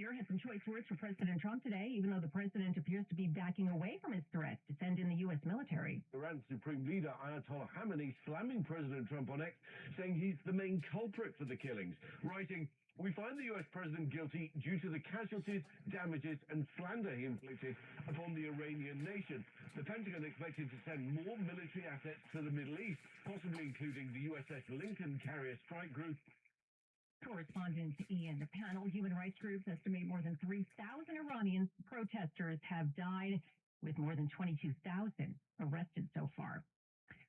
leader had some choice words for President Trump today, even though the president appears to be backing away from his threats to send in the U.S. military. Iran's Supreme Leader Ayatollah Khamenei slamming President Trump on X, saying he's the main culprit for the killings, writing, "We find the U.S. president guilty due to the casualties, damages, and slander he inflicted upon the Iranian nation." The Pentagon expected to send more military assets to the Middle East, possibly including the USS Lincoln carrier strike group. Correspondent Ian, the panel, human rights groups estimate more than 3,000 Iranian protesters have died, with more than 22,000 arrested so far.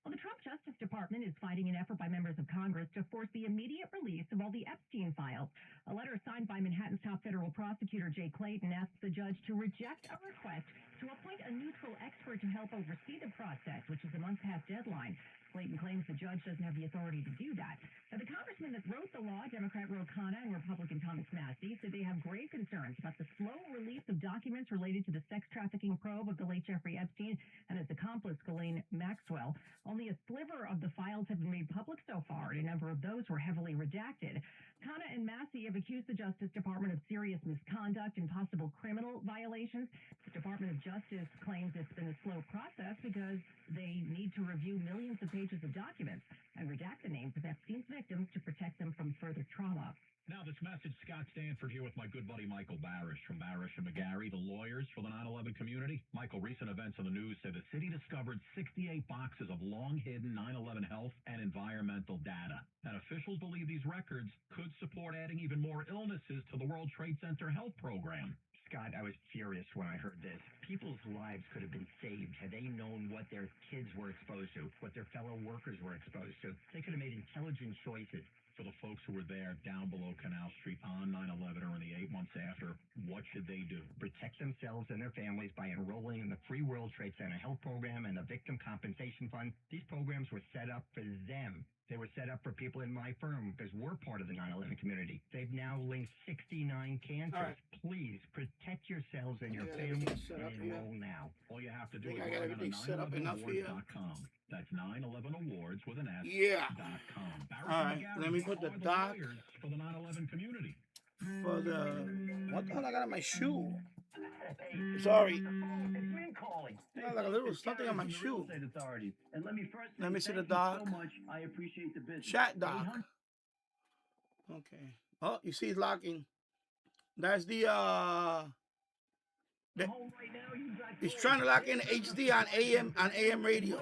Well, the Trump Justice Department is fighting an effort by members of Congress to force the immediate release of all the Epstein files. A letter signed by Manhattan's top federal prosecutor, Jay Clayton, asks the judge to reject a request to appoint a neutral expert to help oversee the process, which is a month past deadline. Clayton claims the judge doesn't have the authority to do that. Now, the congressman that wrote the law, Democrat Ro Khanna and Republican Thomas Massie, said they have grave concerns about the slow release of documents related to the sex trafficking probe of the late Jeffrey Epstein and his accomplice, Ghislaine Maxwell. Only a sliver of the files have been made public so far, and a number of those were heavily redacted. Khanna and Massie have accused the Justice Department of serious misconduct and possible criminal violations. The Department of Justice claims it's been a slow process because they need to review millions of pages of documents and redact the names of Epstein's victims to protect them from further trauma. Now this message, Scott Stanford here with my good buddy Michael Barish from Barish & McGarry, the lawyers for the 9/11 community. Michael, recent events on the news say the city discovered 68 boxes of long-hidden 9/11 health and environmental data. And officials believe these records could support adding even more illnesses to the World Trade Center health program. Scott, I was furious when I heard this. People's lives could have been saved had they known what their kids were exposed to, what their fellow workers were exposed to. They could have made intelligent choices. For the folks who were there down below Canal Street on 9/11 or in the 8 months after, what should they do? Protect themselves and their families by enrolling in the free World Trade Center health program and the Victim Compensation Fund. These programs were set up for them. They were set up for people in my firm because we're part of the 9/11 community. They've now linked 69 cancers. Right. Please protect yourselves and your families and enroll now. All you have to do I is got log on to everything set up enough here. 911awards.com. That's 911awards with an S. Yeah. .com. All right, let me put the doc lawyers for the 9/11 community. for the... What the hell I got on my shoe? Sorry. Got like a little something on my shoe. Let me see the doc. Chat doc. Okay. Oh, you see it's locking. That's the it's trying to lock in HD on AM radio.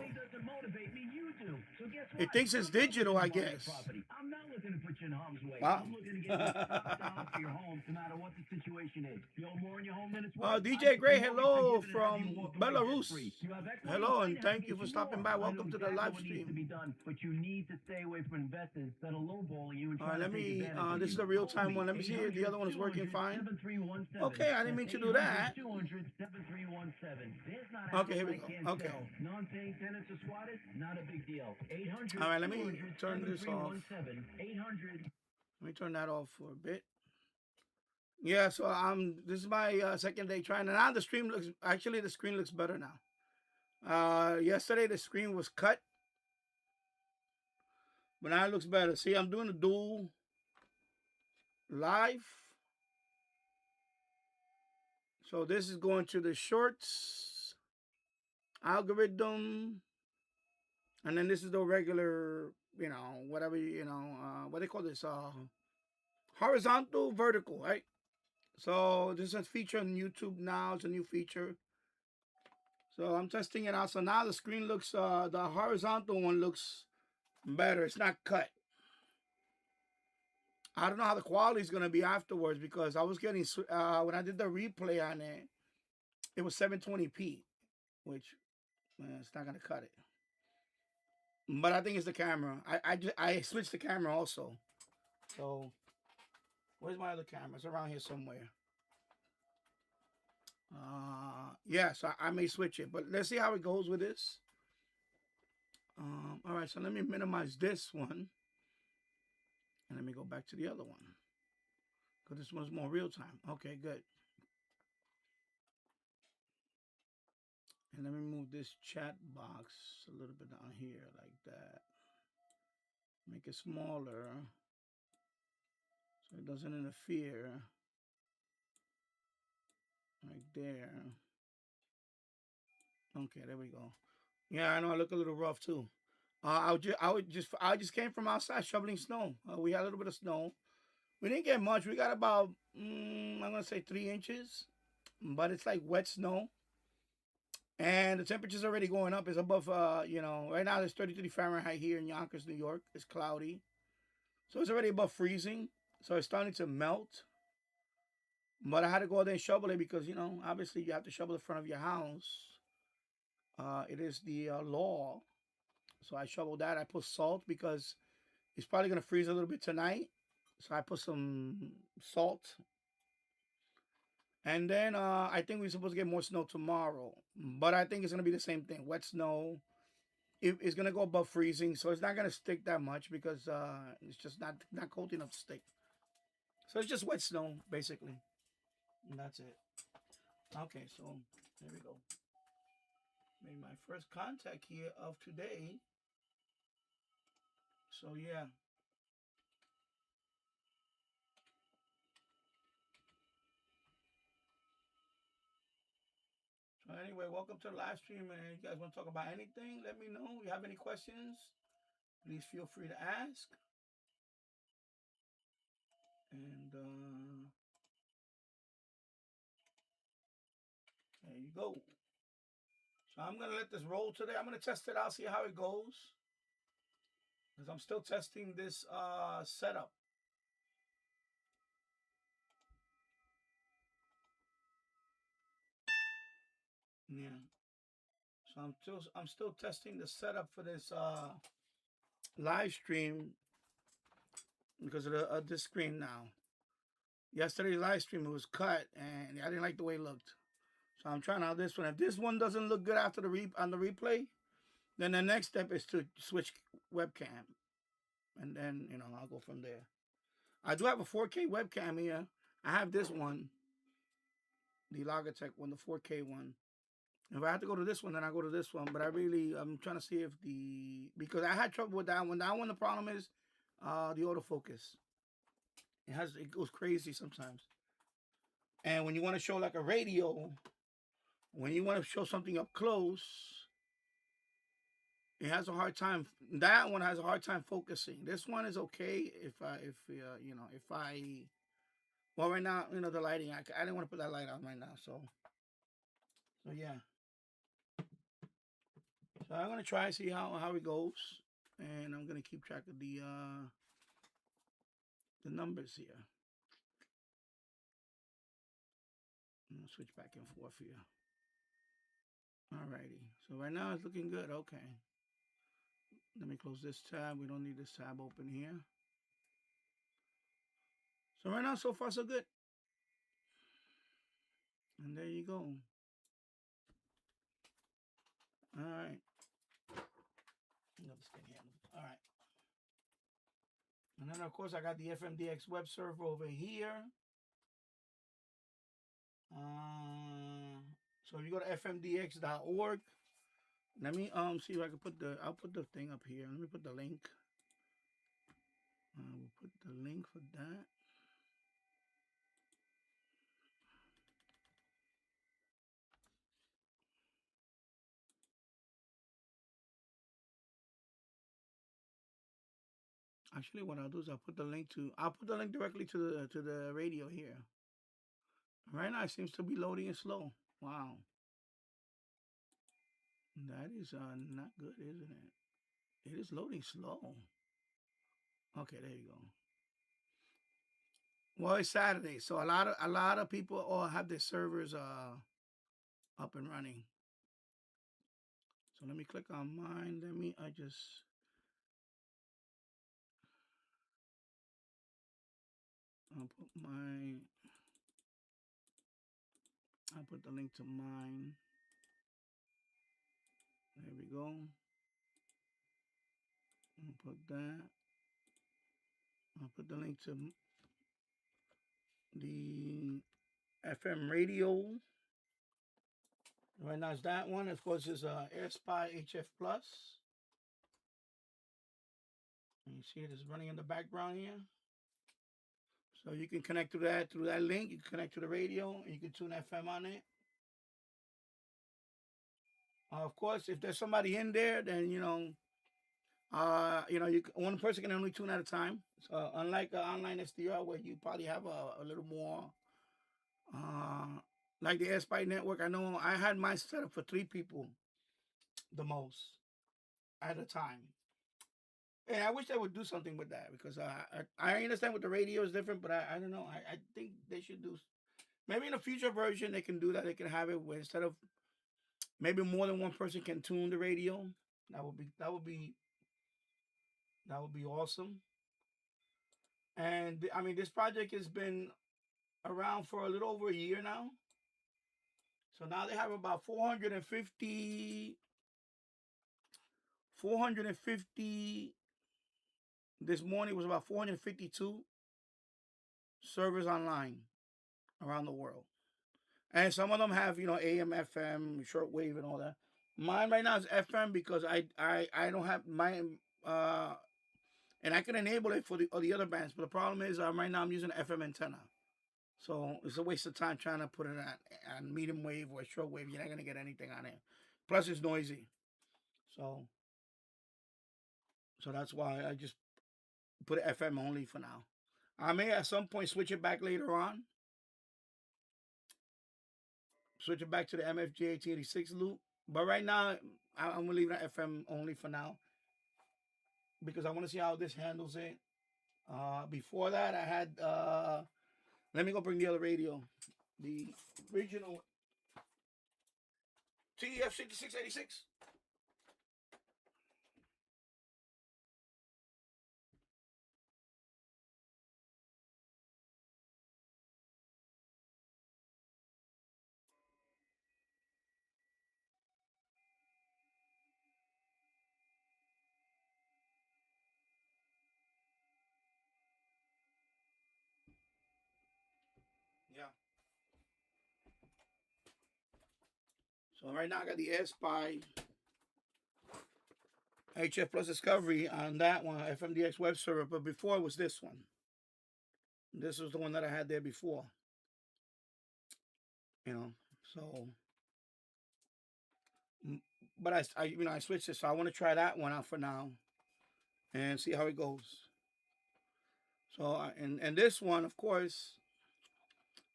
It thinks it's digital, I guess. I'm not looking to put you in harm's way. Wow. I'm looking to get you down for your home, no matter what the situation is. You owe more in your home than it's worth. DJ Gray, hello from Belarus. Hello, and thank you for stopping by. Welcome to the live stream. But you need to stay away from investors that are lowballing you. All right, let me, this is the real-time one. Let me see if the other one is working fine. Okay, I didn't mean to do that. Okay, here we go. Okay. Non-paying tenants or squatters, not a big deal. 800. All right, let me turn this off. 800. Let me turn that off for a bit. Yeah, so this is my second day trying, and now the screen looks better now. Yesterday the screen was cut, but now it looks better. See, I'm doing a dual live. So this is going to the shorts algorithm, and then this is the regular, you know, whatever, you know, what they call this, horizontal, vertical, right? So this is a feature on YouTube now. It's a new feature. So I'm testing it out. So now the screen looks, the horizontal one looks better. It's not cut. I don't know how the quality is going to be afterwards because I was getting, when I did the replay on it, it was 720p, which it's not going to cut it. But I think it's the camera. I switched the camera also. So where's my other camera? It's around here somewhere. Yeah, so I may switch it, but let's see how it goes with this. All right, so let me minimize this one. And let me go back to the other one. Because this one's more real time. Okay, good. And let me move this chat box a little bit down here like that. Make it smaller so it doesn't interfere there. Okay, there we go. Yeah, I know I look a little rough too. I just came from outside shoveling snow. We had a little bit of snow. We didn't get much. We got about I'm gonna say 3 inches, but it's like wet snow. And the temperature's already going up. It's above, right now there's 33 Fahrenheit here in Yonkers, New York. It's cloudy. So it's already above freezing. So it's starting to melt. But I had to go out there and shovel it because, obviously you have to shovel the front of your house. It is the law. So I shoveled that. I put salt because it's probably going to freeze a little bit tonight. So I put some salt. And then I think we're supposed to get more snow tomorrow. But I think it's going to be the same thing. Wet snow. It's going to go above freezing. So it's not going to stick that much because it's just not cold enough to stick. So it's just wet snow, basically. And that's it. Okay, so there we go. Made my first contact here of today. So yeah. So anyway, welcome to the live stream. And you guys want to talk about anything? Let me know. If you have any questions, please feel free to ask. And there you go. So I'm going to let this roll today. I'm going to test it out, see how it goes. Because I'm still testing this setup. Yeah. So I'm still testing the setup for this live stream because of this screen now. Yesterday's live stream, it was cut and I didn't like the way it looked. So I'm trying out this one. If this one doesn't look good after on the replay, then the next step is to switch webcam. And then, I'll go from there. I do have a 4K webcam here. I have this one, the Logitech one, the 4K one. If I have to go to this one, then I go to this one. But I'm trying to see if because I had trouble with that one. That one, the problem is the autofocus. It goes crazy sometimes. And when you want to show like a radio, when you want to show something up close, it has a hard time. That one has a hard time focusing. This one is okay well, right now, the lighting, I didn't want to put that light on right now. So yeah. So I'm going to try and see how it goes. And I'm going to keep track of the numbers here. I'm going to switch back and forth here. Alrighty. So right now it's looking good. Okay. Let me close this tab. We don't need this tab open here. So right now, so far, so good. And there you go. All right. All right. And then, of course, I got the FMDX web server over here. So if you go to fmdx.org, let me see if I can I'll put the thing up here. Let me put the link. We'll put the link for that. Actually, what I'll do is I'll put the link directly to the radio here. Right now, it seems to be loading and slow. Wow. That is not good, isn't it? It is loading slow. Okay, there you go. Well, it's Saturday, so a lot of people all have their servers up and running. So let me click on mine. I'll put the link to mine. There we go. I'll put that. I'll put the link to the FM radio. Right now it's that one. Of course, it's AirSpy HF Plus. And you see it is running in the background here. So you can connect to that through that link. You can connect to the radio and you can tune FM on it. Of course, if there's somebody in there, then one person can only tune at a time. So unlike online SDR, where you probably have a little more, like the SPI network, I know I had mine set up for 3 people, the most at a time. And I wish they would do something with that because I understand with the radio is different, but I don't know. I think they should do maybe in a future version they can do that. They can have it where instead of maybe more than one person can tune the radio. That would be awesome. And I mean, this project has been around for a little over a year now. So now they have about 450. This morning was about 452 servers online around the world. And some of them have, AM, FM, shortwave, and all that. Mine right now is FM because I don't have mine, and I can enable it for the other bands. But the problem is, right now I'm using an FM antenna, so it's a waste of time trying to put it on medium wave or shortwave. You're not gonna get anything on it. Plus, it's noisy. So that's why I just put it FM only for now. I may at some point switch it back later on. Switch it back to the MFJ 1886 loop. But right now, I'm going to leave it at FM only for now. Because I want to see how this handles it. Before that, I had... let me go bring the other radio. The original TEF 6686. Yeah. So right now I got the SPI HF Plus Discovery on that one, FMDX web server. But before it was this one. This was the one that I had there before. So... But I switched it, so I want to try that one out for now and see how it goes. So and this one, of course,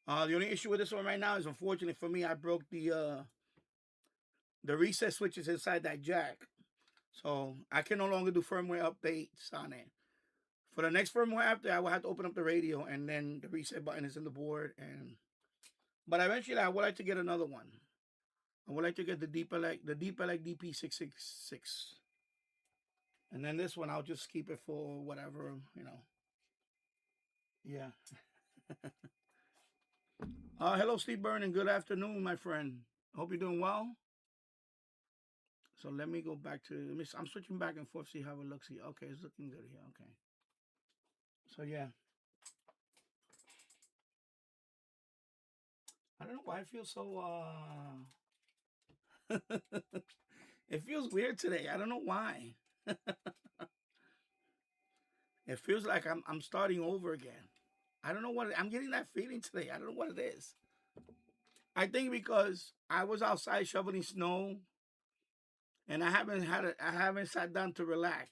the only issue with this one right now is, unfortunately for me, I broke the reset switches inside that jack, so I can no longer do firmware updates on it. For the next firmware update, I will have to open up the radio, and then the reset button is in the board. But eventually, I would like to get another one. I would like to get the Deep Elect DP666. And then this one, I'll just keep it for whatever, Yeah. Hello, Steve Byrne, good afternoon, my friend. Hope you're doing well. So let me go back to, I'm switching back and forth, see how it looks here. Okay, it's looking good here. Okay. So, yeah. I don't know why I feel so, it feels weird today. I don't know why. It feels like I'm starting over again. I don't know what I'm getting that feeling today. I don't know what it is. I think because I was outside shoveling snow, and I haven't sat down to relax.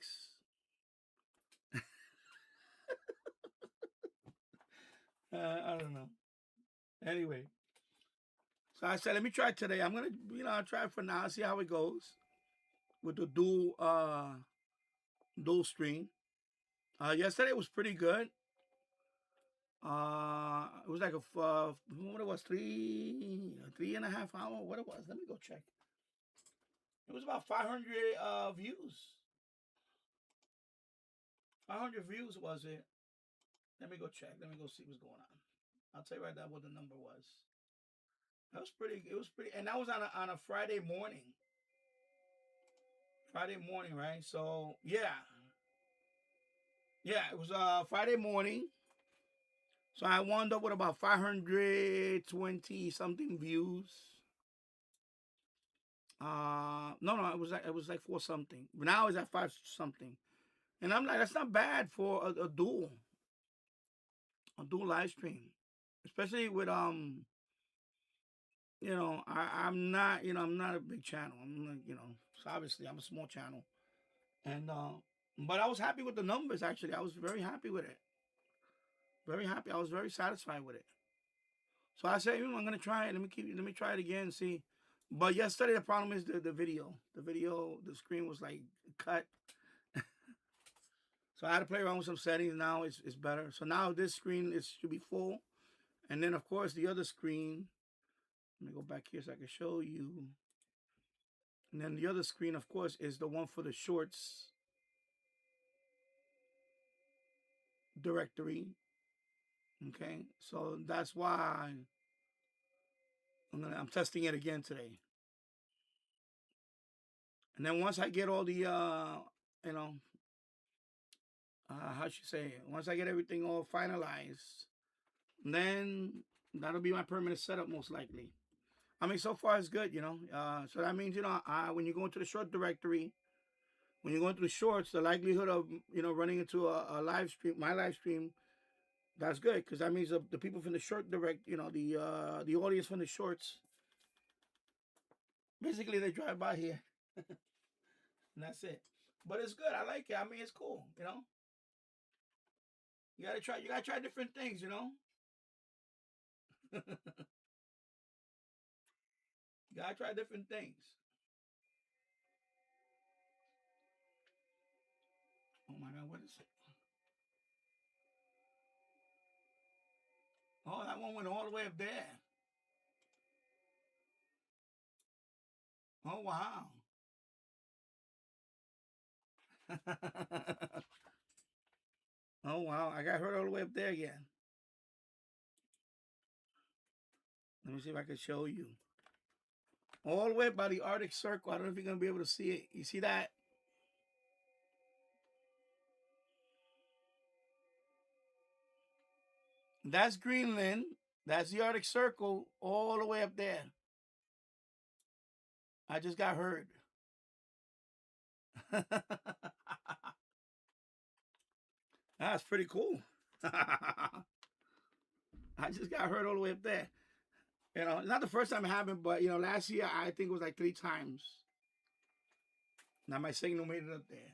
I don't know. Anyway, so I said, let me try it today. I'm gonna, I'll try it for now. See how it goes with the dual stream. Yesterday was pretty good. It was like what it was, 3.5 hours. What it was? Let me go check. It was about 500 views. 500 views was it? Let me go check. Let me go see what's going on. I'll tell you right now what the number was. That was pretty. It was pretty, and that was on a Friday morning. Friday morning, right? So yeah, it was Friday morning. So I wound up with about 520 something views. No, it was like 4 something. Now it's at 5 something, and I'm like, that's not bad for a dual live stream, especially with I'm not, I'm not a big channel. I'm like, so obviously I'm a small channel. And but I was happy with the numbers actually. I was very happy with it. Very happy. I was very satisfied with it. So I said, I'm gonna try it. Let me try it again and see. But yesterday the problem is the video. The screen was like cut. So I had to play around with some settings. Now it's better. So now this screen should be full. And then of course the other screen. Let me go back here so I can show you. And then the other screen, of course, is the one for the shorts directory. Okay, so that's why I'm testing it again today. And then once I get all the how should you say it? Once I get everything all finalized, then that'll be my permanent setup most likely. I mean, so far it's good, So that means, when you go into the short directory, when you go into the shorts, the likelihood of, running into a live stream, my live stream, that's good because that means the people from the short direct, the audience from the shorts, basically they drive by here, and that's it. But it's good. I like it. I mean, it's cool. You gotta try. You gotta try different things. You gotta try different things. Oh my God, what is it? Oh, that one went all the way up there. Oh wow. Oh wow, I got hurt all the way up there again. Let me see if I can show you. All the way by the Arctic Circle. I don't know if you're gonna be able to see it. You see that? That's Greenland. That's the Arctic Circle all the way up there. I just got hurt. That's pretty cool. I just got hurt all the way up there. It's not the first time it happened, but last year I think it was like 3 times. Now my signal made it up there.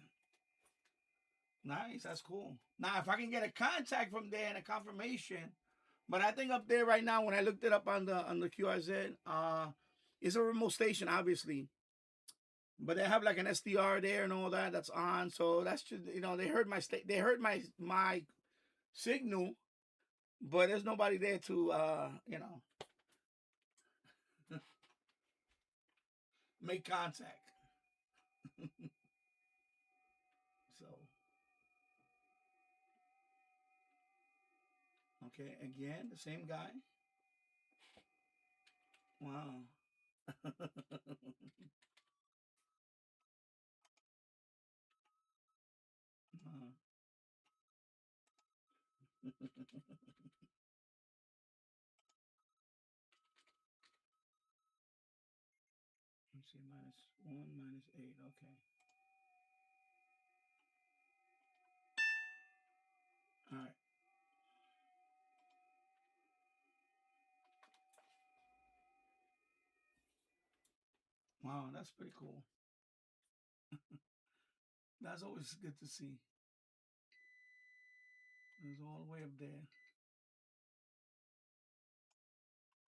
Nice, that's cool. Now if I can get a contact from there and a confirmation, but I think up there right now when I looked it up on the QRZ, it's a remote station, obviously. But they have like an SDR there and all that that's on. So that's just they heard my signal, but there's nobody there to make contact. So okay, again, the same guy. Wow. Let's see, -1, -8. Okay. All right. Wow, that's pretty cool. That's always good to see. It's all the way up there.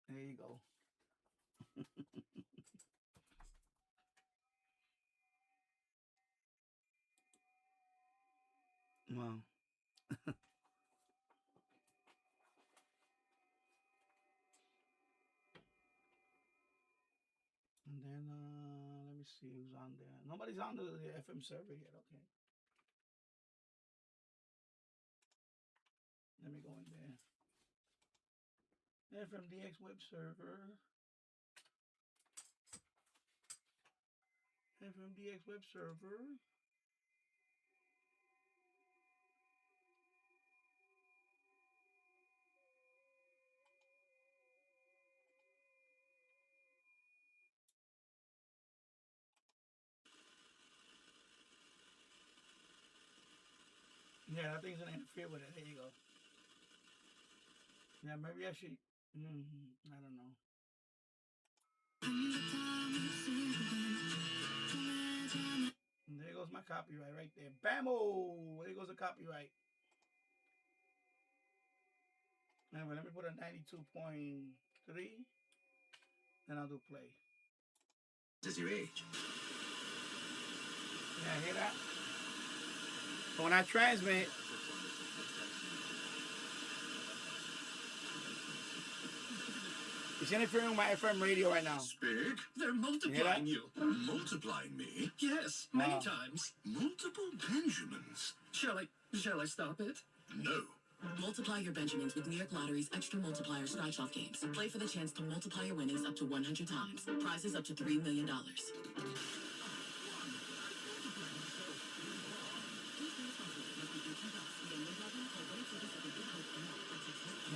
There you go. Wow. And then let me see who's on there. Nobody's on the FM server yet. Okay. Let me go in there. FMDX web server. FMDX web server. Yeah, that thing's gonna interfere with it. There you go. Yeah, maybe I should. I don't know. copyright right there. Bammo! There goes the copyright. Anyway, let me put a 92.3. Then I'll do play. As you age. Yeah, hear that? So when I transmit, it's interfering with my FM radio right now. Spig, they're multiplying you. Multiplying me? Yes, many times. Multiple Benjamins. Shall I stop it? No. Multiply your Benjamins with New York Lottery's Extra Multiplier Scratch-Off games. Play for the chance to multiply your winnings up to 100 times. Prizes up to $3 million.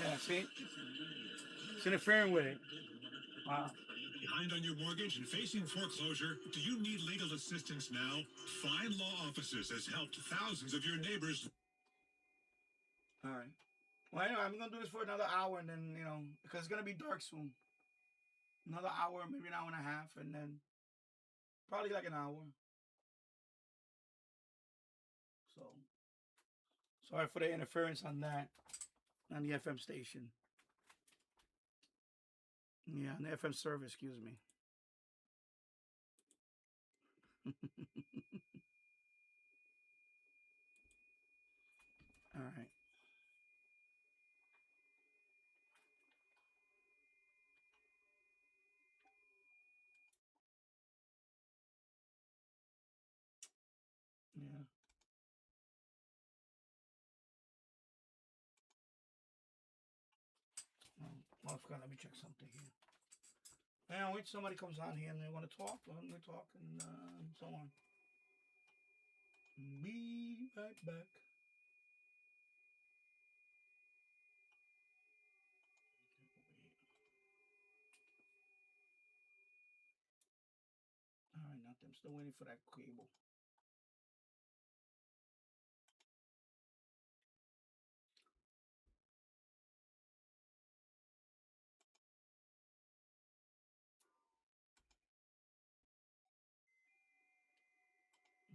Yeah, see? It's interfering with it. Wow. Behind on your mortgage and facing foreclosure, do you need legal assistance now? Fine Law Offices has helped thousands of your neighbors. All right. Well, anyway, I'm going to do this for another hour and then, because it's going to be dark soon. Another hour, maybe an hour and a half, and then probably like an hour. So, sorry for the interference on that, on the FM station. Yeah, on the FM service, excuse me. All right. Yeah. Oh, I forgot. Let me check something here. Now, wait, somebody comes on here and they want to talk. Well, we talk and so on. Be right back. All right, nothing. I'm still waiting for that cable.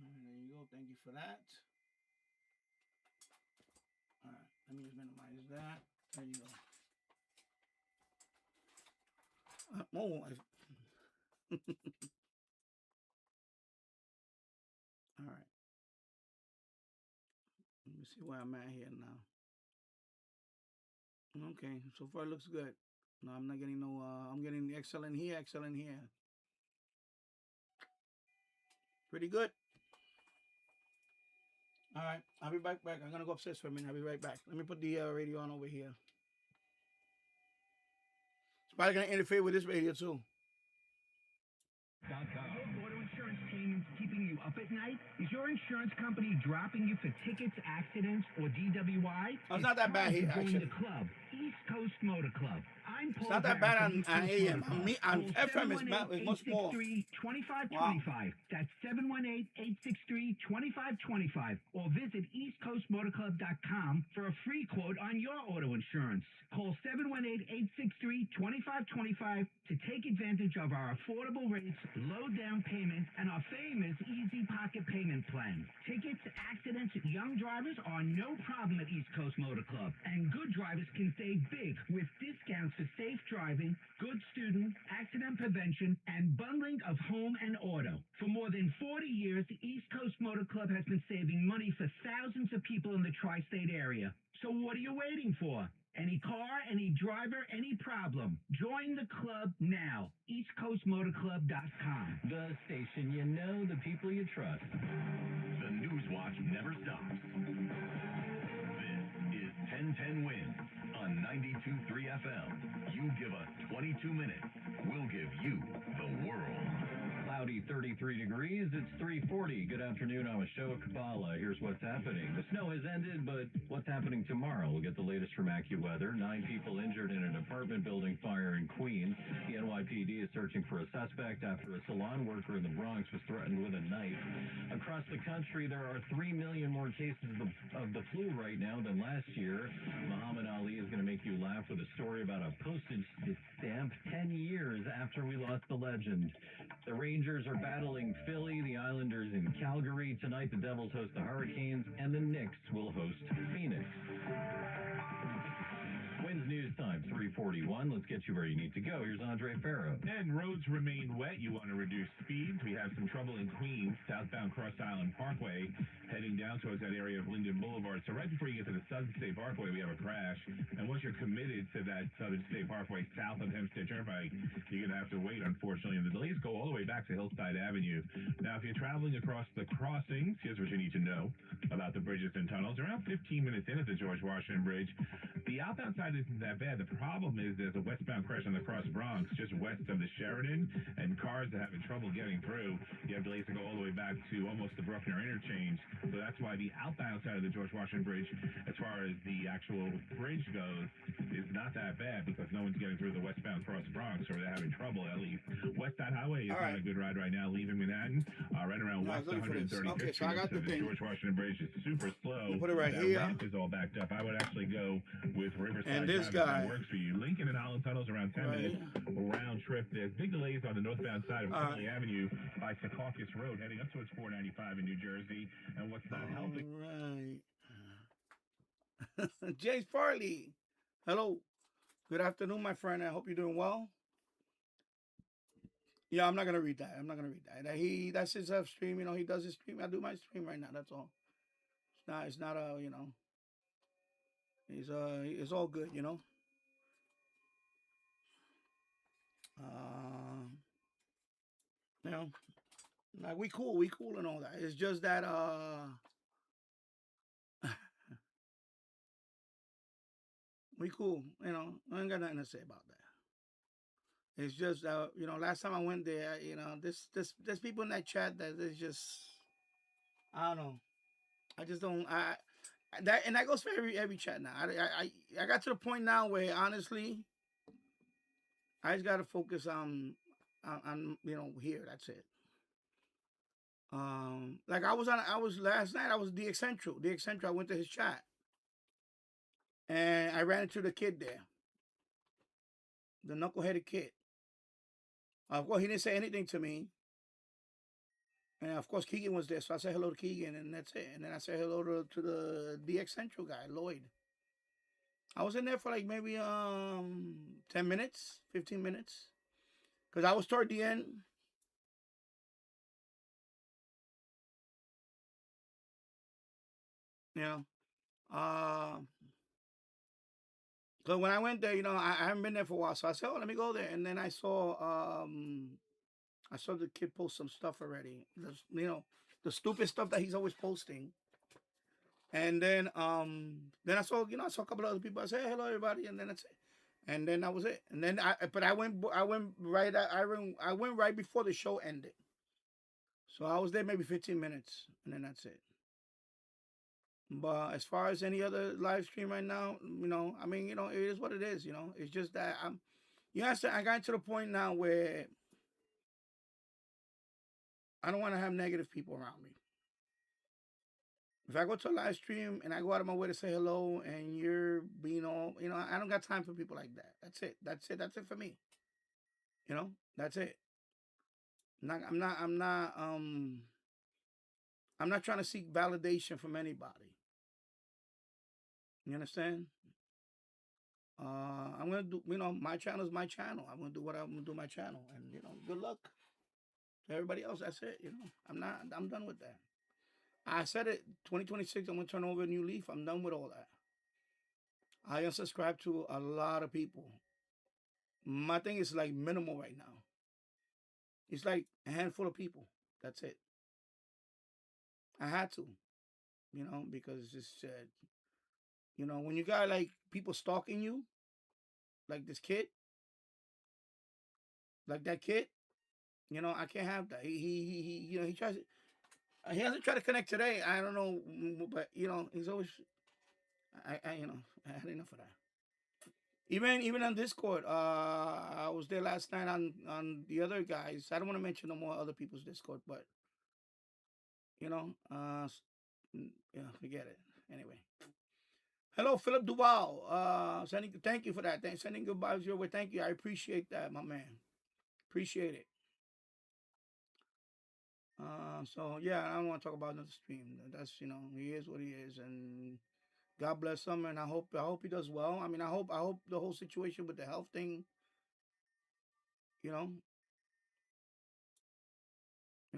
All right, there you go. Thank you for that. All right, let me just minimize that. There you go. All right. Let me see where I'm at here now. Okay, so far it looks good. No, I'm not getting no, I'm getting excellent here, excellent here. Pretty good. All right, I'll be back. I'm going to go upstairs for a minute. I'll be right back. Let me put the radio on over here. It's probably going to interfere with this radio too. Auto insurance payments keeping you up at night? Is your insurance company dropping you for tickets, accidents, or DWI? Oh, it's not that bad here, actually. The club, East Coast Motor Club. It's not that bad on AM. On FM, it's much more. 2525. Wow. That's 718-863-2525. Or visit eastcoastmotorclub.com for a free quote on your auto insurance. Call 718-863-2525 to take advantage of our affordable rates, low down payment, and our famous Easy Pocket Payment Plan. Tickets, accidents, young drivers are no problem at East Coast Motor Club. And good drivers can save big with discounts for safe driving, good student, accident prevention, and bundling of home and auto. For more than 40 years, East Coast Motor Club has been saving money for thousands of people in the tri-state area. So what are you waiting for? Any car, any driver, any problem. Join the club now. EastCoastMotorClub.com. The station you know, the people you trust. The News Watch never stops. This is 1010 Wins on 92.3 FM. You give us 22 minutes, we'll give you the world. Cloudy 33 degrees, it's 3:40. Good afternoon, I'm Ashoa Kabbalah. Here's what's happening. The snow has ended, but what's happening tomorrow? We'll get the latest from AccuWeather. 9 people injured in an apartment building fire in Queens. The NYPD PD is searching for a suspect after a salon worker in the Bronx was threatened with a knife. Across the country, there are 3 million more cases of the flu right now than last year. Muhammad Ali is going to make you laugh with a story about a postage stamp 10 years after we lost the legend. The Rangers are battling Philly, the Islanders in Calgary. Tonight, the Devils host the Hurricanes, and the Knicks will host Phoenix. Wins News Time, 3:41. Let's get you where you need to go. Here's Andre Farrow. And roads remain wet. You want to reduce speeds. We have some trouble in Queens, southbound Cross Island Parkway, heading down towards that area of Linden Boulevard. So right before you get to the Southern State Parkway, we have a crash. And once you're committed to that Southern State Parkway south of Hempstead Turnpike, you're going to have to wait, unfortunately. And the delays go all the way back to Hillside Avenue. Now, if you're traveling across the crossings, here's what you need to know about the bridges and tunnels. Around 15 minutes in at the George Washington Bridge, the outbound side isn't that bad. The problem is there's a westbound crash on the Cross Bronx just west of the Sheridan, and cars are having trouble getting through. You have delays to go all the way back to almost the Bruckner interchange. So that's why the outbound side of the George Washington Bridge, as far as the actual bridge goes, is not that bad because no one's getting through the westbound Cross Bronx, or they're having trouble at least. West Side Highway is not a good ride right now, leaving Manhattan. Right around West 135th Okay, so I got the thing. George Washington Bridge is super slow. Put it right that here. ramp is all backed up. I would actually go with Riverside. And this Drive if guy. that works for you. Lincoln and Holland tunnels around 10 minutes round trip. There's big delays on the northbound side of Conley Avenue by Secaucus Road, heading up towards 495 in New Jersey. And what's not helping? Right. James Farley. Hello. Good afternoon, my friend. I hope you're doing well. Yeah, I'm not gonna read that. I'm not gonna read that. That's his stream. You know, he does his stream. I do my stream right now. That's all. It's not a, you know. It's all good, you know. You know, like we cool and all that. It's just that we cool, you know. I ain't got nothing to say about that. It's just you know, last time I went there, you know, there's people in that chat that is just, I don't know. I just don't that goes for every chat now. I got to the point now where honestly I just gotta focus on you know, here. That's it. Like I was last night. I was the Eccentric. I went to his chat, and I ran into the kid there, the knuckleheaded kid. Of course, he didn't say anything to me, and of course Keegan was there, so I said hello to Keegan, and that's it. And then I said hello to the Eccentric guy, Lloyd. I was in there for like maybe 10 minutes, 15 minutes. Because I was toward the end. You know. So when I went there, you know, I haven't been there for a while. So I said, oh, let me go there. And then I saw the kid post some stuff already. You know, the stupid stuff that he's always posting. And then I saw, you know, a couple of other people. I said, hey, hello everybody, and then that's it. And then that was it. And then I went right before the show ended. So I was there maybe 15 minutes, and then that's it. But as far as any other live stream right now, you know, I mean, you know, it is what it is. You know, it's just that you understand, I got to the point now where I don't want to have negative people around me. If I go to a live stream and I go out of my way to say hello and you're being all, you know, I don't got time for people like that. That's it. That's it for me. You know, that's it. I'm not trying to seek validation from anybody. You understand? I'm gonna do, you know, my channel is my channel. I'm gonna do what I'm gonna do my channel, and you know, good luck to everybody else. That's it. You know, I'm done with that. I said it, 2026, I'm going to turn over a new leaf. I'm done with all that. I unsubscribe to a lot of people. My thing is like minimal right now. It's like a handful of people. That's it. I had to, you know, because it's, you know, when you got like people stalking you, like this kid, like that kid, you know, I can't have that. He you know, he tries to, he hasn't tried to connect today. I don't know, but you know, he's always. I you know, I had enough of that. Even on Discord, I was there last night on the other guys. I don't want to mention no more other people's Discord, but yeah, forget it. Anyway, hello, Philip Duval. Thank you for that. Sending good vibes your way. Thank you. I appreciate that, my man. Appreciate it. So yeah, I don't want to talk about another stream. That's he is what he is, and God bless him, and I hope he does well. I mean, I hope the whole situation with the health thing,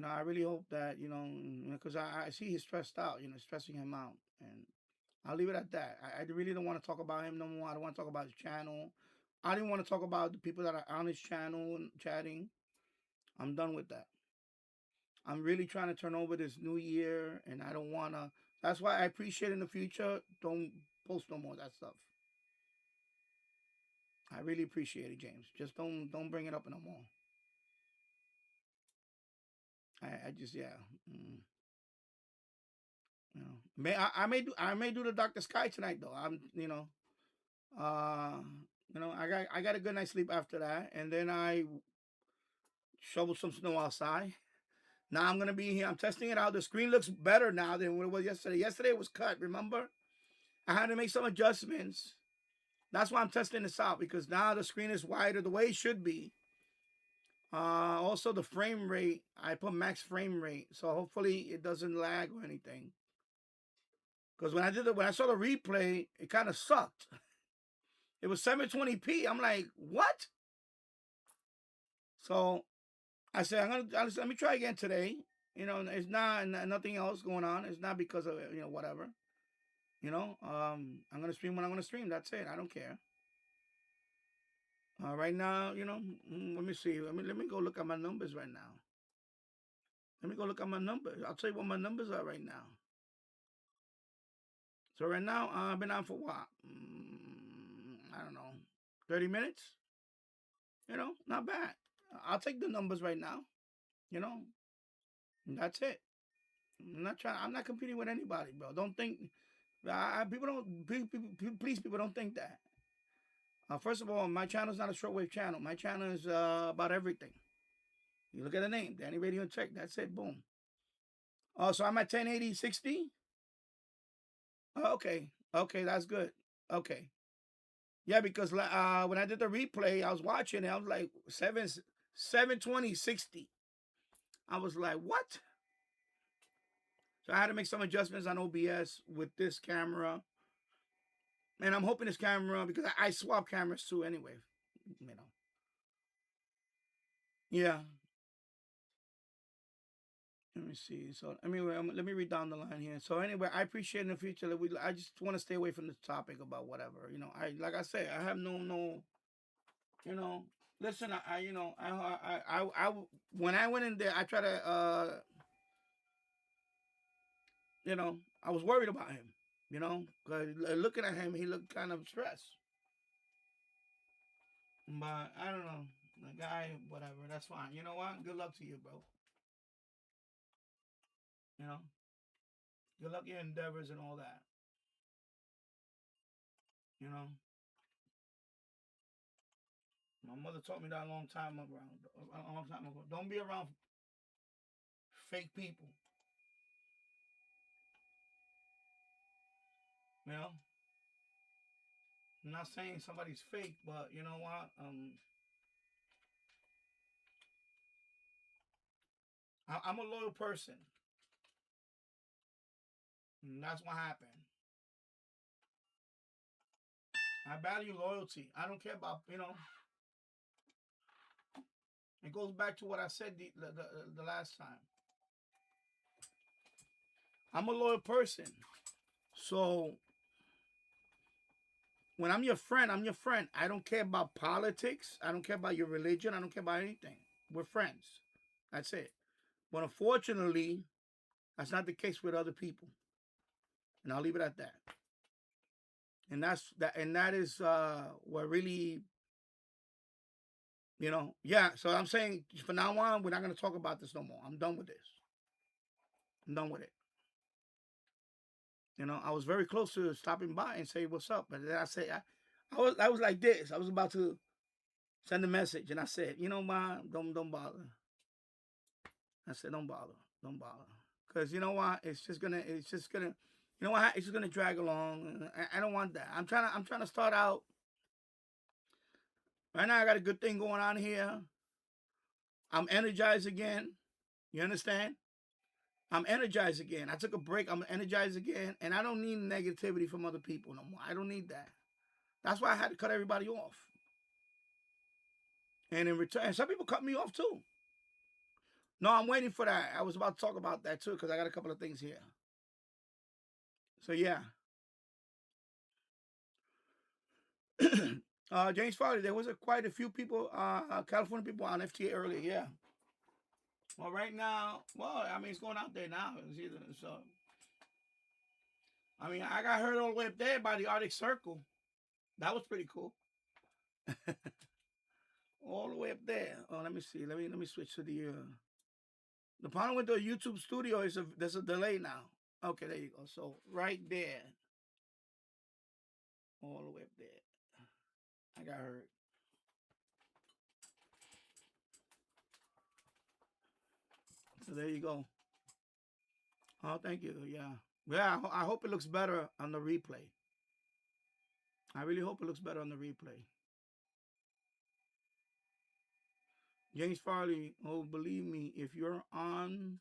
I really hope that because I see he's stressed out, stressing him out, and I'll leave it at that. I really don't want to talk about him no more. I don't want to talk about his channel. I didn't want to talk about the people that are on his channel and chatting. I'm done with that. I'm really trying to turn over this new year, and I don't want to. That's why I appreciate in the future, don't post no more of that stuff. I really appreciate it, James. Just don't bring it up no more. I just I may do the Dr. Sky tonight though. I got a good night's sleep after that, and then I shoveled some snow outside. Now I'm gonna be here. I'm testing it out. The screen looks better now than what it was yesterday. Yesterday it was cut. Remember, I had to make some adjustments. That's why I'm testing this out, because now the screen is wider the way it should be. Also the frame rate, I put max frame rate, so hopefully it doesn't lag or anything. Because when I saw the replay, it kind of sucked. It was 720p. I'm like, what? So I said, let me try again today. It's not nothing else going on. It's not because of whatever. I'm gonna stream when I'm gonna stream. That's it. I don't care. Right now, let me see. Let me go look at my numbers right now. Let me go look at my numbers. I'll tell you what my numbers are right now. So right now, I've been on for what? I don't know, 30 minutes. Not bad. I'll take the numbers right now. That's it. I'm not competing with anybody, bro. Don't think. Please, people don't think that. First of all, my channel is not a shortwave channel. My channel is about everything. You look at the name, Danny Radio and Tech. That's it. Boom. So I'm at 1080 60. Okay, that's good. Okay, yeah, because when I did the replay, I was watching it. I was like 720 60. I was like, what? So I had to make some adjustments on OBS with this camera. And I'm hoping this camera, because I swap cameras too anyway. Yeah. Let me see. So anyway, let me read down the line here. So anyway, I appreciate in the future that I just want to stay away from this topic about whatever. Like I say, I have no. Listen, I when I went in there, I tried to I was worried about him. Because looking at him, he looked kind of stressed. But I don't know. The guy, whatever, that's fine. You know what? Good luck to you, bro. Good luck in your endeavors and all that. My mother taught me that a long time ago. Don't be around fake people. I'm not saying somebody's fake, but you know what? I'm a loyal person. And that's what happened. I value loyalty. I don't care about, it goes back to what I said the last time. I'm a loyal person. So when I'm your friend, I'm your friend. I don't care about politics. I don't care about your religion. I don't care about anything. We're friends. That's it. But unfortunately, that's not the case with other people. And I'll leave it at that. And that is what really, yeah. So I'm saying from now on, we're not going to talk about this no more. I'm done with this. I'm done with it. I was very close to stopping by and say what's up, but then I say I was like this. I was about to send a message, and I said, you know, Ma, don't bother. I said, don't bother, because you know what? It's just gonna, you know what? It's just gonna drag along. I don't want that. I'm trying to start out. Right now, I got a good thing going on here. I'm energized again. You understand? I'm energized again. I took a break. I'm energized again, and I don't need negativity from other people no more. I don't need that. That's why I had to cut everybody off. And in return, some people cut me off too. No, I'm waiting for that. I was about to talk about that too, because I got a couple of things here. So yeah. James Farley, there was quite a few people, California people on FTA earlier, yeah. Well, right now, well, I mean, it's going out there now. So, I mean, I got heard all the way up there by the Arctic Circle. That was pretty cool. All the way up there. Oh, let me see. Let me switch to the panel went to a YouTube studio. There's a delay now. Okay, there you go. So right there, all the way up there, I got heard. So there you go. Oh, thank you. Yeah. I hope it looks better on the replay. I really hope it looks better on the replay. James Farley, oh, believe me, if you're on,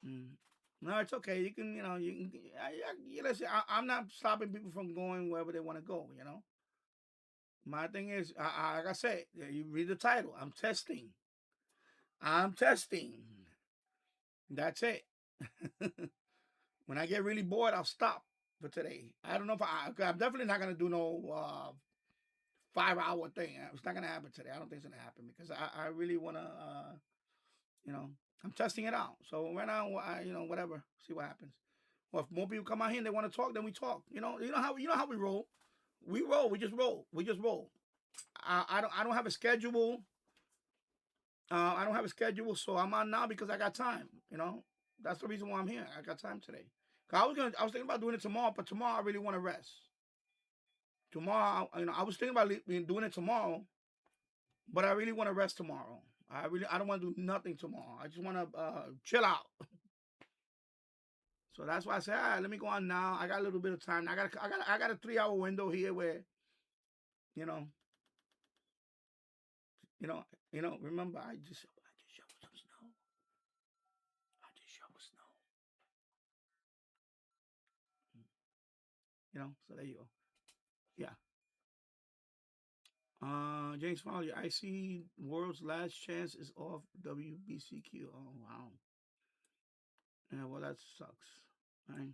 no, it's okay. You can, listen, I'm not stopping people from going wherever they want to go, My thing is, like I said, you read the title. I'm testing. That's it. When I get really bored, I'll stop for today. I don't know if I'm definitely not going to do no 5-hour thing. It's not going to happen today. I don't think it's going to happen because I really want to, I'm testing it out. So right now, whatever, see what happens. Well, if more people come out here and they want to talk, then we talk. You know how we roll. We roll. We just roll. I don't have a schedule. I don't have a schedule, so I'm on now because I got time. That's the reason why I'm here. I got time today. I was thinking about doing it tomorrow, but tomorrow I really want to rest. Tomorrow, I was thinking about doing it tomorrow, but I really want to rest tomorrow. I don't want to do nothing tomorrow. I just want to chill out. So that's why I said, all right, let me go on now. I got a little bit of time. I got a 3-hour window here where, remember I just shoveled some snow. I just shoveled snow. So there you go. Yeah. James Farley, I see world's last chance is off WBCQ. Oh wow. Yeah, well that sucks. Right?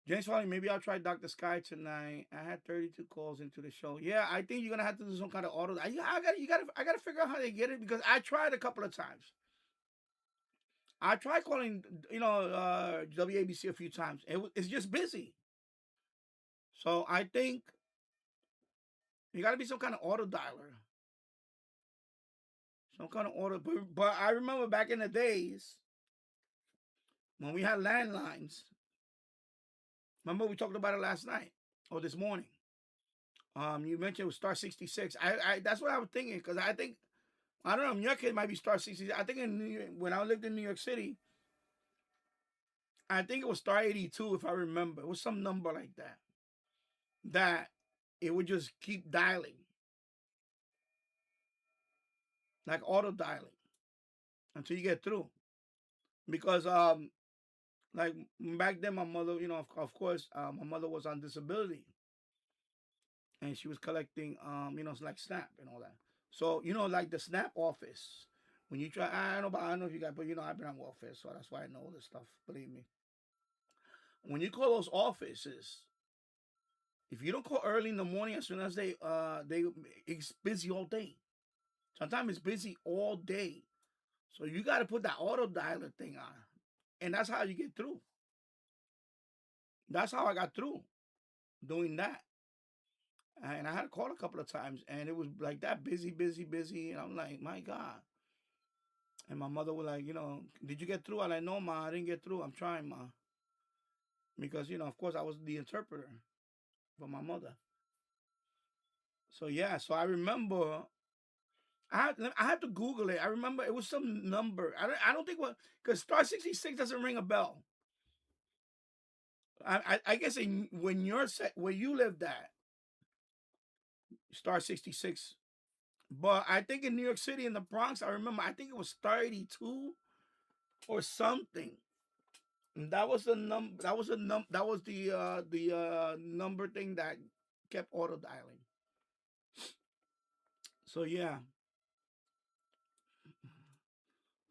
James Farley, maybe I'll try Dr. Sky tonight. I had 32 calls into the show. Yeah, I think you're gonna have to do some kind of auto. I gotta figure out how they get it because I tried a couple of times. I tried calling, WABC a few times. It's just busy. So I think you got to be some kind of auto dialer. Some kind of auto. But I remember back in the days when we had landlines. Remember we talked about it last night or this morning. You mentioned it was star 66. That's what I was thinking because I think, I don't know, in your case it might be star 66. I think when I lived in New York City, I think it was star 82 if I remember. It was some number like that. That it would just keep dialing. Like auto dialing. Until you get through. Because like back then my mother, of course, my mother was on disability. And she was collecting like SNAP and all that. So, like the SNAP office. When you try, I don't know if you guys, but I've been on welfare, so that's why I know all this stuff, believe me. When you call those offices, if you don't call early in the morning, as soon as it's busy all day. Sometimes it's busy all day. So you got to put that auto dialer thing on. And that's how you get through. That's how I got through doing that. And I had to call a couple of times. And it was like that busy. And I'm like, my God. And my mother was like, did you get through? I'm like, no, Ma, I didn't get through. I'm trying, Ma. Because, of course, I was the interpreter. for my mother. So yeah, so I remember I had to Google it. I remember it was some number. I don't think what because Star 66 doesn't ring a bell. I guess when you're where you lived at Star 66, but I think in New York City in the Bronx, I remember I think it was Star 82 or something. And that was the number. That was the number thing that kept auto dialing. So yeah,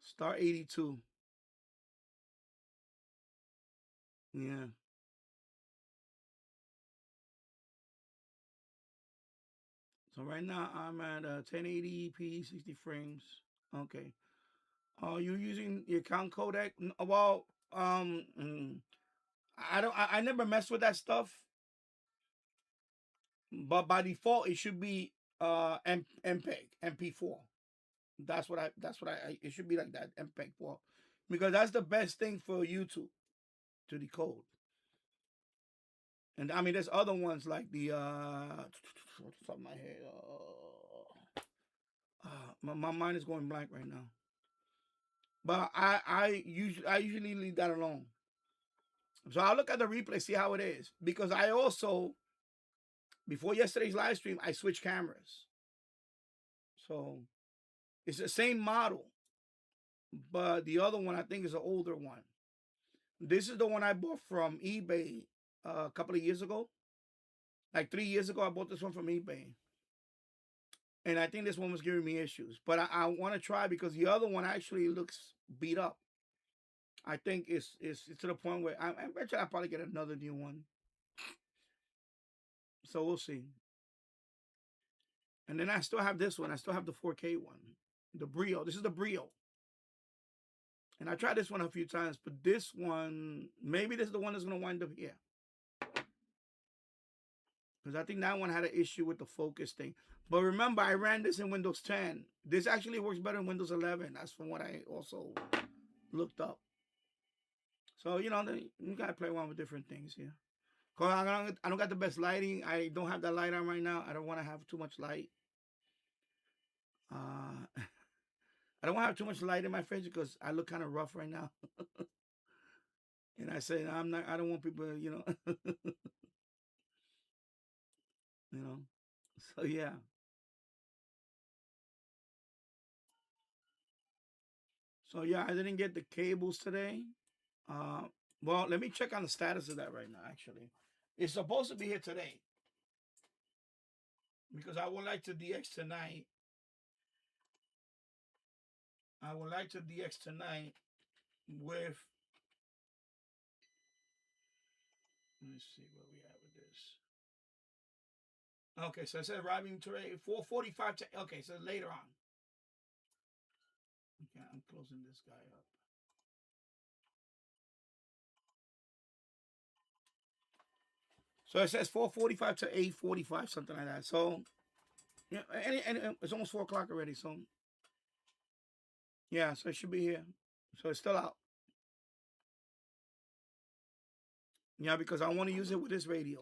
Star 82. Yeah. So right now I'm at 1080p, 60 frames. Okay. You're using your account codec? Well, I never mess with that stuff, but by default it should be MPEG MP4. That's what I it should be like that MPEG 4 because that's the best thing for YouTube to decode. And I mean, there's other ones like the what's the top of my head? My mind is going blank right now. But I usually leave that alone. So I'll look at the replay, see how it is, because I also before yesterday's live stream I switched cameras. So it's the same model, but the other one I think is an older one. This is the one I bought from eBay a couple of years ago. Like 3 years ago, I bought this one from eBay. And I think this one was giving me issues. But I want to try because the other one actually looks beat up. I think it's to the point where I bet you I'll probably get another new one. So we'll see. And then I still have this one. I still have the 4K one. The Brio. This is the Brio. And I tried this one a few times, but this one, maybe this is the one that's going to wind up here. Because I think that one had an issue with the focus thing. But remember, I ran this in Windows 10. This actually works better in Windows 11. That's from what I also looked up. So, you know, you got to play around with different things here. Because I don't got the best lighting. I don't have that light on right now. I don't want to have too much light. I don't want to have too much light in my face because I look kind of rough right now. And I say, I don't want people, you know. You know. So, yeah. So, yeah, I didn't get the cables today. Well, let me check on the status of that right now, actually. It's supposed to be here today. Because I would like to DX tonight. I would like to DX tonight with... Let me see where we at with this. Okay, so it says arriving today, 4:45 to... Okay, so later on. Okay, I'm closing this guy up. So it says 4:45 to 8:45, something like that. So, yeah, and it's almost 4 o'clock already. So, yeah, so it should be here. So it's still out. Yeah, because I want to use it with this radio.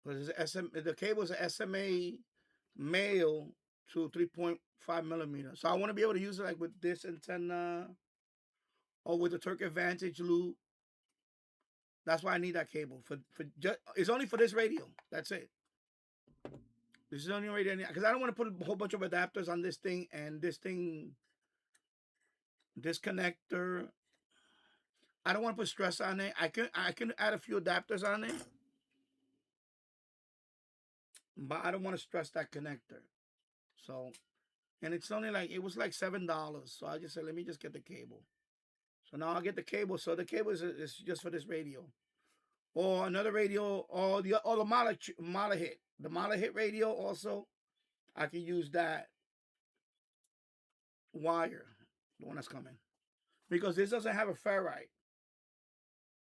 Because the cable is an SMA male to 3.5 millimeters. So I want to be able to use it like with this antenna or with the Turk Advantage loop. That's why I need that cable. It's only for this radio. That's it. This is the only radio because I don't want to put a whole bunch of adapters on this thing and this thing, this connector. I don't want to put stress on it. I can add a few adapters on it, but I don't want to stress that connector. So, and it's only like it was like $7. So I just said, let me just get the cable. So now I'll get the cable. So the cable is just for this radio, or another radio, or the Mala hit. The Mala hit radio also, I can use that wire, the one that's coming, because this doesn't have a ferrite.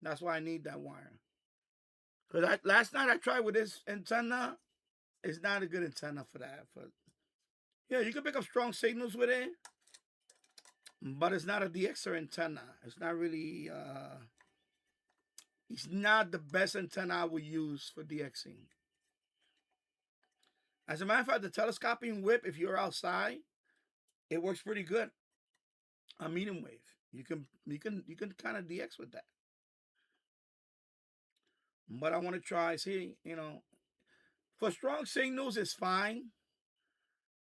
That's why I need that wire. Because last night I tried with this antenna. It's not a good antenna for that. Yeah, you can pick up strong signals with it, but it's not a DXer antenna. It's not really It's not the best antenna I would use for DXing. As a matter of fact, the telescoping whip, if you're outside, it works pretty good. A medium wave. You can kind of DX with that. But I want to try, see, for strong signals it's fine.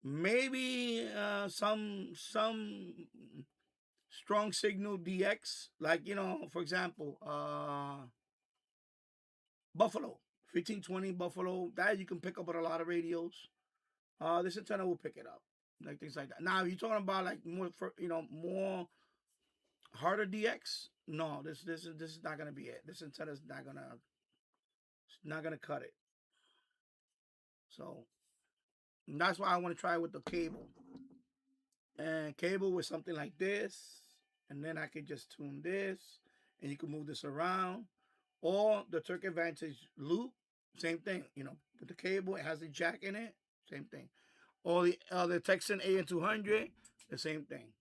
Maybe some strong signal DX, like for example, Buffalo, 1520 Buffalo, that you can pick up with a lot of radios. This antenna will pick it up, like things like that. Now, if you're talking about like more, more harder DX, no, this is not gonna be it. This antenna is not gonna cut it. So that's why I want to try with the cable. And cable with something like this, and then I could just tune this, and you can move this around. Or the Turk Advantage loop, same thing. With the cable, it has the jack in it, same thing. Or the Texan AN200, the same thing.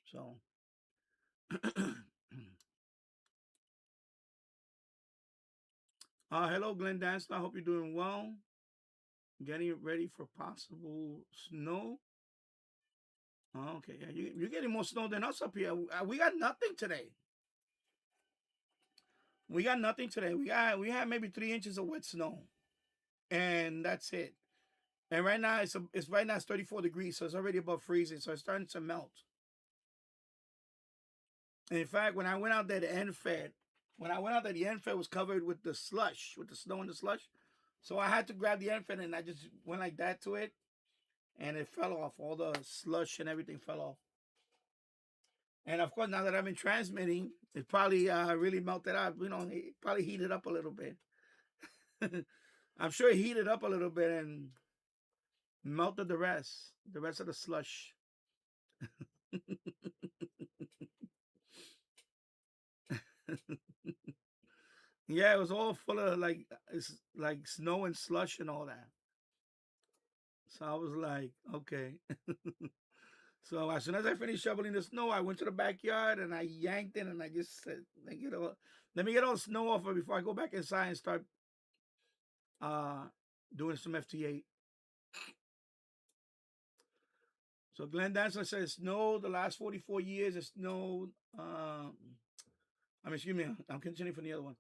So. Hello, Glenn Dancer. I hope you're doing well. Getting ready for possible snow. Okay, yeah, you're getting more snow than us up here. We got nothing today. We got nothing today. We had maybe 3 inches of wet snow, and that's it. And right now it's 34 degrees, so it's already above freezing. So it's starting to melt. And in fact, when I went out there, the end fed was covered with the slush, with the snow and the slush. So I had to grab the end fed, and I just went like that to it, and it fell off. All the slush and everything fell off. And of course, now that I've been transmitting, it probably really melted out. It probably heated up a little bit. I'm sure it heated up a little bit and melted the rest of the slush. Yeah, it was all full of like snow and slush and all that. So I was like, okay. So as soon as I finished shoveling the snow, I went to the backyard and I yanked it, and I just said, let me get all the snow off before I go back inside and start doing some FT8. So Glenn Dancer says, snow the last 44 years. It snowed. Excuse me. I'm continuing from the other one.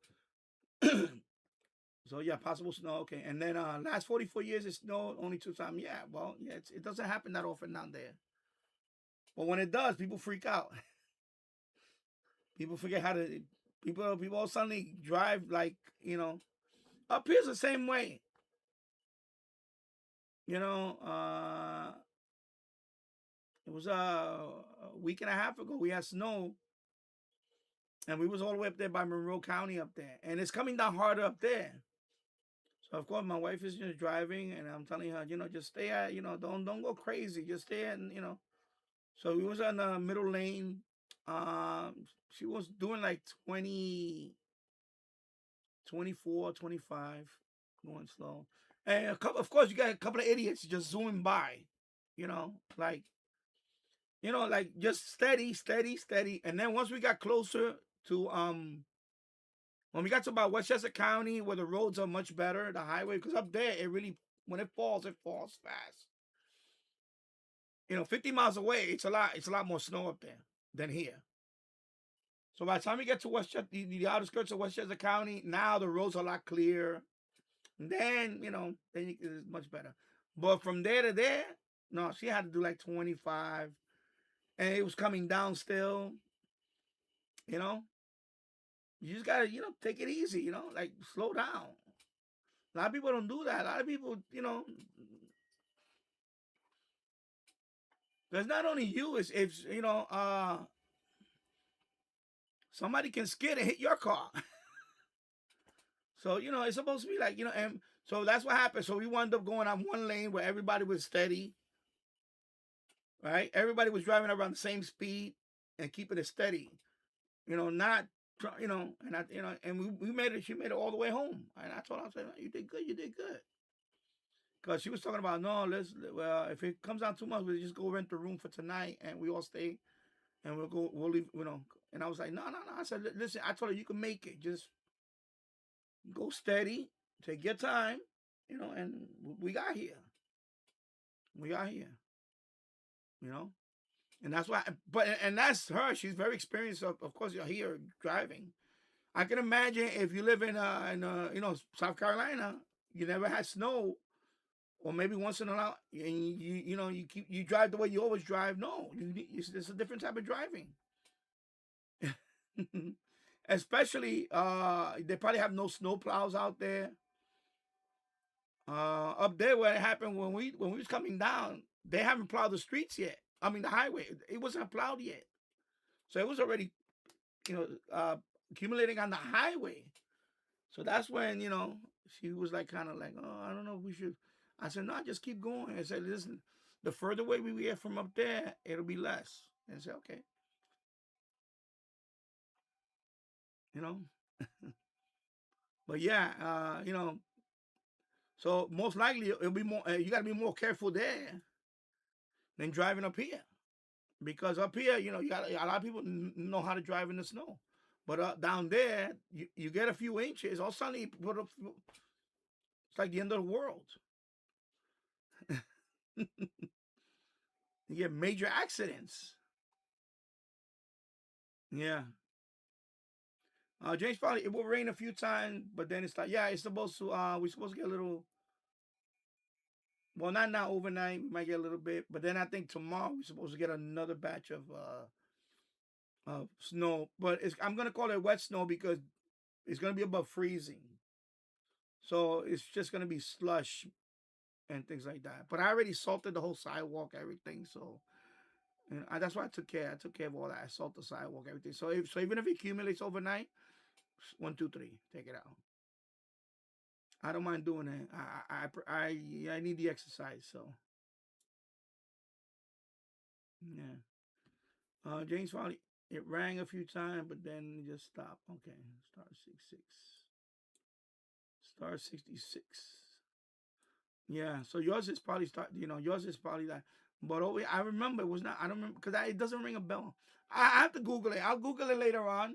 So yeah, possible snow. Okay, and then last 44 years it snowed only 2 times. Yeah, well, yeah, it doesn't happen that often down there. But when it does, people freak out. People forget how to. People all suddenly drive like Up here's the same way. It was a week and a half ago. We had snow. And we was all the way up there by Monroe County up there. And it's coming down harder up there. So, of course, my wife is just driving. And I'm telling her, just stay at, don't go crazy. Just stay at, So we was on the middle lane. She was doing like 20, 24, 25, going slow. And of course, you got a couple of idiots just zooming by. Like just steady. And then once we got closer to when we got to about Westchester County, where the roads are much better, the highway, because up there when it falls fast. 50 miles away, it's a lot more snow up there than here. So by the time we get to Westchester, the outskirts of Westchester County, now the roads are a lot clearer. And then it's much better. But from there to there, no, she had to do like 25. And it was coming down still. You just gotta, take it easy, like slow down. A lot of people don't do that. A lot of people, because not only you, it's if somebody can skid and hit your car. So it's supposed to be like and so that's what happened. So we wound up going on one lane where everybody was steady. Right? Everybody was driving around the same speed and keeping it steady. Not, and we made it, she made it all the way home. And I told her, I said, you did good. Because she was talking about, no, if it comes down too much, we'll just go rent a room for tonight and we all stay and we'll leave, And I was like, no. I said, listen, I told her, you can make it. Just go steady, take your time, you know, and we got here. We got here, you know. And that's why, and that's her. She's very experienced. Of course, you're here driving. I can imagine if you live in you know, South Carolina, you never had snow, or maybe once in a while, and you know, you drive the way you always drive. No, it's a different type of driving. Especially, they probably have no snow plows out there. Up there where it happened when we was coming down, they haven't plowed the streets yet. I mean, the highway, it wasn't plowed yet, so it was already, you know, accumulating on the highway. So that's when, you know, she was like, kind of like, oh, I don't know if we should. I said, no, just keep going. I said, listen, the further away we get from up there, it'll be less. And I said, okay. You know? But yeah, you know, so most likely it'll be more, you got to be more careful there than driving up here. Because up here, you know, you got a lot of people know how to drive in the snow. But down there, you get a few inches, all of a sudden you put up, it's like the end of the world. You get major accidents. Yeah. James Foley, it will rain a few times, but then it's like, yeah, it's supposed to, we're supposed to get a little, well, not now, overnight, we might get a little bit, but then I think tomorrow we're supposed to get another batch of snow. But I'm going to call it wet snow because it's going to be above freezing. So it's just going to be slush and things like that. But I already salted the whole sidewalk, everything. So and that's why I took care. I took care of all that. I salt the sidewalk, everything. So even if it accumulates overnight, 1, 2, 3, take it out. I don't mind doing it. I need the exercise. So yeah. James Foley, it rang a few times, but then it just stopped. Okay, star 66, star 66. Yeah, so yours is probably yours is probably that. But I remember it was not. I don't remember because it doesn't ring a bell. I have to Google it. I'll Google it later on.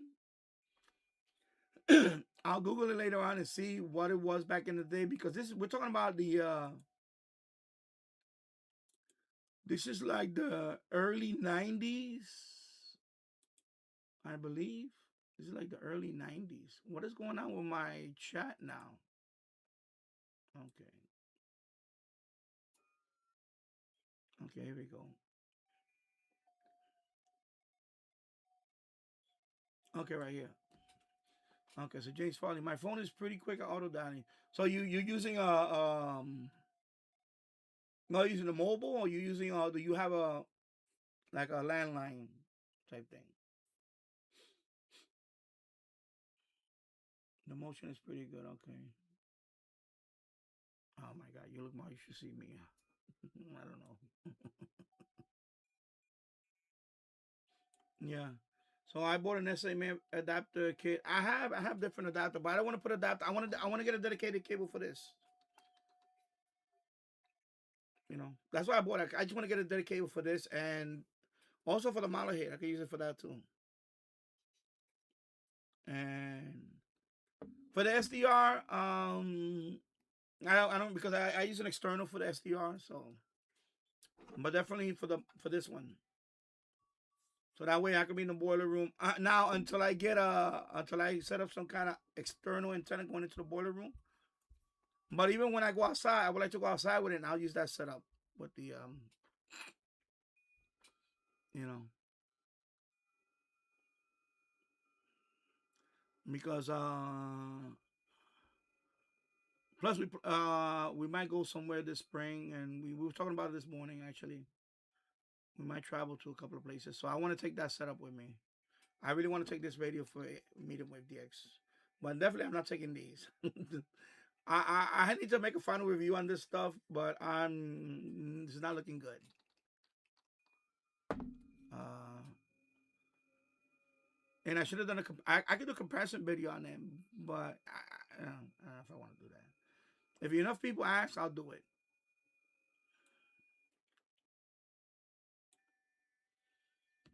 I'll Google it later on and see what it was back in the day because we're talking about this is like the early 90s, I believe. This is like the early 90s. What is going on with my chat now? Okay. Okay, here we go. Okay, right here. Okay, so James Foley, my phone is pretty quick at auto dialing. So you're using not using a mobile, or you using do you have a like a landline type thing? The motion is pretty good. Okay. Oh my God, you look more. You should see me. I don't know. Yeah. So I bought an SMA adapter kit. I have different adapter, but I don't want to put adapter. I want to get a dedicated cable for this. You know, that's why I bought it. I just want to get a dedicated cable for this, and also for the model head. I can use it for that too. And for the SDR, I don't because I use an external for the SDR. So, but definitely for this one. So that way I can be in the boiler room now until I set up some kind of external antenna going into the boiler room. But even when I go outside, I would like to go outside with it, and I'll use that setup with the you know, because plus we might go somewhere this spring, and we were talking about it this morning actually. We might travel to a couple of places, so I want to take that setup with me. I really want to take this radio for Medium Wave DX, but definitely I'm not taking these. I need to make a final review on this stuff, but it's not looking good. And I should have done I could do a comparison video on them, but I don't know if I want to do that. If enough people ask, I'll do it.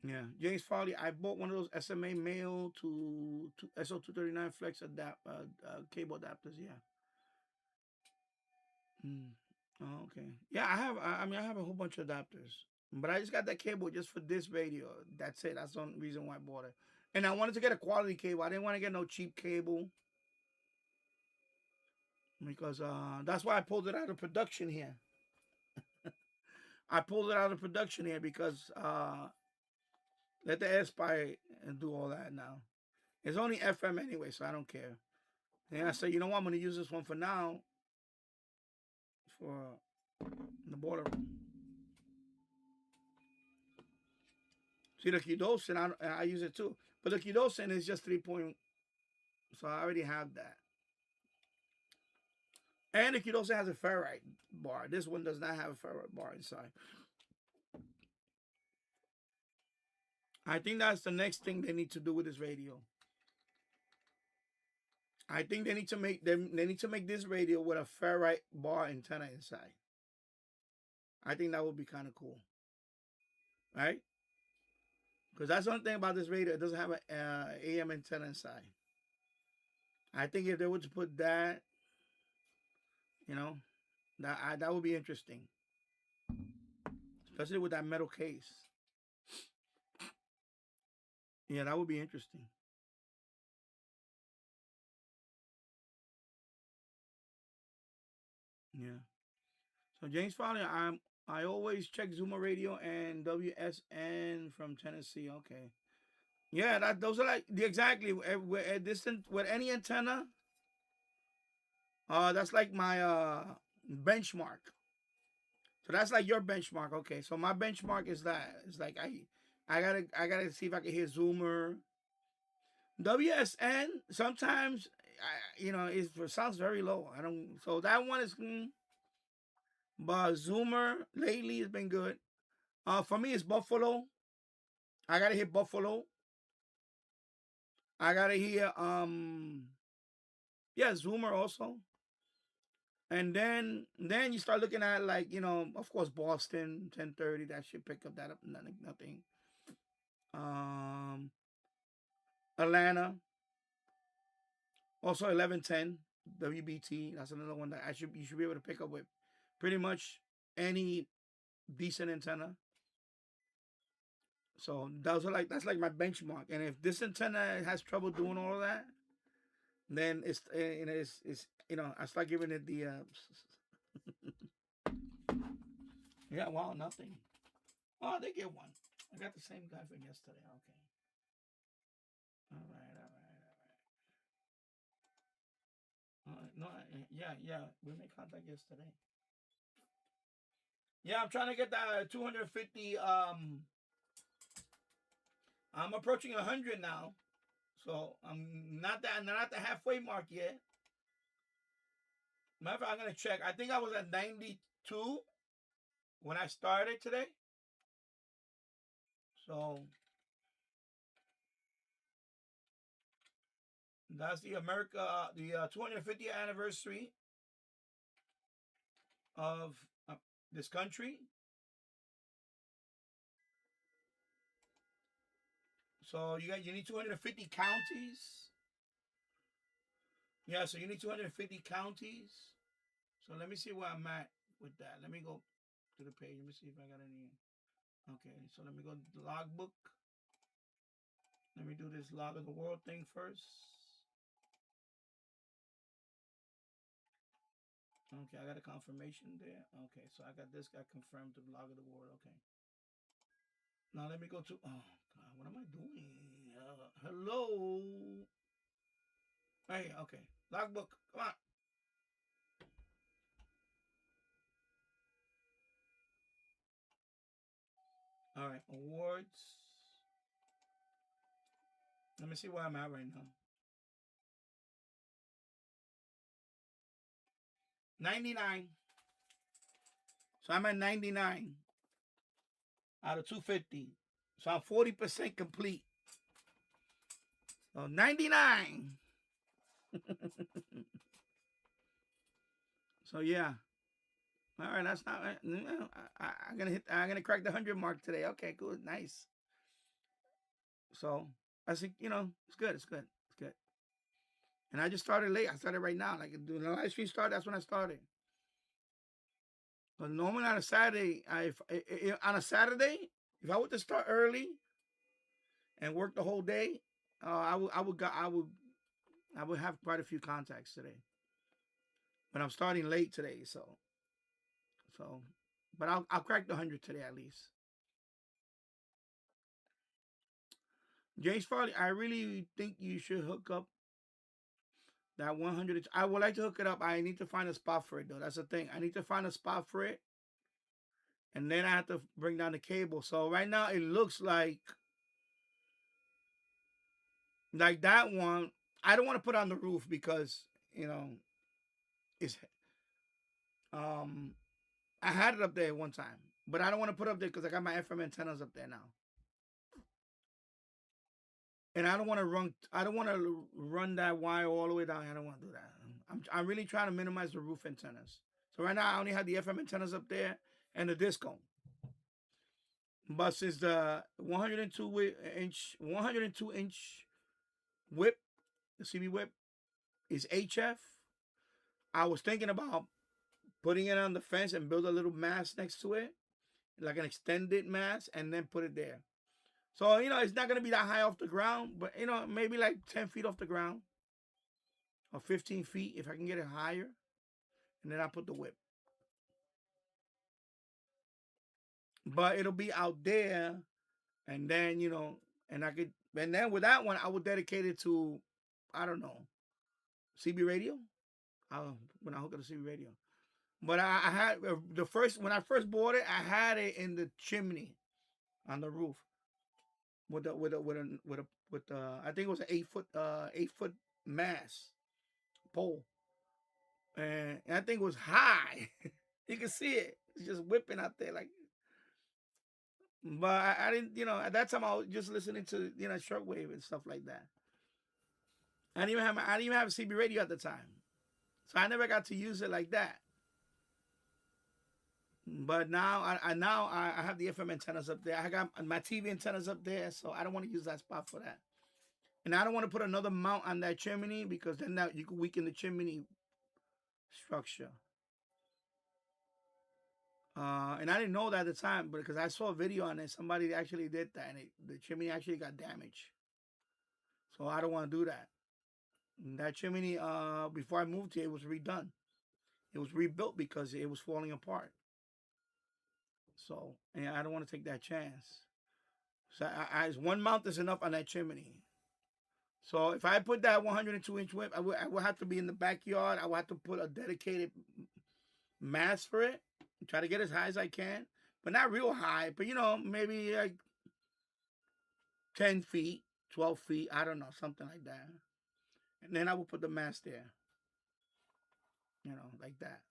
Yeah, James Farley. I bought one of those SMA male to SO239 flex cable adapters. Yeah. Oh, okay. Yeah, I have. I mean, I have a whole bunch of adapters, but I just got that cable just for this radio. That's it. That's the only reason why I bought it. And I wanted to get a quality cable. I didn't want to get no cheap cable because that's why I pulled it out of production here. I pulled it out of production here because let the AirSpy do all that now. It's only FM anyway, so I don't care. And I said, you know what? I'm going to use this one for now for the border. See, the Qdosin, I use it too. But the Qdosin is just 3 point. So I already have that. And the Qdosin has a ferrite bar. This one does not have a ferrite bar inside. I think that's the next thing they need to do with this radio. I think they need to make this radio with a ferrite bar antenna inside. I think that would be kind of cool, right? Because that's one thing about this radio. It doesn't have an AM antenna inside. I think if they were to put that, you know, that would be interesting, especially with that metal case. Yeah, that would be interesting. Yeah. So James Farley, I always check Zoomer Radio and WSN from Tennessee. Okay. Yeah, those are like exactly with any antenna. That's like my benchmark. So that's like your benchmark. Okay. So my benchmark is that. It's like I gotta see if I can hear Zoomer. WSN sometimes it sounds very low. I don't. So that one is. But Zoomer lately has been good. For me, it's Buffalo. I gotta hear Buffalo. I gotta hear Zoomer also. And then you start looking at like, of course, Boston 1030. That should pick up that up. Nothing. Atlanta. Also 1110 WBT. That's another one that you should be able to pick up with pretty much any decent antenna. So that's like my benchmark. And if this antenna has trouble doing all of that, then it's I start giving it the yeah, wow, nothing. Oh, they get one. I got the same guy from yesterday. Okay. All right. No, yeah. We made contact yesterday. Yeah, I'm trying to get that 250. I'm approaching 100 now, so I'm not the halfway mark yet. Matter of fact, I'm gonna check. I think I was at 92 when I started today. So that's the 250th anniversary of this country. So you need 250 counties. Yeah, so you need 250 counties. So let me see where I'm at with that. Let me go to the page. Let me see if I got any. Okay, so let me go to the logbook. Let me do this log of the world thing first. Okay, I got a confirmation there. Okay, so I got this got confirmed to the log of the world. Okay. Now let me go to, oh God, what am I doing? Hello. Hey, okay. Logbook, come on. All right, awards. Let me see where I'm at right now. 99. So I'm at 99 out of 250. So I'm 40% complete. So 99. So yeah. All right, that's not. I'm gonna crack the 100 mark today. Okay, good, nice. So I think, it's good. It's good. It's good. And I just started late. I started right now. Like when the live stream started, that's when I started. But normally on a Saturday, if I were to start early and work the whole day, I would have quite a few contacts today. But I'm starting late today, so. But I'll crack the 100 today at least. James Farley, I really think you should hook up that 100. I would like to hook it up. I need to find a spot for it, though. That's the thing. I need to find a spot for it. And then I have to bring down the cable. So right now it looks like that one. I don't want to put on the roof because, it's I had it up there one time. But I don't want to put it up there because I got my FM antennas up there now. And I don't want to run that wire all the way down. I don't want to do that. I'm really trying to minimize the roof antennas. So right now I only have the FM antennas up there and the disco. But since the 102 inch whip, the CB whip is HF, I was thinking about putting it on the fence and build a little mast next to it, like an extended mast, and then put it there. So, it's not going to be that high off the ground, but, maybe like 10 feet off the ground or 15 feet if I can get it higher. And then I'll put the whip. But it'll be out there. And then, and then with that one, I would dedicate it to, I don't know, CB radio. When I hook up the CB radio. But I had when I first bought it, I had it in the chimney on the roof. With I think it was an 8 foot mast pole, and that thing was high. You can see it. It's just whipping out there like. But I didn't, at that time I was just listening to shortwave and stuff like that. I didn't even have a CB radio at the time, so I never got to use it like that. But now I have the FM antennas up there. I got my TV antennas up there, so I don't want to use that spot for that. And I don't want to put another mount on that chimney because then you could weaken the chimney structure. And I didn't know that at the time, but because I saw a video on it, somebody actually did that, and the chimney actually got damaged. So I don't want to do that. And that chimney, before I moved here, it was redone. It was rebuilt because it was falling apart. So, and I don't want to take that chance. So one mount is enough on that chimney. So if I put that 102 inch whip, I would have to be in the backyard. I would have to put a dedicated mast for it. Try to get as high as I can, but not real high. But maybe like 10 feet, 12 feet. I don't know, something like that. And then I will put the mast there. Like that.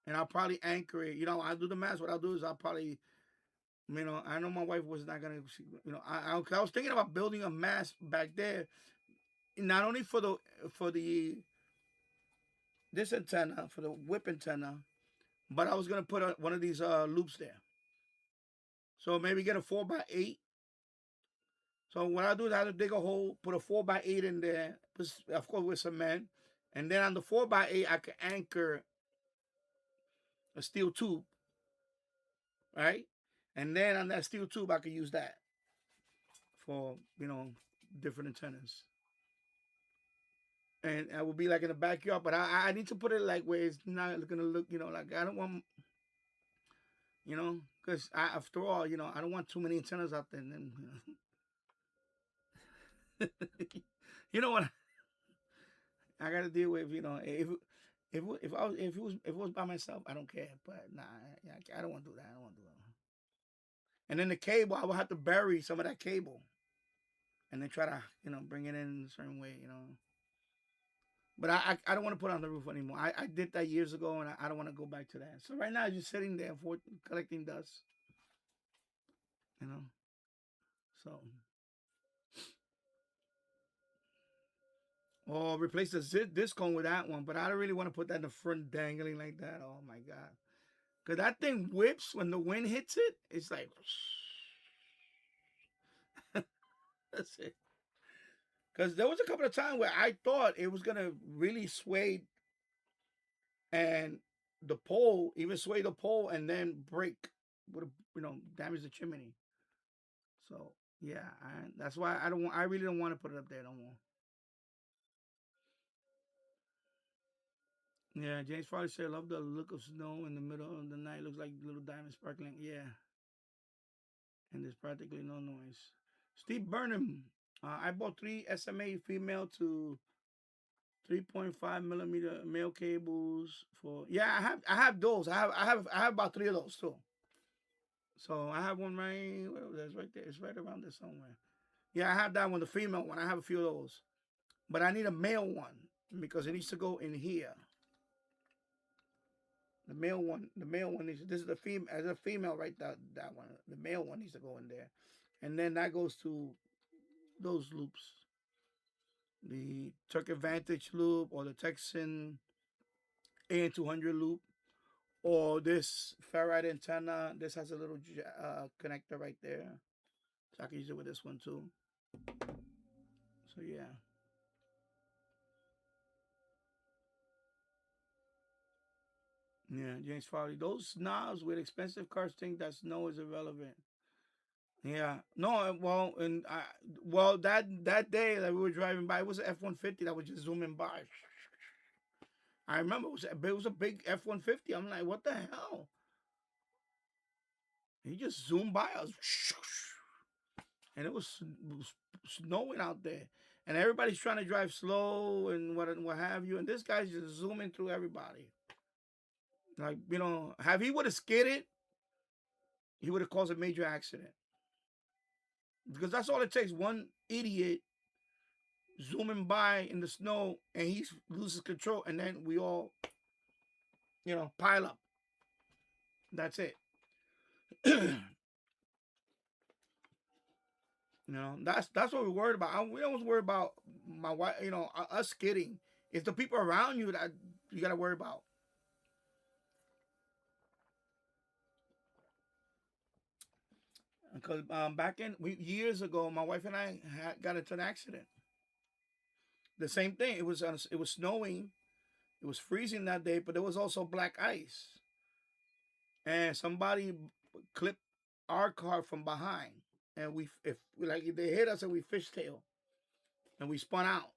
And I'll probably anchor it. I'll do the mast. What I'll do is I'll probably, I know my wife was not going to, I was thinking about building a mast back there, not only for this antenna, for the whip antenna, but I was going to put one of these loops there. So maybe get a 4x8. So what I'll do is I'll dig a hole, put a 4x8 in there, of course with cement. And then on the 4x8, I can anchor a steel tube, right? And then on that steel tube, I can use that for, different antennas. And I will be like in the backyard, but I need to put it like where it's not going to look, like I don't want, because after all, I don't want too many antennas out there. And then, you know what I got to deal with, if it was by myself, I don't care. But nah, I don't want to do that. I don't want to do that. And then the cable, I will have to bury some of that cable, and then try to bring it in a certain way, But I don't want to put it on the roof anymore. I did that years ago, and I don't want to go back to that. So right now, I'm just sitting there for collecting dust, So. Or replace the disc cone with that one, but I don't really want to put that in the front dangling like that. Oh my God. Because that thing whips when the wind hits it. It's like, that's it. Because there was a couple of times where I thought it was gonna really sway, and the pole even sway the pole and then break, would damage the chimney. So yeah, that's why I don't. I really don't want to put it up there no more. Yeah, James Farley said, "Love the look of snow in the middle of the night. Looks like little diamonds sparkling." Yeah, and there's practically no noise. Steve Burnham, I bought 3 SMA female to 3.5 millimeter male cables for. Yeah, I have those. I have about 3 of those too. So I have one right. Where was that? It's right there. It's right around there somewhere. Yeah, I have that one, the female one. I have a few of those, but I need a male one because it needs to go in here. The male one needs. This is the female. As a female, right? That one. The male one needs to go in there, and then that goes to those loops. The Turk Advantage loop or the Texan AN200 loop, or this ferrite antenna. This has a little connector right there, so I can use it with this one too. So yeah. Yeah, James Farley. Those snobs with expensive cars think that snow is irrelevant. Yeah. No, well that day that we were driving by, it was an F-150 that was just zooming by. I remember it was a big F-150. I'm like, what the hell? He just zoomed by us. And it was snowing out there. And everybody's trying to drive slow and what have you. And this guy's just zooming through everybody. Like, if he would have skidded, he would have caused a major accident. Because that's all it takes. One idiot zooming by in the snow and he loses control, and then we all, pile up. That's it. That's what we're worried about. We don't worry about my wife, us skidding. It's the people around you that you got to worry about. Because years ago, my wife and I got into an accident. The same thing. It was snowing. It was freezing that day, but there was also black ice. And somebody clipped our car from behind, and if they hit us and we fishtail, and we spun out,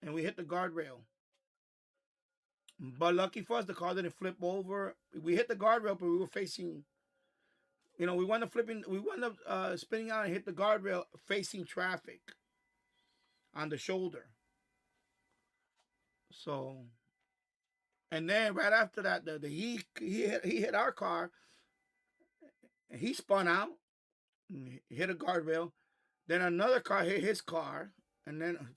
and we hit the guardrail. But lucky for us, the car didn't flip over. We hit the guardrail, but we were facing. We wound up spinning out and hit the guardrail facing traffic on the shoulder. So, and then right after that, he hit our car. And he spun out, and hit a guardrail. Then another car hit his car, and then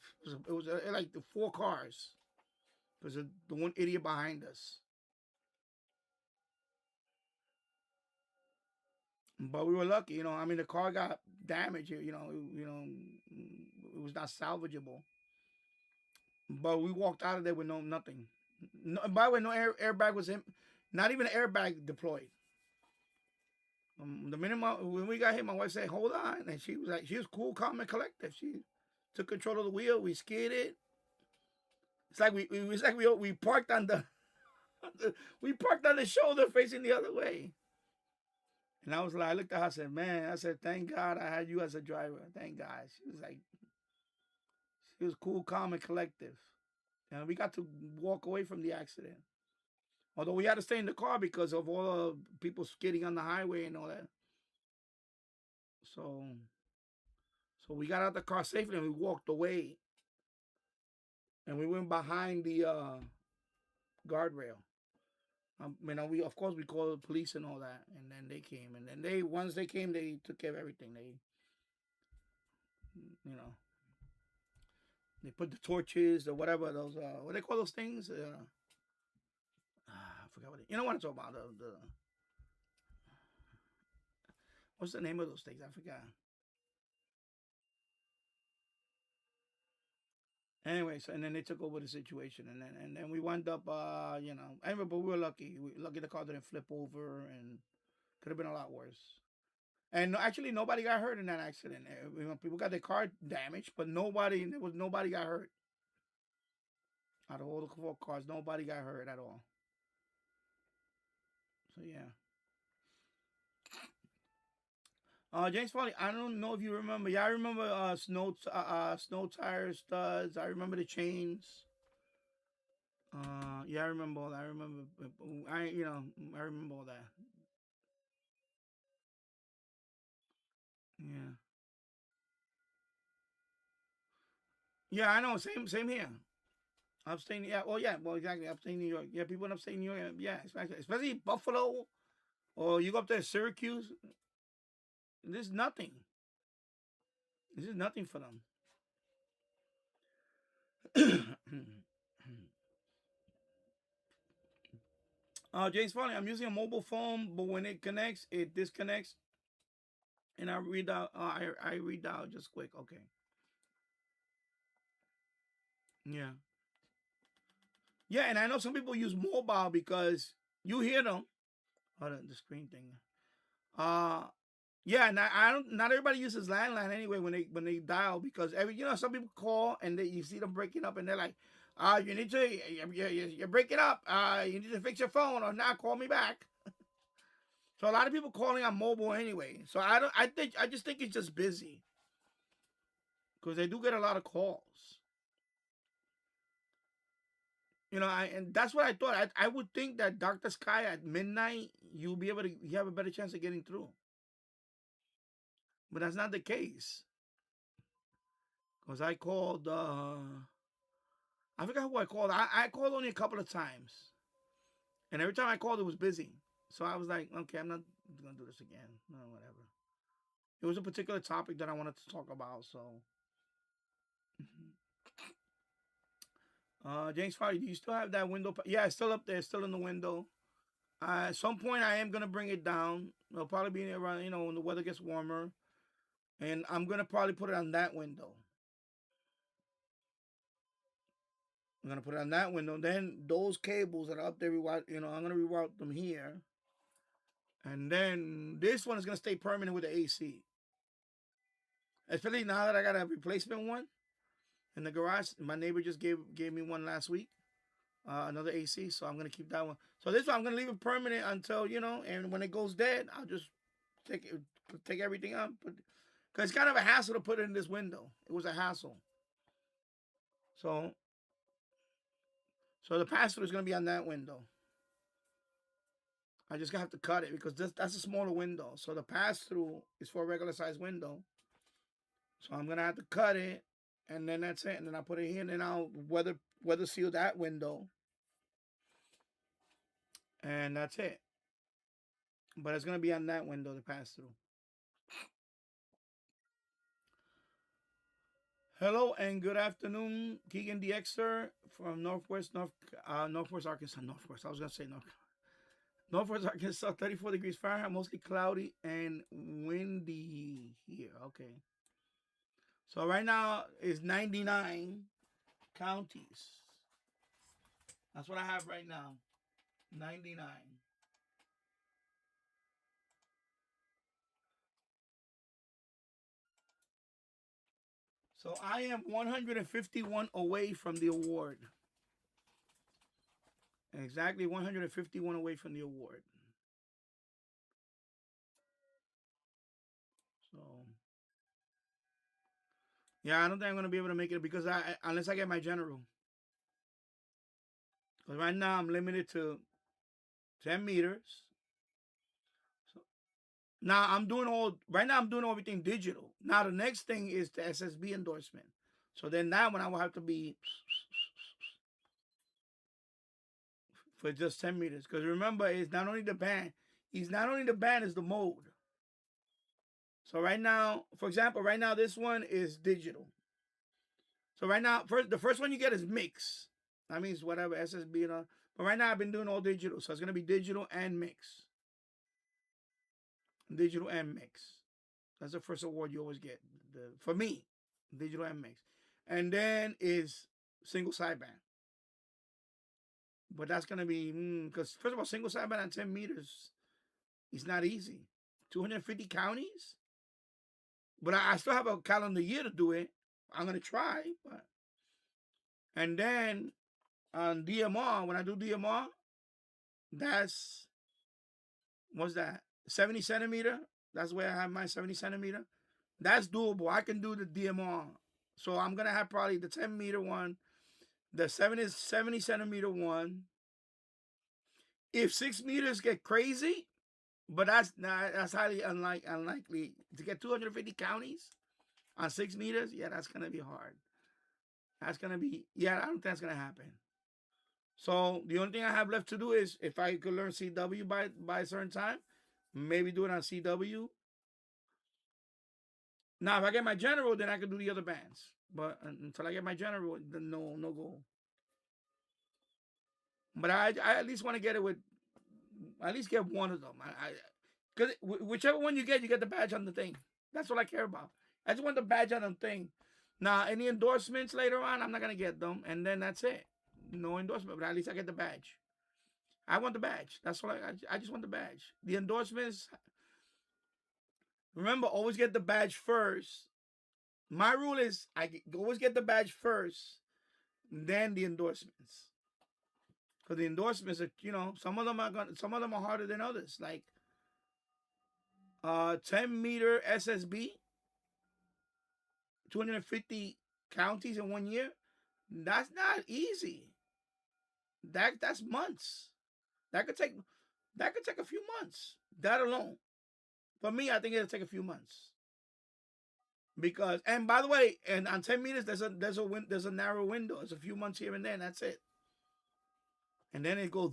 it was like the 4 cars because of the one idiot behind us. But we were lucky, the car got damaged. It was not salvageable. But we walked out of there with nothing. No, by the way, no airbag was in. Not even an airbag deployed. The minute when we got hit, my wife said, "Hold on," and she was cool, calm, and collected. She took control of the wheel. We skidded. It's like we parked on the we parked on the shoulder facing the other way. And I looked at her, I said, "Man," I said, "Thank God I had you as a driver. Thank God." She was cool, calm, and collective. And we got to walk away from the accident. Although we had to stay in the car because of all the people skidding on the highway and all that. So we got out of the car safely and we walked away. And we went behind the guardrail. We called the police and all that, and then they came. And then once they came, they took care of everything. They put the torches or whatever those what do they call those things? I forgot what you know what I'm talking about. What's the name of those things? I forgot. Anyways, and then they took over the situation, and then we wound up, anyway, but we were lucky. Lucky the car didn't flip over, and could have been a lot worse. And actually, nobody got hurt in that accident. People got their car damaged, but nobody got hurt. Out of all the 4 cars, nobody got hurt at all. So yeah. James Foley, I don't know if you remember. Yeah, I remember snow tire studs. I remember the chains. Yeah, I remember all that. I remember all that. Yeah. Yeah, I know. Same here. Upstate. Yeah. Well, yeah. Well, exactly. Upstate New York. Yeah, people in upstate New York. Yeah, especially Buffalo, or you go up there to Syracuse. This is nothing. This is nothing for them. James Foley, I'm using a mobile phone, but when it connects, it disconnects, and I read out. I read out just quick. Okay. Yeah. Yeah, and I know some people use mobile because you hear them. Oh, the screen thing. Yeah, and I don't. Not everybody uses landline anyway when they dial, because some people call and you see them breaking up, and they're like, you need to you're breaking up. You need to fix your phone, or not call me back. So a lot of people calling on mobile anyway. So I just think it's just busy, because they do get a lot of calls. And that's what I thought. I would think that Dr. Sky at midnight, you have a better chance of getting through. But that's not the case. Because I called, I forgot who I called. I called only a couple of times. And every time I called, it was busy. So I was like, okay, I'm not going to do this again. No, whatever. It was a particular topic that I wanted to talk about, so. James Farley, do you still have that window? Yeah, it's still up there, still in the window. At some point, I am going to bring it down. It'll probably be around, when the weather gets warmer. And I'm going to probably put it on that window. I'm going to put it on that window. Then those cables that are up there, I'm going to reroute them here. And then this one is going to stay permanent with the AC. Especially now that I got a replacement one in the garage. My neighbor just gave me one last week. Another AC, so I'm going to keep that one. So this one, I'm going to leave it permanent until, and when it goes dead, I'll just take everything out. Because it's kind of a hassle to put it in this window. It was a hassle. So the pass-through is going to be on that window. I just have to cut it because that's a smaller window. So the pass-through is for a regular size window. So I'm going to have to cut it, and then that's it. And then I'll put it here, and then I'll weather seal that window. And that's it. But it's going to be on that window, the pass-through. Hello and good afternoon, Keegan DXer from Northwest Arkansas. I was going to say Northwest Arkansas, 34 degrees Fahrenheit, mostly cloudy and windy here. Okay. So right now it's 99 counties. That's what I have right now. 99. So I am 151 away from the award. Exactly 151 away from the award. So, yeah, I don't think I'm going to be able to make it because unless I get my general. Because right now I'm limited to 10 meters. So, now I'm doing everything digital. Now the next thing is the SSB endorsement. So then that one I will have to be for just 10 meters. Because remember, it's not only the band. It's the mode. So right now, for example, this one is digital. So right now, the first one you get is mix. That means whatever, SSB and all. But right now I've been doing all digital. So it's going to be digital and mix. Digital and mix. That's the first award you always get. For me, digital and mix. And then is single sideband. But that's going to be, because first of all, single sideband at 10 meters is not easy. 250 counties. But I still have a calendar year to do it. I'm gonna try. But and then on DMR, when I do DMR, that's what's that? 70 centimeter. That's where I have my 70 centimeter. That's doable. I can do the DMR. So I'm gonna have probably the 10 meter one, the 70 centimeter one. If 6 meters get crazy, but that's highly unlikely to get 250 counties on 6 meters. Yeah, that's gonna be hard. That's gonna be I don't think that's gonna happen. So the only thing I have left to do is if I could learn CW by a certain time, maybe do it on CW. Now, if I get my general, then I can do the other bands. But until I get my general, then no go. But I at least want to get it with, at least get one of them. Because whichever one you get the badge on the thing. That's all I care about. I just want the badge on the thing. Now, any endorsements later on, I'm not going to get them. And then that's it. No endorsement, but at least I get the badge. I want the badge. That's all I just want the badge. The endorsements, remember, always get the badge first. My rule is I always get the badge first, then the endorsements. Because the endorsements are, some of them are harder than others. Like 10 meter SSB, 250 counties in 1 year. That's not easy. That's months. That could take a few months. That alone. For me, I think it'll take a few months. Because, and by the way, and on 10 meters, there's a narrow window. It's a few months here and there, and that's it. And then it goes.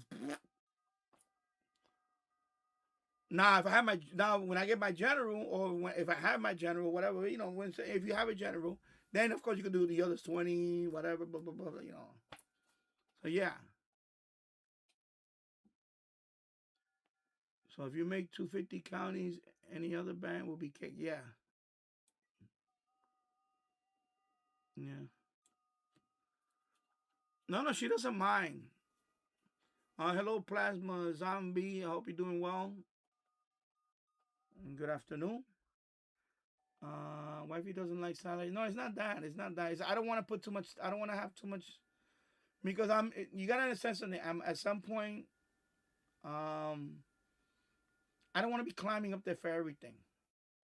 Now, when I get my general, or if I have my general, whatever, if you have a general, then of course you can do the others 20, whatever, blah, blah, blah, So yeah. So if you make 250 counties, any other band will be kicked. Yeah. Yeah. No, she doesn't mind. Hello, Plasma Zombie. I hope you're doing well. And good afternoon. Wifey doesn't like salad. No, it's not that. I don't want to put too much. I don't want to have too much. Because you got to understand something. At some point, I don't want to be climbing up there for everything.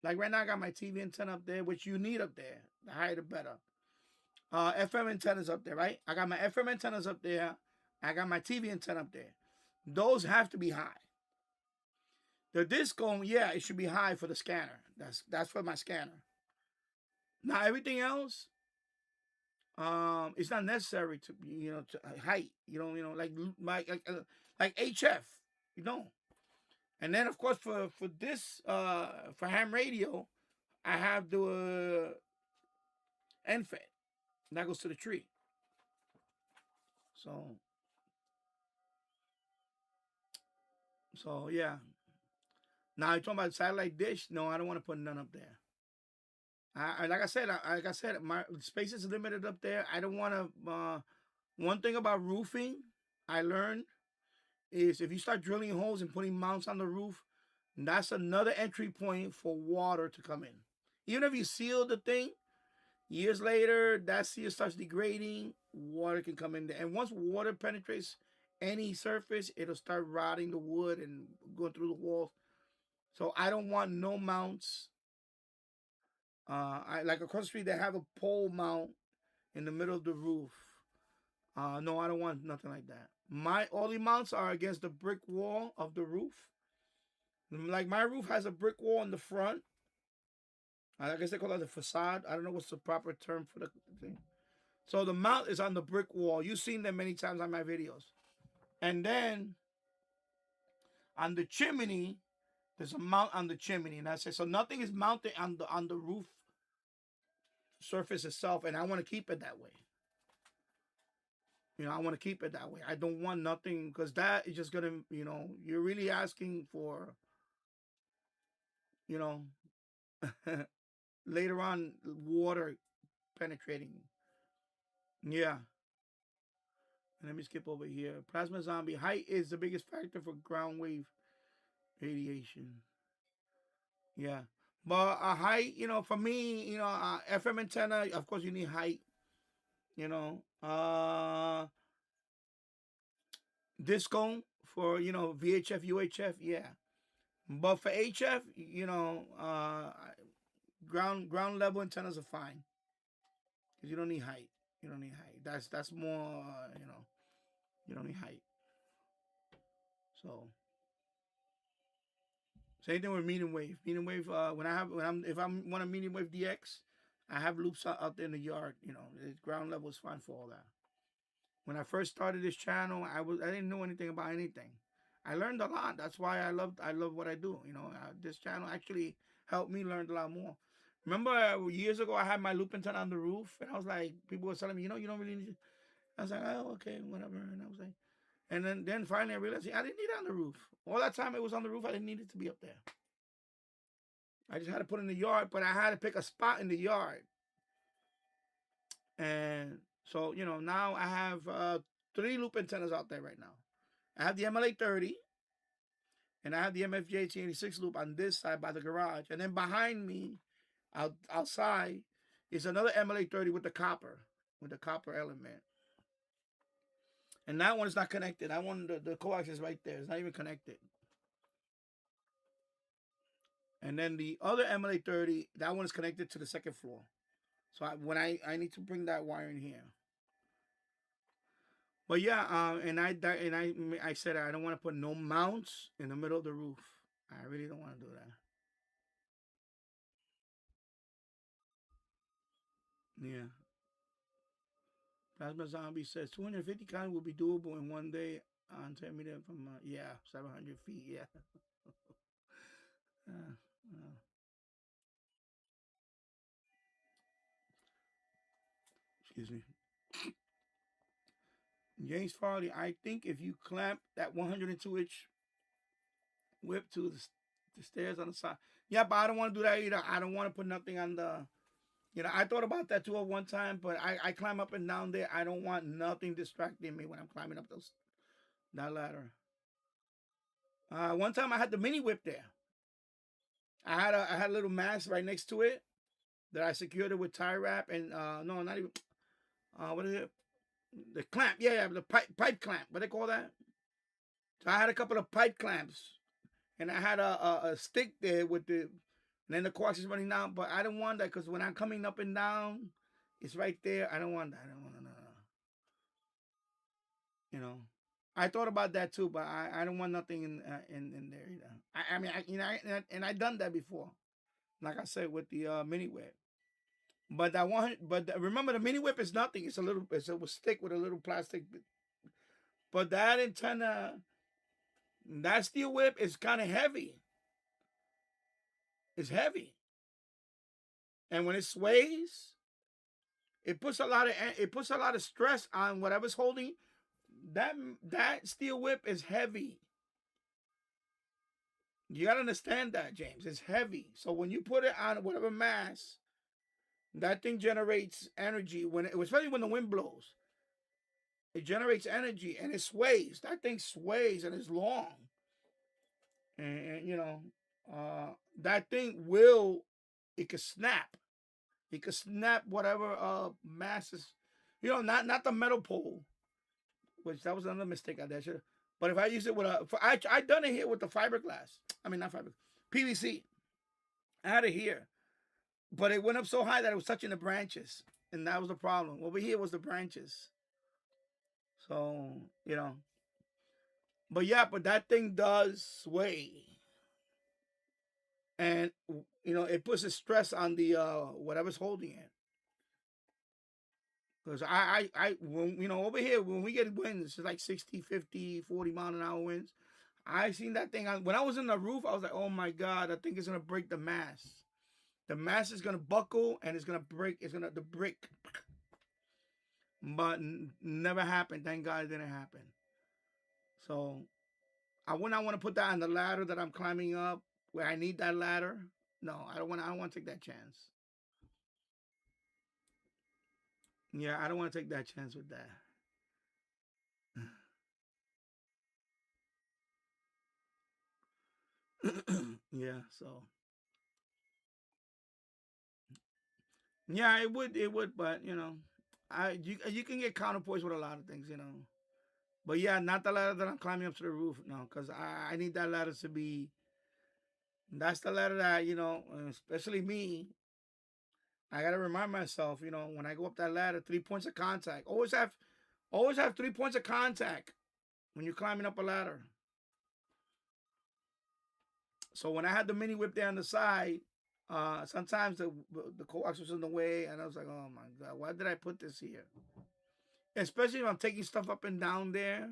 Like right now, I got my TV antenna up there, which you need up there. The higher, the better. FM antennas up there, right? I got my FM antennas up there. I got my TV antenna up there. Those have to be high. The disco, yeah, it should be high for the scanner. That's for my scanner. Now everything else, it's not necessary to to height. Like HF, And then of course for this for ham radio, I have the NFET. And that goes to the tree. So yeah. Now you're talking about satellite dish. No, I don't want to put none up there. Like I said, my space is limited up there. I don't want to. One thing about roofing, I learned, is if you start drilling holes and putting mounts on the roof, that's another entry point for water to come in. Even if you seal the thing, years later, that seal starts degrading, water can come in there. And once water penetrates any surface, it'll start rotting the wood and going through the walls. So I don't want no mounts. Like across the street, they have a pole mount in the middle of the roof. No, I don't want nothing like that. All the mounts are against the brick wall of the roof. Like my roof has a brick wall in the front. I guess they call it the facade. I don't know what's the proper term for the thing. So the mount is on the brick wall. You've seen them many times on my videos. And then on the chimney, there's a mount on the chimney. And that's it. So nothing is mounted on the roof surface itself. And I want to keep it that way. I want to keep it that way. I don't want nothing, because that is just going to, you're really asking for, later on, water penetrating. Yeah. And let me skip over here. Plasma Zombie. Height is the biggest factor for ground wave radiation. Yeah. But a height, for me, FM antenna, of course, you need height. Disc for VHF, UHF, yeah. But for HF, ground level antennas are fine because you don't need height. You don't need height. That's more, you don't need height. So same thing with medium wave. Medium wave. If I want a medium wave DX, I have loops out there in the yard. Ground level is fine for all that. When I first started this channel, I didn't know anything about anything. I learned a lot. That's why I love what I do. This channel actually helped me learn a lot more. Remember years ago, I had my loop antenna on the roof, and I was like, people were telling me, you don't really need it. I was like, oh, okay, whatever. And I was like, and then finally I realized I didn't need it on the roof. All that time it was on the roof, I didn't need it to be up there. I just had to put it in the yard, but I had to pick a spot in the yard. And so, now I have 3 loop antennas out there right now. I have the MLA 30, and I have the MFJ 86 loop on this side by the garage. And then behind me, outside, is another MLA 30 with the copper element. And that one is not connected. That one, the coax is right there. It's not even connected. And then the other MLA 30, that one is connected to the second floor. So when I need to bring that wire in here. But yeah, and I said I don't want to put no mounts in the middle of the roof. I really don't want to do that. Yeah. Plasma Zombie says 250 count will be doable in one day on 10 meters from 700 feet. Yeah. Excuse me. James Farley, I think if you clamp that 102-inch whip to the stairs on the side. Yeah, but I don't want to do that either. I don't want to put nothing on the, I thought about that too at one time, but I climb up and down there. I don't want nothing distracting me when I'm climbing up that ladder. One time I had the mini whip there. I had a little mast right next to it that I secured it with tie wrap and no, not even what is it? The clamp, yeah, the pipe clamp. What they call that? So I had a couple of pipe clamps, and I had a stick there with the, and then the coax is running down. But I don't want that because when I'm coming up and down, it's right there. I don't want that. I don't want to. I thought about that too, but I don't want nothing in there either. And I done that before, like I said with the mini whip. But that one, remember the mini whip is nothing. It's a stick with a little plastic. But that antenna, that steel whip is kind of heavy. It's heavy, and when it sways, it puts a lot of stress on whatever's holding. That steel whip is heavy. You gotta understand that, James. It's heavy. So when you put it on whatever mass, that thing generates energy especially when the wind blows. It generates energy and it sways. That thing sways and it's long. And that thing it could snap. It could snap whatever mass is, not the metal pole, which that was another mistake I did. But if I use it with I done it here with the fiberglass. I mean, not fiberglass, PVC. I had it here. But it went up so high that it was touching the branches. And that was the problem. Over here was the branches. So, But yeah, but that thing does sway. And, it puts a stress on the whatever's holding it. Because over here, when we get winds, it's like 60, 50, 40 mile an hour winds. I seen that thing. When I was in the roof, I was like, oh my God, I think it's going to break the mast. The mast is going to buckle and it's going to break. The brick. But never happened. Thank God it didn't happen. So I would not want to put that on the ladder that I'm climbing up where I need that ladder. No, I don't want to take that chance. Yeah, I don't want to take that chance with that. Yeah, so Yeah, it would, but you know, you can get counterpoints with a lot of things, you know. But yeah, not the ladder that I'm climbing up to the roof, no, because I need that ladder to be. That's the ladder that you know, especially me. I gotta remind myself, you know, when I go up that ladder, 3 points of contact. Always have 3 points of contact when you're climbing up a ladder. So when I had the mini whip there on the side, sometimes the coax was in the way, and I was like, oh my god, why did I put this here? Especially if I'm taking stuff up and down there.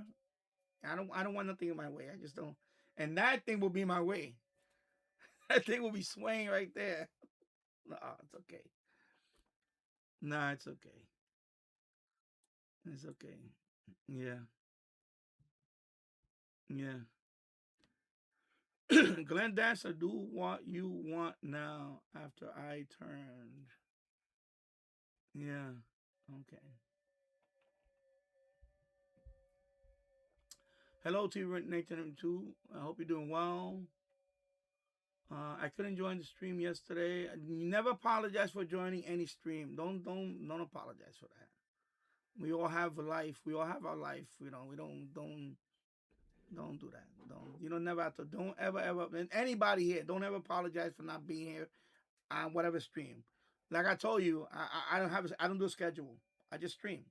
I don't want nothing in my way. I just don't. And that thing will be my way. That thing will be swaying right there. No, it's okay. Nah, it's okay. It's okay. Yeah. Yeah. Glenn Dancer, do what you want now after I turned. Yeah. Okay. Hello to you, Nathan too. I hope you're doing well. I couldn't join the stream yesterday. Never apologize for joining any stream. Don't apologize for that. We all have a life. We all have our life. You know, we don't do that. Never have to. Don't ever and anybody here. Don't ever apologize for not being here on whatever stream. Like I told you, I don't do a schedule. I just stream.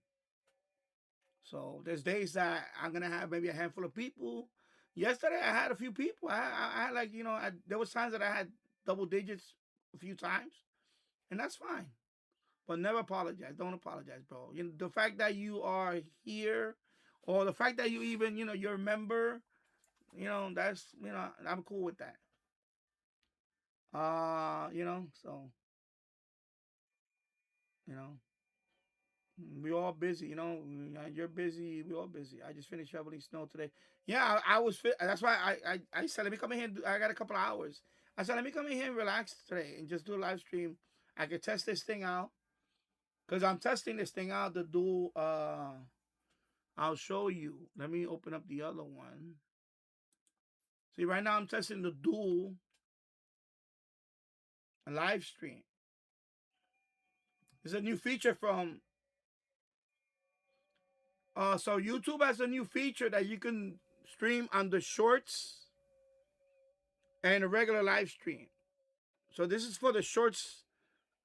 So there's days that I'm gonna have maybe a handful of people. Yesterday I had a few people. I had like there was times that I had double digits a few times, and that's fine. But never apologize. Don't apologize, bro. The fact that you are here, or the fact that you even you're a member, that's I'm cool with that. So we all busy, you're busy, we all busy. I just finished shoveling snow today. Yeah, I was fit. That's why I said, let me come in here. I got a couple of hours. I said, let me come in here and relax today and just do a live stream. I could test this thing out. Because I'm testing this thing out to do, I'll show you. Let me open up the other one. See, right now I'm testing the dual live stream. It's a new feature from so YouTube has a new feature that you can stream on the shorts and a regular live stream. So this is for the shorts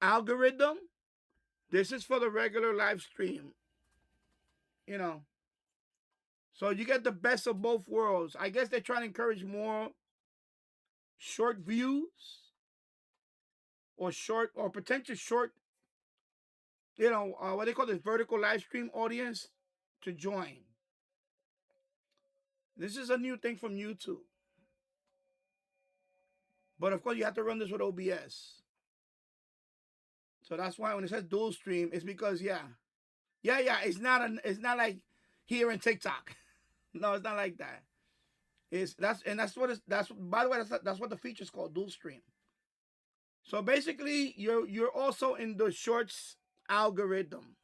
algorithm. This is for the regular live stream. So you get the best of both worlds. I guess they're trying to encourage more short views or potential short, what they call this vertical live stream audience to join. This is a new thing from YouTube. But of course, you have to run this with OBS. So that's why when it says dual stream, it's because it's not like here in TikTok. No, it's not like that. That's what the feature is called, dual stream. So basically, you're also in the shorts algorithm.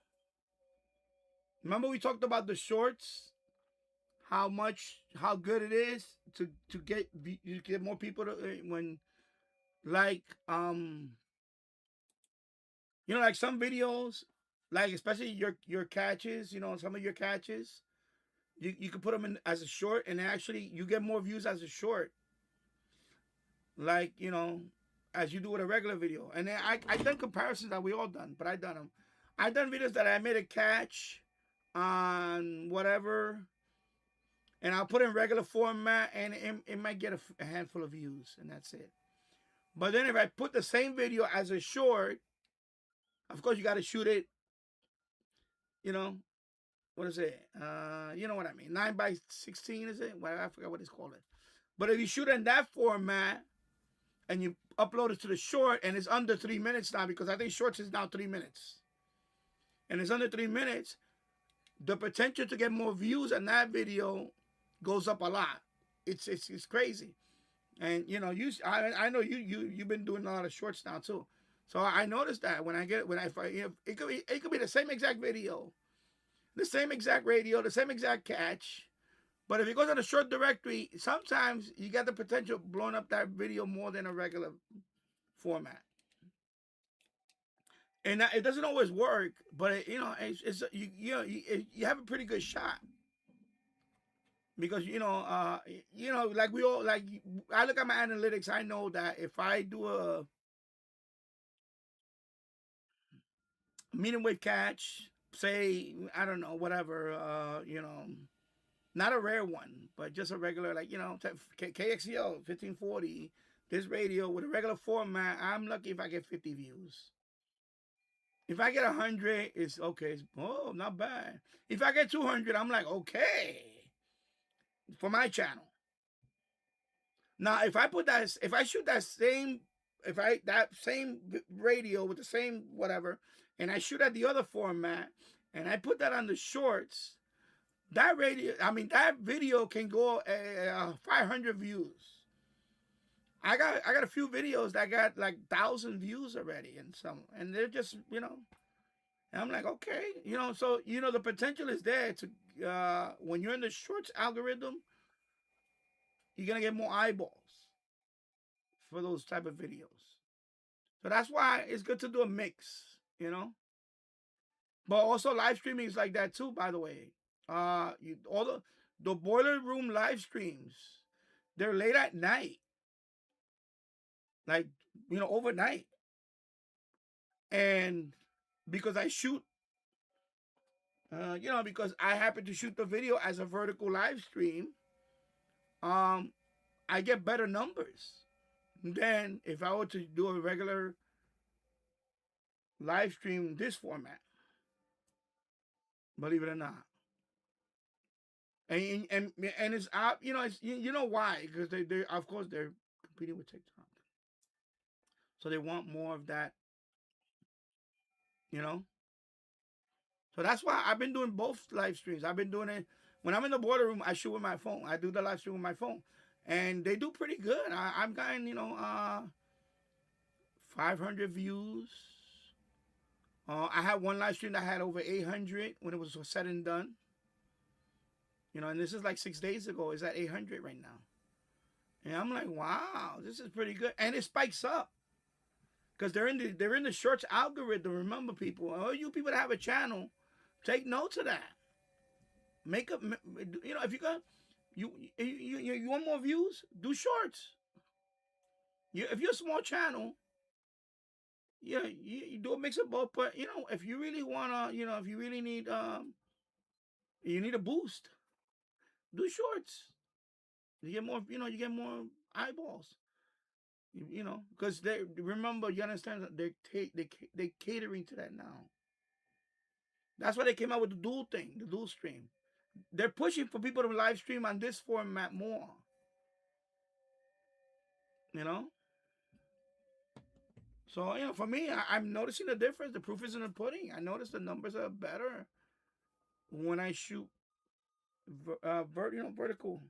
Remember we talked about the shorts, how good it is to get more people to when like like some videos, like especially your catches, some of your catches, you can put them in as a short, and actually you get more views as a short, like as you do with a regular video. And then I done comparisons that we all done, but I done them. I done videos that I made a catch on whatever, and I'll put in regular format, and it might get a handful of views, and that's it. But then if I put the same video as a short, of course you got to shoot it. What is it? You know what I mean? 9:16 is it? Well, I forgot what it's called. But if you shoot in that format and you upload it to the short, and it's under 3 minutes now, because I think shorts is now 3 minutes, and it's under 3 minutes, the potential to get more views on that video goes up a lot. It's crazy. And I know you've been doing a lot of shorts now too. So I noticed that it could be the same exact video, the same exact radio, the same exact catch, but if it goes on a short directory, sometimes you get the potential of blowing up that video more than a regular format. and it doesn't always work, but it's you have a pretty good shot because like we all like I look at my analytics. I know that if I do a medium wave catch, say I don't know whatever, not a rare one, but just a regular KXEL 1540. This radio with a regular format, I'm lucky if I get 50 views. If I get 100, it's okay. Oh, not bad. If I get 200, I'm like, okay, for my channel. Now, if I shoot that same radio with the same whatever, and I shoot at the other format, and I put that on the shorts, that video can go 500 views. I got a few videos that got like 1,000 views already, and they're just and I'm like, okay, so the potential is there to when you're in the shorts algorithm, you're gonna get more eyeballs for those type of videos. So that's why it's good to do a mix, But also live streaming is like that too, by the way. All the boiler room live streams, they're late at night. Like, overnight. And because I shoot, because I happen to shoot the video as a vertical live stream, I get better numbers than if I were to do a regular live stream this format. Believe it or not. And it's up, it's why? Because they of course they're competing with TikTok. So they want more of that, So that's why I've been doing both live streams. I've been doing it when I'm in the boiler room. I shoot with my phone. I do the live stream with my phone, and they do pretty good. I'm getting 500 views. I had one live stream that had over 800 when it was said and done. And this is like 6 days ago. It's at 800 right now, and I'm like, wow, this is pretty good, and it spikes up. Because they're in the shorts algorithm. Remember, people, all you people that have a channel, take note of that. Make up, if you got you want more views, do shorts. If you're a small channel, you do a mix of both. But if you really wanna, if you really need you need a boost, do shorts. You get more, you get more eyeballs. Because remember, you understand that they're catering to that now. That's why they came out with the dual thing, the dual stream. They're pushing for people to live stream on this format more. So for me, I'm noticing the difference. The proof is in the pudding. I notice the numbers are better when I shoot vertical,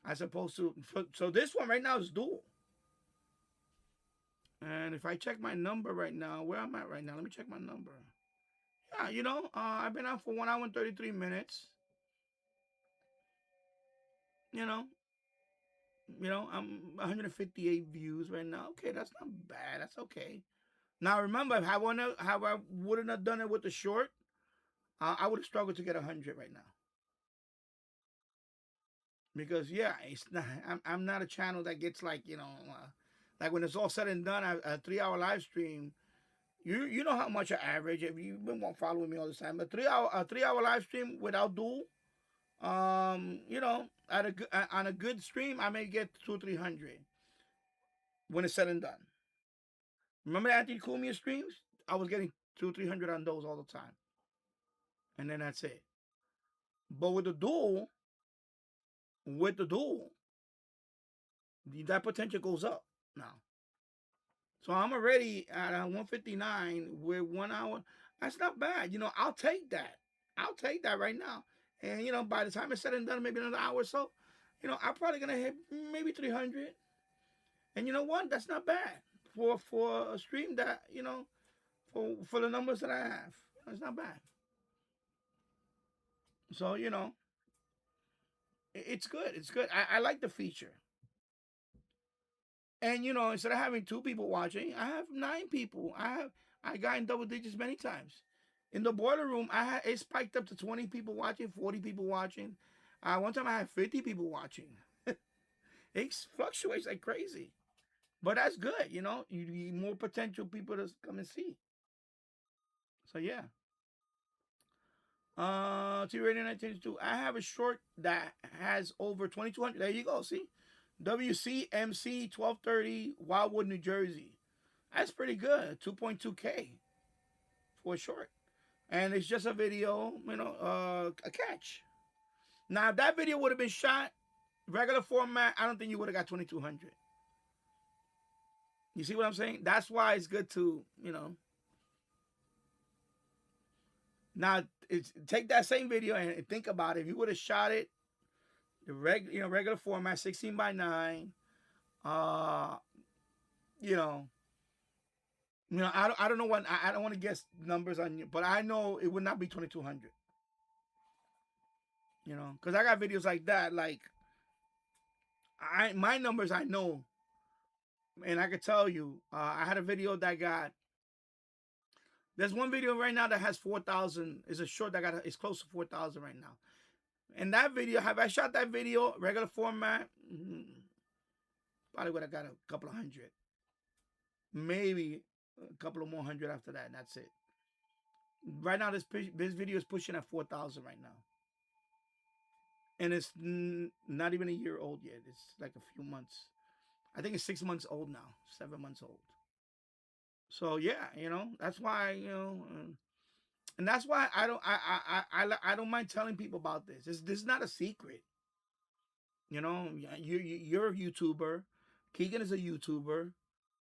as opposed to. So this one right now is dual. And if I check my number right now, where I'm at right now, let me check my number. Yeah, I've been out for 1 hour and 33 minutes. I'm 158 views right now. Okay, that's not bad. That's okay. Now remember, how I wouldn't have done it with the short, I would have struggled to get 100 right now. Because it's not. I'm not a channel that gets like like when it's all said and done, a 3-hour live stream. You know how much I average. If you've been following me all this time, a 3-hour live stream without dual, on a good stream, I may get 200 or 300 when it's said and done. Remember Anthony Cumia streams? I was getting 200 or 300 on those all the time, and then that's it. But with the dual, that potential goes up now. So I'm already at 159 with 1 hour. That's not bad. I'll take that. I'll take that right now. And, by the time it's said and done, maybe another hour or so, I'm probably going to hit maybe 300. And you know what? That's not bad for a stream that, for the numbers that I have. It's not bad. So, it's good. It's good. I like the feature. And, instead of having 2 people watching, I have 9 people. I got in double digits many times. In the boiler room, it spiked up to 20 people watching, 40 people watching. One time I had 50 people watching. It fluctuates like crazy. But that's good, you know. You need more potential people to come and see. So yeah. TV Radio 1922. I have a short that has over 2,200. There you go. See, WCMC 1230 Wildwood, New Jersey. That's pretty good. 2.2K for a short, and it's just a video. You know, a catch. Now, if that video would have been shot regular format, I don't think you would have got 2,200. You see what I'm saying? That's why it's good to, you know. Now, take that same video and think about it. If you would have shot it, the regular format, 16:9, you know, I don't know what I don't want to guess numbers on you, but I know it would not be 2,200. You know, because I got videos like that. Like, my numbers I know, and I could tell you, I had a video that got. There's one video right now that has 4,000. It's a short that it's close to 4,000 right now. And that video, have I shot that video regular format? Probably would have got a couple of hundred. Maybe a couple of more hundred after that, and that's it. Right now, this video is pushing at 4,000 right now. And it's not even a year old yet. It's like a few months. I think it's 6 months old now, 7 months old. So yeah, you know, that's why, you know, and that's why I don't mind telling people about this. This is not a secret. You know, you're a YouTuber. Keegan is a YouTuber.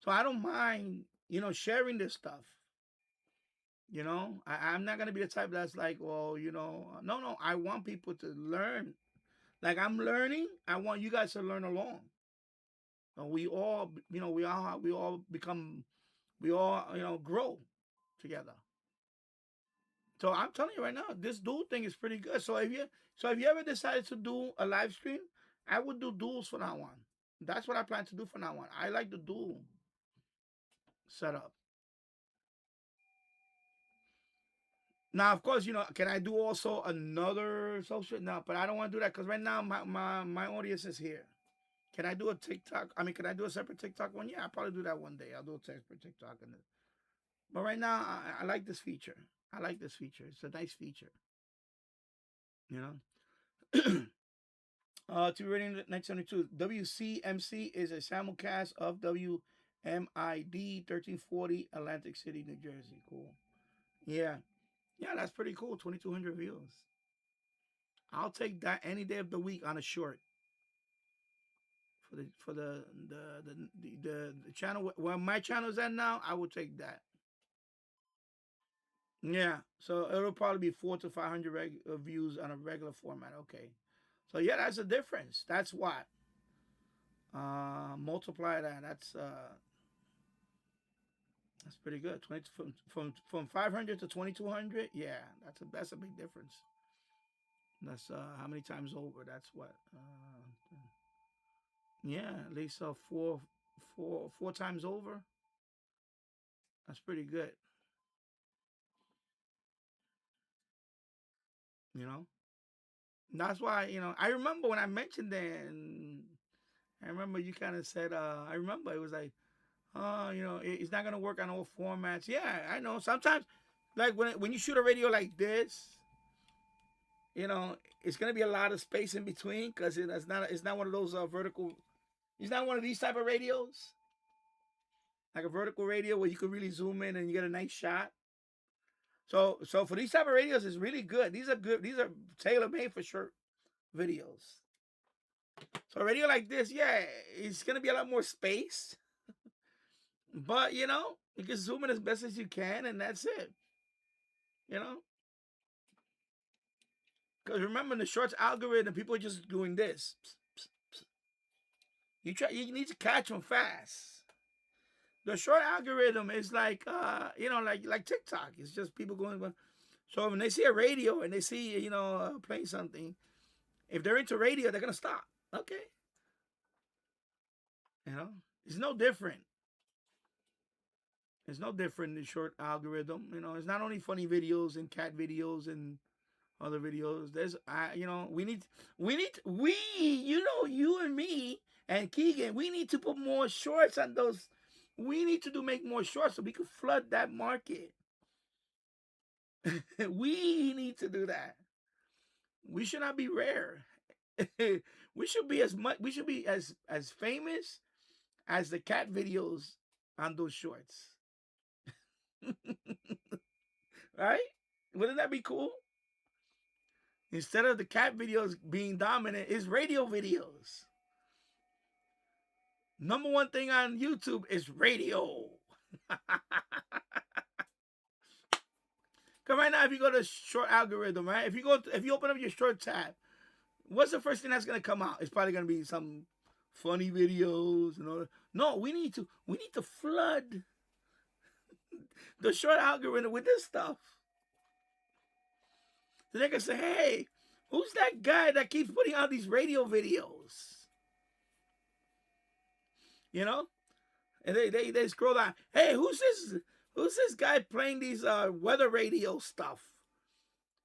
So I don't mind, you know, sharing this stuff. You know, I'm not going to be the type that's like, well, you know, no. I want people to learn. Like I'm learning. I want you guys to learn along. And we all, you know, we all become, you know, grow together. So I'm telling you right now, this duel thing is pretty good. So if you ever decided to do a live stream, I would do duels from now on. That's what I plan to do from now on. I like the duel setup. Now, of course, you know, can I do also another social? No, but I don't want to do that because right now my audience is here. Can I do a TikTok? I mean, can I do a separate TikTok one? Yeah, I'll probably do that one day. I'll do a separate TikTok. But right now, I like this feature. I like this feature. It's a nice feature. You know? To reading 1972, WCMC is a simulcast of WMID 1340 Atlantic City, New Jersey. Cool. Yeah. Yeah, that's pretty cool. 2,200 views. I'll take that any day of the week on a short. For the channel where my channel is at now, I will take that. Yeah, so it'll probably be 400 to 500 views on a regular format. Okay, so yeah, that's a difference. That's what. Multiply that. That's pretty good. From 500 to 2,200. Yeah, that's a big difference. That's how many times over? That's what. Yeah, at least four times over. That's pretty good. You know, that's why, you know, I remember when I mentioned that, and I remember you kind of said, I remember it was like, you know, it's not gonna work on all formats. Yeah, I know. Sometimes, like when you shoot a radio like this, you know, it's gonna be a lot of space in between because it's not one of those vertical. It's not one of these type of radios, like a vertical radio where you could really zoom in and you get a nice shot. So for these type of radios, it's really good. These are good. These are tailor-made for short videos. So a radio like this, yeah, it's gonna be a lot more space. But you know, you can zoom in as best as you can, and that's it. You know? Because remember, the shorts algorithm, people are just doing this. You need to catch them fast. The short algorithm is like, you know, like TikTok. It's just people going. So when they see a radio and they see, you know, playing something, if they're into radio, they're gonna stop. Okay. You know, it's no different. It's no different than short algorithm. You know, it's not only funny videos and cat videos and other videos. There's, you know, you and me and Keegan, we need to put more shorts on those. We need to make more shorts so we can flood that market. We need to do that. We should not be rare. We should be as much. We should be as famous as the cat videos on those shorts. Right? Wouldn't that be cool? Instead of the cat videos being dominant, it's radio videos. Number one thing on YouTube is radio. Because right now, if you go to short algorithm, right? If you open up your short tab, what's the first thing that's gonna come out? It's probably gonna be some funny videos and all that. No, we need to flood the short algorithm with this stuff. So they can say, hey, who's that guy that keeps putting out these radio videos? You know? And they scroll down. Hey, who's this guy playing these weather radio stuff?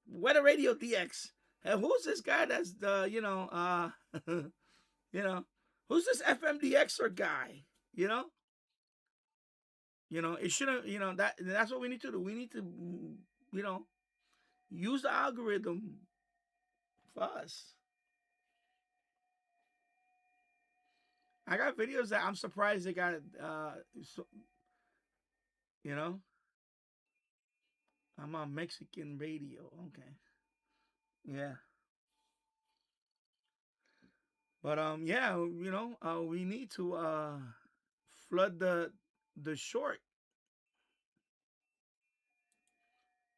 Weather radio DX. And who's this guy that's you know, who's this FMDXer guy? You know? It shouldn't, that's what we need to do. We need to, use the algorithm for us. I got videos that I'm surprised they got, I'm on Mexican radio. Okay. Yeah. But, yeah, we need to, flood the short.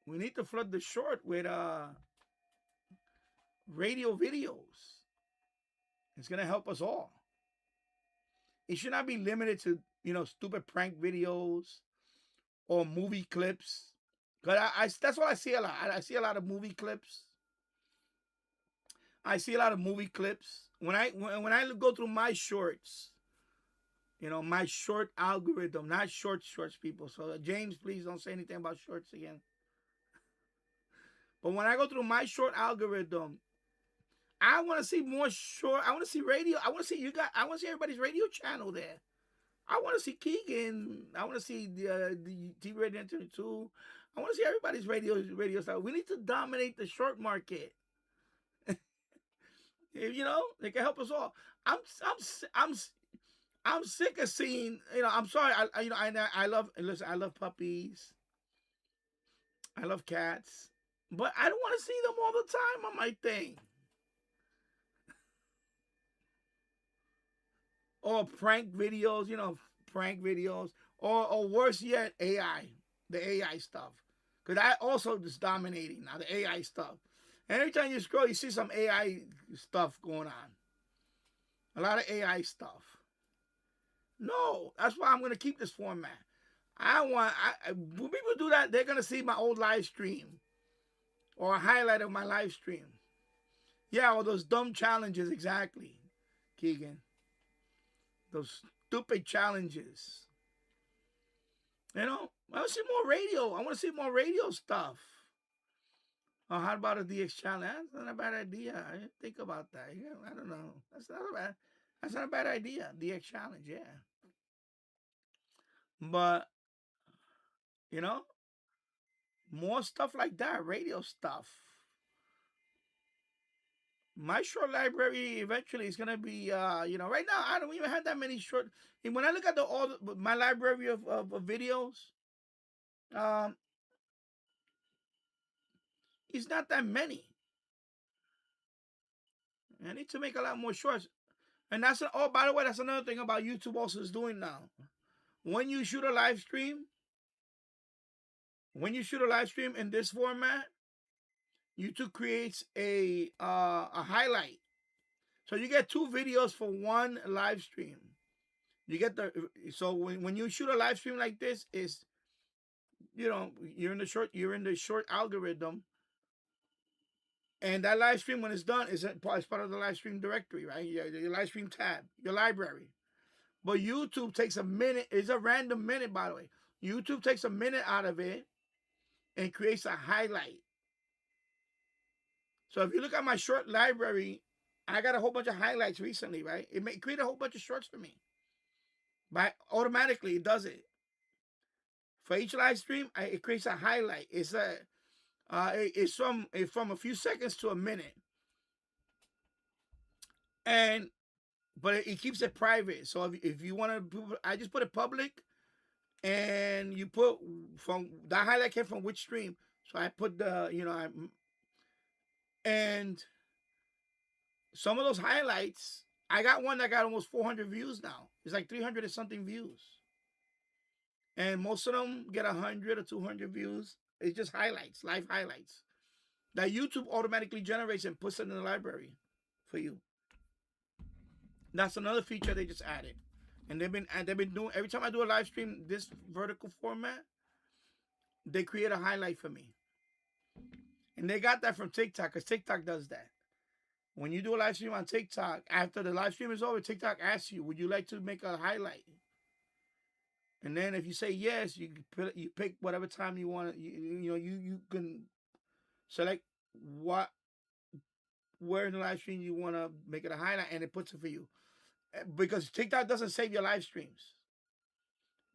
We need to flood the short with radio videos. It's gonna help us all. It should not be limited to stupid prank videos or movie clips. Cause that's what I see a lot. I see a lot of movie clips. When I go through my shorts. My short algorithm, not shorts, people. So, James, please don't say anything about shorts again. But when I go through my short algorithm, I want to see more short. I want to see radio. I want to see everybody's radio channel there. I want to see Keegan. I want to see the TV Radio Internet 2. I want to see everybody's radio stuff. We need to dominate the short market. They can help us all. I'm sick of seeing, I'm sorry, I love puppies. I love cats. But I don't want to see them all the time on my thing. Or prank videos, Or worse yet, AI. The AI stuff. Because that also is dominating now, the AI stuff. And every time you scroll, you see some AI stuff going on. A lot of AI stuff. No, that's why I'm going to keep this format. When people do that, they're going to see my old live stream or a highlight of my live stream. Yeah, all those dumb challenges, exactly, Keegan. Those stupid challenges. I want to see more radio. I want to see more radio stuff. Oh, how about a DX challenge? That's not a bad idea. I didn't think about that. Yeah, I don't know. That's not a bad idea. DX challenge, yeah. But, more stuff like that, radio stuff. My short library eventually is gonna be, right now I don't even have that many short. And when I look at my library of videos, it's not that many. I need to make a lot more shorts. And by the way, that's another thing about YouTube also is doing now. When you shoot a live stream in this format, YouTube creates a highlight. So you get 2 videos for one live stream. You get so when you shoot a live stream like this, is you're in the short algorithm. And that live stream, when it's done, is part of the live stream directory, right? Your live stream tab, your library. But YouTube takes a minute. It's a random minute, by the way. YouTube takes a minute out of it and creates a highlight. So if you look at my short library, I got a whole bunch of highlights recently, right? It created a whole bunch of shorts for me. But automatically, it does it. For each live stream, it creates a highlight. It's from a few seconds to a minute. But it keeps it private. So if you want to, I just put it public, and you put from that highlight came from which stream. So I put and some of those highlights, I got one that got almost 400 views now. It's like 300 and something views. And most of them get 100 or 200 views. It's just highlights, live highlights, that YouTube automatically generates and puts it in the library for you. That's another feature they just added. And they've been doing, every time I do a live stream, this vertical format, they create a highlight for me. And they got that from TikTok, because TikTok does that. When you do a live stream on TikTok, after the live stream is over, TikTok asks you, would you like to make a highlight? And then if you say yes, you pick whatever time you want. You can select where in the live stream you want to make it a highlight, and it puts it for you. Because TikTok doesn't save your live streams.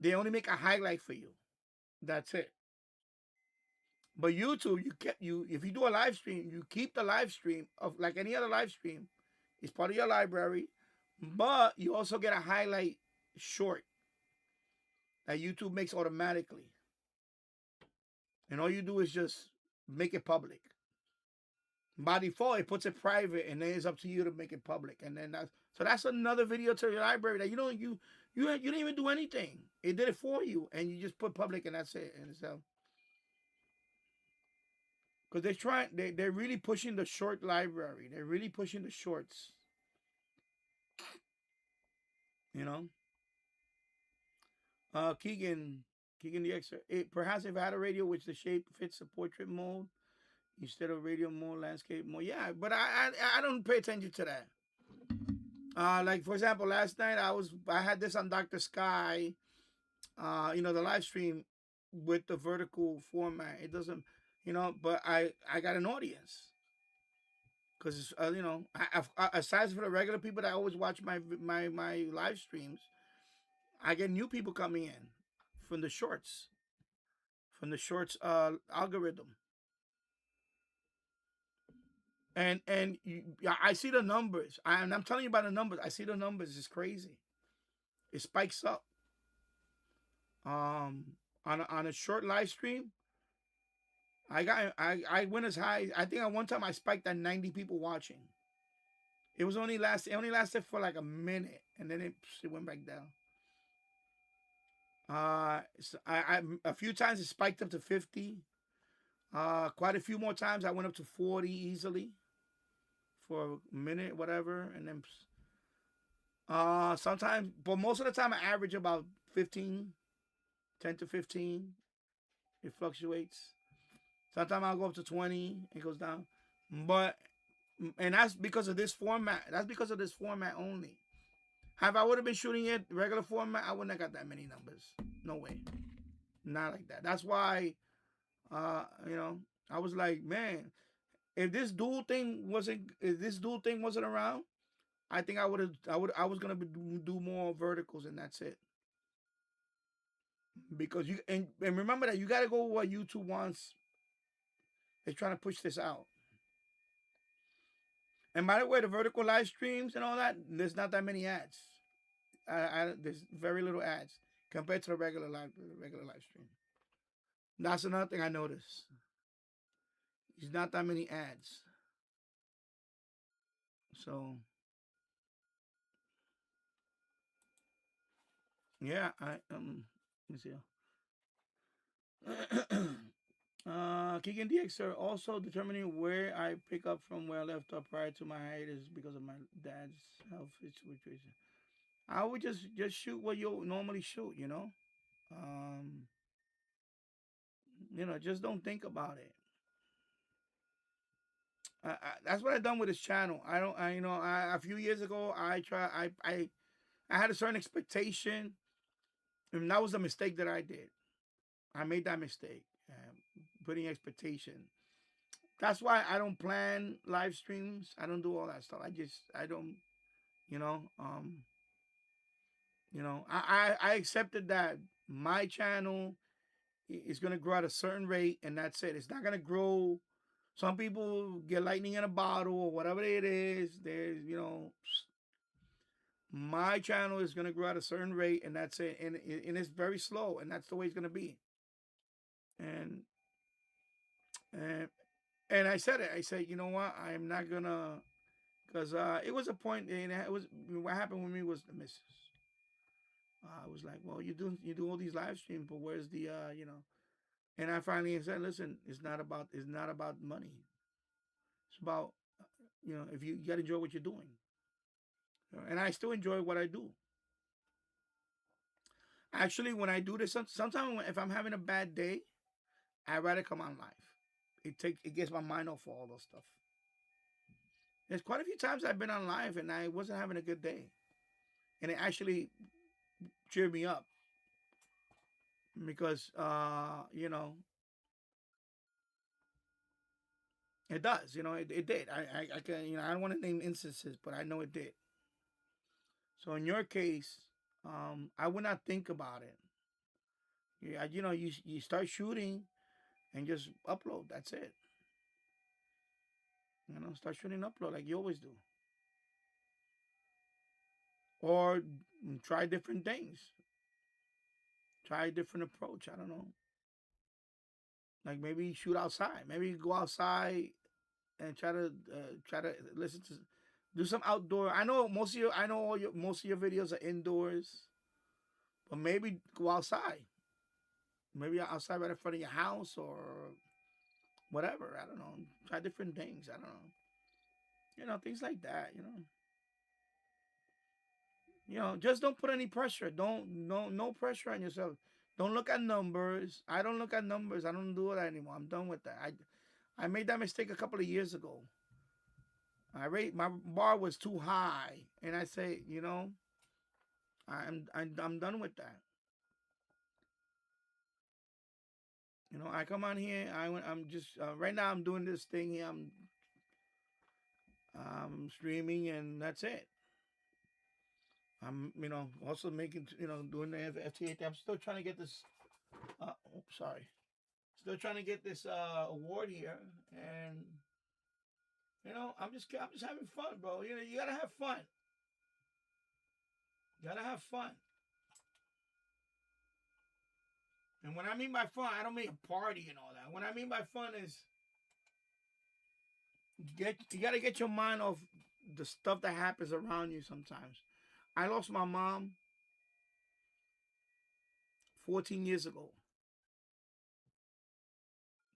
They only make a highlight for you. That's it. But YouTube, if you do a live stream, you keep the live stream of like any other live stream. It's part of your library, but you also get a highlight short that YouTube makes automatically. And all you do is just make it public. By default, it puts it private, and then it's up to you to make it public. And then that's another video to your library that you didn't even do anything. It did it for you, and you just put public, and that's it. And so, because they're really pushing the short library. They're really pushing the shorts. Keegan the extra. Perhaps if I had a radio which the shape fits the portrait mode instead of radio mode, landscape mode. Yeah, but I don't pay attention to that. Like for example, last night I had this on Dr. Sky, the live stream with the vertical format. It doesn't, but I got an audience. Because aside from the regular people that always watch my live streams, I get new people coming in from the shorts algorithm. And I see the numbers. I'm telling you about the numbers. I see the numbers. It's crazy. It spikes up. On a short live stream, I went as high. I think at one time I spiked at 90 people watching. It only lasted for like a minute, and then it went back down. So a few times it spiked up to 50. Quite a few more times I went up to 40 easily for a minute, whatever, and then sometimes, but most of the time I average about 15, 10 to 15. It fluctuates. Sometimes I'll go up to 20. It goes down, and that's because of this format. That's because of this format only. If I would have been shooting it regular format, I wouldn't have got that many numbers. No way. Not like that. That's why, I was like, man, if this dual thing wasn't around, I think I was gonna do more verticals, and that's it. Because and remember that you gotta go what YouTube wants. They're trying to push this out. And by the way, the vertical live streams and all that, there's not that many ads. There's very little ads compared to the regular live stream. That's another thing I noticed. There's not that many ads. So yeah, let me see. Keegan DX are also determining where I pick up from where I left off prior to my hiatus because of my dad's health situation. I would just shoot what you normally shoot, just don't think about it. That's what I've done with this channel. A few years ago, I had a certain expectation, and that was a mistake that I did. I made that mistake, putting expectation. That's why I don't plan live streams. I don't do all that stuff. I don't, you know, I accepted that my channel is going to grow at a certain rate, and that's it. It's not going to grow. Some people get lightning in a bottle or whatever it is. There's, my channel is going to grow at a certain rate, and that's it. And it's very slow, and that's the way it's going to be. And I said it. I said, you know what? I'm not going to, because it was a point, and it was, what happened with me was the missus. I was like, well, you do all these live streams, but where's the, And I finally said, listen, it's not about money. It's about, if you got to enjoy what you're doing. And I still enjoy what I do. Actually, when I do this, sometimes if I'm having a bad day, I'd rather come on live. It gets my mind off all those stuff. There's quite a few times I've been on live and I wasn't having a good day. And it actually cheered me up. Because, it does, it did. I can, I don't want to name instances, but I know it did. So in your case, I would not think about it. Yeah, you start shooting and just upload. That's it. Start shooting, upload like you always do. Or try different things. Try a different approach. I don't know. Like maybe shoot outside. Maybe go outside and try to listen to, do some outdoor. I know most of your videos are indoors, but maybe go outside. Maybe outside right in front of your house or whatever. I don't know. Try different things. I don't know. Things like that. Just don't put any pressure. No pressure on yourself. Don't look at numbers. I don't look at numbers. I don't do that anymore. I'm done with that. I made that mistake a couple of years ago. My bar was too high, and I say, I'm done with that. I come on here. I'm just right now. I'm doing this thing here. I'm streaming, and that's it. I'm also making doing the FTA. I'm still trying to get this. Sorry. Still trying to get this award here, and I'm just having fun, bro. You gotta have fun. You gotta have fun. And when I mean by fun, I don't mean a party and all that. What I mean by fun is you gotta get your mind off the stuff that happens around you sometimes. I lost my mom 14 years ago.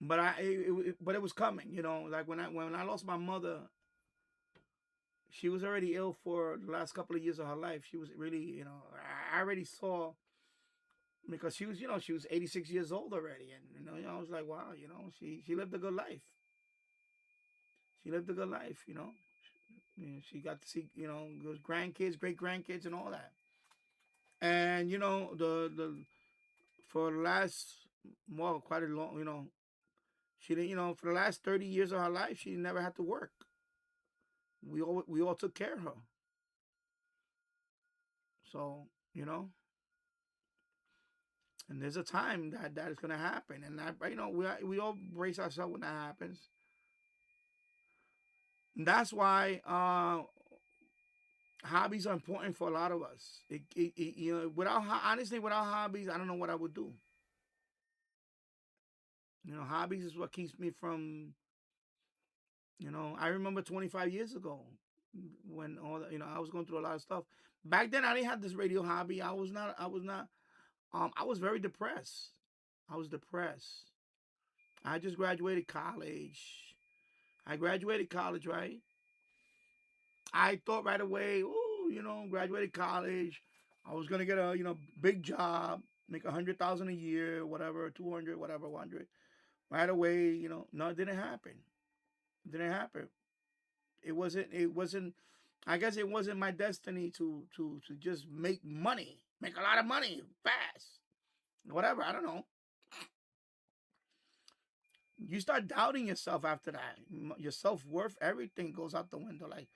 But it was coming, like when I lost my mother, she was already ill for the last couple of years of her life. She was really, I already saw, because she was 86 years old already. And, I was like, wow, she lived a good life. She lived a good life, She got to see, those grandkids, great grandkids and all that. And, for the last, quite a long, she didn't, for the last 30 years of her life, she never had to work. We all took care of her. So, and there's a time that is going to happen. And, we all brace ourselves when that happens. And that's why hobbies are important for a lot of us. Honestly, without hobbies, I don't know what I would do. Hobbies is what keeps me from, I remember 25 years ago when I was going through a lot of stuff. Back then, I didn't have this radio hobby. I was very depressed. I was depressed. I just graduated college. Right? I thought right away, graduated college. I was going to get a, big job, make $100,000 a year, whatever, 200, whatever, 100. Right away, no, it didn't happen. It wasn't, I guess it wasn't my destiny to just make money, make a lot of money fast, whatever. I don't know. you start doubting yourself after that. Your self-worth, everything goes out the window. Like,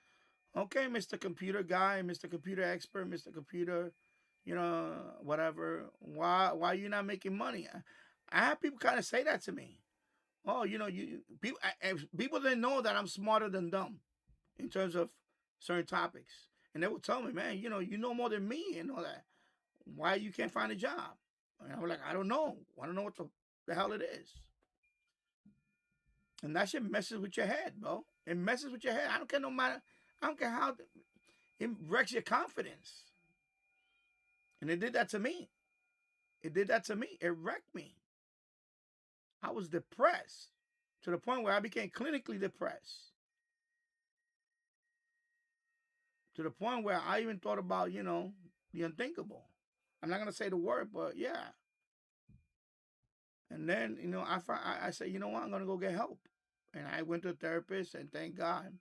okay, Mr. Computer guy, Mr. Computer expert, Mr. Computer, whatever. Why are you not making money? I have people kind of say that to me. Oh, people didn't know that I'm smarter than them in terms of certain topics, and they would tell me, man, you know more than me and all that. Why you can't find a job? And I was like, I don't know. I don't know what the hell it is. And that shit messes with your head, bro. It messes with your head. I don't care how it wrecks your confidence. And it did that to me. It wrecked me. I was depressed to the point where I became clinically depressed. To the point where I even thought about, the unthinkable. I'm not going to say the word, but yeah. And then, I said, you know what? I'm going to go get help. And I went to a therapist, and thank God.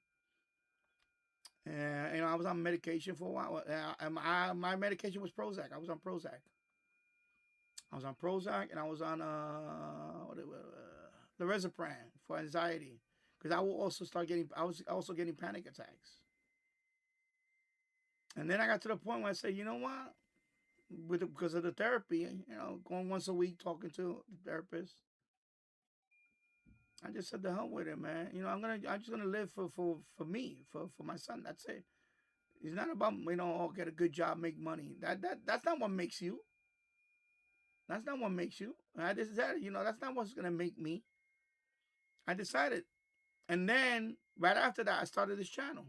And, I was on medication for a while. My medication was Prozac. I was on Prozac. And I was on Lorazepam for anxiety. Because I was also getting panic attacks. And then I got to the point where I said, you know what? Because of the therapy, going once a week, talking to the therapist, I just said the hell with it, man. I'm just gonna live for me, for my son. That's it. It's not about get a good job, make money. That's not what makes you. That's not what makes you. I decided, that's not what's gonna make me. I decided, and then right after that, I started this channel.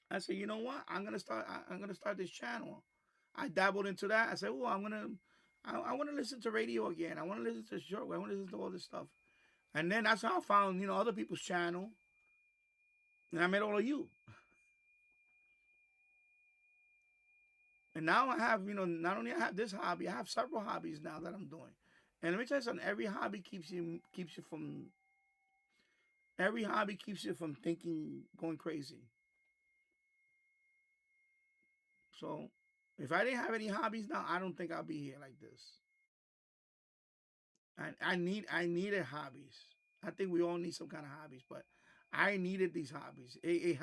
I said, you know what? I'm gonna start this channel. I dabbled into that. I said, oh, I want to listen to radio again. I want to listen to shortwave. I want to listen to all this stuff. And then that's how I found, other people's channel. And I met all of you. And now I have, not only I have this hobby, I have several hobbies now that I'm doing. And let me tell you something, every hobby keeps you from thinking, going crazy. So if I didn't have any hobbies now, I don't think I'll be here like this. I needed hobbies. I think we all need some kind of hobbies, but I needed these hobbies. It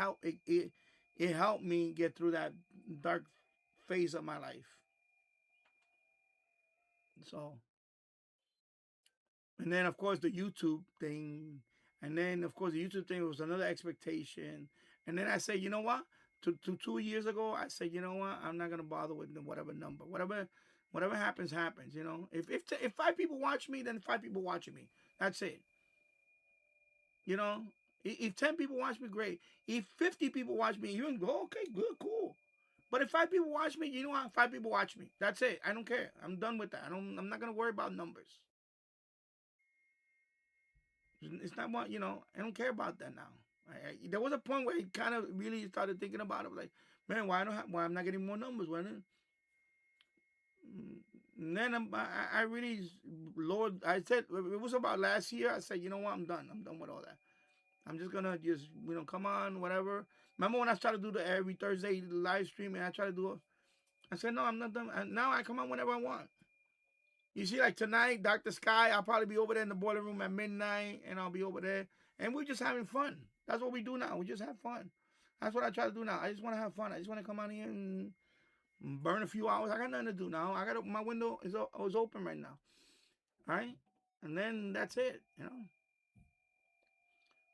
helped me get through that dark phase of my life. So, and then of course the YouTube thing, and then of course the YouTube thing was another expectation. And then I said, you know what? 2 years ago, I said, you know what? I'm not gonna bother with whatever number, whatever happens. If 5 people watch me, then 5 people watching me. That's it. If 10 people watch me, great. If 50 people watch me, you can go, okay, good, cool. But if 5 people watch me, you know what? 5 people watch me. That's it. I don't care. I'm done with that. I'm not gonna worry about numbers. It's not what I don't care about that now. There was a point where it kind of really started thinking about it, like, man, why I'm not getting more numbers? And then I really, Lord, I said, it was about last year. I said, you know what? I'm done. I'm done with all that. I'm just gonna come on, whatever. Remember when I tried to do the every Thursday live stream and I tried to do it? I said, no, I'm not done. And now I come on whenever I want. You see, like tonight, Dr. Sky, I'll probably be over there in the boiler room at midnight, and I'll be over there. And we're just having fun. That's what we do now. We just have fun. That's what I try to do now. I just want to have fun. I just want to come on here and burn a few hours. I got nothing to do now. My window is open right now. All right? And then that's it,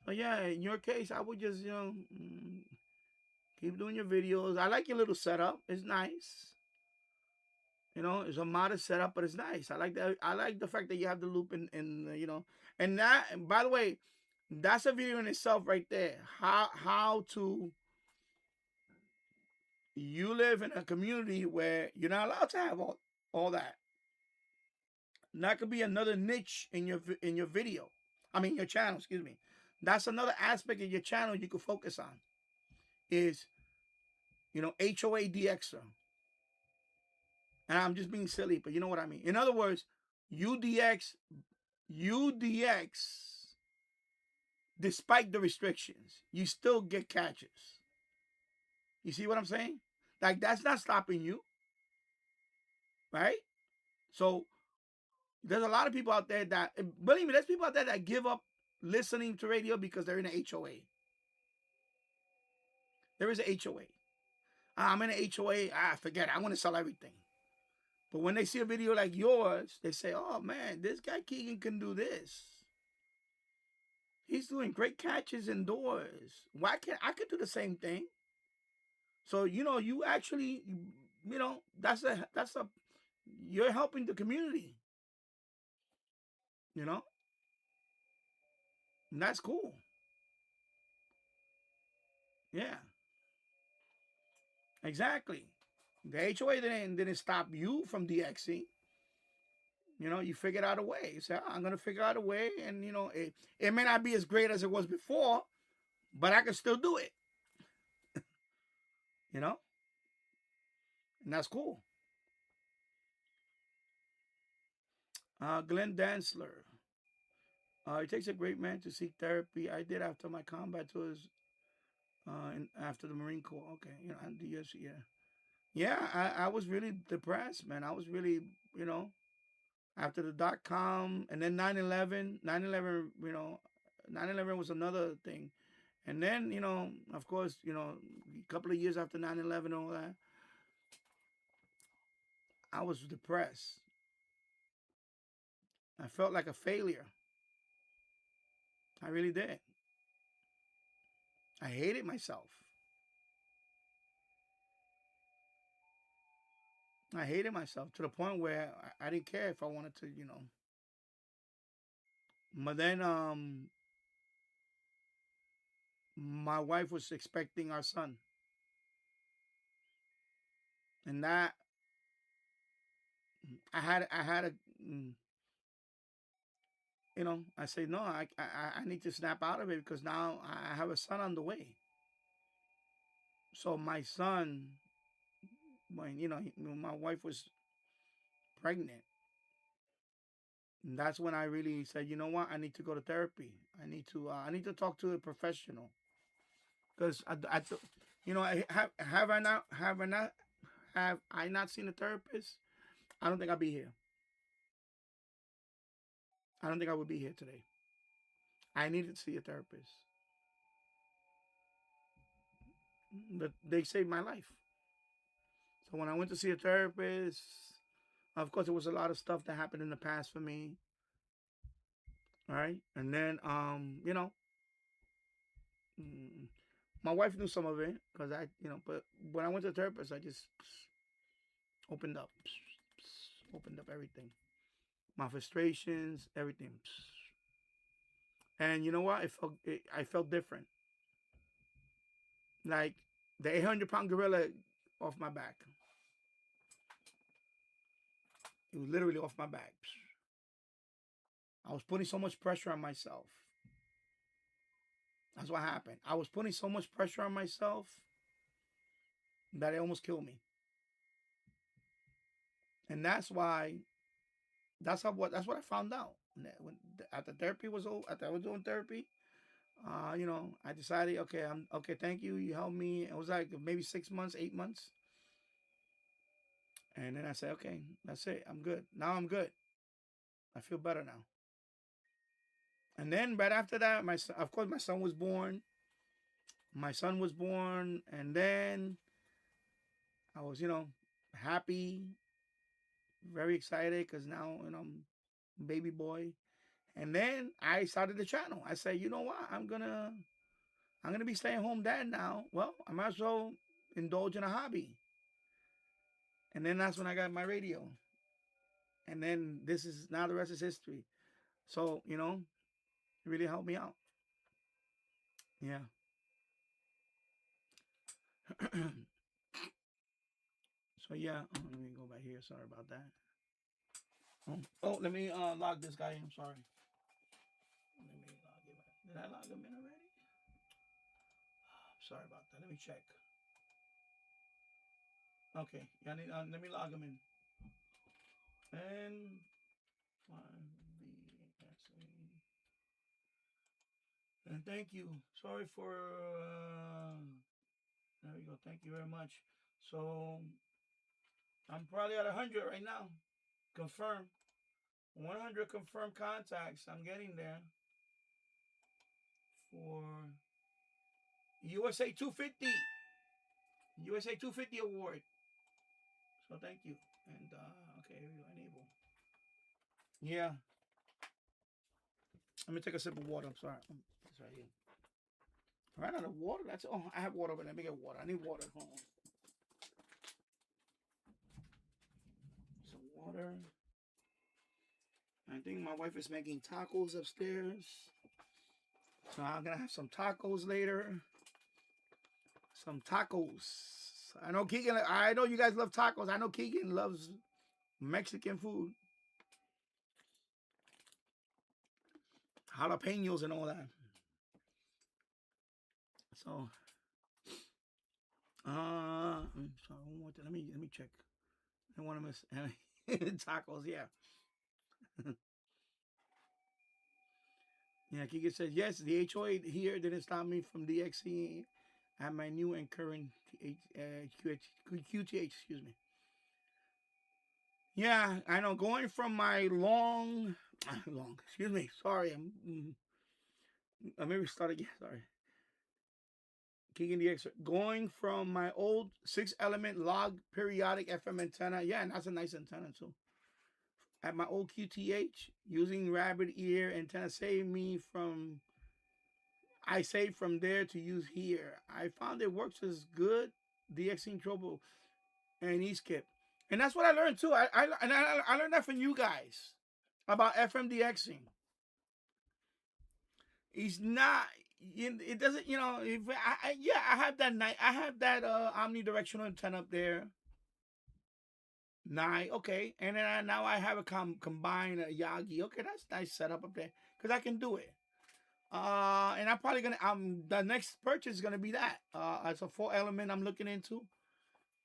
But yeah, in your case, I would just, keep doing your videos. I like your little setup. It's nice. It's a modest setup, but it's nice. I like that. I like the fact that you have the loop and and that. And by the way, that's a video in itself right there. How to you live in a community where you're not allowed to have all that. And that could be another niche in your video. I mean your channel. Excuse me. That's another aspect of your channel you could focus on. Is HOA DXer. And I'm just being silly, but you know what I mean. In other words, UDX, despite the restrictions, you still get catches. You see what I'm saying? Like, that's not stopping you. Right? So, There's a lot of people out there that, believe me, there's people out there that give up listening to radio because they're in an HOA. There is an HOA. I'm in an HOA. Forget it. I want to sell everything. But when they see a video like yours, they say, oh, man, this guy Keegan can do this. He's doing great catches indoors. Why can't I could do the same thing? So, you actually, you're helping the community, and that's cool. Yeah, exactly. The HOA didn't stop you from DXing. You figured out a way. You say, I'm going to figure out a way. And, it may not be as great as it was before, but I can still do it. And that's cool. Glenn Dantzler. It takes a great man to seek therapy. I did after my combat tours, and after the Marine Corps. Okay, and the US, yeah. Yeah, I was really depressed, man. I was really, after the .com and then 9/11. 9/11, 9/11 was another thing. And then, of course, a couple of years after 9/11 and all that, I was depressed. I felt like a failure. I really did. I hated myself. I hated myself to the point where I didn't care if I wanted to, But then my wife was expecting our son. And that I had a I say no, I need to snap out of it because now I have a son on the way. So my son, when my wife was pregnant, and that's when I really said, you know what, I need to go to therapy. I need to talk to a professional because have I not seen a therapist? I don't think I'll be here. I don't think I would be here today. I needed to see a therapist. But they saved my life. So when I went to see a therapist, of course, there was a lot of stuff that happened in the past for me. All right. And then, my wife knew some of it because but when I went to the therapist, I just opened up everything. My frustrations, everything. And you know what? I felt different. Like the 800-pound gorilla off my back. It was literally off my back. I was putting so much pressure on myself. That's what happened. I was putting so much pressure on myself that it almost killed me. And that's what I found out. When after therapy was over, after I was doing therapy, I decided, okay, I'm okay. Thank you. You helped me. It was like maybe 6 months, 8 months. And then I said, okay, that's it. I'm good. Now I'm good. I feel better now. And then right after that, of course, my son was born. And then I was, happy, very excited because now, I'm baby boy. And then I started the channel. I said, you know what? I'm gonna be staying home dad now. Well, I might as well indulge in a hobby. And then that's when I got my radio. And then now the rest is history. So, it really helped me out. Yeah. So yeah, let me go back here. Sorry about that. Oh, let me log this guy in. I'm sorry. Let me log him in. Did I log him in already? Sorry about that. Let me check. Okay. Yeah, let me log him in. And and thank you. Sorry for. There we go. Thank you very much. So I'm probably at 100 right now. Confirm. 100 confirmed contacts. I'm getting there. For USA 250. USA 250 award. So thank you. And okay, here we go. Enable. Yeah. Let me take a sip of water. I'm sorry. It's right here. I ran out of water. That's oh, I have water over there. Let me get water. I need water. Hold on. Some water. I think my wife is making tacos upstairs. So I'm gonna have some tacos later. Some tacos. I know Keegan. I know you guys love tacos. I know Keegan loves Mexican food. Jalapenos and all that. So, so let me check. I don't want to miss tacos. Yeah. Yeah, Keegan says yes. The HOA here didn't stop me from DXing at my new and current QTH. Excuse me. Yeah, I know. Going from my long. Excuse me. Sorry, I maybe start again. Sorry. Keegan DX. Going from my old 6-element log periodic FM antenna. Yeah, and that's a nice antenna too. At my old QTH, using rabbit ear antenna saved me from. I saved from there to use here. I found it works as good. DXing trouble and ESKIP. And that's what I learned too. I learned that from you guys about FM DXing. He's not. It doesn't. You know. If I have that night. I have that omnidirectional antenna up there. Okay, and then now I have a combined Yagi. Okay, that's nice setup up there because I can do it. And I'm probably gonna. The next purchase is gonna be that. It's a 4-element I'm looking into.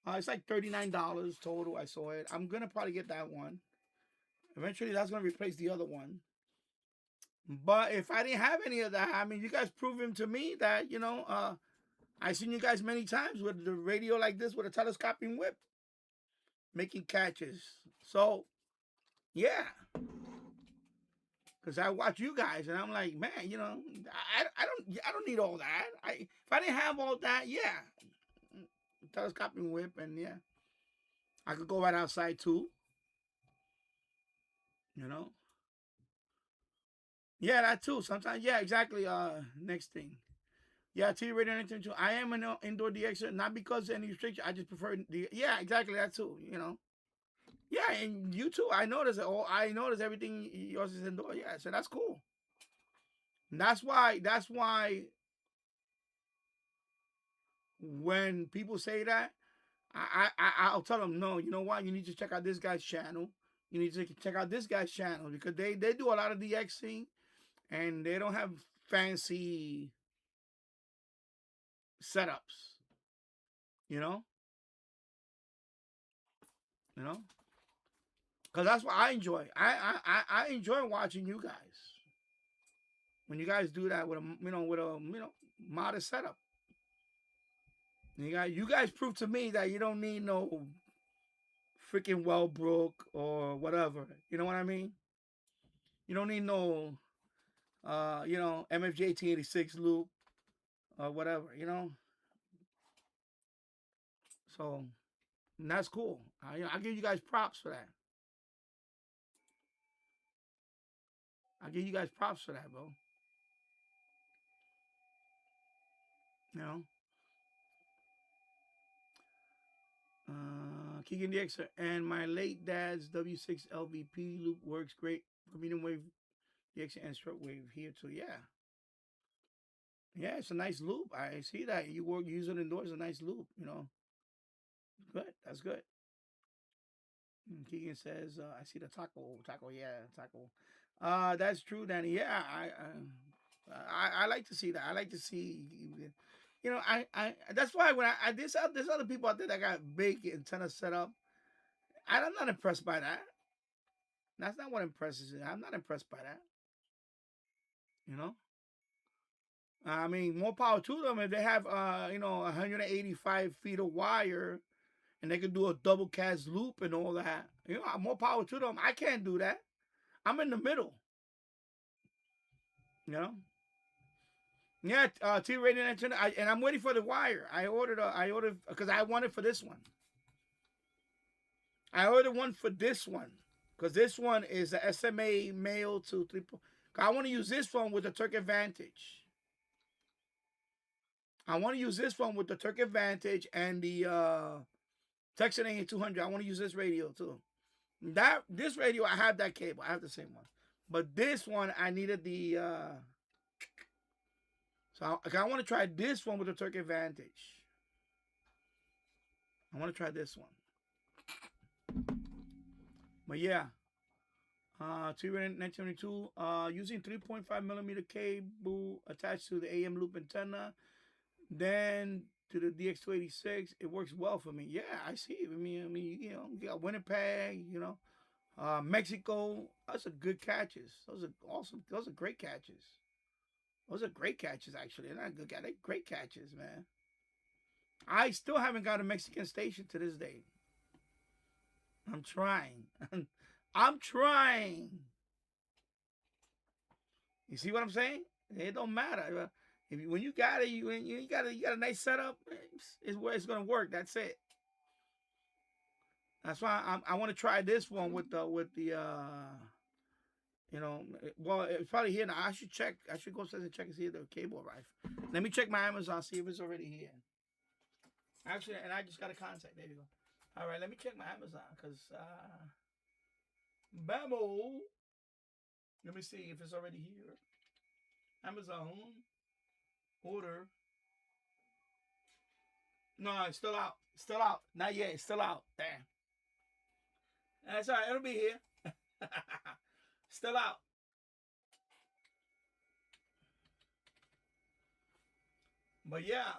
It's like $39 total. I saw it. I'm gonna probably get that one. Eventually, that's gonna replace the other one. But if I didn't have any of that, I mean, you guys proven to me that I've seen you guys many times with the radio like this with a telescoping whip, making catches. So, yeah, because I watch you guys and I'm like, man, I don't need all that. If I didn't have all that, yeah, telescoping whip, and yeah, I could go right outside too. Yeah, that too. Sometimes, yeah, exactly. Next thing. Yeah, TV radio and anything too. I am an indoor DXer, not because of any restriction. I just prefer yeah, exactly that too. Yeah, and you too. I notice it. I notice everything yours is indoor. Yeah, so that's cool. And that's why when people say that, I'll tell them, no, you know what? You need to check out this guy's channel. You need to check out this guy's channel because they do a lot of DXing and they don't have fancy setups. Because that's what I enjoy. I enjoy watching you guys when you guys do that with a modest setup. You guys prove to me that you don't need no freaking Wellbrook or whatever. You know what I mean? You don't need no MFJ 1886 loop or whatever. So that's cool. I give you guys props for that. I give you guys props for that, bro. Keegan DX and my late dad's W6 LVP loop works great for medium wave DX and shortwave here too. Yeah, it's a nice loop. I see that you use it indoors. A nice loop. Good. That's good. Keegan says, I see the taco. Yeah, taco. That's true, Danny. Yeah, I like to see that. I like to see, I that's why when there's other people out there that got big antenna set up. I'm not impressed by that. That's not what impresses me. I'm not impressed by that. I mean, more power to them if they have 185 feet of wire and they can do a double cast loop and all that. More power to them. I can't do that. I'm in the middle. You know? Yeah, T Radio Internet, and I'm waiting for the wire. I ordered because I wanted for this one. I ordered one for this one because this one is a SMA male to 3. I want to use this one with the Turk Advantage. I want to use this one with the Turk Advantage and the Texan A200. I want to use this radio too. This radio, I have that cable. I have the same one. But this one, I needed the... So I want to try this one with the Turk Advantage. I want to try this one. But yeah. 1972, using 3.5 millimeter cable attached to the AM loop antenna. Then to the DX286, it works well for me. Yeah, I see. I mean, you know, you got Winnipeg, you know, Mexico. Those are good catches. Those are awesome. Those are great catches. Those are great catches, actually. They're not good. They're great catches, man. I still haven't got a Mexican station to this day. I'm trying. I'm trying. You see what I'm saying? It don't matter. When you got it, you got a nice setup. It's where it's gonna work. That's it. That's why I want to try this one with the you know, well, it's probably here now. I should check. I should go upstairs and check and see if the cable arrived. Let me check my Amazon, see if it's already here. Actually, and I just got a contact. There you go. All right, let me check my Amazon because Bamo. Let me see if it's already here. Amazon order. No, it's still out. Still out. Not yet. It's still out. Damn. That's all right. It'll be here. Still out. But yeah,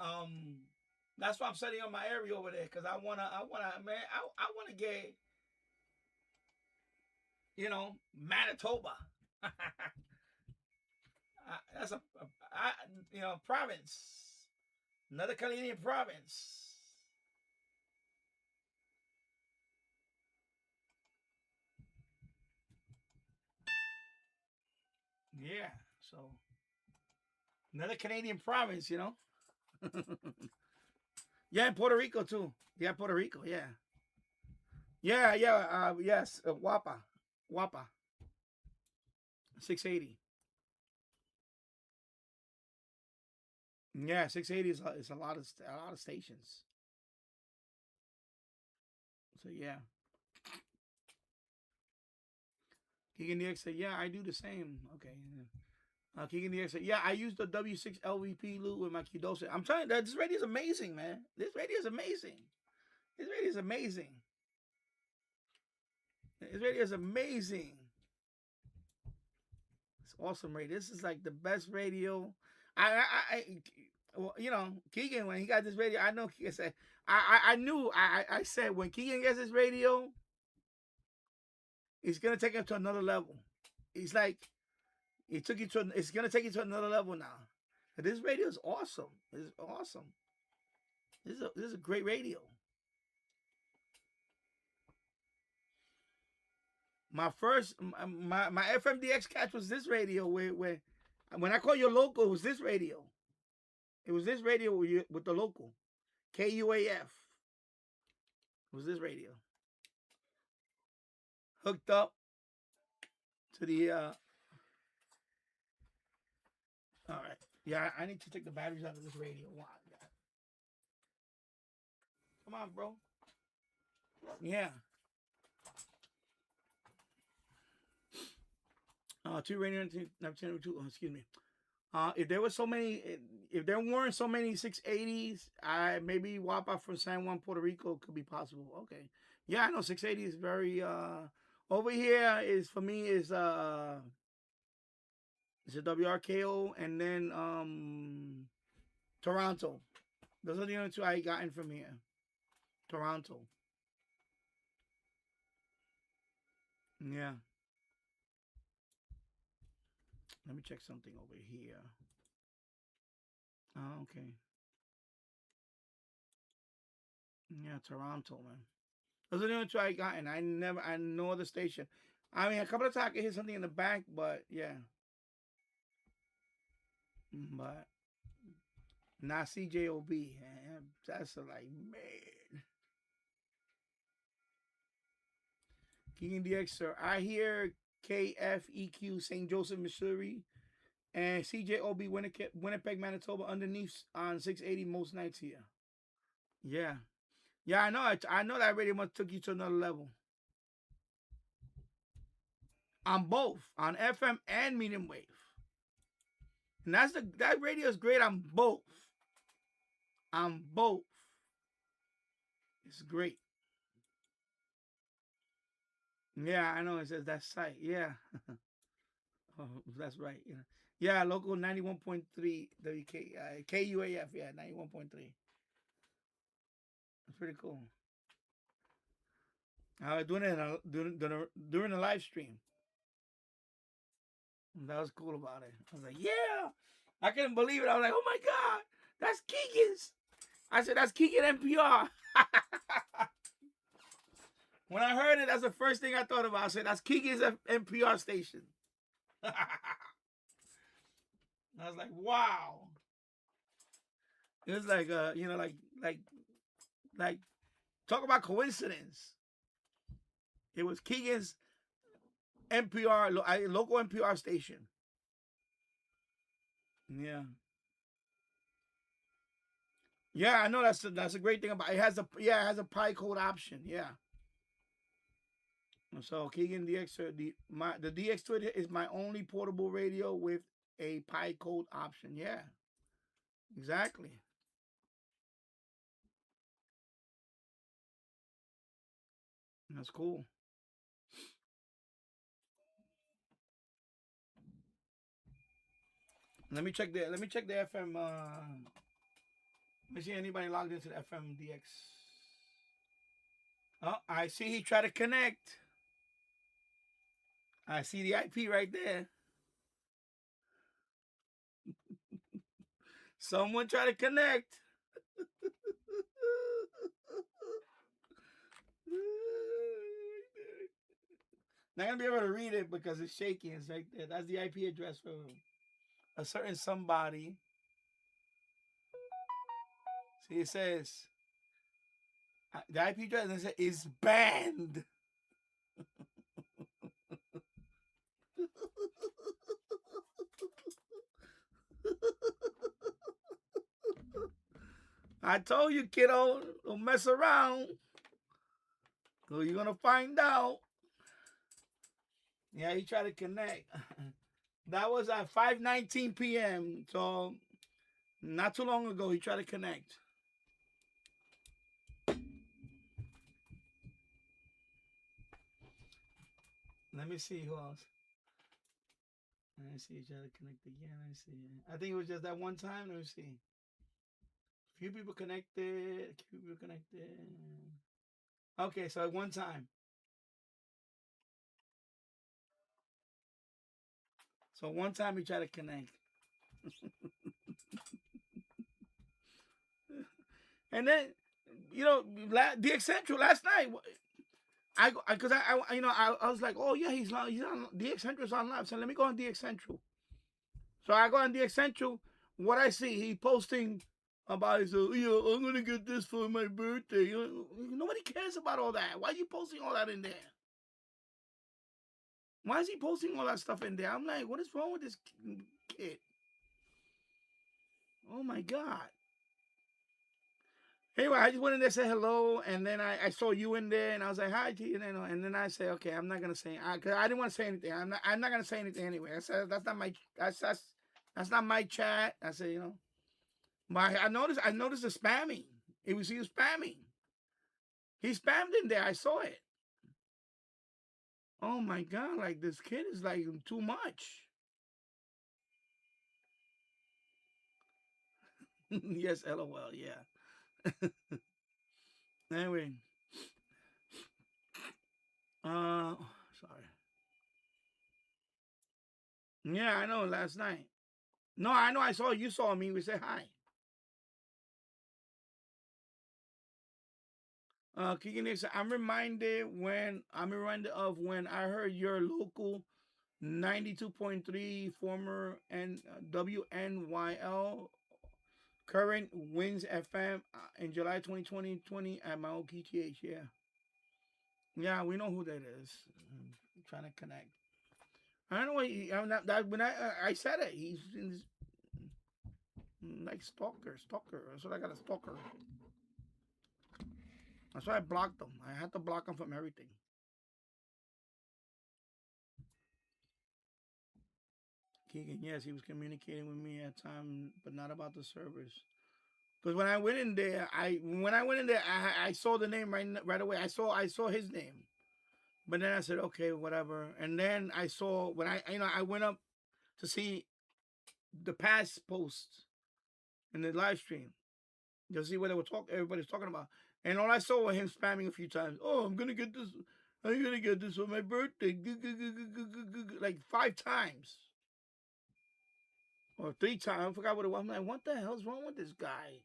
that's why I'm setting up my area over there because I wanna get, you know, Manitoba. That's a you know, province, another Canadian province. Yeah, so another Canadian province, you know. Yeah, in Puerto Rico too. Yeah, Puerto Rico. Yeah. Yes. Wapa. 680. Yeah, 680 is a lot of stations. So yeah. Keegan DX said, yeah, I do the same. Okay. Keegan DX said, yeah, I use the W6 LVP loop with my Qdosa. I'm telling you, that this radio is amazing, man. This radio is amazing. This radio is amazing. This radio is amazing. It's awesome radio. This is like the best radio. Well, you know, Keegan, when he got this radio, I know Keegan said, I said, when Keegan gets this radio, it's going to take him to another level. He's like, it's going to take you to another level now. This radio is awesome. It's awesome. This is a great radio. My first, my FMDX catch was this radio where when I call your local, it was this radio. It was this radio with the local. KUAF. It was this radio. Hooked up to the, all right. Yeah, I need to take the batteries out of this radio. Wow. Come on, bro. Yeah. Two radio, excuse me. If there weren't so many 680s, maybe Wapa from San Juan, Puerto Rico could be possible. Okay. Yeah, I know 680 is very over here is for me is a WRKO and then Toronto. Those are the only two I gotten from here. Toronto. Yeah. Let me check something over here. Oh, okay. Yeah, Toronto, man. Those are the only two I got, and I know the station. I mean, a couple of times I could hit something in the back, but yeah. But not CJOB. That's like, man. King and DX, sir. I hear KFEQ, St. Joseph, Missouri, and CJOB, Winnipeg, Manitoba, underneath on 680 most nights here. Yeah. Yeah, I know. I know that radio must took you to another level. On both, on FM and medium wave. And that radio is great on both. On both. It's great. Yeah, I know. It says that site. Yeah. Oh, that's right. Yeah. Yeah, local 91.3 WK KUAF. Yeah, 91.3. That's pretty cool. I was doing it during the live stream. That was cool about it. I was like, yeah. I couldn't believe it. I was like, oh my God, that's Keegan's. I said, that's Keegan NPR. When I heard it, that's the first thing I thought about. I said, that's Keegan's NPR station. I was like, wow. It was like, like, talk about coincidence. It was Keegan's NPR, local NPR station. Yeah. Yeah, I know that's a great thing about it. It has a pi code option. Yeah. So Keegan DX, the DX2 is my only portable radio with a pi code option. Yeah. Exactly. That's cool. Let me check the FM. Let me see anybody logged into the FM DX. Oh, I see he tried to connect. I see the IP right there. Someone tried to connect. Not gonna be able to read it because it's shaking. It's right there. That's the IP address for a certain somebody. See, it says the IP address is banned. I told you, kiddo, don't mess around. So you're gonna find out. Yeah, he tried to connect. That was at 5:19 p.m. So not too long ago, he tried to connect. Let me see who else. Let me see. He tried to connect again. Let me see. I think it was just that one time. Let me see. Few people connected. Okay, so at one time. So one time he tried to connect. And then, the Eccentric last night, I was like, oh yeah, he's on the Eccentric's on live. So let me go on the Eccentric. So I go on the Eccentric. What I see, he posting about his, I'm gonna get this for my birthday. Nobody cares about all that. Why are you posting all that in there? Why is he posting all that stuff in there? I'm like, what is wrong with this kid? Oh my God. Anyway, I just went in there, said hello, and then I saw you in there, and I was like, hi, and then I said, okay, I'm not gonna say, cause I didn't want to say anything. I'm not gonna say anything anyway. I said that's not my chat. I said, but I noticed the spamming. He was spamming. He spammed in there. I saw it. Oh my God! Like this kid is like too much. Yes, LOL. Yeah. Anyway. Sorry. Yeah, I know. Last night. No, I know. I saw you saw me. We said hi. Keegan Nixon, I'm reminded of when I heard your local 92.3 former WNYL current wins FM in July 2020 at my old KTH. Yeah, we know who that is. I'm trying to connect. I don't know what when I said it. He's in this, like stalker. That's what I got, a stalker. That's why I blocked him. I had to block him from everything. Keegan, yes, he was communicating with me at time, but not about the servers. Because when I went in there, I saw the name right away. I saw his name, but then I said, okay, whatever. And then I saw when I went up to see the past posts in the live stream to see what they were everybody's talking about, and all I saw was him spamming a few times. Oh, I'm gonna get this. I'm gonna get this for my birthday. Like 5 times. Or 3 times. I forgot what it was. I'm like, what the hell's wrong with this guy?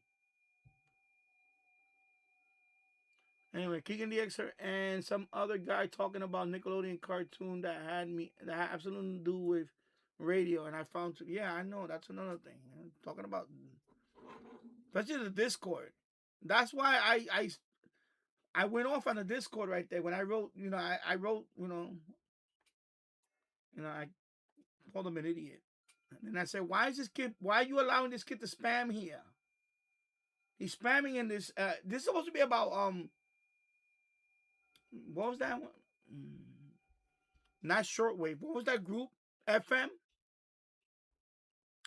Anyway, Keegan the Xer and some other guy talking about Nickelodeon cartoon that had absolutely to do with radio. And I found, yeah, I know. That's another thing. Talking about, especially the Discord. That's why I went off on the Discord right there when I wrote, I wrote, I called him an idiot. And I said, why are you allowing this kid to spam here? He's spamming in this. This is supposed to be about, what was that one? Not shortwave. What was that group? FM?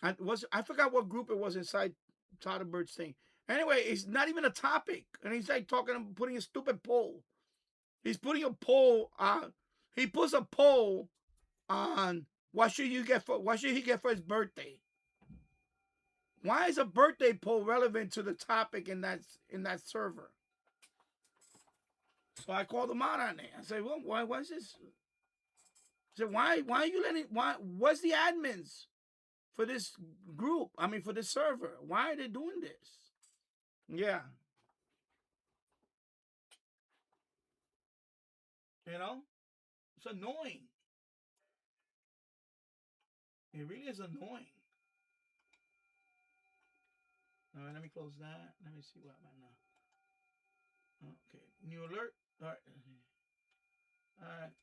I forgot what group it was inside Todd Bird's thing. Anyway, it's not even a topic. And he's like putting a stupid poll. He's putting a poll on. He puts a poll on what should he get for his birthday. Why is a birthday poll relevant to the topic in that server? So I called him out on it. I said, well, what's this? I said, why are you what's the admins for this group? I mean, for this server. Why are they doing this? Yeah. It's annoying. It really is annoying. All right, let me close that. Let me see what happened now. Okay, new alert. All right.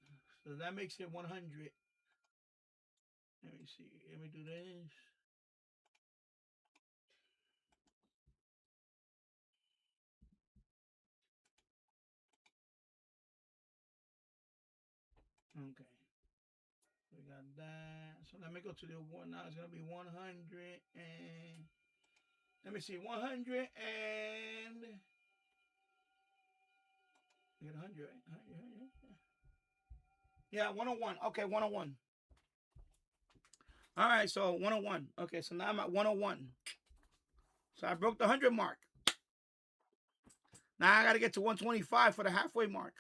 So that makes it 100. Let me see. Let me do this. Okay. We got that. So let me go to the one. Now it's going to be 100 and... Let me see. 100 and... We got 100, right? 100. Yeah, 101. Okay, 101. All right, so 101. Okay, so now I'm at 101. So I broke the 100 mark. Now I got to get to 125 for the halfway mark.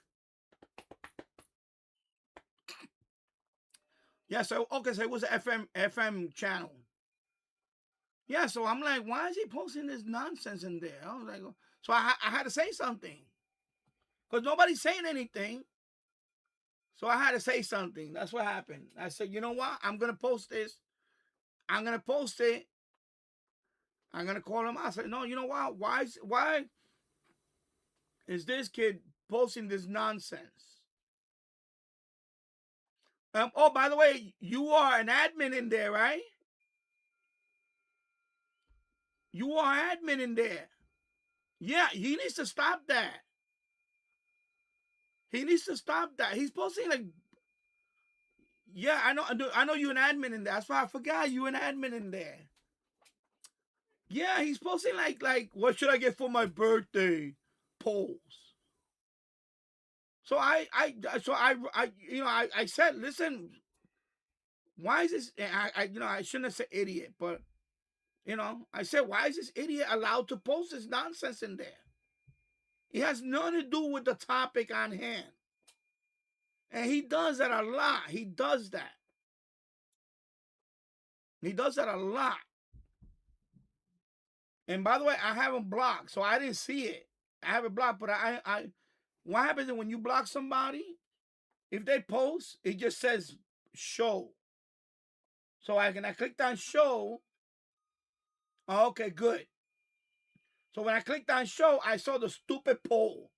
Yeah, so, okay, so it was an FM channel. Yeah, so I'm like, why is he posting this nonsense in there? I was like, so I had to say something. Because nobody's saying anything. So I had to say something. That's what happened. I said, you know what? I'm going to post this. I'm going to post it. I'm going to call him out. I said, no, you know what? Why is this kid posting this nonsense? Oh, by the way, you are an admin in there, right? You are admin in there. Yeah, he needs to stop that. He needs to stop that. He's posting like, yeah, I know you're an admin in there. That's why I forgot you're an admin in there. Yeah, he's posting like what should I get for my birthday polls. So I said, listen, why is this? I shouldn't have said idiot, but I said, why is this idiot allowed to post this nonsense in there? It has nothing to do with the topic on hand. And he does that a lot. He does that. He does that a lot. And by the way, I have him blocked, so I didn't see it. I have it blocked, but I what happens is when you block somebody, if they post, it just says show. So I clicked on show. Oh, okay, good. So when I clicked on show, I saw the stupid poll.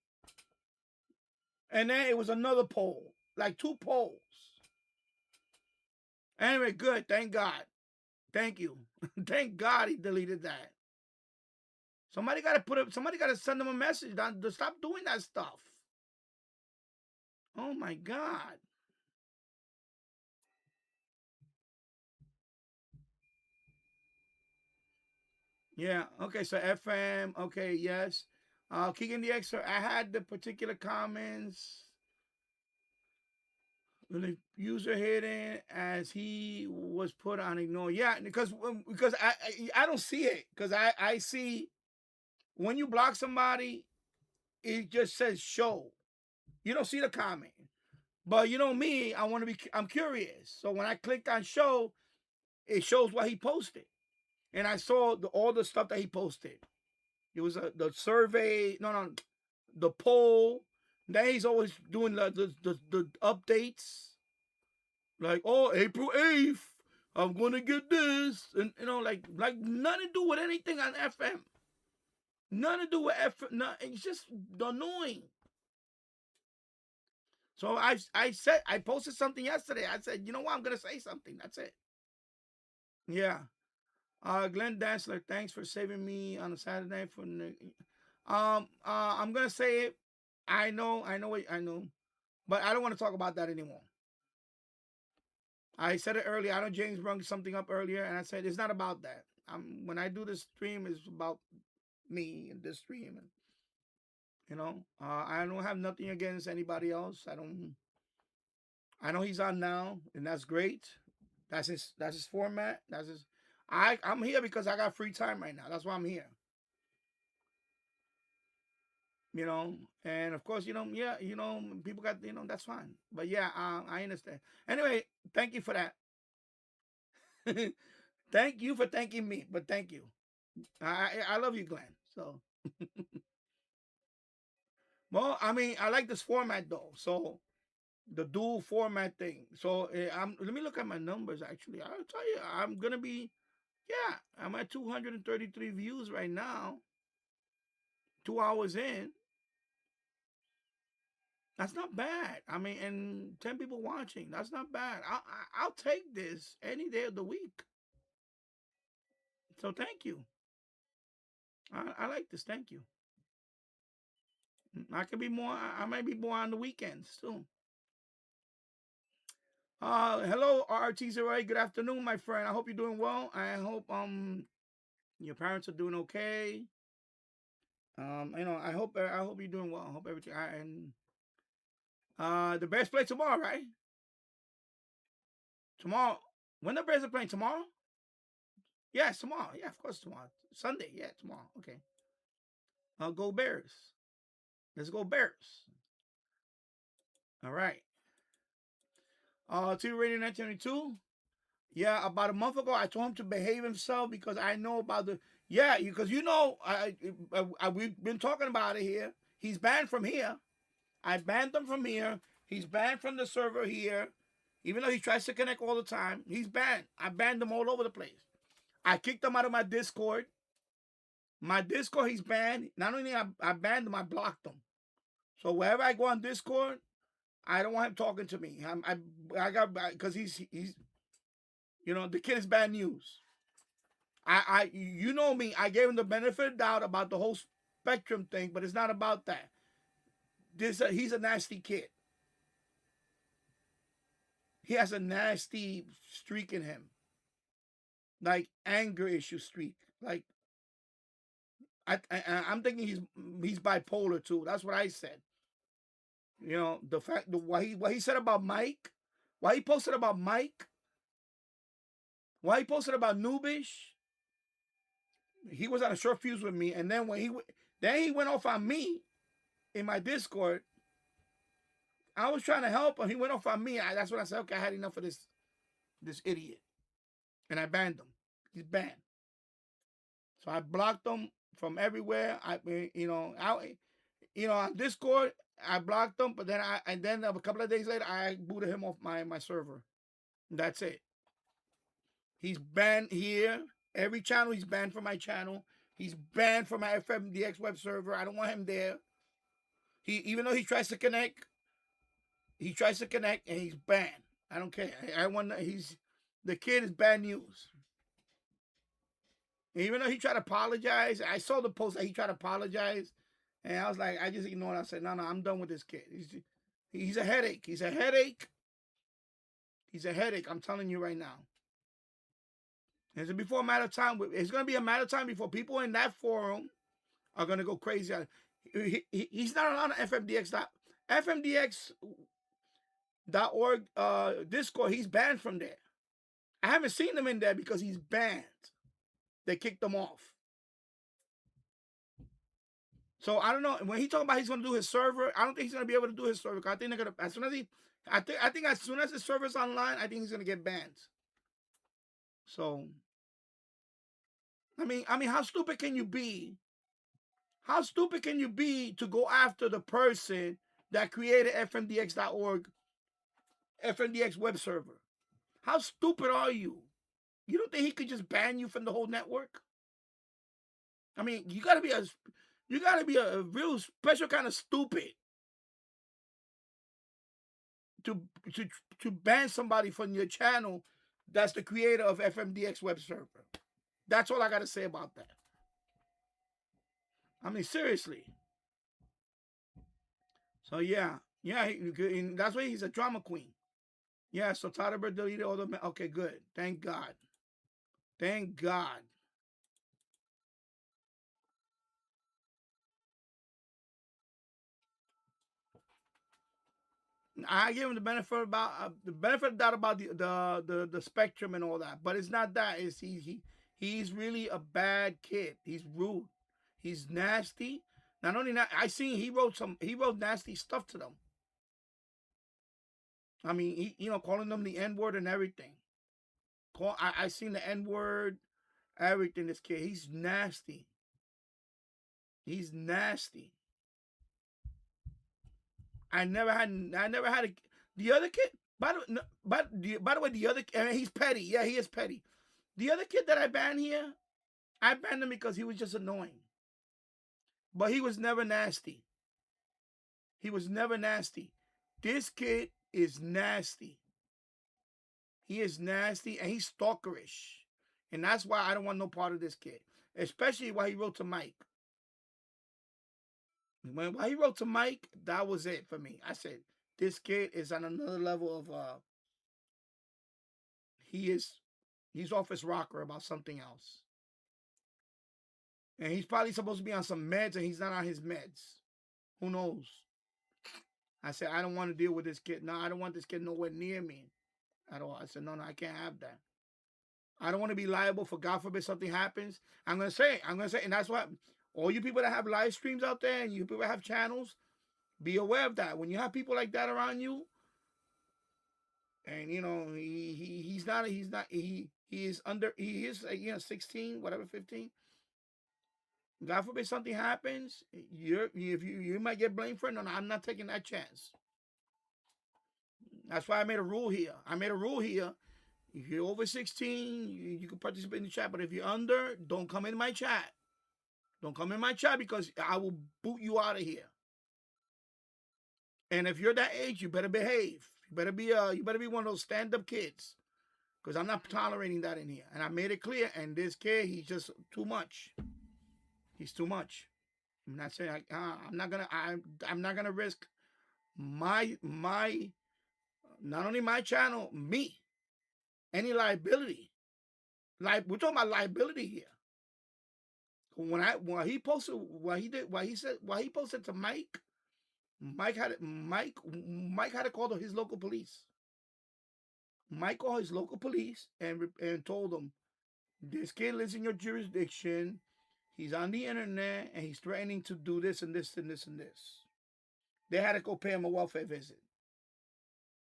And then it was another poll, like 2 polls. Anyway, good. Thank God. Thank you. Thank God he deleted that. Somebody got to send them a message to stop doing that stuff. Oh my God. Yeah. Okay. So FM. Okay. Yes. Keegan the Extra. I had the particular comments. The user hidden as he was put on ignore. Yeah, because I don't see it, because I see when you block somebody, it just says show. You don't see the comment. But you know me, I'm curious. So when I clicked on show, it shows what he posted. And I saw all the stuff that he posted. It was the survey, the poll. Then he's always doing the updates. Like, oh, April 8th, I'm gonna get this. And like nothing to do with anything on FM. Nothing to do with FM. It's just annoying. So I posted something yesterday. I said, you know what, I'm gonna say something. That's it. Yeah. Glenn Dansler, thanks for saving me on a Saturday for I'm gonna say it. I know, but I don't want to talk about that anymore. I said it earlier. I know James brought something up earlier, and I said it's not about that. When I do this stream, it's about me and this stream, and I don't have nothing against anybody else. I know he's on now, and that's great. That's his format. I'm here because I got free time right now. That's why I'm here. And of course, people got, that's fine. But yeah, I understand. Anyway, thank you for that. Thank you for thanking me, but thank you. I love you, Glenn. So, well, I mean, I like this format though. So, the dual format thing. So, let me look at my numbers. Actually, I'll tell you, I'm gonna be, I'm at 233 views right now. 2 hours in. That's not bad. I mean, and 10 people watching. That's not bad. I'll take this any day of the week. So thank you. I like this. Thank you. I can be more. I might be more on the weekends too. Hello, RT08. Good afternoon, my friend. I hope you're doing well. I hope your parents are doing okay. I hope you're doing well. I hope everything. The Bears play tomorrow, right? Tomorrow. When the Bears are playing tomorrow? Yes, tomorrow. Yeah, of course tomorrow. Sunday. Yeah, tomorrow. Okay. Go Bears. Let's go Bears. All right. TV Radio 1922. Yeah, about a month ago, I told him to behave himself because I know about because we've been talking about it here. He's banned from here. I banned him from here. He's banned from the server here. Even though he tries to connect all the time, he's banned. I banned him all over the place. I kicked him out of my Discord. My Discord, he's banned. Not only I banned him, I blocked him. So wherever I go on Discord, I don't want him talking to me. I got, because he's the kid is bad news. You know me. I gave him the benefit of the doubt about the whole spectrum thing, but it's not about that. He's a nasty kid. He has a nasty streak in him, like anger issue streak. Like I'm thinking he's bipolar too. That's what I said. The fact what he said about Mike, why he posted about Mike, why he posted about Noobish. He was on a short fuse with me, and then he went off on me in my Discord. I was trying to help him. He went off on me. That's when I said, okay, I had enough of this idiot, and I banned him. He's banned. So I blocked him from everywhere. On Discord, I blocked him, but then a couple of days later, I booted him off my server. That's it. He's banned here. Every channel he's banned from my channel. He's banned from my FMDX web server. I don't want him there. Even though he tries to connect, and he's banned. I don't care. The kid is bad news. And even though he tried to apologize, I saw the post that he tried to apologize, and I was like, I just ignored it. I said, no, I'm done with this kid. He's a headache. He's a headache. He's a headache. I'm telling you right now. It's before a matter of time. It's going to be a matter of time before people in that forum are going to go crazy. He's not on FMDX.org Discord. He's banned from there. I haven't seen him in there because he's banned. They kicked him off. So I don't know. When he talking about he's going to do his server, I don't think he's going to be able to do his server. I think they're going to, I think as soon as his server's online, I think he's going to get banned. So, I mean, how stupid can you be? How stupid can you be to go after the person that created FMDX.org, FMDX web server? How stupid are you? You don't think he could just ban you from the whole network? I mean, you gotta be a real special kind of stupid to ban somebody from your channel that's the creator of FMDX web server. That's all I gotta say about that. I mean, seriously. So yeah, that's why he's a drama queen. Yeah, so Tyler deleted all the. Okay, good. Thank God. Thank God. I give him the benefit of the doubt about the spectrum and all that, but it's not that. It's he's really a bad kid. He's rude. He's nasty. Not only that, he wrote nasty stuff to them. I mean, calling them the N-word and everything. I seen the N-word, everything. This kid, he's nasty. He's nasty. I never had the other kid. By the way, the other, he's petty. Yeah, he is petty. The other kid that I banned here, I banned him because he was just annoying. But he was never nasty. He was never nasty. This kid is nasty. He is nasty and he's stalkerish. And that's why I don't want no part of this kid. Especially why he wrote to Mike. When he wrote to Mike, that was it for me. I said, this kid is on another level of he's off his rocker about something else. And he's probably supposed to be on some meds and he's not on his meds. Who knows? I said, I don't want to deal with this kid. No, I don't want this kid nowhere near me at all. I said, no, I can't have that. I don't want to be liable for, God forbid, something happens. I'm going to say it. And that's what, all you people that have live streams out there and you people that have channels, be aware of that. When you have people like that around you, and he is 16, whatever, 15. God forbid something happens, you might get blamed for it. No, I'm not taking that chance. That's why I made a rule here. If you're over 16, you can participate in the chat. But if you're under, don't come in my chat. Don't come in my chat because I will boot you out of here. And if you're that age, you better behave. You better be one of those stand-up kids. Because I'm not tolerating that in here. And I made it clear. And this kid, he's just too much. He's too much. I'm not saying I'm not gonna risk my not only my channel, me, any liability. Like, we're talking about liability here. When he posted to Mike, Mike had to call his local police. Mike called his local police and told them, this kid lives in your jurisdiction. He's on the internet and he's threatening to do this and this and this and this. They had to go pay him a welfare visit.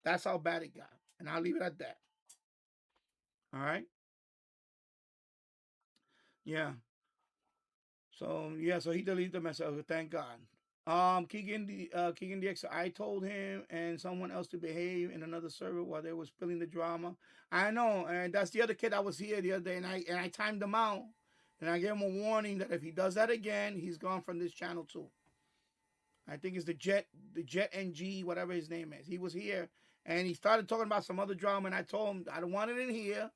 That's how bad it got. And I'll leave it at that. All right? Yeah. So he deleted the message. Thank God. Keegan DX, I told him and someone else to behave in another server while they were spilling the drama. I know, and that's the other kid that was here the other day, and I timed him out, and I gave him a warning that if he does that again, he's gone from this channel too. I think it's the Jet NG, whatever his name is. He was here, and he started talking about some other drama, and I told him I don't want it in here,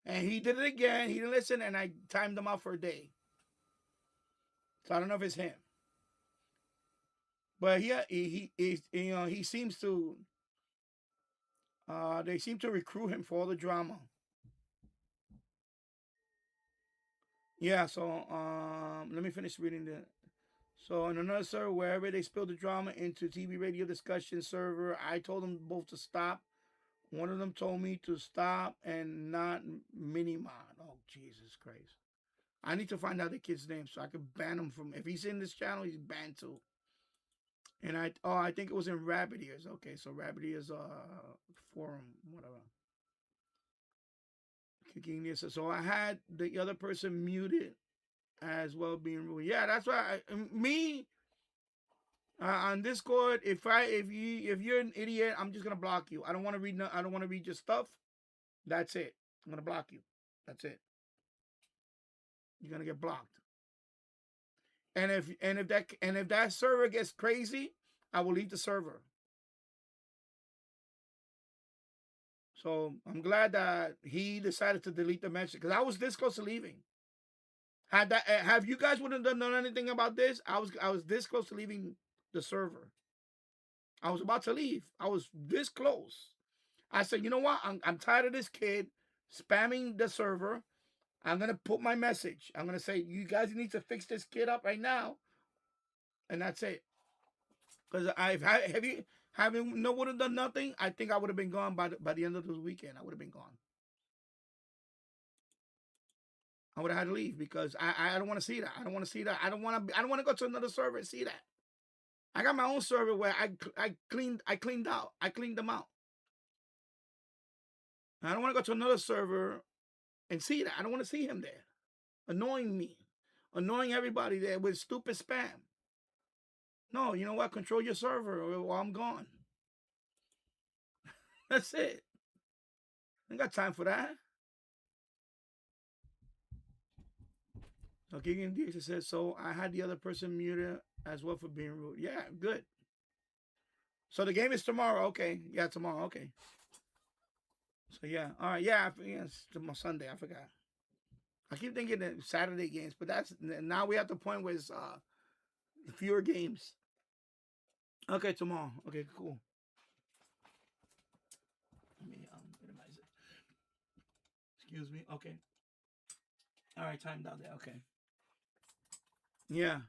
and he did it again. He didn't listen, and I timed him out for a day. So I don't know if it's him. But yeah, he seems to. They seem to recruit him for all the drama. Yeah. So let me finish reading that. So in another server, wherever they spilled the drama into TV radio discussion server, I told them both to stop. One of them told me to stop and not mini-mod. Oh, Jesus Christ. I need to find out the kid's name so I can ban him from. If he's in this channel, he's banned too. And I think it was in Rabbit Ears. Okay, so Rabbit Ears forum, whatever. So I had the other person muted as well, being rude. Yeah, that's why on Discord. If you're an idiot, I'm just gonna block you. I don't want to read. I don't want to read your stuff. That's it. I'm gonna block you. That's it. You're gonna get blocked. And if that server gets crazy, I will leave the server. So I'm glad that he decided to delete the message because I was this close to leaving. Have you guys wouldn't have done anything about this? I was this close to leaving the server. I was about to leave. I was this close. I said, you know what? I'm tired of this kid spamming the server. I'm going to put my message. I'm going to say, you guys need to fix this kid up right now. And that's it. Because having no would have done nothing, I think I would have been gone by the end of this weekend. I would have been gone. I would have had to leave because I don't want to see that. I don't want to see that. I don't want to go to another server and see that. I got my own server where I cleaned them out. I don't want to go to another server and see that. I don't want to see him there. Annoying me. Annoying everybody there with stupid spam. No, you know what? Control your server while I'm gone. That's it. I ain't got time for that. So Keegan DX says, so I had the other person muted as well for being rude. Yeah, good. So the game is tomorrow. Okay. Yeah, tomorrow. Okay. So yeah. All right. Yeah, it's tomorrow, Sunday. I forgot. I keep thinking that Saturday games, but that's now we at the point where it's fewer games. Okay, tomorrow. Okay, cool. Let me minimize it. Excuse me. Okay. All right, timed out there. Okay. Yeah.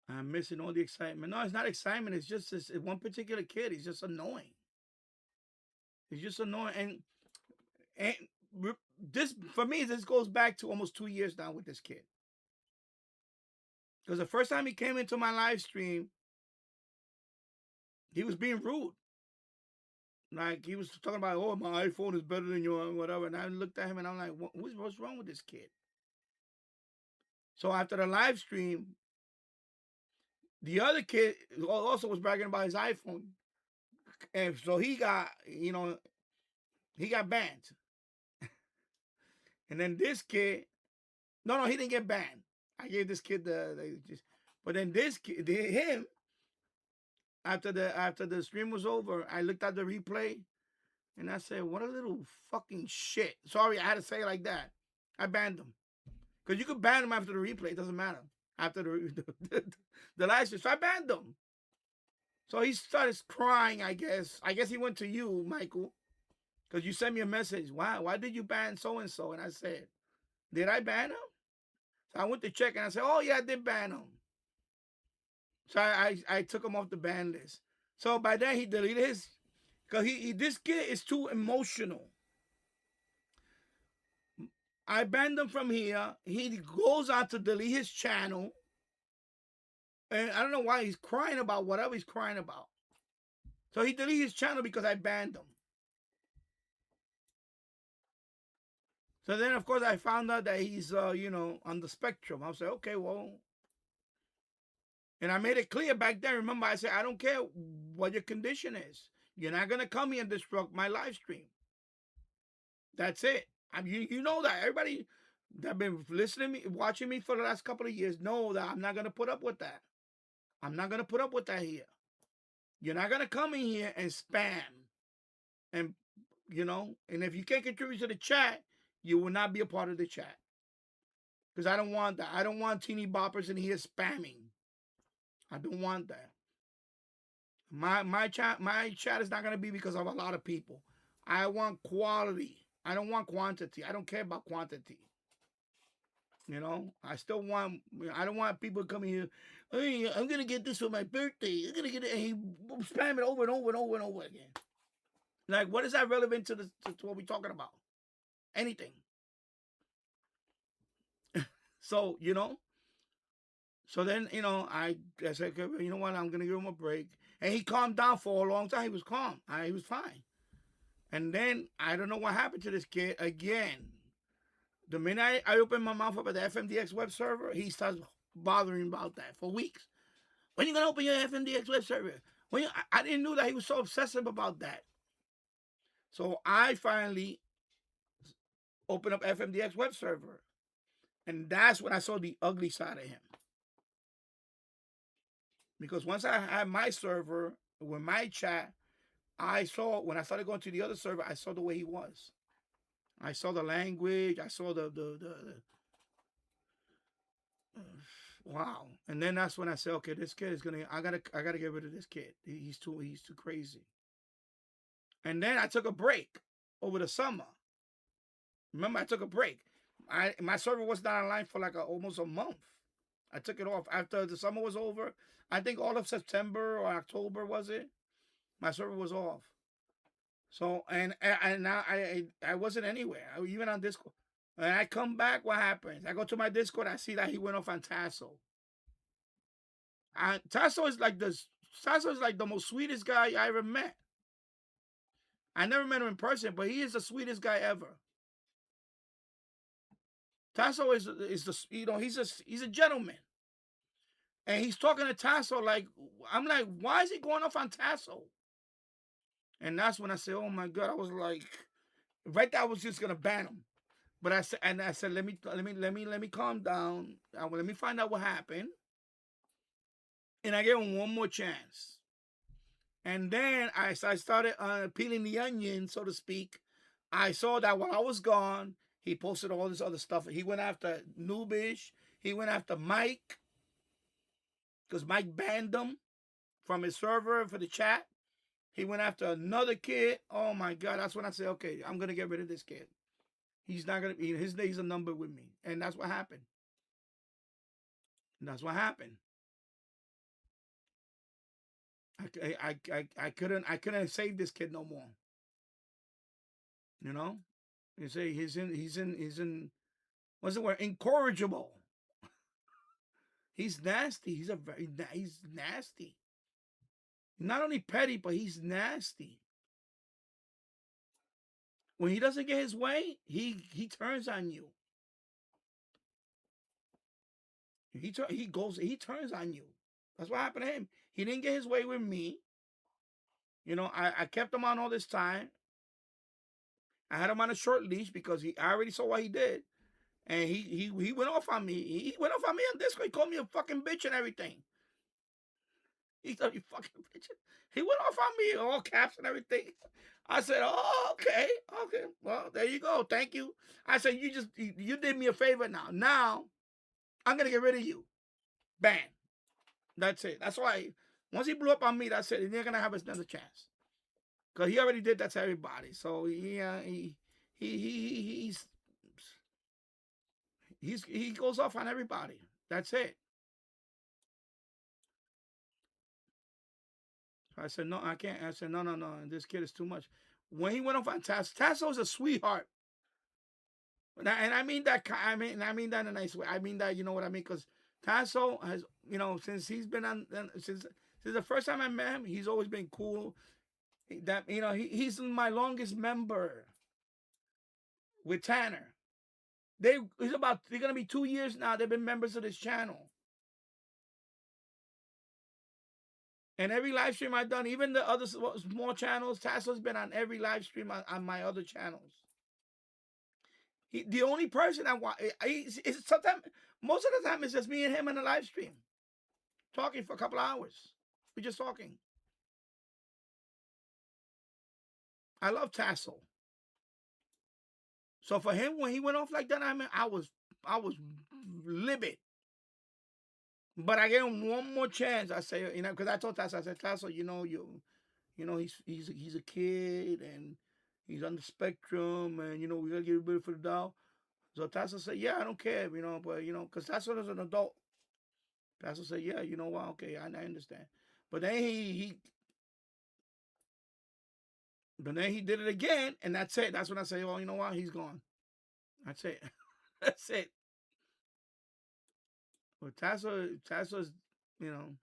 I'm missing all the excitement. No, it's not excitement. It's just this one particular kid. He's just annoying. He's just annoying. And this, for me, this goes back to almost 2 years now with this kid. Because the first time he came into my live stream, he was being rude. Like, he was talking about, oh, my iPhone is better than your whatever. And I looked at him and I'm like, what's wrong with this kid? So after the live stream, the other kid also was bragging about his iPhone. And so he got, he got banned. And then this kid, no, he didn't get banned. I gave this kid but then this kid, him, after the stream was over, I looked at the replay and I said, what a little fucking shit. Sorry, I had to say it like that. I banned him. Because you could ban him after the replay. It doesn't matter. After the live stream. So I banned him. So he started crying, I guess. I guess he went to you, Michael. Because you sent me a message. Why did you ban so-and-so? And I said, did I ban him? So I went to check and I said, oh, yeah, I did ban him. So I took him off the ban list. So by then he deleted his, because this kid is too emotional. I banned him from here. He goes out to delete his channel. And I don't know why he's crying about whatever he's crying about. So he deleted his channel because I banned him. So then, of course, I found out that he's, on the spectrum. I was like, okay, well, And I made it clear back then. Remember, I said, I don't care what your condition is. You're not going to come here and disrupt my live stream. That's it. I mean, you know that. Everybody that been listening to me, watching me for the last couple of years know that I'm not going to put up with that. I'm not going to put up with that here. You're not going to come in here and spam. And, you know, and if you can't contribute to the chat, you will not be a part of the chat. Because I don't want that. I don't want teeny boppers in here spamming. I don't want that. My chat is not going to be because of a lot of people. I want quality. I don't want quantity. I don't care about quantity. You know, I don't want people coming here, hey, I'm going to get this for my birthday. I'm going to get it. And he spam it over and over and over and over again. Like, what is that relevant to what we're talking about? Anything. So, you know. So then, you know, I said, you know what, I'm going to give him a break. And he calmed down for a long time. He was calm. He was fine. And then, I don't know what happened to this kid again. The minute I opened my mouth up at the FMDX web server, he starts bothering about that for weeks. When are you going to open your FMDX web server? I didn't know that he was so obsessive about that. So I finally opened up FMDX web server. And that's when I saw the ugly side of him. Because once I had my server with my chat, I saw, when I started going to the other server, I saw the way he was. I saw the language. I saw the wow. And then that's when I said, okay, this kid is I gotta get rid of this kid. He's too crazy. And then I took a break over the summer. Remember, I took a break. My server was not online for like almost a month. I took it off after the summer was over. I think all of September or October was it. My server was off. So and now I wasn't anywhere, even on Discord. And I come back, what happens? I go to my Discord, I see that he went off on Tasso. And Tasso is like the most sweetest guy I ever met. I never met him in person, but he is the sweetest guy ever. Tasso is the, you know, he's a gentleman. And he's talking to Tasso like, I'm like, why is he going off on Tasso? And that's when I said, oh my God, I was like, right there, I was just gonna ban him. But I said, let me calm down. Let me find out what happened. And I gave him one more chance. And then I started peeling the onion, so to speak. I saw that while I was gone, he posted all this other stuff. He went after Noobish. He went after Mike. Because Mike banned him from his server for the chat. He went after another kid. Oh my God. That's when I said, okay, I'm going to get rid of this kid. He's not going to be, his day's a number with me. And that's what happened. That's what happened. I couldn't save this kid no more. You know? You say he's in what's the word? Incorrigible. He's nasty. He's nasty. Not only petty, but he's nasty. When he doesn't get his way, he turns on you. He turns on you. That's what happened to him. He didn't get his way with me. You know, I kept him on all this time. I had him on a short leash because I already saw what he did. And he went off on me. He went off on me on Discord. He called me a fucking bitch and everything. He thought you fucking bitch. He went off on me, all caps and everything. I said, oh, okay. Well, there you go. Thank you. I said, you did me a favor now. Now, I'm going to get rid of you. Bam. That's it. That's why, once he blew up on me, that's it. He's not going to have another chance. Because he already did that to everybody. So, he goes off on everybody. That's it. I said, no, I can't. I said, no. This kid is too much. When he went off on Tasso is a sweetheart. And I mean that. I mean that in a nice way. I mean that, you know what I mean? Because Tasso has, you know, since he's been on, since the first time I met him, he's always been cool. That, you know, he's my longest member with Tanner. They're gonna be 2 years now. They've been members of this channel. And every live stream I've done, even the other small channels, Tasso's been on every live stream on my other channels. The only person I watch, sometimes, most of the time, it's just me and him in a live stream, talking for a couple of hours. We're just talking. I love Tasso. So for him, when he went off like that, I mean, I was livid. But I gave him one more chance. I say, you know, because I told Tasso, I said, Tasso, you know, he's a kid and he's on the spectrum, and you know, we gotta give a bit for the doubt. So Tasso said, yeah, I don't care, you know, but you know, because Tasso is an adult. Tasso said, yeah, you know what, okay, I understand. But then he did it again, and that's it. That's when I say, oh, you know what, he's gone. That's it. That's it. But Tasso's, you know,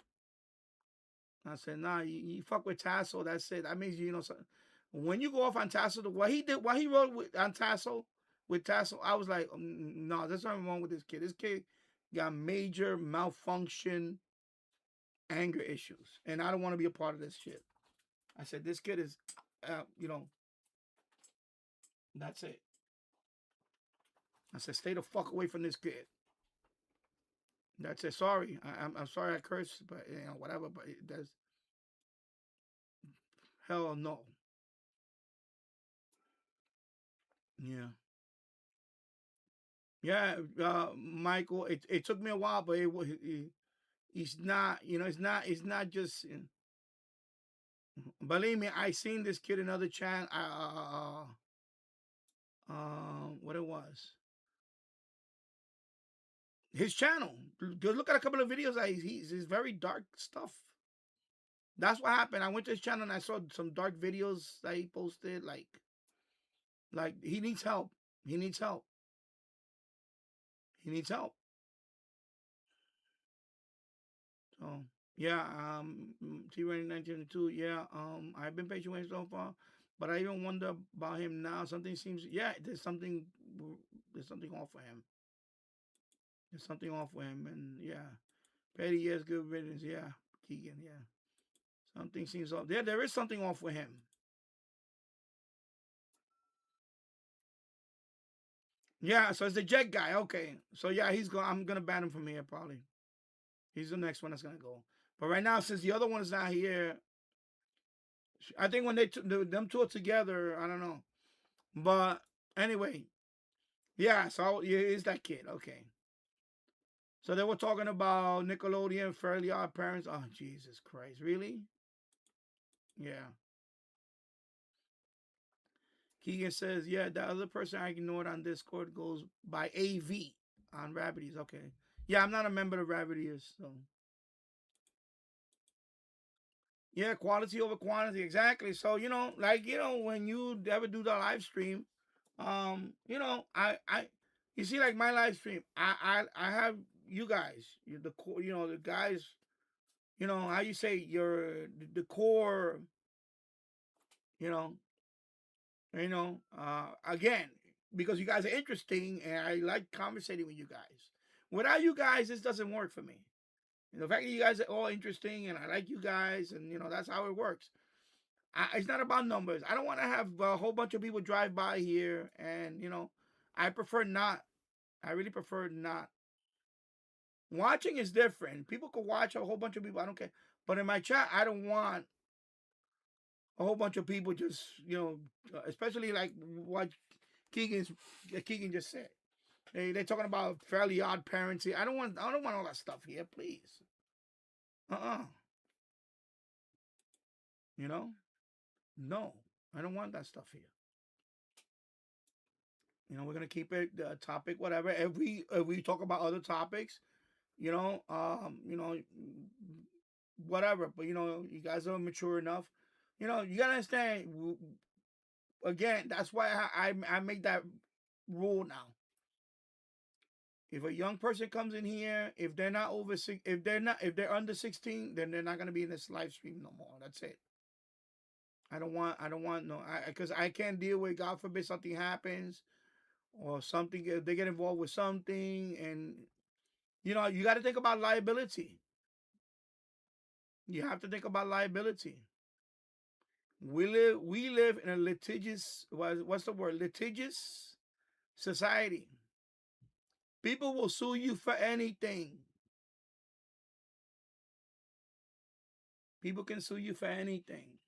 I said, nah, you fuck with Tasso, that's it. That means, you know, when you go off on Tasso, what he wrote on Tasso, with Tasso, I was like, no, there's nothing wrong with this kid. This kid got major malfunction, anger issues, and I don't want to be a part of this shit. I said, this kid is, you know, that's it. I said, stay the fuck away from this kid. That's it. Sorry, I'm sorry I cursed, but you know, whatever. But it does. Hell no. Yeah. Yeah, Michael. It took me a while, but he's not. You know, it's not just. Believe me, I seen this kid in other channel. What it was. His channel. Just look at a couple of videos. He's very dark stuff. That's what happened. I went to his channel and I saw some dark videos that he posted. Like he needs help. He needs help. He needs help. So yeah, T-Rain 1992. Yeah, I've been patient with him so far, but I even wonder about him now. Something seems, yeah, there's something off with him. There's something off with him, and yeah, Petty, yes, good riddance. Yeah, Keegan, yeah, something seems off. Yeah, there is something off with him. Yeah, so it's the Jet guy. Okay, so yeah, he's going. I'm gonna ban him from here probably. He's the next one that's gonna go. But right now, since the other one is not here, I think when them two are together, I don't know. But anyway, yeah. So yeah, it's that kid. Okay. So they were talking about Nickelodeon, Fairly Odd Parents. Oh, Jesus Christ, really? Yeah. Keegan says, yeah, the other person I ignored on Discord goes by AV on Rabbities. Okay. Yeah, I'm not a member of Rabbities, so. Yeah, quality over quantity, exactly. So, you know, like, you know, when you ever do the live stream, you know, you see, like my live stream, I have you guys, the guys, you know, how you say the core, you know, again, because you guys are interesting and I like conversating with you guys. Without you guys, this doesn't work for me. And the fact that you guys are all interesting and I like you guys, and you know, that's how it works. It's not about numbers. I don't want to have a whole bunch of people drive by here, and you know, I prefer not. I really prefer not. Watching is different. People could watch a whole bunch of people. I don't care. But in my chat, I don't want a whole bunch of people just, you know, especially like what Keegan just said. They're talking about Fairly Odd Parents here. I don't want all that stuff here, please. You know? No, I don't want that stuff here. You know, we're gonna keep it topic, whatever. If we talk about other topics, you know, whatever. But you know, you guys are mature enough. You know, you gotta understand. Again, that's why I make that rule now. If a young person comes in here, if they're not if they're under 16, then they're not gonna be in this live stream no more. That's it. I don't want no, because I can't deal with, God forbid something happens or something, they get involved with something, and you know, you got to think about liability. You have to think about liability. We live in a litigious, what's the word? Litigious society. People will sue you for anything. People can sue you for anything.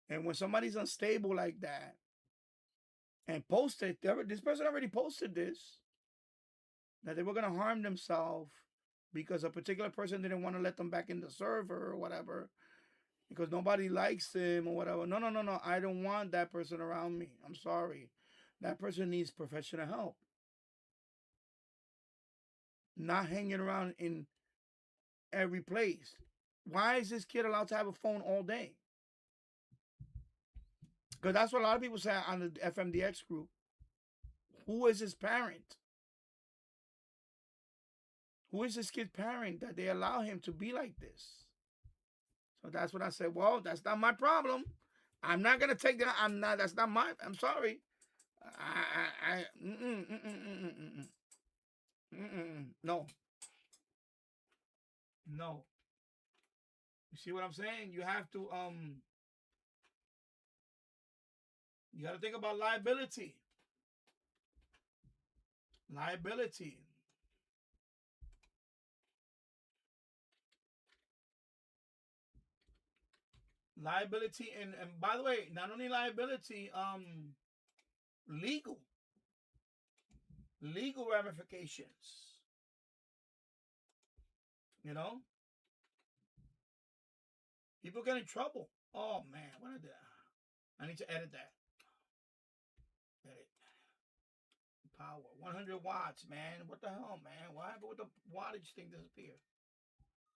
And when somebody's unstable like that and posted, this person already posted this, that they were going to harm themselves because a particular person didn't want to let them back in the server or whatever, because nobody likes him or whatever. No. I don't want that person around me. I'm sorry. That person needs professional help. Not hanging around in every place. Why is this kid allowed to have a phone all day? Because that's what a lot of people say on the FMDX group. Who is his parent? Who is this kid's parent that they allow him to be like this? So that's what I said. Well, that's not my problem. I'm not gonna take that. That's not my. I'm sorry. No. No. You see what I'm saying? You have to you got to think about liability. Liability. Liability and by the way, not only liability, legal ramifications. You know? People get in trouble. Oh man, what I did. I need to edit that. Edit. Power. 100 watts, man. What the hell, man? Why would the wattage thing disappear?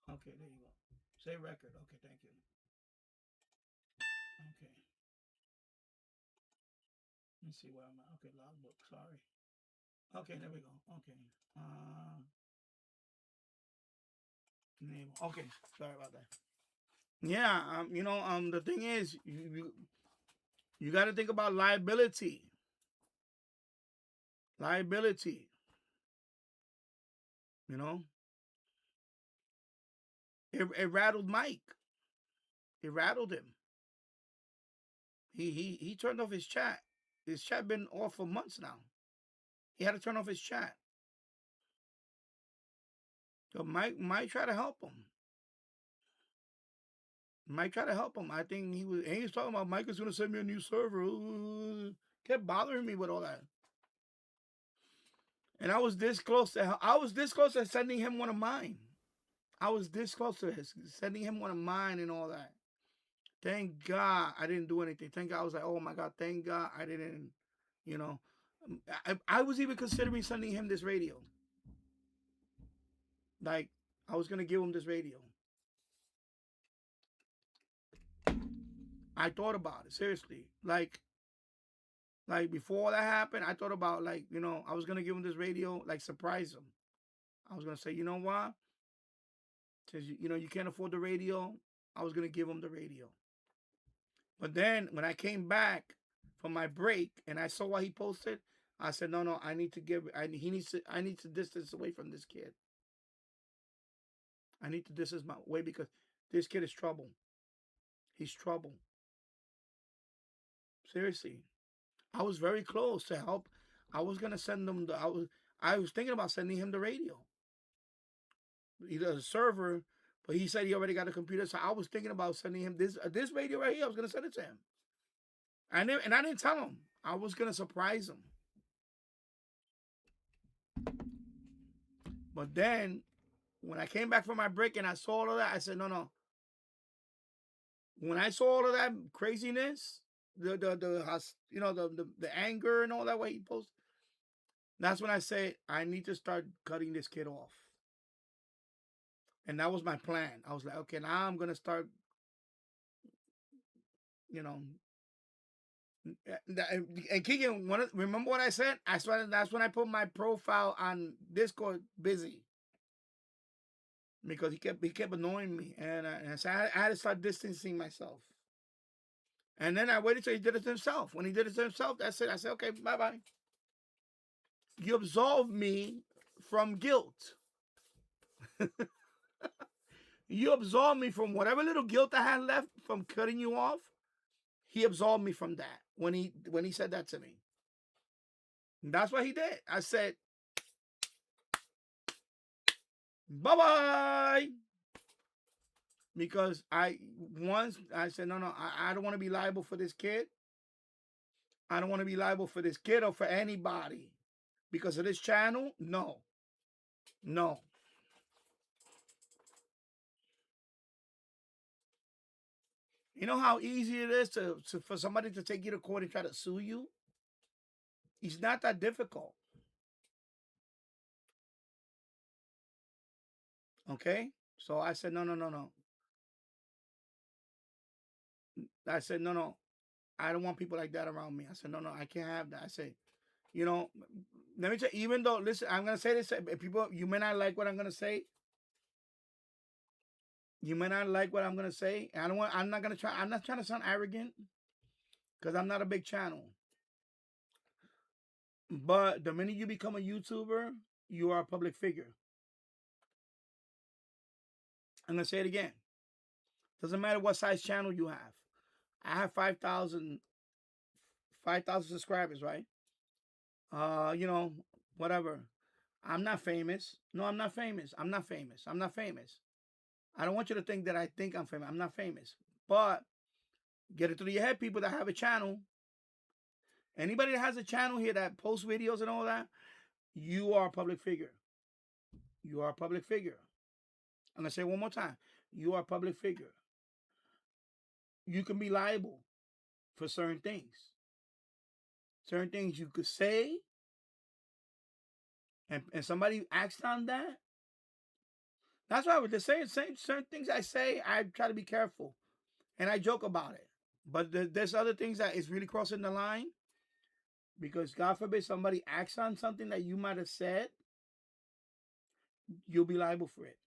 Okay, there you go. Save record. Okay, thank you. Okay. Let me see where I'm at. Okay, logbook. Sorry. Okay, there we go. Okay. Name. Okay, sorry about that. Yeah, the thing is, you got to think about liability. Liability. You know, it rattled Mike. It rattled him. He turned off his chat. His chat been off for months now. He had to turn off his chat. So Mike tried to help him. Mike tried to help him. I think he was talking about Mike is going to send me a new server. Kept bothering me with all that. And I was this close to sending him one of mine. I was this close to sending him one of mine and all that. Thank God I didn't do anything. Thank God I was like, oh my God, thank God I didn't, I was even considering sending him this radio. Like, I was going to give him this radio. I thought about it, seriously. Like before that happened, I thought about I was going to give him this radio, surprise him. I was going to say, you know what? Since, you can't afford the radio, I was going to give him the radio. But then when I came back from my break and I saw what he posted, I said, no, I need to distance away from this kid. I need to distance my way because this kid is trouble. He's trouble. Seriously. I was very close to help. I was going to send him I was thinking about sending him the radio. Either a server, but he said he already got a computer. So I was thinking about sending him this radio right here. I was going to send it to him. And I didn't tell him. I was going to surprise him. But then when I came back from my break and I saw all of that, I said, no. When I saw all of that craziness, the anger and all that way he posted, that's when I said, I need to start cutting this kid off. And that was my plan. I was like, okay, now I'm going to start, and Keegan, remember what I said? That's when I put my profile on Discord busy. Because he kept annoying me. And so I had to start distancing myself. And then I waited till he did it to himself. When he did it to himself, that's it. I said, okay, bye-bye. You absolved me from guilt. You absolved me from whatever little guilt I had left from cutting you off. He absolved me from that when he said that to me. And that's what he did. I said, bye-bye. Because I said, no, I don't want to be liable for this kid. I don't want to be liable for this kid or for anybody. Because of this channel, no. No. You know how easy it is for somebody to take you to court and try to sue you? It's not that difficult. Okay? So I said, no. I said, no. I don't want people like that around me. I said, no, I can't have that. I said, you know, let me tell you, even though, listen, I'm going to say this, people, you may not like what I'm going to say. You may not like what I'm going to say. I'm not trying to sound arrogant because I'm not a big channel. But the minute you become a YouTuber, you are a public figure. I'm going to say it again. Doesn't matter what size channel you have. I have 5,000 subscribers, right? You know, whatever. I'm not famous. No, I'm not famous. I'm not famous. I don't want you to think that I think I'm famous. I'm not famous. But get it through your head, people that have a channel. Anybody that has a channel here that posts videos and all that, you are a public figure. You are a public figure. I'm going to say it one more time. You are a public figure. You can be liable for certain things. Certain things you could say, and somebody acts on that. That's why I was just saying, certain things I say, I try to be careful. And I joke about it. But there's other things that is really crossing the line. Because God forbid somebody acts on something that you might have said, you'll be liable for it.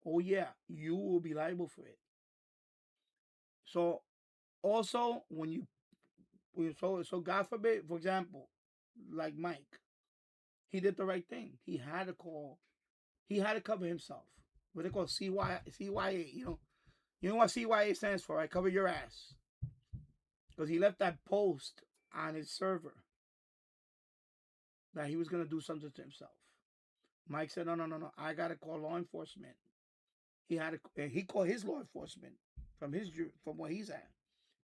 Oh yeah, you will be liable for it. So also so God forbid, for example, like Mike, he did the right thing. He had to call. He had to cover himself. What they call CYA, you know. You know what CYA stands for, right? Cover your ass. Because he left that post on his server that he was going to do something to himself. Mike said, no. I got to call law enforcement. He called his law enforcement from where he's at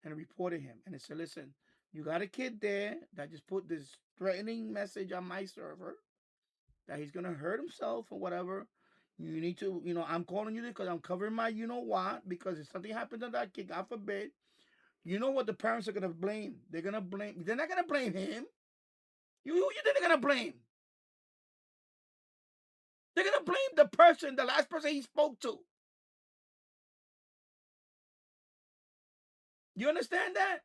and reported him. And it said, listen, you got a kid there that just put this threatening message on my server that he's going to hurt himself or whatever. You need to, I'm calling you because I'm covering my you-know-what, because if something happened to that kid, God forbid, you know what the parents are going to blame? They're not going to blame him. Who you think they're going to blame? They're going to blame the last person he spoke to. You understand that?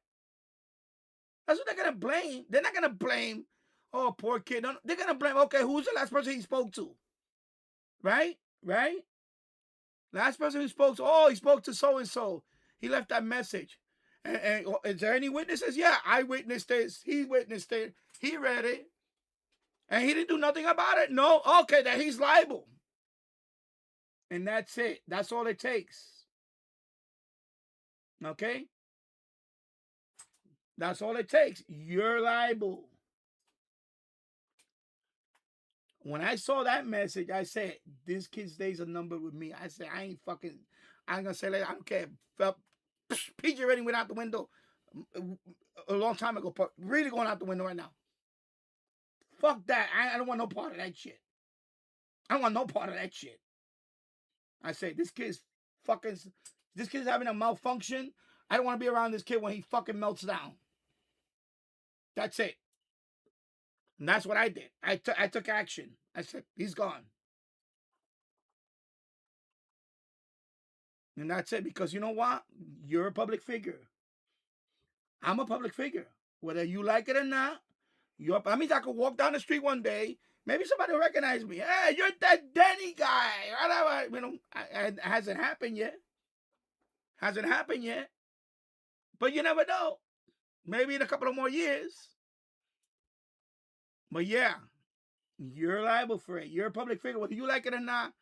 That's what they're going to blame. They're not going to blame, oh, poor kid. No, they're going to blame, okay, who's the last person he spoke to? Right? Last person who spoke to, he spoke to so-and-so. He left that message. And is there any witnesses? Yeah, I witnessed this. He witnessed it. He read it. And he didn't do nothing about it? No? Okay, then he's liable. And that's it. That's all it takes. Okay? That's all it takes. You're liable. When I saw that message, I said, this kid's days are numbered with me. I said, I'm going to say that. I don't care. PG Redding went out the window a long time ago. Really going out the window right now. Fuck that. I don't want no part of that shit. I don't want no part of that shit. I say, this kid's having a malfunction. I don't want to be around this kid when he fucking melts down. That's it. And that's what I did. I took action. I said, he's gone. And that's it. Because you know what? You're a public figure. I'm a public figure. Whether you like it or not, I mean, I could walk down the street one day. Maybe somebody will recognize me. Hey, you're that Denny guy. It hasn't happened yet. But you never know. Maybe in a couple of more years. But yeah, you're liable for it. You're a public figure. Whether you like it or not,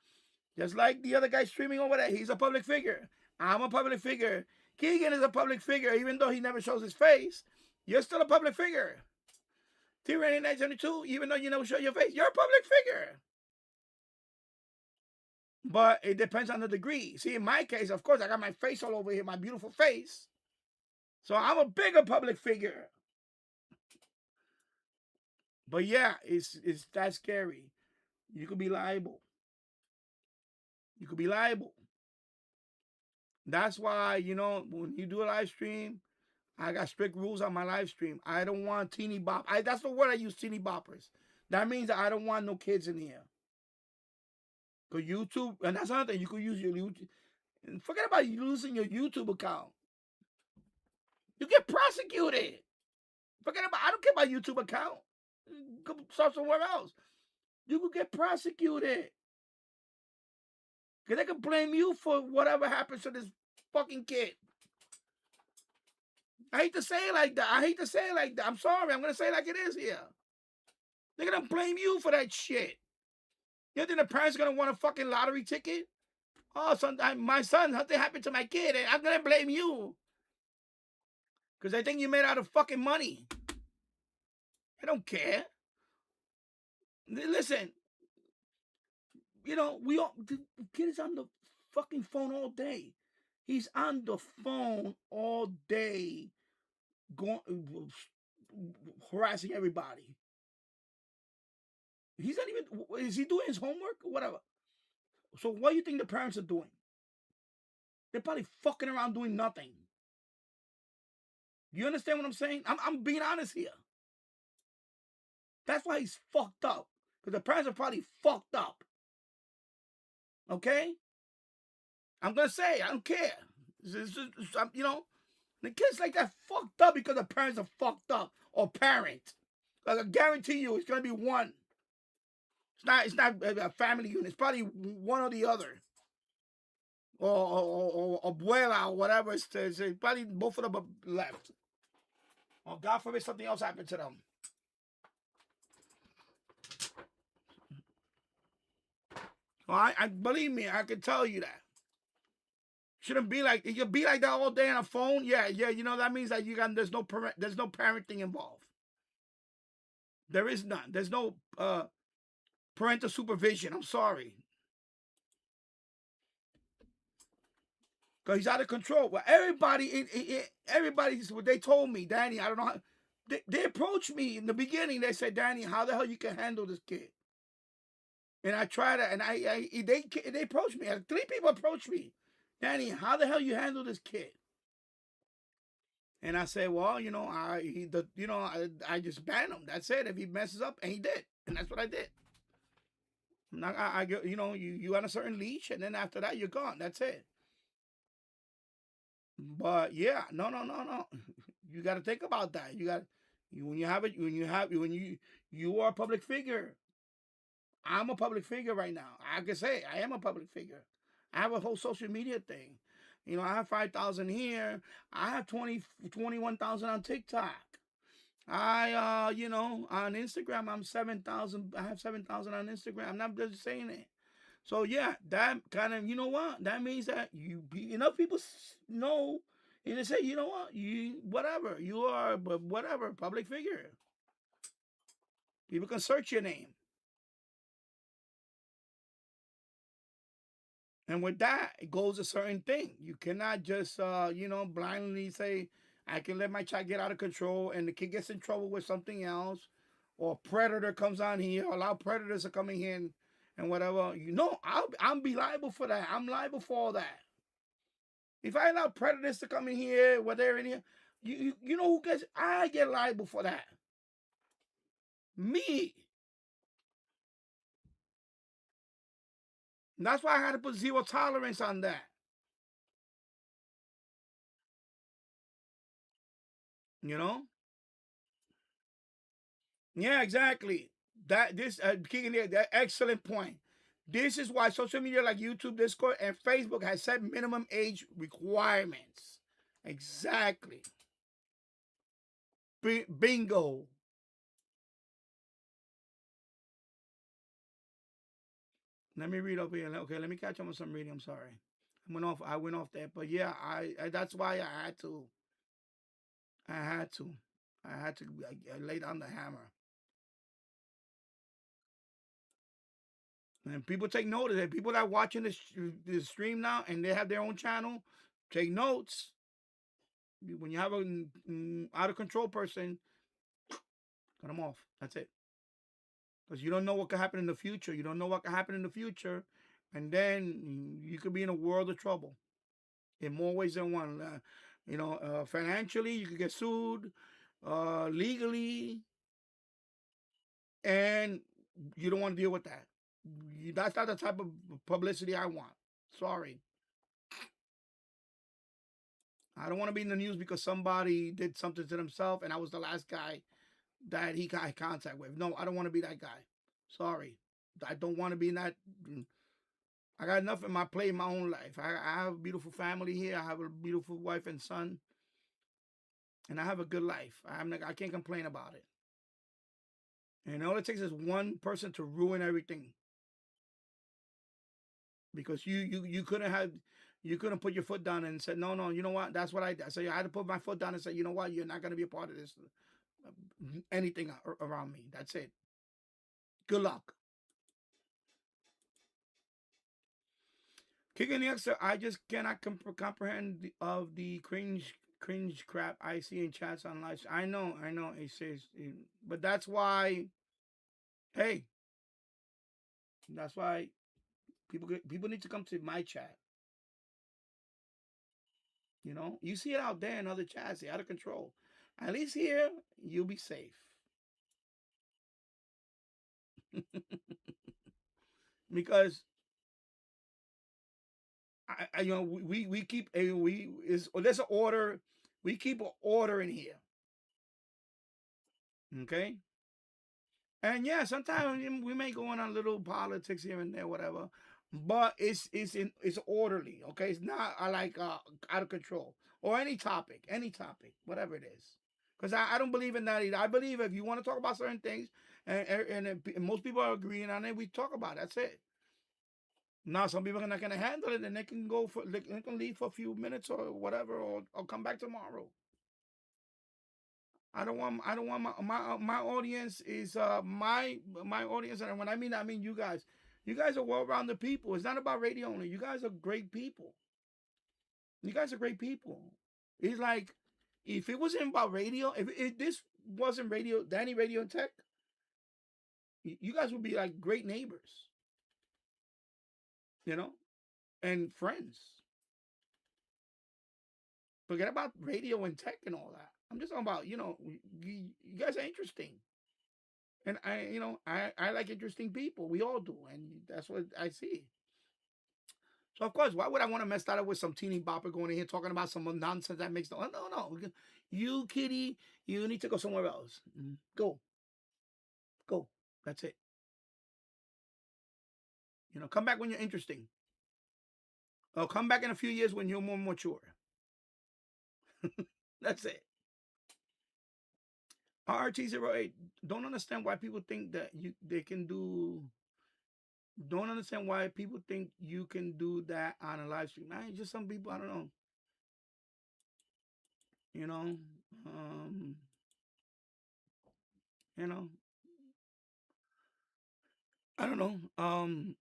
Just like the other guy streaming over there. He's a public figure. I'm a public figure. Keegan is a public figure, even though he never shows his face. You're still a public figure. T-Rain 972, even though you never show your face, you're a public figure. But it depends on the degree. See, in my case, of course, I got my face all over here, my beautiful face. So I'm a bigger public figure. But yeah, it's that scary. You could be liable. You could be liable. That's why, you know, when you do a live stream, I got strict rules on my live stream. I don't want teeny bop. That's the word I use, teeny boppers. That means that I don't want no kids in here. Because YouTube, and that's another thing, you could use your YouTube. Forget about you losing your YouTube account. You get prosecuted. I don't care about YouTube account. Go start somewhere else. You could get prosecuted. Because they can blame you for whatever happens to this fucking kid. I hate to say it like that. I'm sorry. I'm going to say it like it is here. They're going to blame you for that shit. You think the parents are going to want a fucking lottery ticket? Oh, my son, something happened to my kid, and I'm going to blame you. Because they think you made out of fucking money. I don't care. Listen, you know, the kid is on the fucking phone all day. He's on the phone all day, harassing everybody. He's not even, is he doing his homework or whatever? So what do you think the parents are doing? They're probably fucking around doing nothing. You understand what I'm saying? I'm being honest here. That's why he's fucked up. Because the parents are probably fucked up. Okay? I'm going to say, I don't care. You know, the kids like that fucked up because the parents are fucked up. Or parent. Like I guarantee you, it's going to be one. It's not a family unit. It's probably one or the other. Or abuela or whatever. It's probably both of them are left. Or God forbid something else happened to them. Well, I believe me, I can tell you that. Shouldn't be like, you be like that all day on a phone. Yeah, you know that means that there's no parenting involved. There is none. There's no parental supervision. I'm sorry. Because he's out of control. Well, everybody's what they told me, Danny, I don't know how. They approached me in the beginning. They said, Danny, how the hell you can handle this kid? And I tried it, and they approached me. 3 people approached me. Danny, how the hell you handle this kid? And I said, well, you know, I just ban him. That's it. If he messes up, and he did, and that's what I did. You know, you on a certain leash, and then after that, you're gone. That's it. But yeah, no. You got to think about that. You are a public figure. I'm a public figure right now. I can say I am a public figure. I have a whole social media thing. You know, I have 5,000 here. I have 21,000 on TikTok. You know, on Instagram, I'm 7,000. I have 7,000 on Instagram. I'm not just saying it. So yeah, that kind of, you know what? That means that enough people know, and they say, you know what? You are, but whatever, public figure. People can search your name. And with that, it goes a certain thing. You cannot just, you know, blindly say, I can let my child get out of control and the kid gets in trouble with something else, or a predator comes on here, allow predators to come in here and whatever. You know, I'm be liable for that. I'm liable for all that. If I allow predators to come in here, whether they're in here, you know who gets, I get liable for that. Me. And that's why I had to put 0 tolerance on that. You know? Yeah, exactly. That excellent point. This is why social media like YouTube, Discord, and Facebook has set minimum age requirements. Exactly. Bingo. Let me read over here. Okay, let me catch up on some reading. I'm sorry. I went off that. But yeah, I that's why I had to. I had to. I lay down the hammer. And people take note of it. People that are watching this stream now and they have their own channel, take notes. When you have an out of control person, cut them off. That's it. Because you don't know what could happen in the future. You don't know what could happen in the future. And then you could be in a world of trouble in more ways than one. Financially, you could get sued, legally, and you don't want to deal with that. That's not the type of publicity I want. Sorry. I don't want to be in the news because somebody did something to themselves and I was the last guy that he got in contact with. No, I don't want to be that guy. Sorry. I don't want to be in that. I got enough in my plate in my own life. I have a beautiful family here. I have a beautiful wife and son. And I have a good life. I can't complain about it. And all it takes is one person to ruin everything. Because you couldn't put your foot down and said, no, you know what? That's what I did. So I had to put my foot down and say, you know what? You're not going to be a part of this, anything around me. That's it. Good luck. Kicking the extra, I just cannot comprehend of the cringe crap I see in chats on live. I know, it says, but that's why, hey, that's why people need to come to my chat. You know, you see it out there in other chats, they're out of control. At least here, you'll be safe. Because we keep there's an order. We keep an order in here. Okay. And yeah, sometimes we may go on a little politics here and there, whatever. But it's orderly. Okay, it's not like out of control or any topic, whatever it is. Because I don't believe in that either. I believe if you want to talk about certain things, and most people are agreeing on it, we talk about it. That's it. Now, some people are not going to handle it, and they can leave for a few minutes or whatever, or come back tomorrow. I don't want my audience is my audience, and when I mean you guys. You guys are well-rounded people. It's not about radio only. You guys are great people. You guys are great people. It's like if it wasn't about radio, if this wasn't radio, Danny Radio and Tech, you guys would be like great neighbors. You know, and friends. Forget about radio and tech and all that. I'm just talking about, you guys are interesting. And I like interesting people. We all do. And that's what I see. So, of course, why would I want to mess that up with some teeny bopper going in here talking about some nonsense that makes no. You, kitty, you need to go somewhere else. Go. That's it. Come back when you're interesting. Or come back in a few years when you're more mature. That's it. RT08, don't understand why people think that they can do. Don't understand why people think you can do that on a live stream. Just some people, I don't know. I don't know.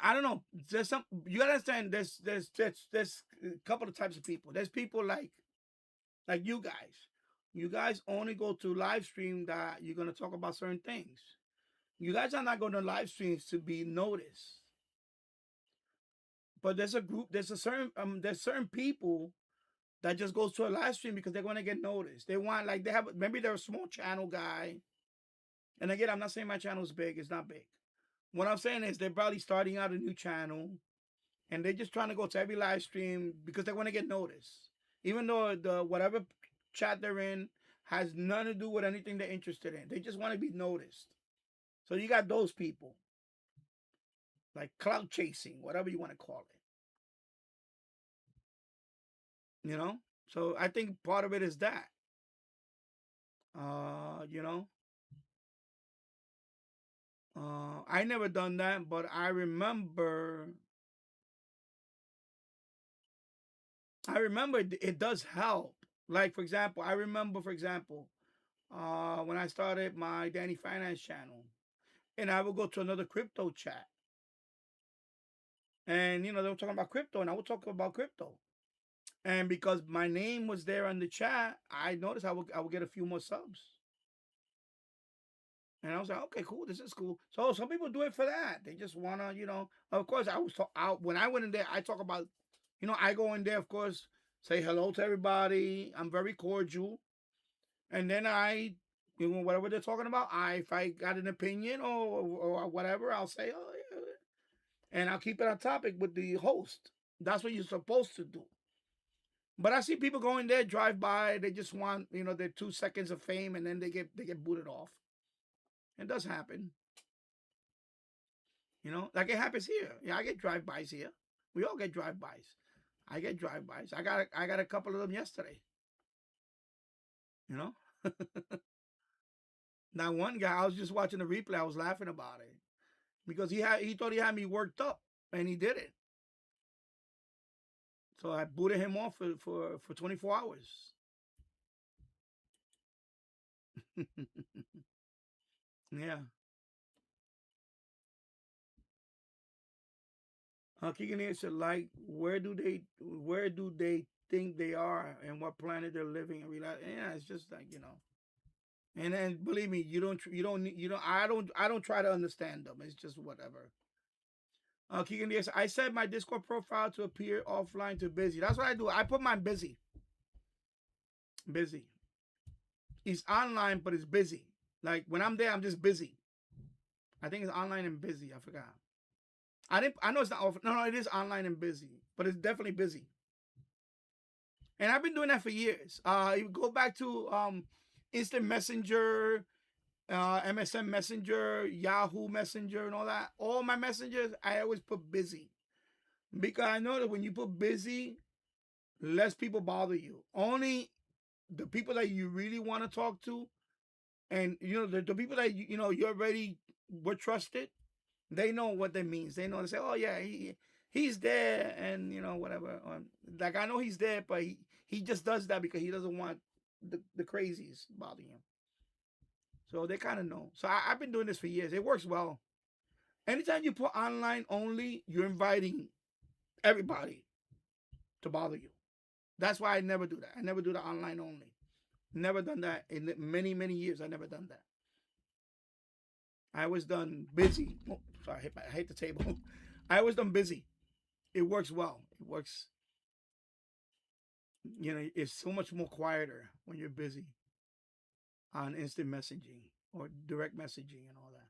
I don't know. There's some. You gotta understand. There's a couple of types of people. There's people like you guys. You guys only go to live stream that you're gonna talk about certain things. You guys are not going to live streams to be noticed. But there's a group. There's certain people that just goes to a live stream because they're going to get noticed. They want maybe they're a small channel guy. And again, I'm not saying my channel is big. It's not big. What I'm saying is they're probably starting out a new channel and they're just trying to go to every live stream because they want to get noticed. Even though the whatever chat they're in has nothing to do with anything they're interested in. They just want to be noticed. So you got those people. Like clout chasing, whatever you want to call it. So I think part of it is that. I never done that, but I remember it does help. Like, for example, when I started my Danny Finance channel, and I would go to another crypto chat, and they were talking about crypto, and I would talk about crypto. And because my name was there on the chat, I noticed I would get a few more subs. And I was like, okay, cool, this is cool. So some people do it for that. They just wanna, Of course, when I went in there, I talk about, I go in there, of course, say hello to everybody. I'm very cordial, and then whatever they're talking about, if I got an opinion or whatever, I'll say, oh yeah, and I'll keep it on topic with the host. That's what you're supposed to do. But I see people go in there, drive by, they just want, their 2 seconds of fame, and then they get booted off. It does happen. Like it happens here. Yeah, I get drive-bys here. We all get drive-bys. I get drive-bys. I got a couple of them yesterday. Now one guy, I was just watching the replay, I was laughing about it. Because he thought he had me worked up, and he didn't. So I booted him off for 24 hours. Yeah. Keegan said, like, where do they think they are, and what planet they're living and realize? Yeah, it's just like, And then believe me, I don't try to understand them. It's just whatever. Keegan said, I set my Discord profile to appear offline to busy. That's what I do. I put mine busy. Busy. It's online, but it's busy. Like when I'm there, I'm just busy. I think it's online and busy. I forgot. I know it's not off. No, it is online and busy, but it's definitely busy. And I've been doing that for years. You go back to Instant Messenger, MSN Messenger, Yahoo Messenger, and all that. All my messengers, I always put busy. Because I know that when you put busy, less people bother you. Only the people that you really want to talk to, and the people that you already were trusted, they know what that means. They know, they say, oh yeah, he's there, and whatever. Like I know he's there, but he just does that because he doesn't want the crazies bothering him. So they kind of know. So I've been doing this for years. It works well. Anytime you put online only, you're inviting everybody to bother you. That's why I never do that. I never do the online only. Never done that in many, many years. I never done that. I always done busy. Oh, sorry, I hit the table. I always done busy. It works well. It works. It's so much more quieter when you're busy on instant messaging or direct messaging and all that.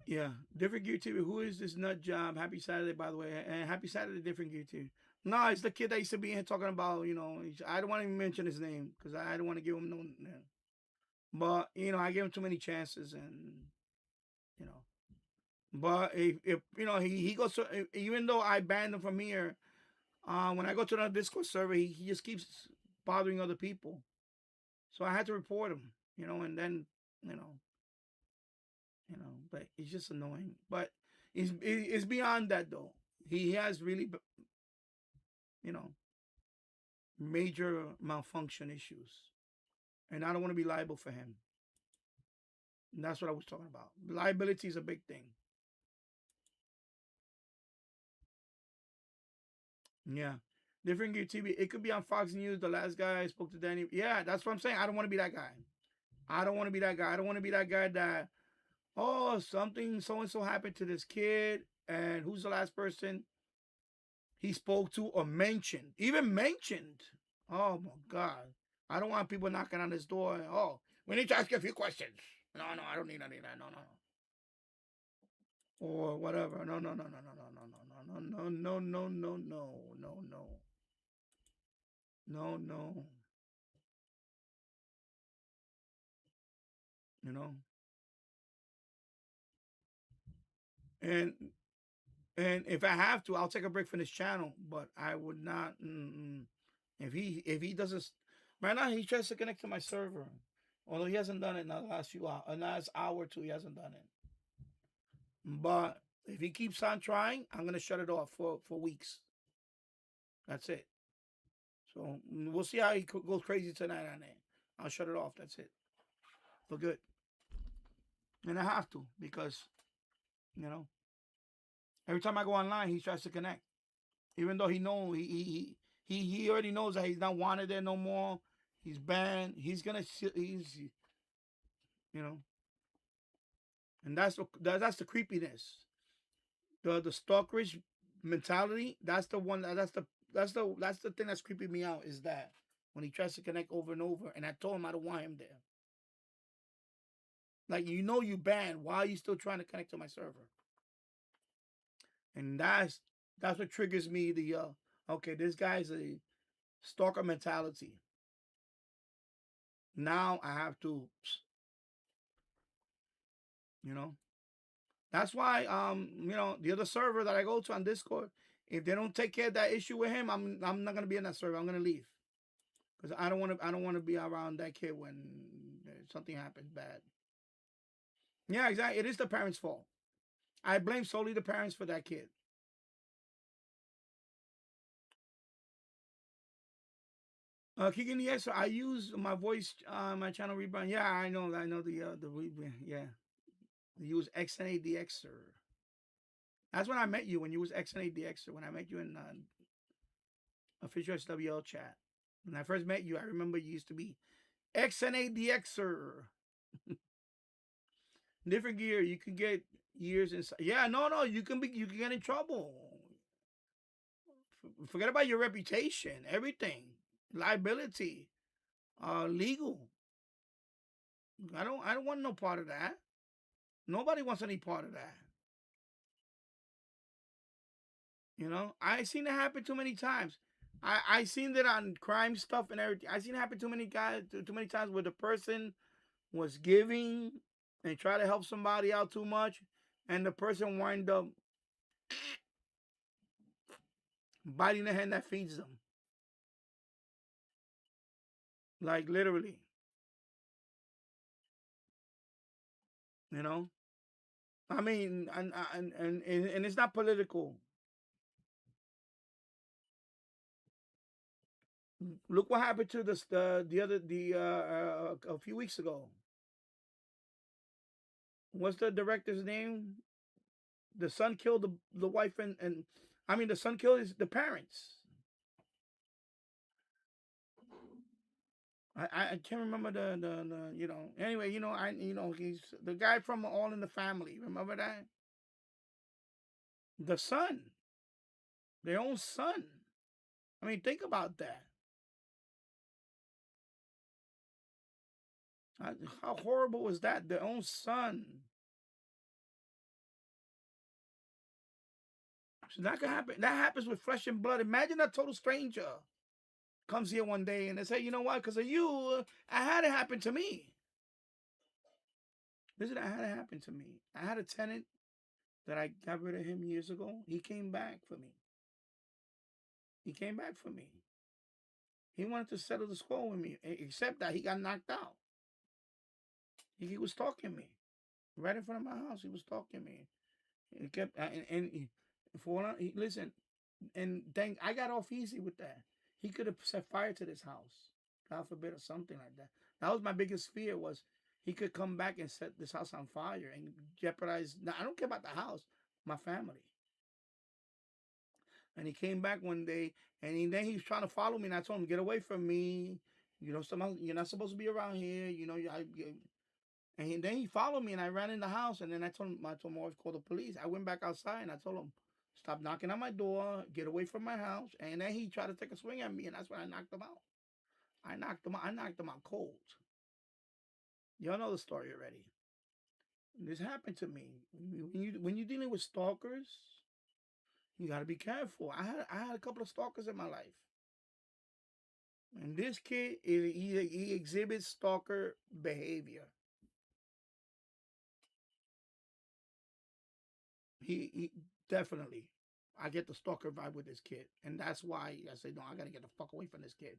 Yeah, Different Gear TV. Who is this nut job? Happy Saturday, by the way, and happy Saturday, Different Gear TV. No, it's the kid that used to be here talking about. I don't want to even mention his name because I don't want to give him no name. But I gave him too many chances, and But if he goes to, even though I banned him from here, when I go to the Discord server, he just keeps bothering other people. So I had to report him, and then but it's just annoying. But it's beyond that though. He has really, major malfunction issues, and I don't want to be liable for him. And that's what I was talking about. Liability is a big thing. Yeah. Different Gear TV. It could be on Fox News. The last guy I spoke to Danny. Yeah, that's what I'm saying. I don't want to be that guy. I don't want to be that guy. I don't want to be that guy that, something so-and-so happened to this kid. And who's the last person he spoke to or mentioned? Even mentioned. Oh, my God. I don't want people knocking on his door. And, we need to ask you a few questions. No, I don't need any of that. No. Or whatever. No. No. And if I have to, I'll take a break from this channel. But I would not. If he doesn't, right now he tries to connect to my server, Although he hasn't done it in the last few hours, in the last hour or two, he hasn't done it. But if he keeps on trying, I'm gonna shut it off for weeks. That's it. So we'll see how he goes crazy tonight on it. I'll shut it off. That's it. For good. And I have to because, every time I go online, he tries to connect. Even though he already knows that he's not wanted there no more. He's banned. He's and that's the creepiness. The stalkerish mentality. That's the one. That's the thing that's creeping me out. Is that when he tries to connect over and over, and I told him I don't want him there. Like, you banned. Why are you still trying to connect to my server? And that's what triggers me. Okay, this guy's a stalker mentality. Now I have to, That's why, the other server that I go to on Discord, if they don't take care of that issue with him, I'm not gonna be in that server. I'm gonna leave because I don't want to be around that kid when something happens bad. Yeah, exactly. It is the parents' fault. I blame solely the parents for that kid. Kicking the X. I use my voice my channel rebrand. Yeah, I know the rebrand. Yeah, you use XNADX, sir. That's when I met you, when you was XNADX, sir. When I met you in official SWL chat. When I first met you, I remember you used to be XNADX, sir. Different gear. You can get years inside. Yeah, no. You can get in trouble. Forget about your reputation, everything, liability, legal. I don't want no part of that. Nobody wants any part of that. I seen it happen too many times. I seen it on crime stuff and everything. I seen it happen too many times where the person was giving and try to help somebody out too much, and the person wind up biting the hand that feeds them. Like, literally. I mean, and it's not political. Look what happened to a few weeks ago. What's the director's name? The son killed the wife and I mean the son killed the parents. I can't remember the anyway, he's the guy from All in the Family. Remember that? The son. Their own son. I mean, think about that. How horrible was that? Their own son. So that could happen. That happens with flesh and blood. Imagine a total stranger comes here one day and they say, you know what? Because of you, I had it happen to me. Listen, I had it happen to me. I had a tenant that I got rid of him years ago. He came back for me. He wanted to settle the score with me, except that he got knocked out. He was stalking me right in front of my house. He was stalking me. He kept listen, and I got off easy with that. He could have set fire to this house, God forbid, or something like that. That was my biggest fear, was he could come back and set this house on fire and jeopardize. Now, I don't care about the house, my family. And he came back one day, and then he was trying to follow me, and I told him, get away from me. You're not supposed to be around here. And then he followed me, and I ran in the house, and then I told my wife, call the police. I went back outside, and I told him, stop knocking on my door, get away from my house. And then he tried to take a swing at me, and that's when I knocked him out. I knocked him out cold. Y'all know the story already. This happened to me. When you're dealing with stalkers, you got to be careful. I had a couple of stalkers in my life. And this kid, he exhibits stalker behavior. He definitely, I get the stalker vibe with this kid. And that's why I say, no, I got to get the fuck away from this kid.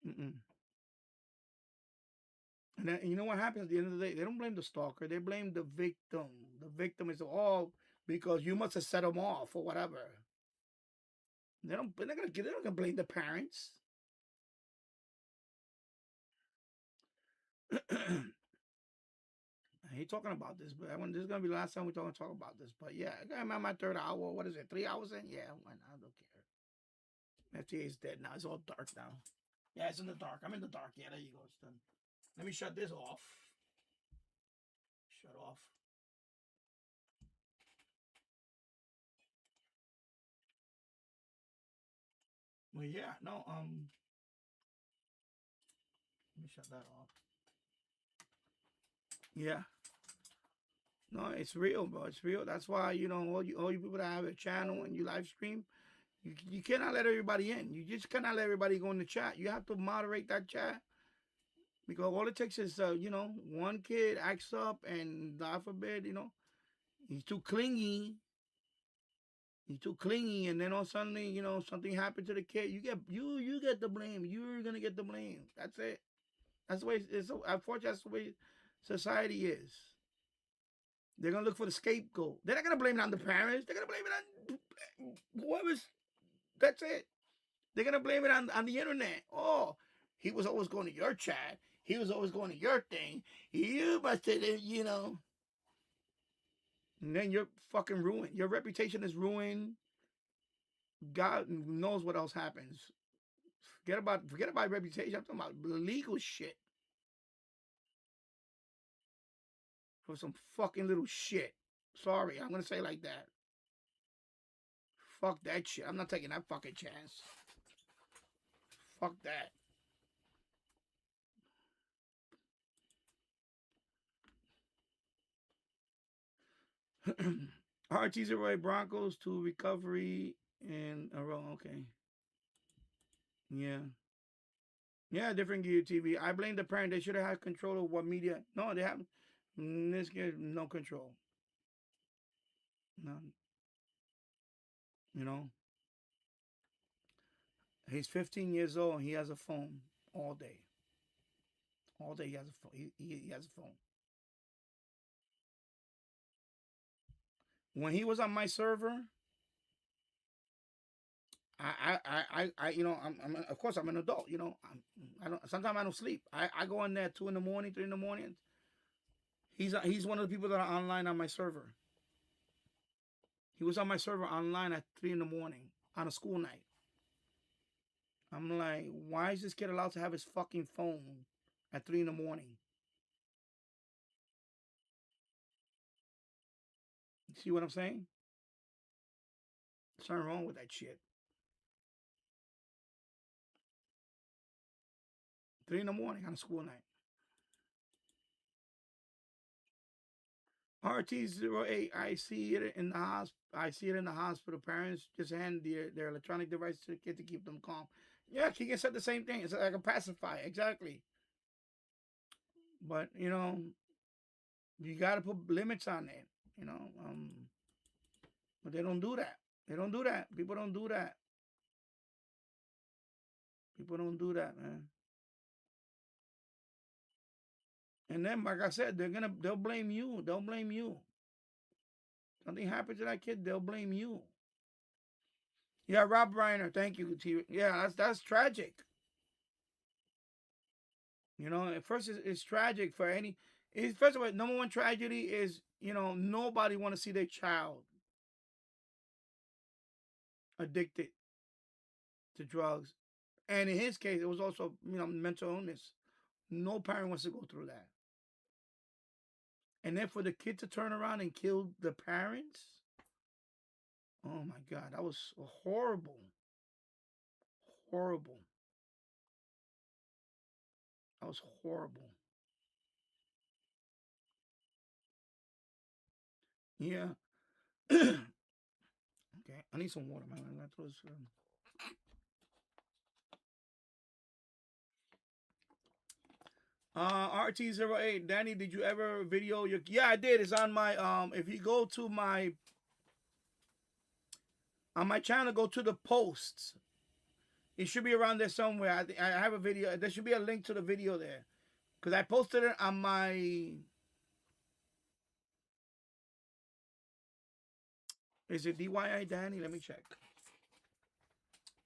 Mm-mm. And then, you know what happens at the end of the day? They don't blame the stalker. They blame the victim. The victim is all because you must have set them off or whatever. They're not gonna blame the parents. I hate talking about this, but this is gonna be the last time we're talk about this. But yeah, I'm at my third hour. What is it? 3 hours in? Yeah, why not? I don't care. FTA is dead now. It's all dark now. Yeah, it's in the dark. I'm in the dark. Yeah, there you go. It's done. Let me shut this off. Shut off. Well, yeah, no, let me shut that off. Yeah. No, it's real, bro. It's real. That's why, you know, all you people that have a channel and you live stream, you cannot let everybody in. You just cannot let everybody go in the chat. You have to moderate that chat. Because all it takes is, you know, one kid acts up and God forbid, you know, he's too clingy. He's too clingy, and then all suddenly, you know, something happened to the kid. You get the blame. You're gonna get the blame. That's it. That's the way it's. Unfortunately, that's the way society is. They're gonna look for the scapegoat. They're not gonna blame it on the parents. They're gonna blame it on whoever's. That's it. They're gonna blame it on the internet. Oh, he was always going to your chat. He was always going to your thing. You must have, you know. And then you're fucking ruined. Your reputation is ruined. God knows what else happens. Forget about reputation. I'm talking about legal shit. For some fucking little shit. Sorry, I'm gonna say it like that. Fuck that shit. I'm not taking that fucking chance. Fuck that. RT08 Broncos to recovery in a row. Okay. Yeah. Yeah, different gear TV. I blame the parent. They should have had control of what media. No, they haven't. This kid, no control. None. You know? He's 15 years old and he has a phone all day. All day he has a phone. He has a phone. When he was on my server, I you know, I'm of course I'm an adult, you know. Sometimes I don't sleep. I go in there at 2 in the morning, 3 in the morning. He's one of the people that are online on my server. He was on my server online at 3 in the morning on a school night. I'm like, why is this kid allowed to have his fucking phone at 3 in the morning? See what I'm saying? There's something wrong with that shit. 3 in the morning on a school night. RT08, I see it in the hospital. I see it in the hospital. Parents just hand their electronic device to the kid to keep them calm. Yeah, he can say the same thing. It's like a pacifier, exactly. But you know, you gotta put limits on it. You know, but they don't do that. They don't do that. People don't do that. People don't do that, man. And then, like I said, they'll blame you. They'll blame you. Something happened to that kid, they'll blame you. Yeah, Rob Reiner, thank you. Yeah, that's tragic. You know, at first it's tragic for any. First of all, number one tragedy is, you know, nobody want to see their child addicted to drugs, and in his case, it was also, you know, mental illness. No parent wants to go through that, and then for the kid to turn around and kill the parents. Oh my God, that was horrible. Horrible. That was horrible. Yeah. Okay, I need some water, man. I'm gonna throw this. RT08, Danny, did you ever video your? Yeah, I did. It's on my if you go to my on my channel, go to the posts. It should be around there somewhere. I have a video. There should be a link to the video there. Because I posted it on my... Is it DYI Danny? Let me check.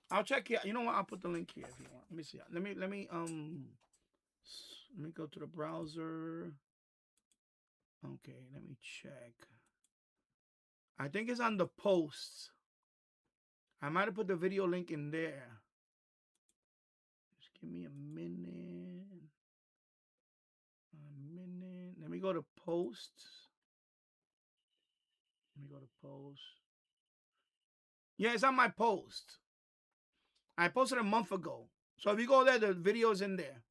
I'll check here. You know what? I'll put the link here if you want. Let me see. Let me go to the browser. Okay, let me check. I think it's on the posts. I might have put the video link in there. Just give me a minute. Let me go to posts. Let me go to posts. Yeah, it's on my post. I posted a month ago. So if you go there, the video's in there.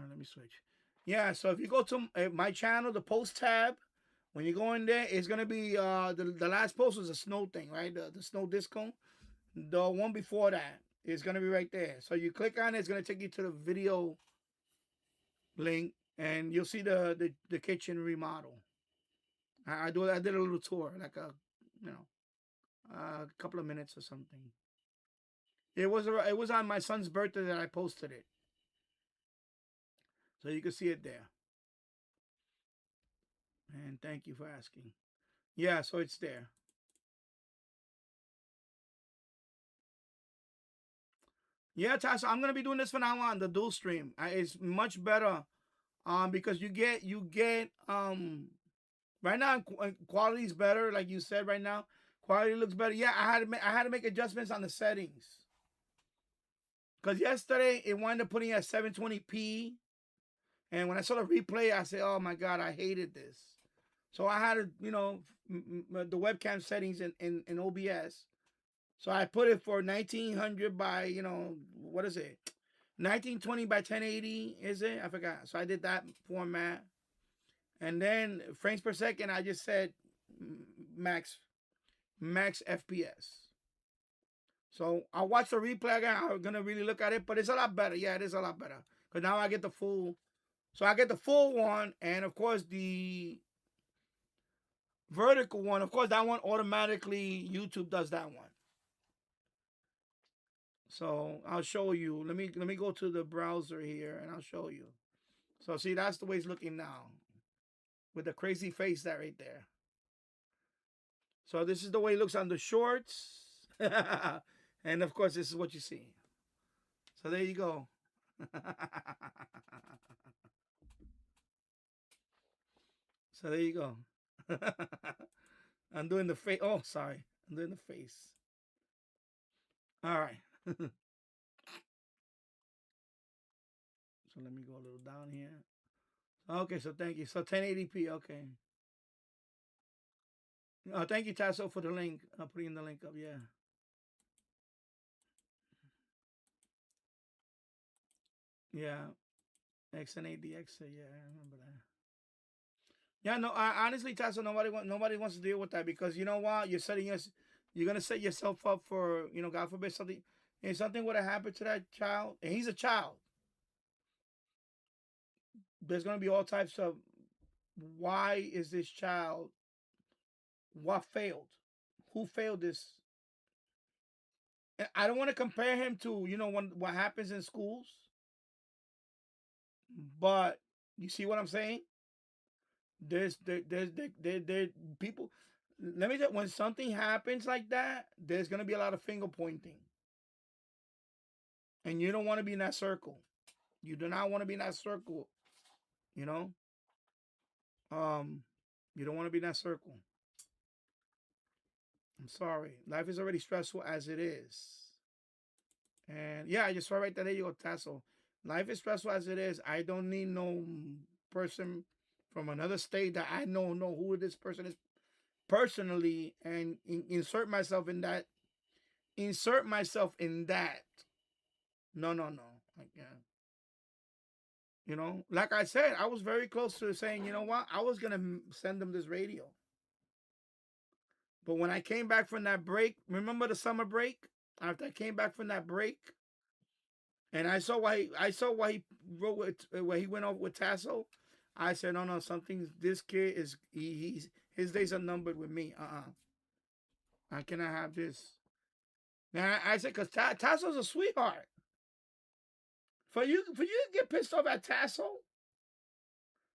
Let me switch. Yeah, so if you go to my channel, the post tab, when you go in there, it's going to be, the last post was a snow thing, right? The snow disco. The one before that is going to be right there. So you click on it, it's going to take you to the video link, and you'll see the kitchen remodel. I did a little tour, like a couple of minutes or something. It was on my son's birthday that I posted it. So you can see it there. And thank you for asking. Yeah, so it's there. Yeah, Tasha, I'm gonna be doing this from now on, the dual stream. It's much better, because you get right now quality is better, like you said. Right now, quality looks better. Yeah, I had to make adjustments on the settings, because yesterday it wound up putting at 720p. And when I saw the replay, I said, oh my God, I hated this. So I had to, the webcam settings in OBS. So I put it for 1900 by, what is it? 1920 by 1080, is it? I forgot. So I did that format. And then frames per second, I just said max FPS. So I'll watch the replay again. I'm going to really look at it, but it's a lot better. Yeah, it is a lot better. Because now I get the full... So I get the full one, and of course the vertical one. Of course, that one automatically YouTube does that one. So I'll show you. Let me go to the browser here, and I'll show you. So see, that's the way it's looking now, with the crazy face that right there. So this is the way it looks on the shorts, and of course, this is what you see. So there you go. So there you go. I'm doing the face. Oh, sorry. I'm doing the face. All right. So let me go a little down here. Okay, so thank you. So 1080p, okay. Thank you, Tasso, for the link. I'm putting the link up, yeah. Yeah. XN8DX, yeah, I remember that. Yeah, no, honestly, Tasso, nobody wants to deal with that, because you know what? You're gonna set yourself up for, God forbid something. If something would have happened to that child, and he's a child, there's gonna be all types of, why is this child? What failed? Who failed this? And I don't want to compare him to, what happens in schools, but you see what I'm saying? There's people. Let me tell you, when something happens like that, there's gonna be a lot of finger pointing, and you don't want to be in that circle. You do not want to be in that circle. You don't want to be in that circle. I'm sorry. Life is already stressful as it is. And yeah, I just saw right there you go, Tasso. Life is stressful as it is. I don't need no person from another state that I know who this person is personally, and insert myself in that. No. I can't. Like I said, I was very close to saying, you know what? I was going to send them this radio. But when I came back from that break, remember the summer break? After I came back from that break, and I saw why he wrote where he went off with Tasso, I said, no, this kid is, his days are numbered with me. I cannot have this. Now, I said, because Tasso's a sweetheart. For you to get pissed off at Tasso,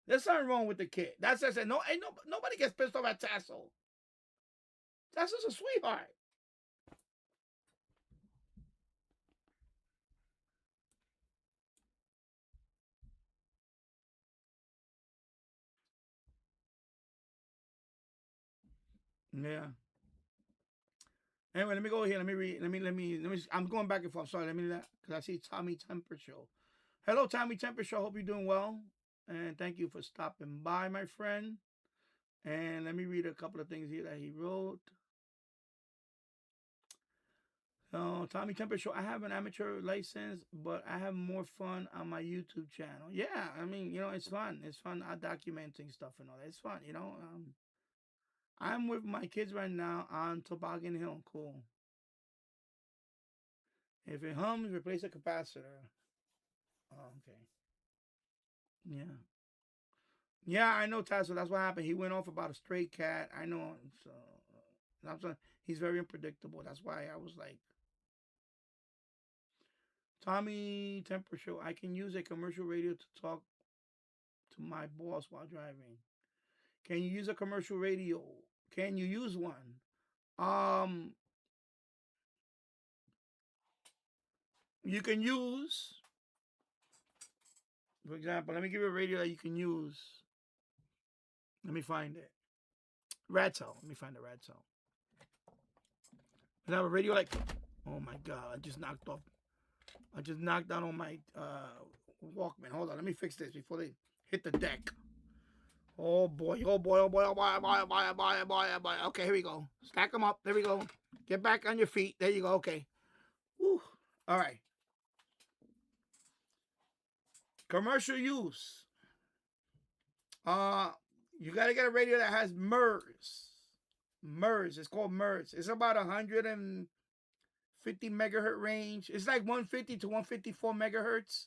there's something wrong with the kid. That's what I said. Nobody gets pissed off at Tasso. Tasso's a sweetheart. Yeah. Anyway, let me go here. Let me read. Let me. I'm going back and forth. Sorry. Because I see Tommy Temper Show. Hello, Tommy Temper Show. Hope you're doing well, and thank you for stopping by, my friend. And let me read a couple of things here that he wrote. Tommy Temper Show. I have an amateur license, but I have more fun on my YouTube channel. Yeah, I mean, it's fun. It's fun documenting stuff and all that. It's fun, I'm with my kids right now on Toboggan Hill. Cool. If it hums, replace the capacitor. Oh, okay. Yeah. Yeah, I know Tasso. That's what happened. He went off about a stray cat. I know. So he's very unpredictable. That's why I was like, Tommy Temper Show. I can use a commercial radio to talk to my boss while driving. Can you use a commercial radio? Can you use one? You can use, for example, let me give you a radio that you can use. Let me find it. Radcell. Let me find the Radcell. I have a radio like, oh my God, I just knocked down on my Walkman. Hold on, let me fix this before they hit the deck. Oh boy, oh boy, oh boy, oh boy, oh boy, oh boy, oh boy, oh boy, oh boy. Okay, here we go. Stack them up. There we go. Get back on your feet. There you go. Okay. Woo. All right. Commercial use. You gotta get a radio that has MERS. MERS. It's called MERS. It's about 150 megahertz range. It's like 150 to 154 megahertz.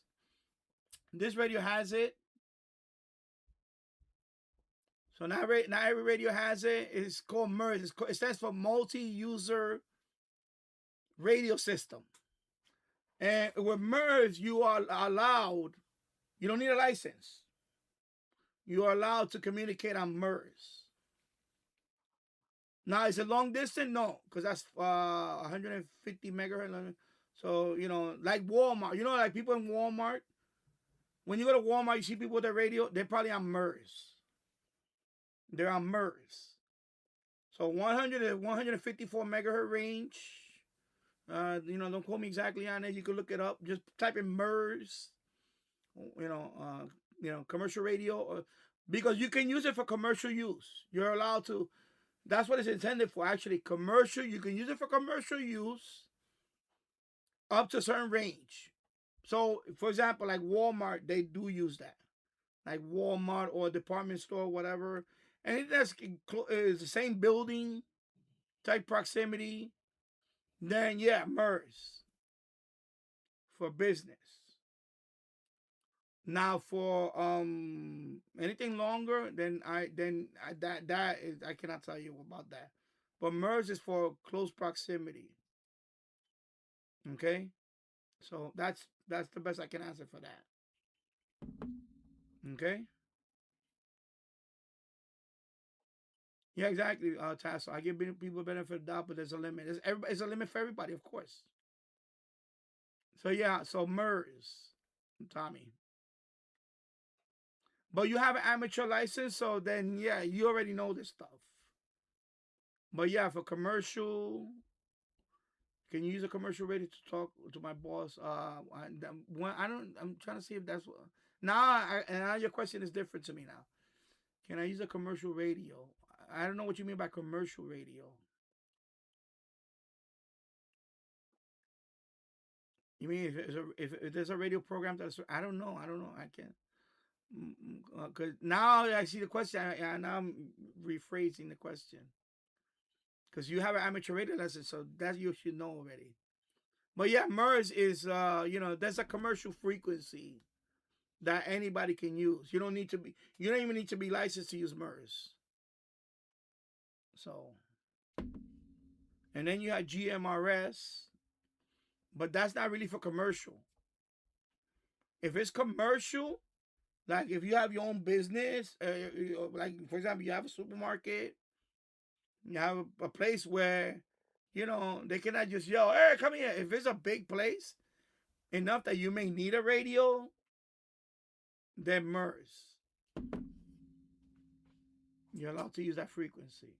This radio has it. So not every radio has it. It's called MERS. It stands for multi-user radio system. And with MERS, you are allowed, you don't need a license. You are allowed to communicate on MERS. Now, is it long distance? No, because that's 150 megahertz. So, like Walmart. Like people in Walmart. When you go to Walmart, you see people with their radio, they're probably on MERS. They're on MERS. So 100 to 154 megahertz range. Don't quote me exactly on it. You can look it up. Just type in MERS. Commercial radio, because you can use it for commercial use. You're allowed to. That's what it's intended for. Actually, commercial. You can use it for commercial use up to a certain range. So, for example, like Walmart, they do use that. Like Walmart or department store, whatever. And that's is the same building type proximity. Then yeah, MERS for business. Now for anything longer, I cannot tell you about that. But MERS is for close proximity. Okay, so that's the best I can answer for that. Okay. Yeah, exactly, Tasso. I give people benefit of the doubt, but there's a limit. There's a limit for everybody, of course. So yeah, so MERS, Tommy. But you have an amateur license, so then yeah, you already know this stuff. But yeah, for commercial, can you use a commercial radio to talk to my boss? I'm trying to see if that's what. Now your question is different to me now. Can I use a commercial radio? I don't know what you mean by commercial radio. You mean if there's a radio program that's, I don't know. I can't. Because now I see the question, and now I'm rephrasing the question. Because you have an amateur radio lesson, so that you should know already. But yeah, MERS is, there's a commercial frequency that anybody can use. You don't even need to be licensed to use MERS. So, and then you have GMRS, but that's not really for commercial. If it's commercial, like if you have your own business, like for example, you have a supermarket, you have a place where, you know, they cannot just yell, "Hey, come here." If it's a big place enough that you may need a radio, then MERS. You're allowed to use that frequency.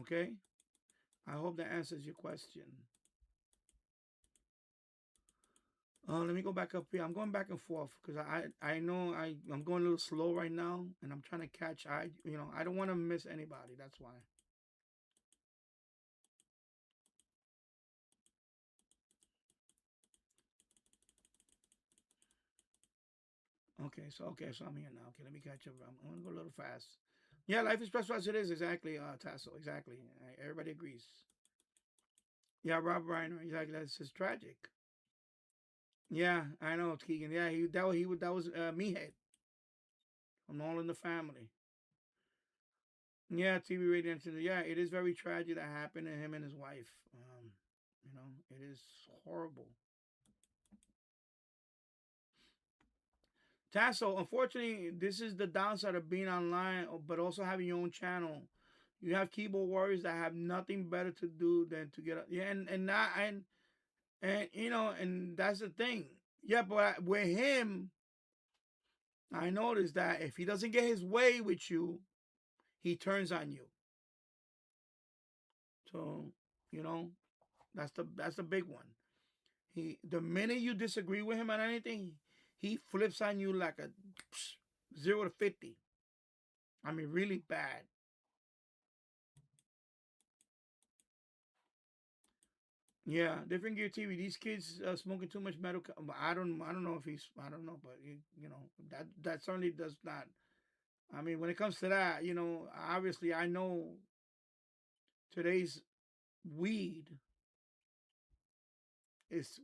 Okay? I hope that answers your question. Let me go back up here. I'm going back and forth because I know I'm going a little slow right now, and I'm trying to catch. I don't want to miss anybody. That's why. Okay, so I'm here now. Okay, let me catch up. I'm gonna go a little fast. Yeah, life is stressful as it is. Exactly, Tasso. Exactly. Everybody agrees. Yeah, Rob Reiner. Exactly. That's just tragic. Yeah, I know, Keegan. Yeah, that was Meathead from All in the Family. Yeah, TV radio incident. Yeah, it is very tragic that happened to him and his wife. It is horrible. Tasso, unfortunately, this is the downside of being online, but also having your own channel. You have keyboard warriors that have nothing better to do than to get and that's the thing. Yeah, but with him, I noticed that if he doesn't get his way with you, he turns on you. So, that's the big one. The minute you disagree with him on anything, he flips on you like a 0 to 50. I mean, really bad. Yeah, different gear TV. These kids smoking too much metal. I don't know if I don't know, but that certainly does not. I mean, when it comes to that, obviously I know today's weed is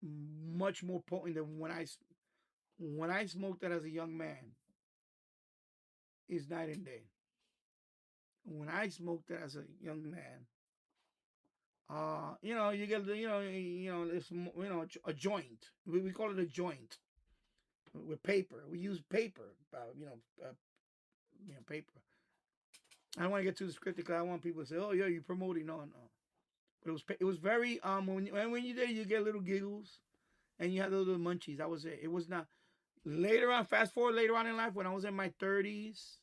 much more potent than when I smoked it as a young man. Is night and day. When I smoked it as a young man, you get it's a joint. We call it a joint with paper. We use paper, paper. I don't want to get too descriptive because I want people to say, "Oh, yeah, you're promoting." No. But it was very when you did it, you get little giggles, and you had the little munchies. That was it. It was not later on. Fast forward later on in life, when I was in my 30s,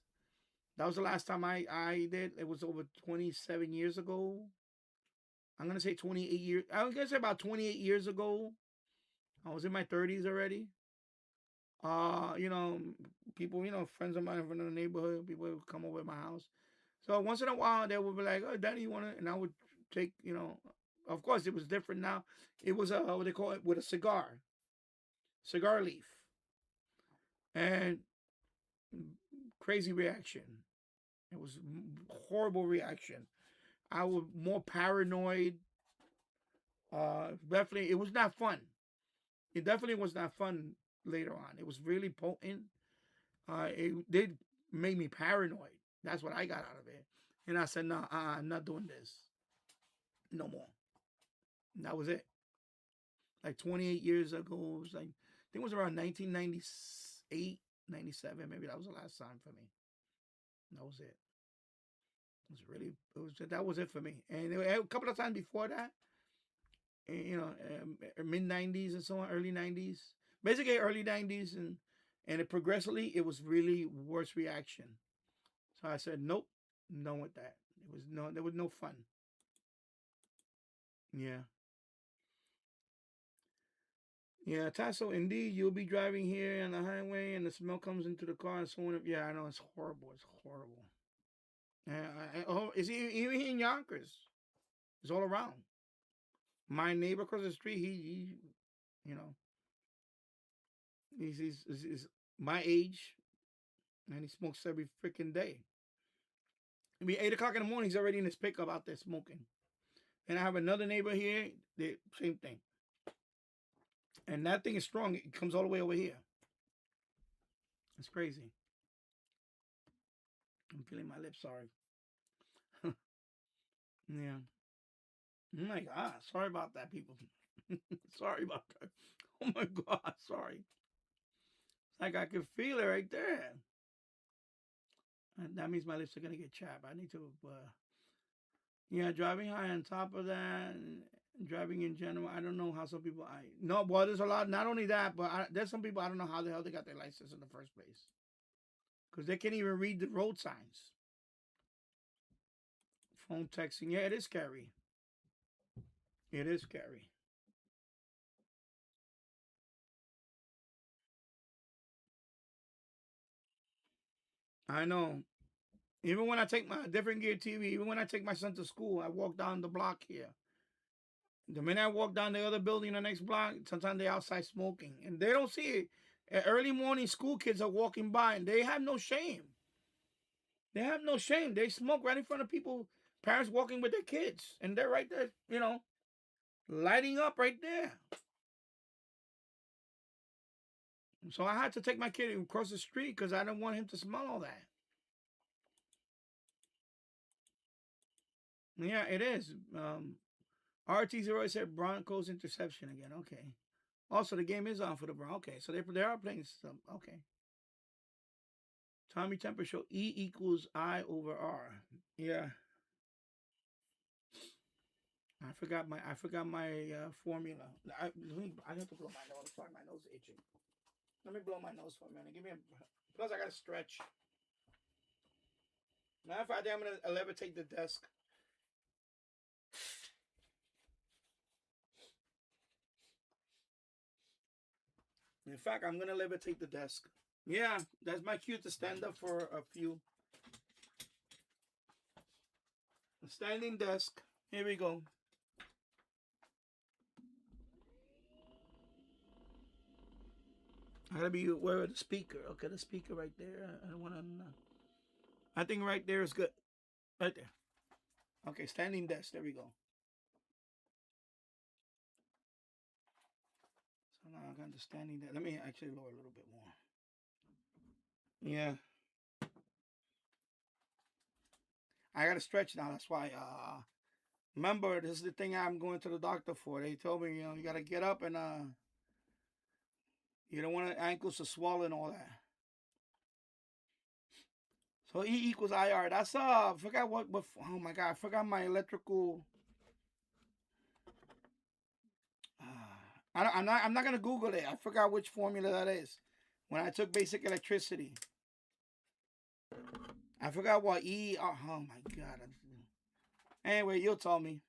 that was the last time I did. It was over 27 years ago. I'm gonna say 28 years. I'm gonna say about 28 years ago. I was in my 30s already. People, friends of mine from the neighborhood, people would come over to my house. So once in a while, they would be like, "Oh, Daddy, you want to?" And I would take, of course, it was different now. It was what they call it, with a cigar leaf, and crazy reaction. It was horrible reaction. I was more paranoid. Definitely, it was not fun. It definitely was not fun later on. It was really potent. It did make me paranoid. That's what I got out of it. And I said, no, I'm not doing this. No more. And that was it. Like 28 years ago, it was like, I think it was around 1998, 97. Maybe that was the last time for me. That was it. That was it for me. And a couple of times before that, mid 90s and so on, early 90s, basically early 90s, and it progressively, it was really worse reaction. So I said, nope, no with that. There was no fun. Yeah. Yeah, Tasso, indeed, you'll be driving here on the highway and the smell comes into the car and so on. Yeah, I know, it's horrible. It's horrible. It's even in Yonkers. It's all around. My neighbor across the street, he's my age, and he smokes every freaking day. I mean, 8 o'clock in the morning, he's already in his pickup out there smoking. And I have another neighbor here, the same thing. And that thing is strong. It comes all the way over here. It's crazy. I'm feeling my lips, sorry. Yeah. Oh my God. Sorry about that, people. Sorry about that. Oh my God. Sorry. It's like I can feel it right there. And that means my lips are going to get chapped. I need to, yeah, driving high on top of that, driving in general. I don't know how some people, no, well, there's a lot. Not only that, but there's some people, I don't know how the hell they got their license in the first place. Because they can't even read the road signs. Phone texting. Yeah, it is scary. It is scary. I know. Even when I take my different gear TV, even when I take my son to school, I walk down the block here. The minute I walk down the other building, the next block, sometimes they're outside smoking. And they don't see it. Early morning school kids are walking by and they have no shame. They have no shame. They smoke right in front of people, parents walking with their kids. And they're right there, you know, lighting up right there. So I had to take my kid across the street because I didn't want him to smell all that. Yeah, it is. RT0 said Broncos interception again. Okay. Also, the game is on for the Broncos. Okay, so they are playing some. Okay. Tommy Temper show E equals I over R. Yeah. I forgot my formula. I have to blow my nose. Sorry, my nose is itching. Let me blow my nose for a minute. Give me a. Plus, I gotta stretch. Matter of fact, I'm gonna levitate the desk. In fact, I'm gonna levitate the desk. Yeah, that's my cue to stand up for a few. A standing desk. Here we go. I gotta be aware of the speaker. Okay, the speaker right there. I don't want to. I think right there is good. Right there. Okay, standing desk. There we go. So now I got the standing desk. Let me actually lower a little bit more. Yeah. I gotta stretch now. That's why. Remember, this is the thing I'm going to the doctor for. They told me, you know, you gotta get up and you don't want the ankles to swell and all that. So E equals IR. That's I forgot what oh my God, I forgot my electrical. I'm not gonna Google it. I forgot which formula that is. When I took basic electricity, I forgot what E. Oh my God. Anyway, you'll tell me.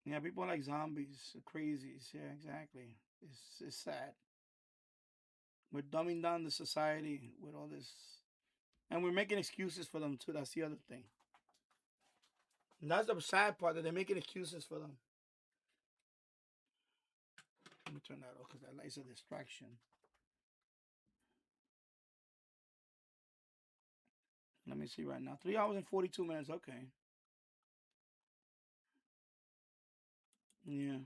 Yeah, people are like zombies, crazies. Yeah, exactly. It's sad. We're dumbing down the society with all this, and we're making excuses for them too. That's the other thing. And that's the sad part, that they're making excuses for them. Let me turn that off because that light's a distraction. Let me see right now. 3 hours and 42 minutes. Okay. Yeah.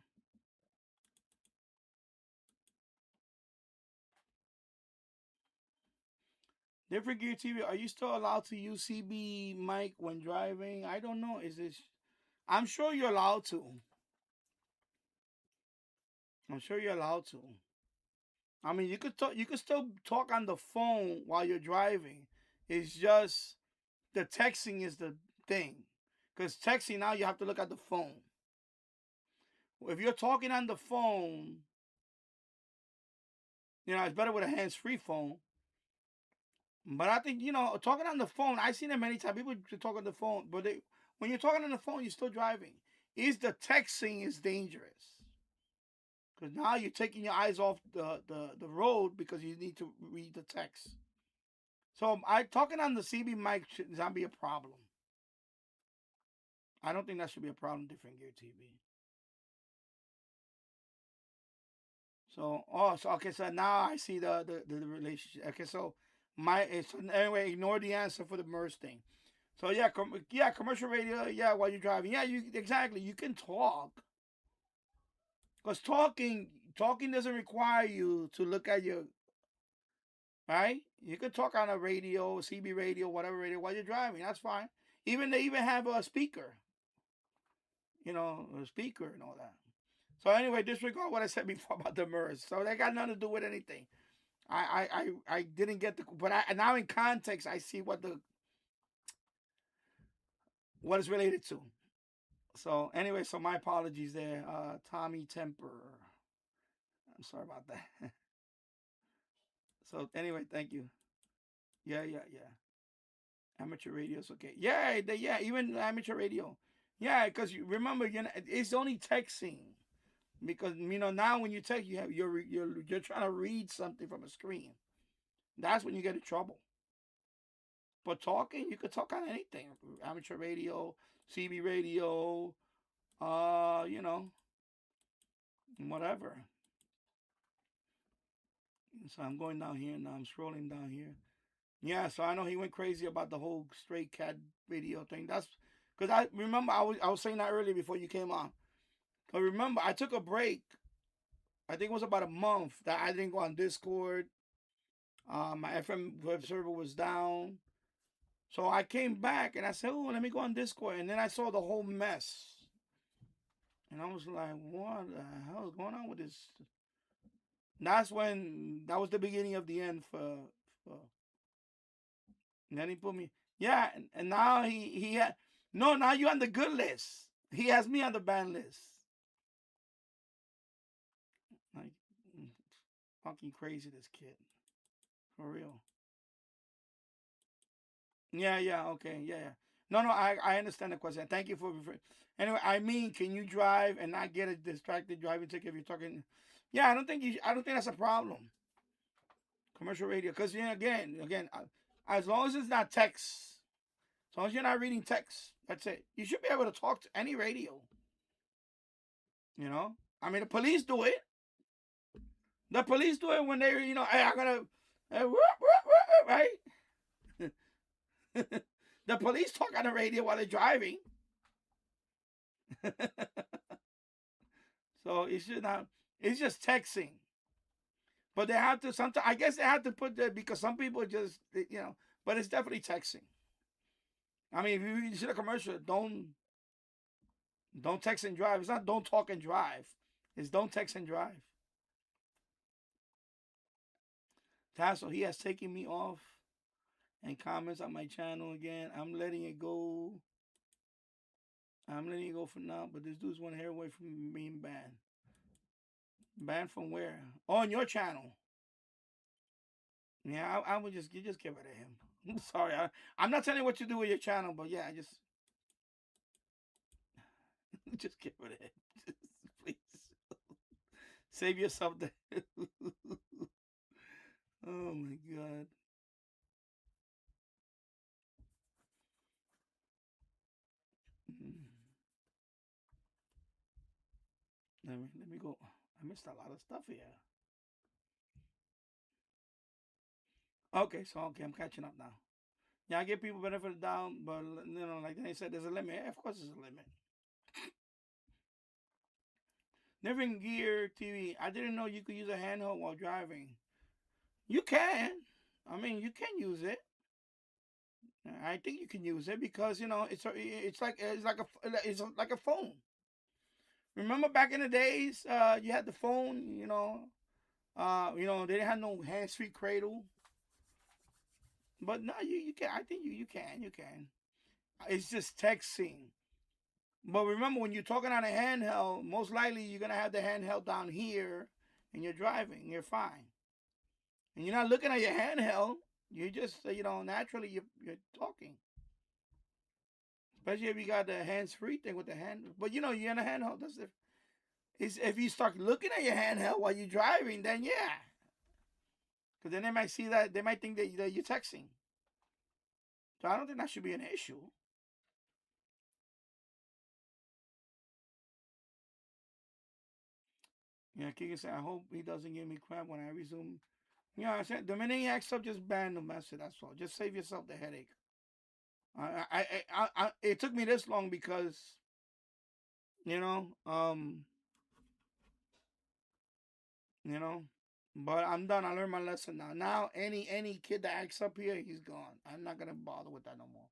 Different Gear TV. Are you still allowed to use CB mic when driving? I don't know. Is this? I'm sure you're allowed to. I'm sure you're allowed to. I mean, you could talk. You could still talk on the phone while you're driving. It's just the texting is the thing, because texting now you have to look at the phone. If you're talking on the phone, you know, it's better with a hands-free phone. But I think, you know, talking on the phone, I've seen it many times. People talk on the phone, but when you're talking on the phone, you're still driving. Is the texting is dangerous, because now you're taking your eyes off the road because you need to read the text. So talking on the CB mic should not be a problem. I don't think that should be a problem. Different Gear TV. So okay. So now I see the relationship. Okay, so anyway, ignore the answer for the MERS thing. So yeah, commercial radio. Yeah, while you're driving. Yeah, exactly. You can talk, because talking doesn't require you to look at your right. You can talk on a radio, CB radio, whatever radio, while you're driving. That's fine. They even have a speaker. A speaker and all that. So anyway, disregard what I said before about the MERS. So that got nothing to do with anything. I didn't get but now in context I see what it's related to. So anyway, so my apologies there, Tommy Temper. I'm sorry about that. So anyway, thank you. Yeah. Amateur radio's okay. Yeah, even amateur radio. Yeah, because you remember, it's only texting. Because now when you text, you're trying to read something from a screen. That's when you get in trouble. But talking, you could talk on anything. Amateur radio, CB radio, whatever. So I'm going down here now. I'm scrolling down here. Yeah, so I know he went crazy about the whole stray cat video thing. That's because I remember I was saying that earlier before you came on. But remember, I took a break. I think it was about a month that I didn't go on Discord. My FM web server was down. So I came back and I said, oh, let me go on Discord. And then I saw the whole mess. And I was like, what the hell is going on with this? That was the beginning of the end for and then he put me, yeah, and now he had, no, now you're on the good list. He has me on the ban list. Like, fucking crazy, this kid. For real. Yeah, okay, yeah. No, I understand the question. Thank you for, anyway, can you drive and not get a distracted driving ticket if you're talking? Yeah, I don't think that's a problem. Commercial radio, because again, as long as it's not text, as long as you're not reading text, that's it. You should be able to talk to any radio. The police do it. The police do it when they, hey, I'm gonna, right? The police talk on the radio while they're driving. So it should not. It's just texting. But they have to sometimes. I guess they have to put that because some people just, But it's definitely texting. If you see the commercial, don't text and drive. It's not don't talk and drive. It's don't text and drive. Tasso, he has taken me off and comments on my channel again. I'm letting it go. I'm letting it go for now. But this dude's 1 hair away from being banned. Banned from where? Oh, on your channel. Yeah, I would just give it to him. I'm sorry. I'm not telling you what to do with your channel, but yeah, just get rid of him. Please. Save yourself the oh my God. Let me go. I missed a lot of stuff here. Okay, I'm catching up now. Yeah, I give people benefit of the doubt, but like they said, there's a limit. Yeah, of course, there's a limit. Living Gear TV. I didn't know you could use a handheld while driving. You can. You can use it. I think you can use it because it's like a phone. Remember back in the days, you had the phone. They didn't have no hands-free cradle. But no, you can. I think you can. It's just texting. But remember, when you're talking on a handheld, most likely you're gonna have the handheld down here, and you're driving. You're fine, and you're not looking at your handheld. You just, naturally you're talking. Especially if you got the hands-free thing with the hand. But you're in a handheld. That's it. If you start looking at your handheld while you're driving, then yeah. Because then they might see that, they might think that you're texting. So I don't think that should be an issue. Yeah, Keegan said, I hope he doesn't give me crap when I resume. Yeah, I said, the minute he acts up, just ban the message. That's all. Just save yourself the headache. It took me this long because, you know, but I'm done. I learned my lesson now. Now, any kid that acts up here, he's gone. I'm not gonna bother with that no more.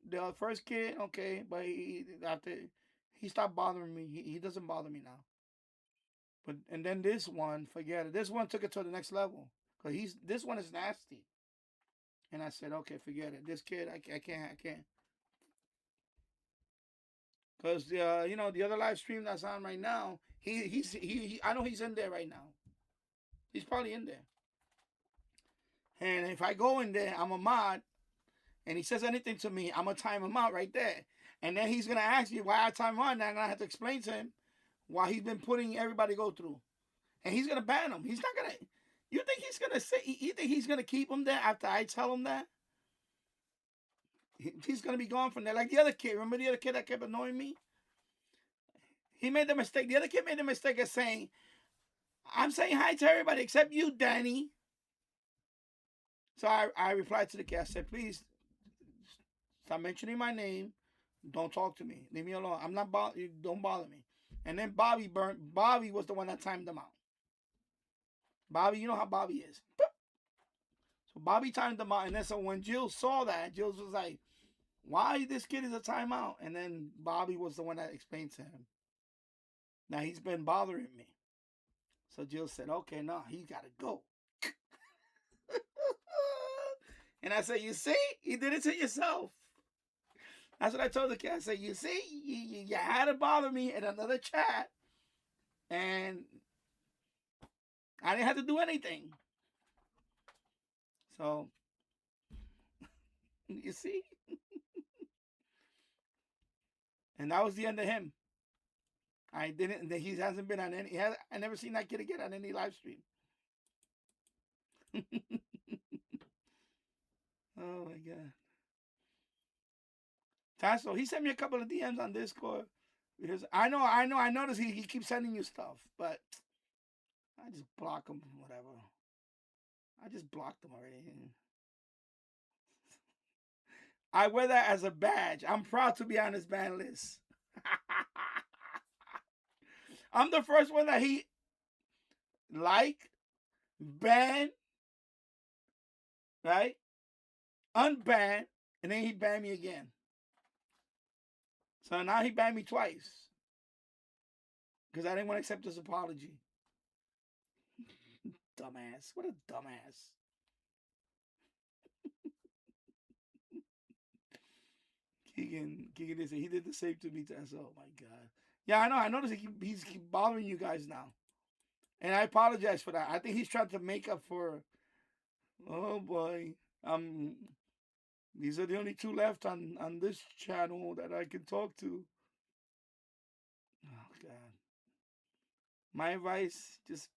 The first kid, okay, but after he stopped bothering me. He doesn't bother me now. And then this one, forget it. This one took it to the next level because this one is nasty. And I said, okay, forget it. This kid, I can't. Because the other live stream that's on right now, I know he's in there right now. He's probably in there. And if I go in there, I'm a mod, and he says anything to me, I'm gonna time him out right there. And then he's gonna ask me why I time him out, and I'm gonna have to explain to him why he's been putting everybody go through. And he's gonna ban him. He's not gonna. You think he's gonna say? You think he's gonna keep him there after I tell him that? He's gonna be gone from there. Like the other kid. Remember the other kid that kept annoying me? He made the mistake. The other kid made the mistake of saying, "I'm saying hi to everybody except you, Danny." So I replied to the kid. I said, "Please stop mentioning my name. Don't talk to me. Leave me alone. I'm not don't bother me." And then Bobby was the one that timed them out. Bobby, you know how Bobby is. So Bobby timed them out. And then so when Jill saw that, Jill was like, why this kid is a timeout? And then Bobby was the one that explained to him. Now he's been bothering me. So Jill said, okay, no, he got to go. And I said, you see, you did it to yourself. That's what I told the kid. I said, you see, you had to bother me in another chat. And I didn't have to do anything. So, you see? And that was the end of him. He hasn't been on any, I never seen that kid again on any live stream. Oh my God. Tasso, he sent me a couple of DMs on Discord. Because I noticed he keeps sending you stuff, but I just block him, whatever. I just blocked him already. I wear that as a badge. I'm proud to be on his ban list. I'm the first one that he ban, right? Unban, and then he banned me again. So now he banned me twice. Because I didn't want to accept his apology. Dumbass. What a dumbass. Keegan did say he did the same to me. Oh my God. Yeah, I know. I noticed he's keep bothering you guys now. And I apologize for that. I think he's trying to make up for, oh boy. These are the only two left on this channel that I can talk to. Oh God. My advice, just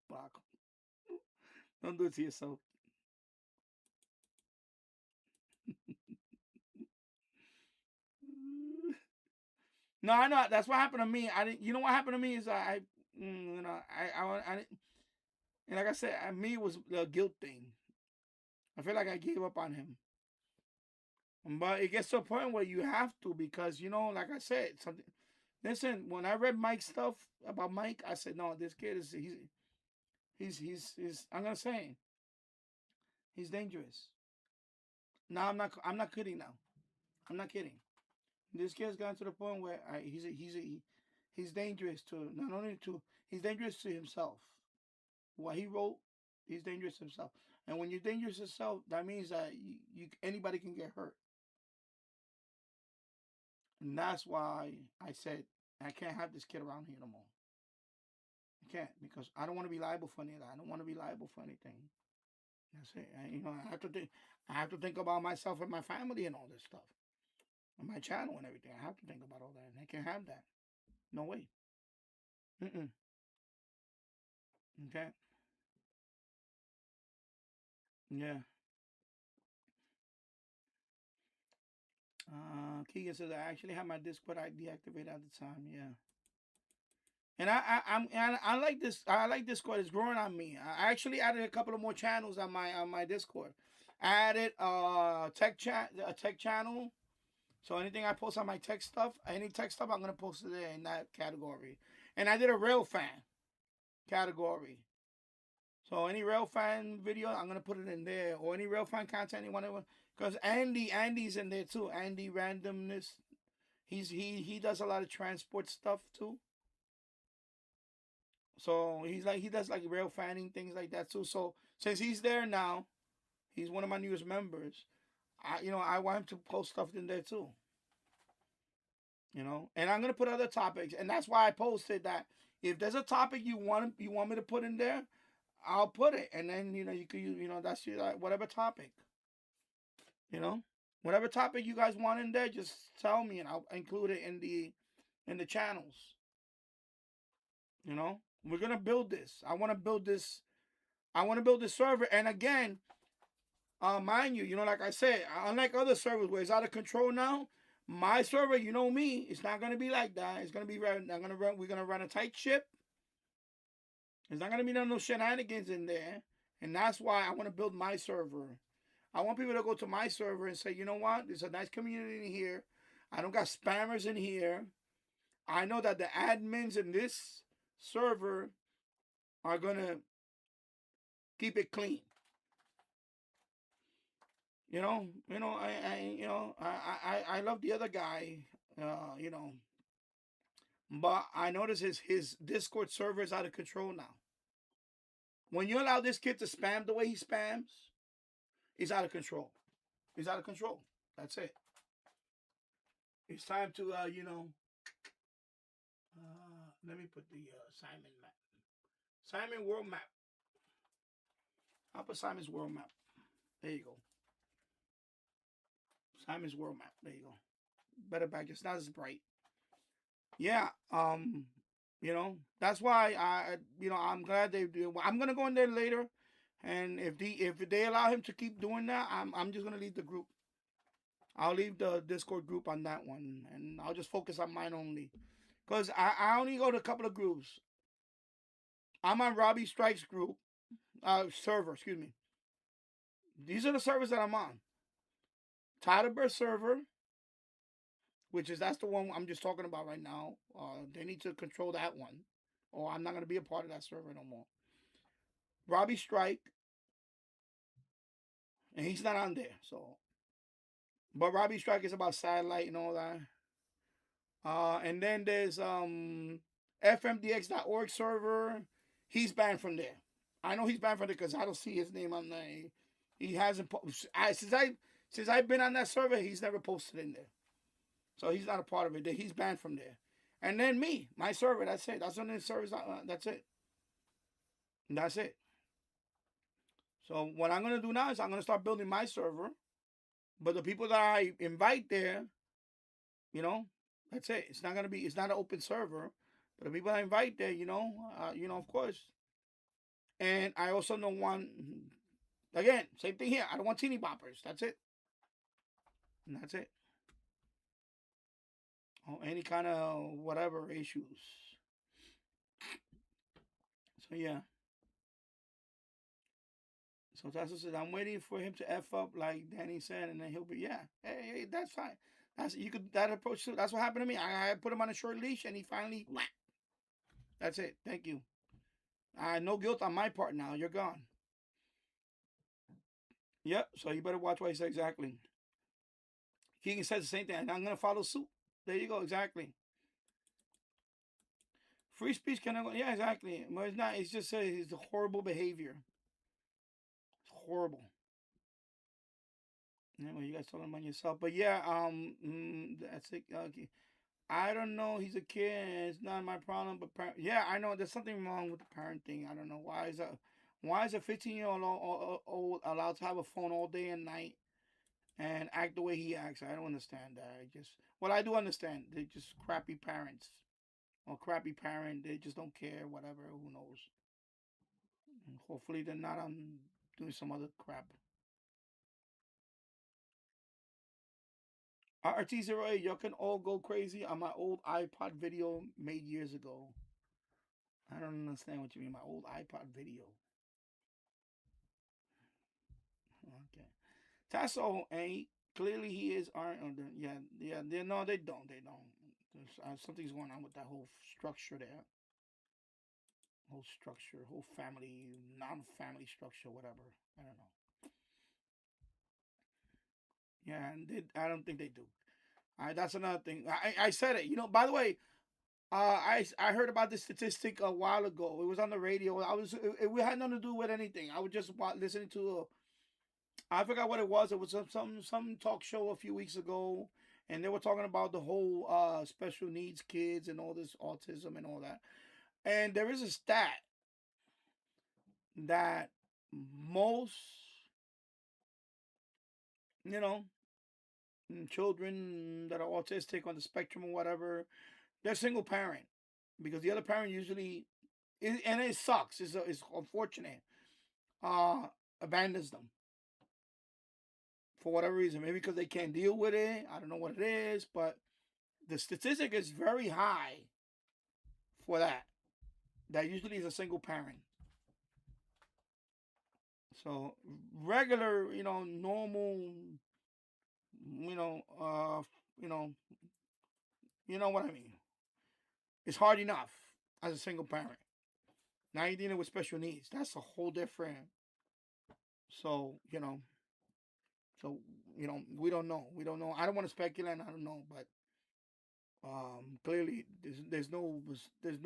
block them. Don't do it to yourself. No, I know. That's what happened to me. You know what happened to me is I didn't. And like I said, me it was a guilt thing. I feel like I gave up on him. But it gets to a point where you have to because, like I said, something. Listen, when I read Mike's stuff about Mike, I said, no, this kid he's I'm gonna say he's dangerous. No, I'm not kidding now. I'm not kidding. This kid's gotten to the point where he's dangerous to not only to he's dangerous to himself. What he wrote, he's dangerous to himself. And when you're dangerous to yourself, that means that anybody can get hurt. And that's why I said I can't have this kid around here no more. I can't because I don't want to be liable for any of that. I don't want to be liable for anything. That's it. I have to think. I have to think about myself and my family and all this stuff, and my channel and everything. I have to think about all that, and I can't have that. No way. Okay. Yeah. Keegan says I actually have my Discord ID activated at the time. Yeah. And I like this. I like Discord. It's growing on me. I actually added a couple of more channels on my Discord. added a tech channel. So anything I post on my tech stuff, any tech stuff, I'm gonna post it there in that category. And I did a rail fan category. So any rail fan video, I'm gonna put it in there, or any rail fan content you want to, because Andy's in there too. Andy Randomness, he does a lot of transport stuff too. So he does like rail fanning things like that too. So since he's there now, he's one of my newest members. I want him to post stuff in there too. And I'm gonna put other topics, and that's why I posted that if there's a topic you want me to put in there, I'll put it, and then you could use that's your whatever topic. Whatever topic you guys want in there, just tell me, and I'll include it in the channels. We're gonna build this. I want to build this. I want to build this server, and again, mind you, like I said, unlike other servers where it's out of control now, my server, me, it's not gonna be like that. It's gonna be we're gonna run a tight ship. There's not gonna be no shenanigans in there, and that's why I want to build my server. I want people to go to my server and say, you know what? There's a nice community in here. I don't got spammers in here. I know that the admins in this server are gonna keep it clean. I love the other guy, but I notice his Discord server is out of control now. When you allow this kid to spam the way he spams, he's out of control. He's out of control. That's it. It's time to, let me put the Simon map. Simon world map. I'll put Simon's world map. There you go. Simon's world map. There you go. Better back. It's not as bright. Yeah. That's why I'm glad they do. I'm gonna go in there later, and if they allow him to keep doing that, I'm just gonna leave the group. I'll leave the Discord group on that one, and I'll just focus on mine only, because I only go to a couple of groups. I'm on Robbie Strikes group, server. Excuse me. These are the servers that I'm on. Tiderbird server, that's the one I'm just talking about right now. They need to control that one, or I'm not going to be a part of that server no more. Robbie Strike, and he's not on there. So, but Robbie Strike is about satellite and all that. And then there's FMDX.org server. He's banned from there. I know he's banned from there because I don't see his name on there. He hasn't since I've been on that server, he's never posted in there. So he's not a part of it. He's banned from there. And then me, my server, that's it. That's on the servers. That's it. That's it. So what I'm going to do now is I'm going to start building my server. But the people that I invite there, that's it. It's not an open server. But the people I invite there, of course. And I also don't want, again, same thing here. I don't want teeny boppers. That's it. And that's it. Oh, any kind of whatever issues. So yeah. So Tasso said, I'm waiting for him to F up like Danny said, and then he'll be, hey, that's fine. That approach too. That's what happened to me. I put him on a short leash and he finally whack. That's it. Thank you. No guilt on my part now. You're gone. Yep. So you better watch what he said exactly. Keegan says the same thing, and I'm gonna follow suit. There you go. Exactly. Free speech cannot go. Yeah, exactly. But it's not. It's just it's a horrible behavior. It's horrible. Anyway, you guys talking about yourself, but yeah, that's it. Okay. I don't know. He's a kid. It's not my problem. But yeah, I know there's something wrong with the parent thing. I don't know why is a 15-year-old allowed to have a phone all day and night and act the way he acts? I don't understand that. I do understand. They're just crappy parents or crappy parent. They just don't care. Whatever. Who knows? And hopefully they're not doing some other crap. RT08, y'all can all go crazy on my old iPod video made years ago. I don't understand what you mean, my old iPod video. Okay. That's all. And clearly he is. No, they don't. They don't. Something's going on with that whole structure there. Whole structure, whole family, non-family structure, whatever. I don't know. Yeah, and I don't think they do. That's another thing. I said it. By the way, I heard about this statistic a while ago. It was on the radio. We had nothing to do with anything. I was just listening to I forgot what it was. It was some talk show a few weeks ago, and they were talking about the whole special needs kids and all this autism and all that. And there is a stat that most, children that are autistic on the spectrum or whatever, they're single parent because the other parent usually, and it sucks. It's unfortunate. Abandons them for whatever reason. Maybe because they can't deal with it. I don't know what it is, but the statistic is very high for that. That usually is a single parent. So regular, normal, you know what I mean. It's hard enough as a single parent. Now you're dealing with special needs. That's a whole different. So we don't know. We don't know. I don't want to speculate. I don't know, but clearly there's no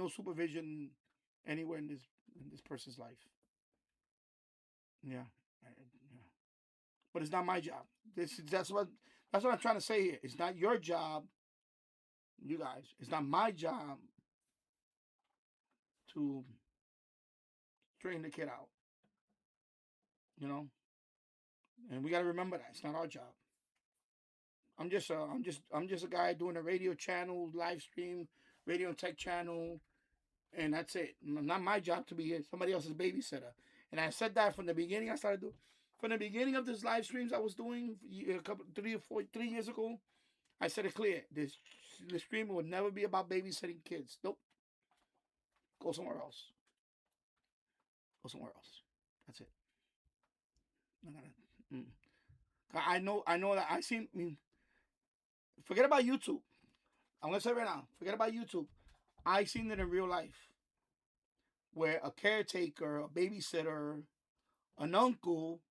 supervision anywhere in this person's life. Yeah. But it's not my job. That's what I'm trying to say here. It's not your job, you guys. It's not my job to train the kid out. And we got to remember that it's not our job. I'm just a guy doing a radio channel, live stream, radio and tech channel, and that's it. Not my job to be somebody else's babysitter. And I said that from the beginning. From the beginning of this live streams I was doing 3 years ago. I said it clear. The stream would never be about babysitting kids. Nope. Go somewhere else. That's it. I know that I seen. Forget about YouTube. I'm gonna say right now. Forget about YouTube. I seen it in real life, where a caretaker, a babysitter, an uncle,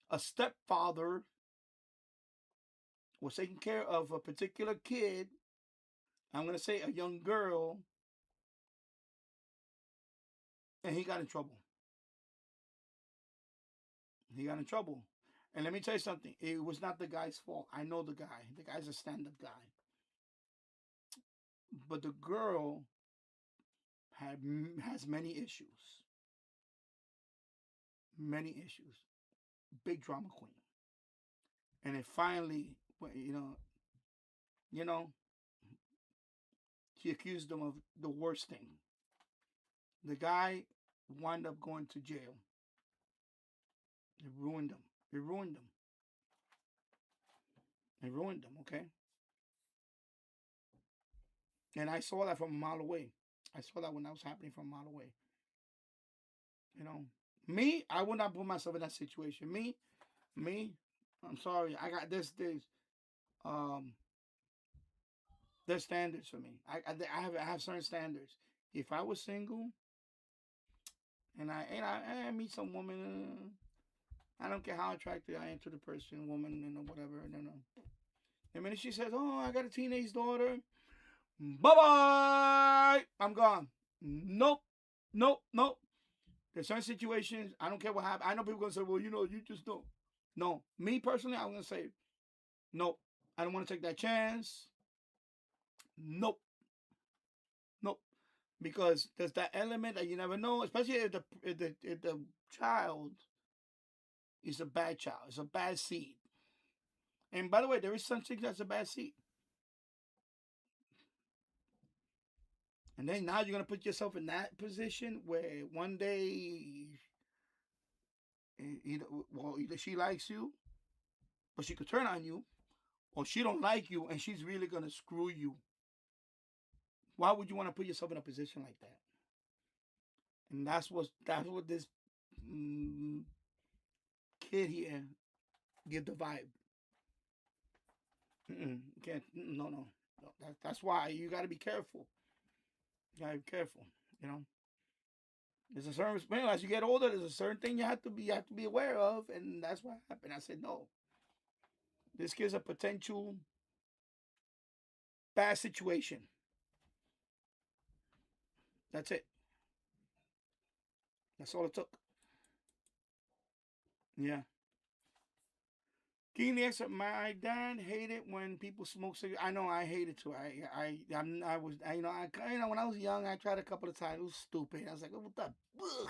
a stepfather was taking care of a particular kid. I'm gonna say a young girl, and he got in trouble. And let me tell you something. It was not the guy's fault. I know the guy. The guy's a stand-up guy. But the girl has many issues. Big drama queen. And it finally, he accused them of the worst thing. The guy wound up going to jail. It ruined him. Okay? And I saw that from a mile away. I saw that when that was happening from a mile away. Me, I would not put myself in that situation. Me, I'm sorry. I got there's standards for me. I have certain standards. If I was single and I meet some woman, I don't care how attracted I am to the person, woman, whatever. No. The minute she says, "Oh, I got a teenage daughter," bye-bye, I'm gone. Nope. There's certain situations, I don't care what happens. I know people going to say, well, you just don't. No, me personally, I'm going to say, nope. I don't want to take that chance. Nope. Because there's that element that you never know, especially if the child is a bad child. It's a bad seed. And by the way, there is something that's a bad seed. And then now you're going to put yourself in that position where one day, either she likes you, but she could turn on you, or she don't like you and she's really going to screw you. Why would you want to put yourself in a position like that? And that's what this kid here give the vibe. You can't. No. That's why you got to be careful. You got to be careful. You know, there's a certain, as you get older, there's a certain thing you have to be aware of, and that's what happened. I said no. This gives a potential bad situation. That's it. That's all it took. Yeah. King the excerpt. My dad hated when people smoke cigarettes. I know, I hate it too. When I was young, I tried a couple of times. It was stupid. I was like, what the? Ugh.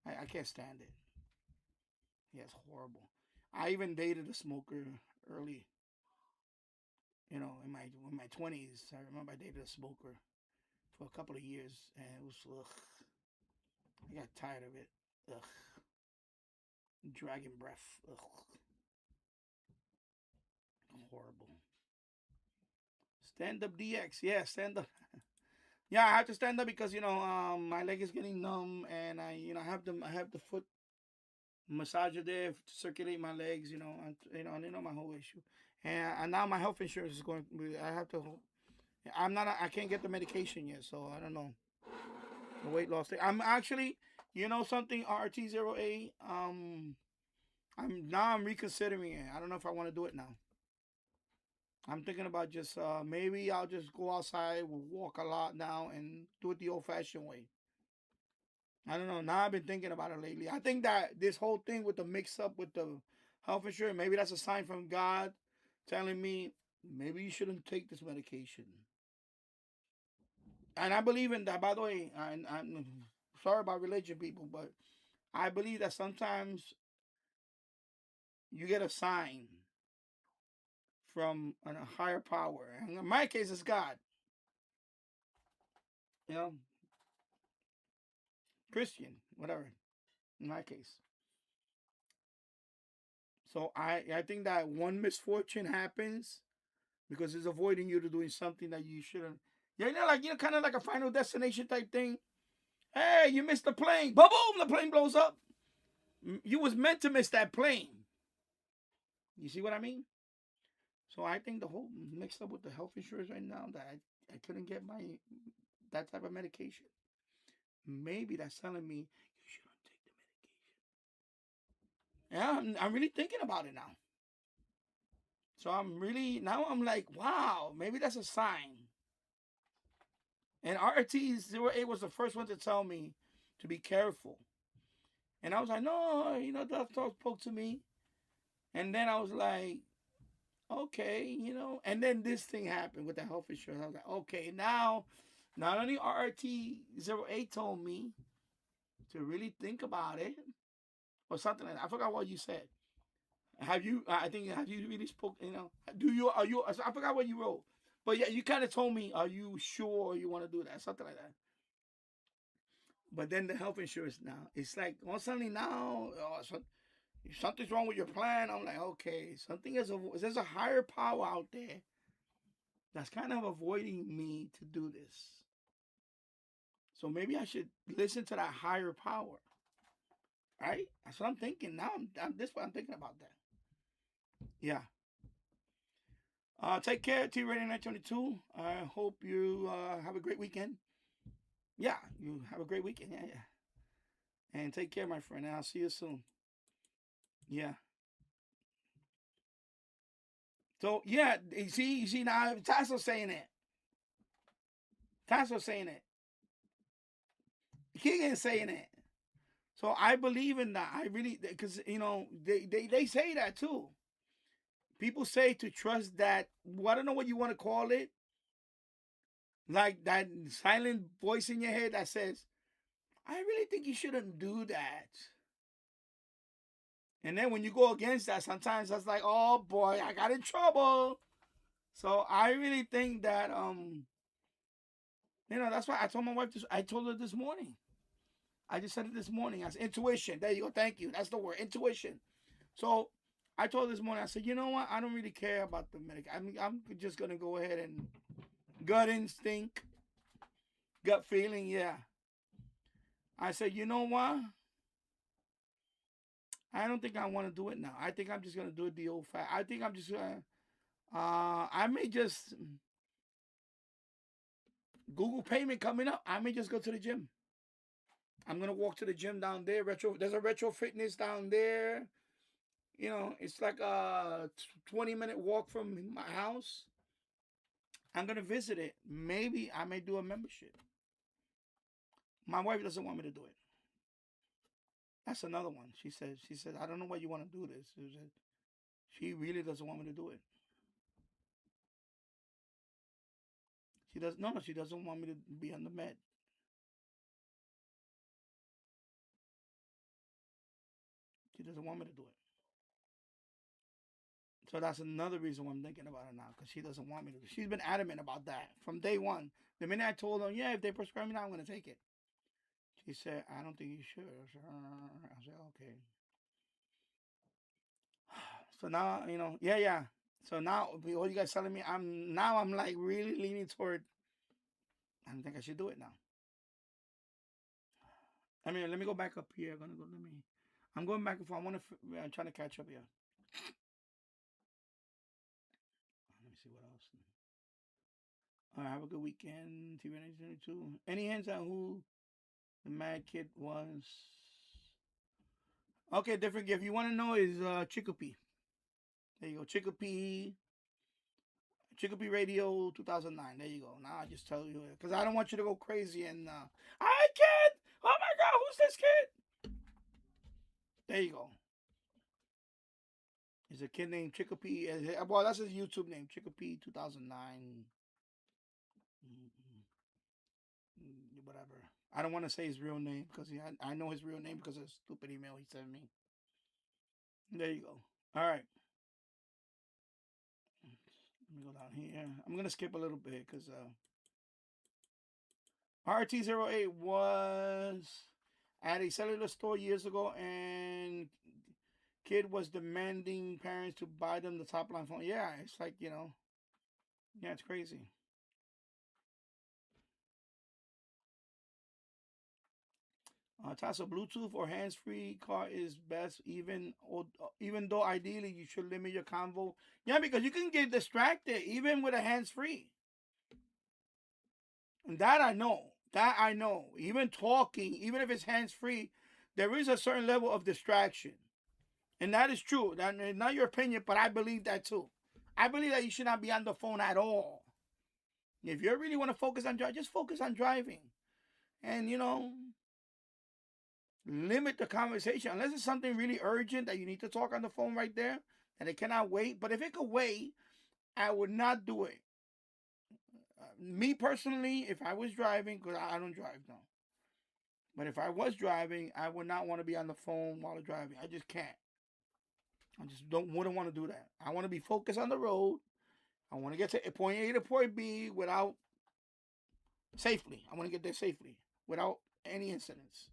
I can't stand it. Yeah, it's horrible. I even dated a smoker early. You know, in my 20s, I remember I dated a smoker for a couple of years, and it was ugh. I got tired of it. Ugh. Dragon breath. Ugh. Horrible. Stand up DX. Yeah, stand up. Yeah, I have to stand up because my leg is getting numb, and I have the foot massager there to circulate my legs. My whole issue, and now my health insurance is going. I have to. I can't get the medication yet, so I don't know. The weight loss thing. I'm actually, something, RT0A. I'm reconsidering it. I don't know if I want to do it now. I'm thinking about just maybe I'll just go outside, walk a lot now, and do it the old-fashioned way. I don't know. Now I've been thinking about it lately. I think that this whole thing with the mix-up with the health insurance, maybe that's a sign from God telling me maybe you shouldn't take this medication. And I believe in that. By the way, I'm sorry about religion, people, but I believe that sometimes you get a sign from a higher power. And in my case, it's God. Christian, whatever, in my case. So I think that one misfortune happens because it's avoiding you to doing something that you shouldn't. Kind of like a Final Destination type thing. Hey, you missed the plane. Boom, the plane blows up. You was meant to miss that plane. You see what I mean? So I think the whole mixed up with the health insurance right now that I couldn't get that type of medication. Maybe that's telling me you shouldn't take the medication. Yeah, I'm really thinking about it now. So I'm like, wow, maybe that's a sign. And RT08 was the first one to tell me to be careful. And I was like, no, that spoke to me. And then I was like, okay, and then this thing happened with the health insurance. I was like, okay, now, not only RT08 told me to really think about it, or something like that. I forgot what you said. Have you really spoke, I forgot what you wrote. But yeah, you kind of told me, are you sure you want to do that? Something like that. But then the health insurance now, it's like, suddenly now, if something's wrong with your plan, I'm like, okay, there's a higher power out there that's kind of avoiding me to do this. So maybe I should listen to that higher power. Right? That's what I'm thinking. Now this is what I'm thinking about that. Yeah. Take care, T-Radio 922. I hope you have a great weekend. Yeah, you have a great weekend. Yeah. And take care, my friend. And I'll see you soon. Yeah. So, yeah, you see now, Tasso's saying it. Keegan's saying it. So I believe in that. I really, because, they say that too. People say to trust that, I don't know what you want to call it. Like that silent voice in your head that says, I really think you shouldn't do that. And then when you go against that, sometimes that's like, oh boy, I got in trouble. So I really think that, that's why I told my wife this. I told her this morning. I just said it this morning. I said, intuition. There you go. Thank you. That's the word, intuition. So I told her this morning, I said, you know what? I don't really care about the medication. I'm just going to go ahead and gut instinct, gut feeling, yeah. I said, you know what? I don't think I want to do it now. I think I'm just gonna do it the old fat. I think I'm just gonna. I may just Google payment coming up. I may just go to the gym. I'm gonna walk to the gym down there. There's a retro fitness down there. You know, it's like a 20-minute walk from my house. I'm gonna visit it. Maybe I may do a membership. My wife doesn't want me to do it. That's another one. She said, I don't know why you want to do this. She really doesn't want me to do it. She doesn't want me to be on the med. She doesn't want me to do it. So that's another reason why I'm thinking about it now, because she doesn't want me to. She's been adamant about that from day one. The minute I told her, yeah, if they prescribe me now, I'm going to take it. She said, I don't think you should. I said, okay. So now, you know, yeah. So now, all you guys telling me, I'm like really leaning toward, I don't think I should do it now. I mean, let me go back up here. I'm going back and forth. I'm trying to catch up here. Let me see what else. All right, have a good weekend. TV 1922. Any hints on who the mad kid was? Okay, different gift. You want to know is Chicopee. There you go. Chicopee Radio 2009. There you go. Now I just tell you, because I don't want you to go crazy and I can't. Oh my God, who's this kid? There you go. There's a kid named Chicopee. Well, that's his YouTube name, Chicopee 2009. Whatever. I don't want to say his real name because I know his real name because of the stupid email he sent me. There you go. All right. Let me go down here. I'm going to skip a little bit because RT08 was at a cellular store years ago and kid was demanding parents to buy them the top line phone. Yeah, it's like, you know, yeah, it's crazy. Tassa, Bluetooth or hands-free car is best, even though ideally you should limit your convo. Yeah, because you can get distracted even with a hands-free. And that I know. Even talking, even if it's hands-free, there is a certain level of distraction. And that is true. That is not your opinion, but I believe that too. I believe that you should not be on the phone at all. If you really want to focus on driving, just focus on driving. And, you know, limit the conversation. Unless it's something really urgent that you need to talk on the phone right there, and it cannot wait. But if it could wait, I would not do it. Me personally, if I was driving, because I don't drive now. But if I was driving, I would not want to be on the phone while driving. I just can't. I just wouldn't want to do that. I want to be focused on the road. I want to get to point A to point B safely. I want to get there safely without any incidents.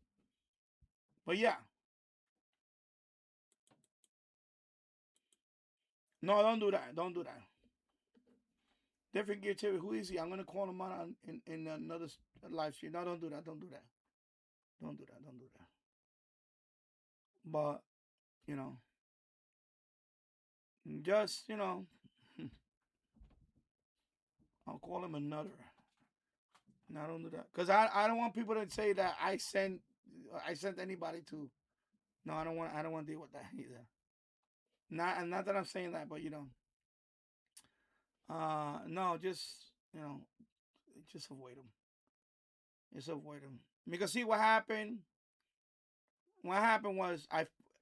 But yeah. No, don't do that. Don't do that. Different gear Terry. Who is he? I'm gonna call him on in another live stream. No, don't do that. Don't do that. Don't do that. Don't do that. But, you know, just, you know, I'll call him a nutter. No, I don't do that. Because I don't want people to say that I sent anybody to. No, I don't want to deal with that either. Not that I'm saying that, but, you know. No, just, you know, just avoid them. Just avoid them. Because see what happened? What happened was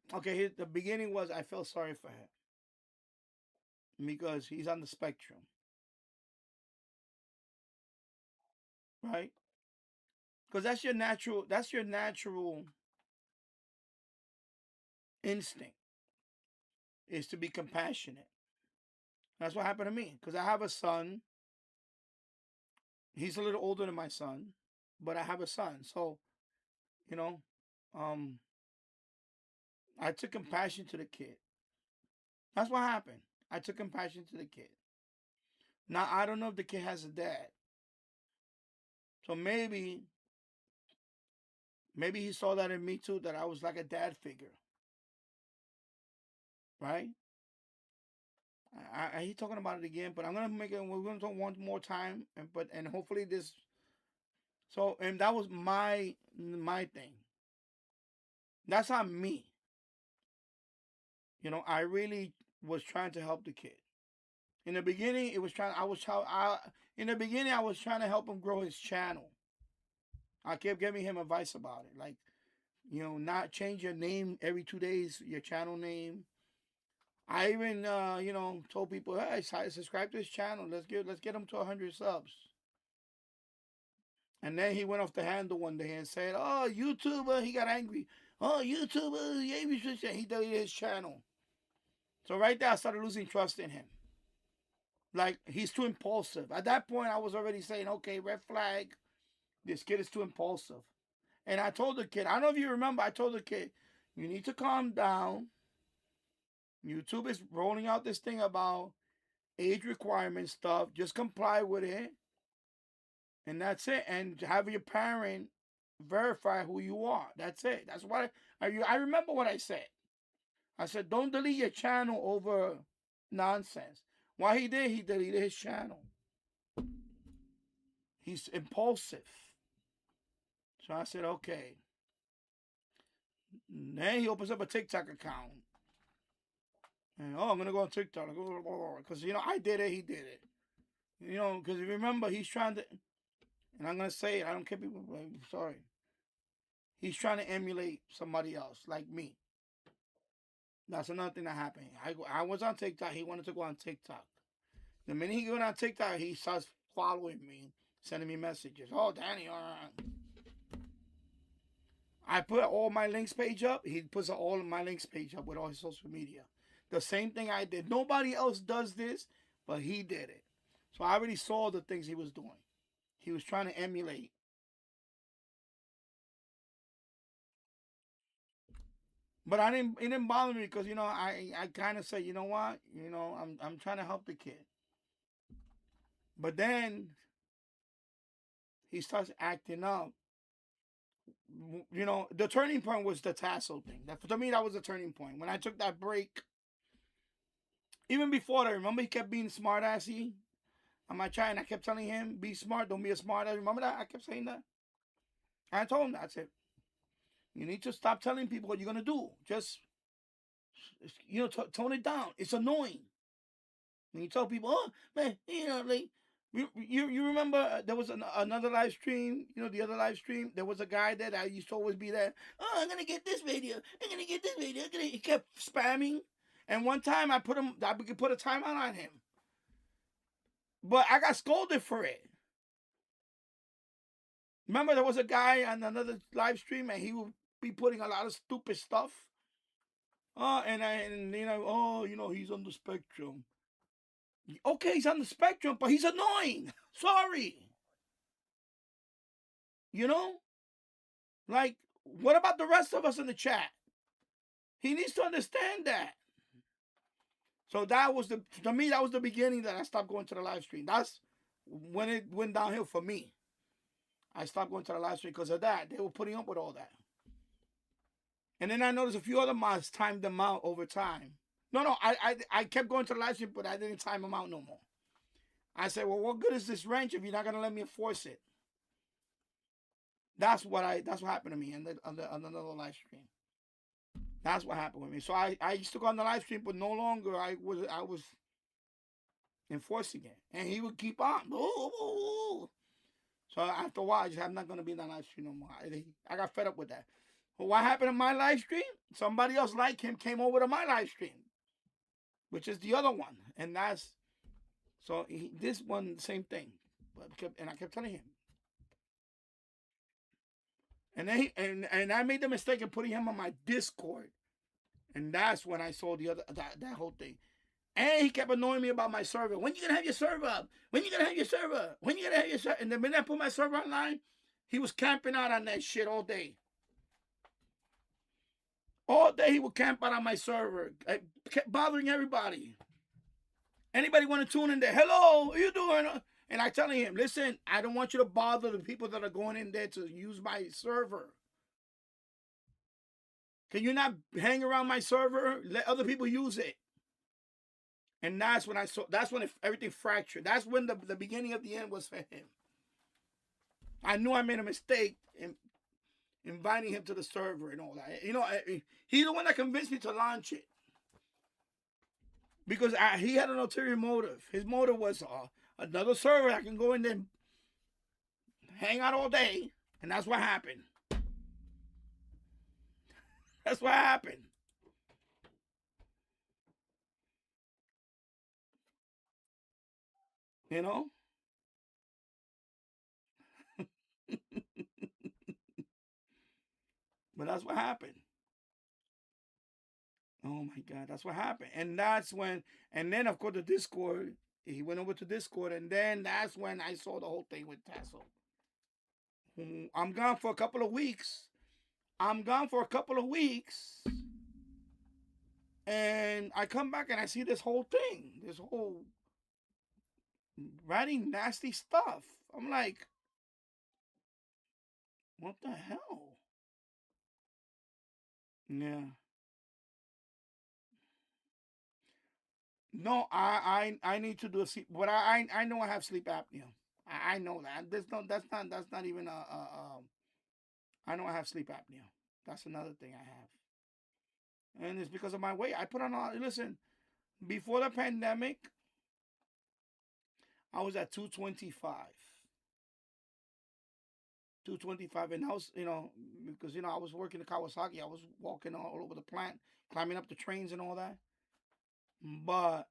the beginning was I felt sorry for him. Because he's on the spectrum. Right? Because that's your natural instinct is to be compassionate. That's what happened to me. Because I have a son. He's a little older than my son, but I have a son. So, you know, I took compassion to the kid. That's what happened. I took compassion to the kid. Now, I don't know if the kid has a dad. So maybe he saw that in me too, that I was like a dad figure. right? I hate talking about it again, but I'm gonna make it. We're gonna talk one more time, and hopefully this. So, and that was my thing. That's not me. You know, I really was trying to help the kid. In the beginning, in the beginning, I was trying to help him grow his channel. I kept giving him advice about it, like, you know, not change your name every 2 days, your channel name. I even, you know, told people, hey, subscribe to his channel. Let's get him to 100 subs. And then he went off the handle one day and said, oh, YouTuber, he got angry. Oh, YouTuber, he deleted his channel. So right there, I started losing trust in him. Like, he's too impulsive. At that point, I was already saying, okay, red flag. This kid is too impulsive. And I told the kid, I don't know if you remember, I told the kid, you need to calm down. YouTube is rolling out this thing about age requirement stuff. Just comply with it. And that's it. And have your parent verify who you are. That's it. That's what I remember what I said. I said, don't delete your channel over nonsense. What he did, he deleted his channel. He's impulsive. So I said, okay. And then he opens up a TikTok account. And, oh, I'm going to go on TikTok. Because, you know, I did it, he did it. You know, because remember, he's trying to, and I'm going to say it, I don't care people, I'm sorry. He's trying to emulate somebody else, like me. That's another thing that happened. I was on TikTok. He wanted to go on TikTok. The minute he went on TikTok, he starts following me, sending me messages. Oh, Danny, all right. I put all my links page up. He puts all of my links page up with all his social media. The same thing I did. Nobody else does this, but he did it. So I already saw the things he was doing. He was trying to emulate. But it didn't bother me because, you know, I kind of said, you know what? You know, I'm trying to help the kid. But then he starts acting up. You know, the turning point was the tassel thing. To me, that was the turning point. When I took that break, even before that, remember he kept being smart-assy? I kept telling him, be smart, don't be a smart-ass. Remember that? I kept saying that. I told him, that's it. You need to stop telling people what you're going to do. Just, you know, tone it down. It's annoying. When you tell people, oh, man, you know, like, you remember there was another live stream, you know, the other live stream, there was a guy there that used to always be there. Oh, I'm going to get this video. I'm going to get this video. He kept spamming. And one time I put a timeout on him. But I got scolded for it. Remember there was a guy on another live stream and he would be putting a lot of stupid stuff. And you know, oh, you know, he's on the spectrum. Okay, he's on the spectrum, but he's annoying. Sorry. You know? Like, what about the rest of us in the chat? He needs to understand that. So that was to me, that was the beginning that I stopped going to the live stream. That's when it went downhill for me. I stopped going to the live stream because of that. They were putting up with all that. And then I noticed a few other mods timed them out over time. No, I kept going to the live stream, but I didn't time them out no more. I said, well, what good is this range if you're not gonna let me enforce it? That's what happened to me on another live stream. That's what happened with me. So I used to go on the live stream, but no longer I was enforcing it. And he would keep on. So after a while, I'm not gonna be in that live stream no more. I got fed up with that. But what happened in my live stream? Somebody else like him came over to my live stream, which is the other one. And that's, so this one, same thing. And I kept telling him. And then and I made the mistake of putting him on my Discord. And that's when I saw that whole thing. And he kept annoying me about my server. When you gonna have your server up? When you gonna have your server? When you gonna have your server? And the minute I put my server online, he was camping out on that shit all day. All day he would camp out on my server. I kept bothering everybody. Anybody want to tune in there? Hello, what you doing? And I telling him, listen, I don't want you to bother the people that are going in there to use my server. Can you not hang around my server? Let other people use it. And that's when everything fractured. That's when the beginning of the end was for him. I knew I made a mistake in inviting him to the server and all that. You know, he's the one that convinced me to launch it. Because he had an ulterior motive. His motive was another server I can go in there and hang out all day. And that's what happened. That's what happened. You know? But that's what happened. Oh my God, that's what happened. And that's when, and then of course the Discord, he went over to Discord, and then that's when I saw the whole thing with Tasso. I'm gone for a couple of weeks. And I come back and I see this whole thing, this whole writing nasty stuff. I'm like, what the hell? Yeah. No, I need to do a sleep, but I know I have sleep apnea. I know that. That's not even I know I have sleep apnea. That's another thing I have, and it's because of my weight. I put on listen. Before the pandemic, I was at 225. 225, and I was, because I was working at Kawasaki. I was walking all over the plant, climbing up the trains and all that. But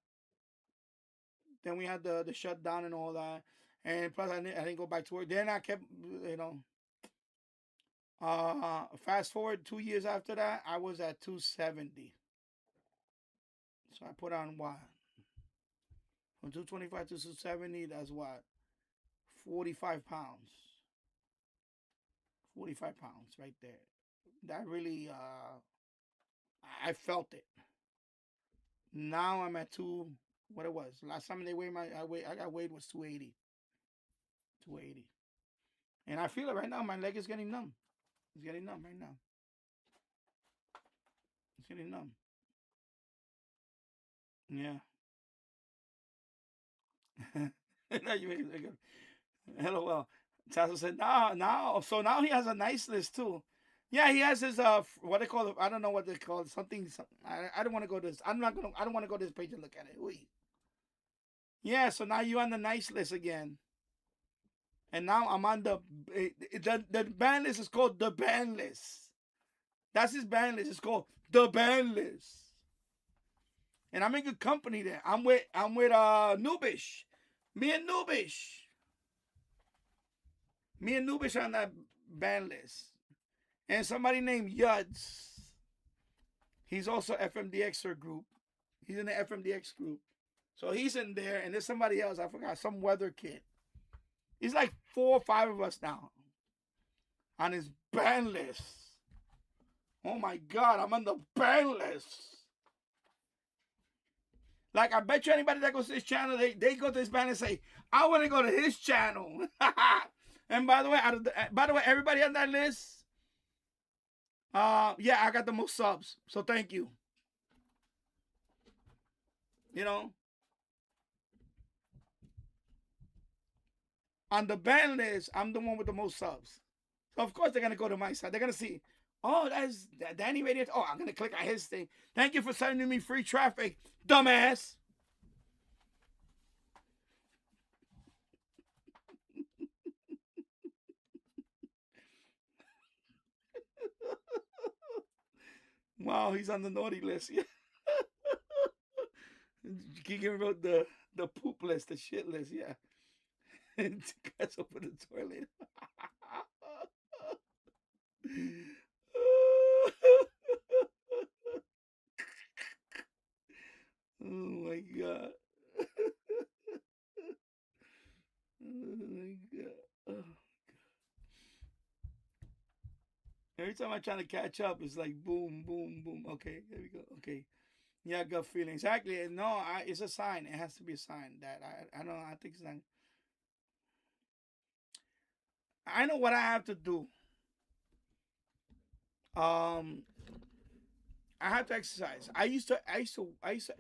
then we had the shutdown and all that, and plus I didn't go back to work. Then I kept, fast forward 2 years after that, I was at 270. So I put on what? From 225 to 270, that's what? 45 pounds. 45 pounds right there. That really, I felt it. Now I'm at what it was. Last time they weighed I got weighed was 280. 280. And I feel it right now. My leg is getting numb. It's getting numb right now. It's getting numb. Yeah. Now you make it. LOL. Tasso said, now. So now he has a nice list too. Yeah, he has his what they call it. I don't know what they call it. Something. I don't want to go to this. I don't want to go to this page and look at it. Wait. Yeah. So now you're on the nice list again. And now I'm on the ban list is called the ban list. That's his ban list. It's called the ban list. And I'm in good company there. I'm with Nubish. Me and Nubish are on that ban list. And somebody named Yuds. He's also FMDXer group. He's in the FMDX group. So he's in there, and there's somebody else. I forgot, some weather kid. He's like 4 or 5 of us now on his ban list. Oh my God, I'm on the ban list. Like, I bet you anybody that goes to this channel, they go to this ban and say, I want to go to his channel. And by the way, everybody on that list, yeah, I got the most subs. So thank you. On the ban list, I'm the one with the most subs. So of course they're gonna go to my side. They're gonna see, oh, that's Danny Radio. Oh, I'm gonna click on his thing. Thank you for sending me free traffic, dumbass. Wow, he's on the naughty list. Yeah. Keep giving about the poop list, the shit list, yeah. Guys open the toilet. Oh my God. Oh my God. Oh. Every time I'm trying to catch up, it's like boom, boom, boom. Okay, there we go. Okay. Yeah, gut feeling. Exactly. No, it's a sign. It has to be a sign that I don't know. I think it's like, I know what I have to do. I have to exercise. I used to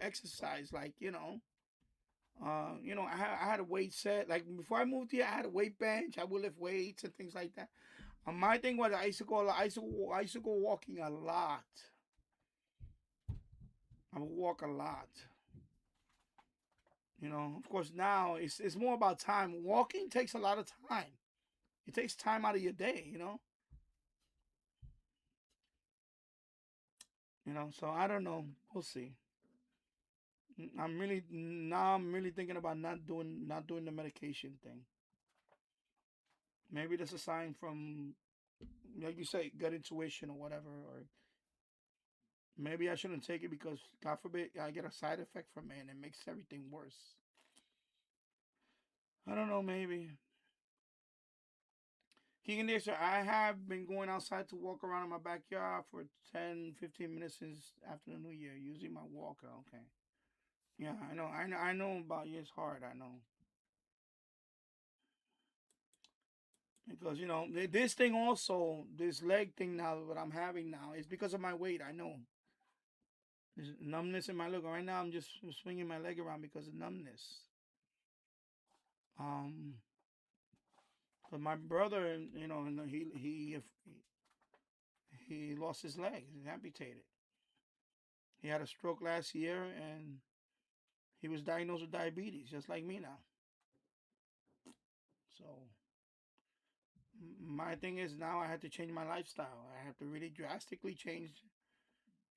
exercise like I had a weight set. Like before I moved here, I had a weight bench. I would lift weights and things like that. My thing was I used to go walking a lot. I would walk a lot. Of course now it's more about time. Walking takes a lot of time. It takes time out of your day, So I don't know. We'll see. I'm really thinking about not doing the medication thing. Maybe that's a sign from, like you say, gut intuition or whatever, or maybe I shouldn't take it because God forbid I get a side effect from it and it makes everything worse. I don't know, maybe. Keegan there, sir, I have been going outside to walk around in my backyard for 10, 15 minutes since after the new year, using my walker. Okay. Yeah, I know about you. It's hard, I know. Because, this thing also, this leg thing now, what I'm having now, is because of my weight, I know. There's numbness in my leg. Right now, I'm just swinging my leg around because of numbness. But my brother, he lost his leg. He's amputated. He had a stroke last year, and he was diagnosed with diabetes, just like me now. So my thing is now I have to change my lifestyle. I have to really drastically change.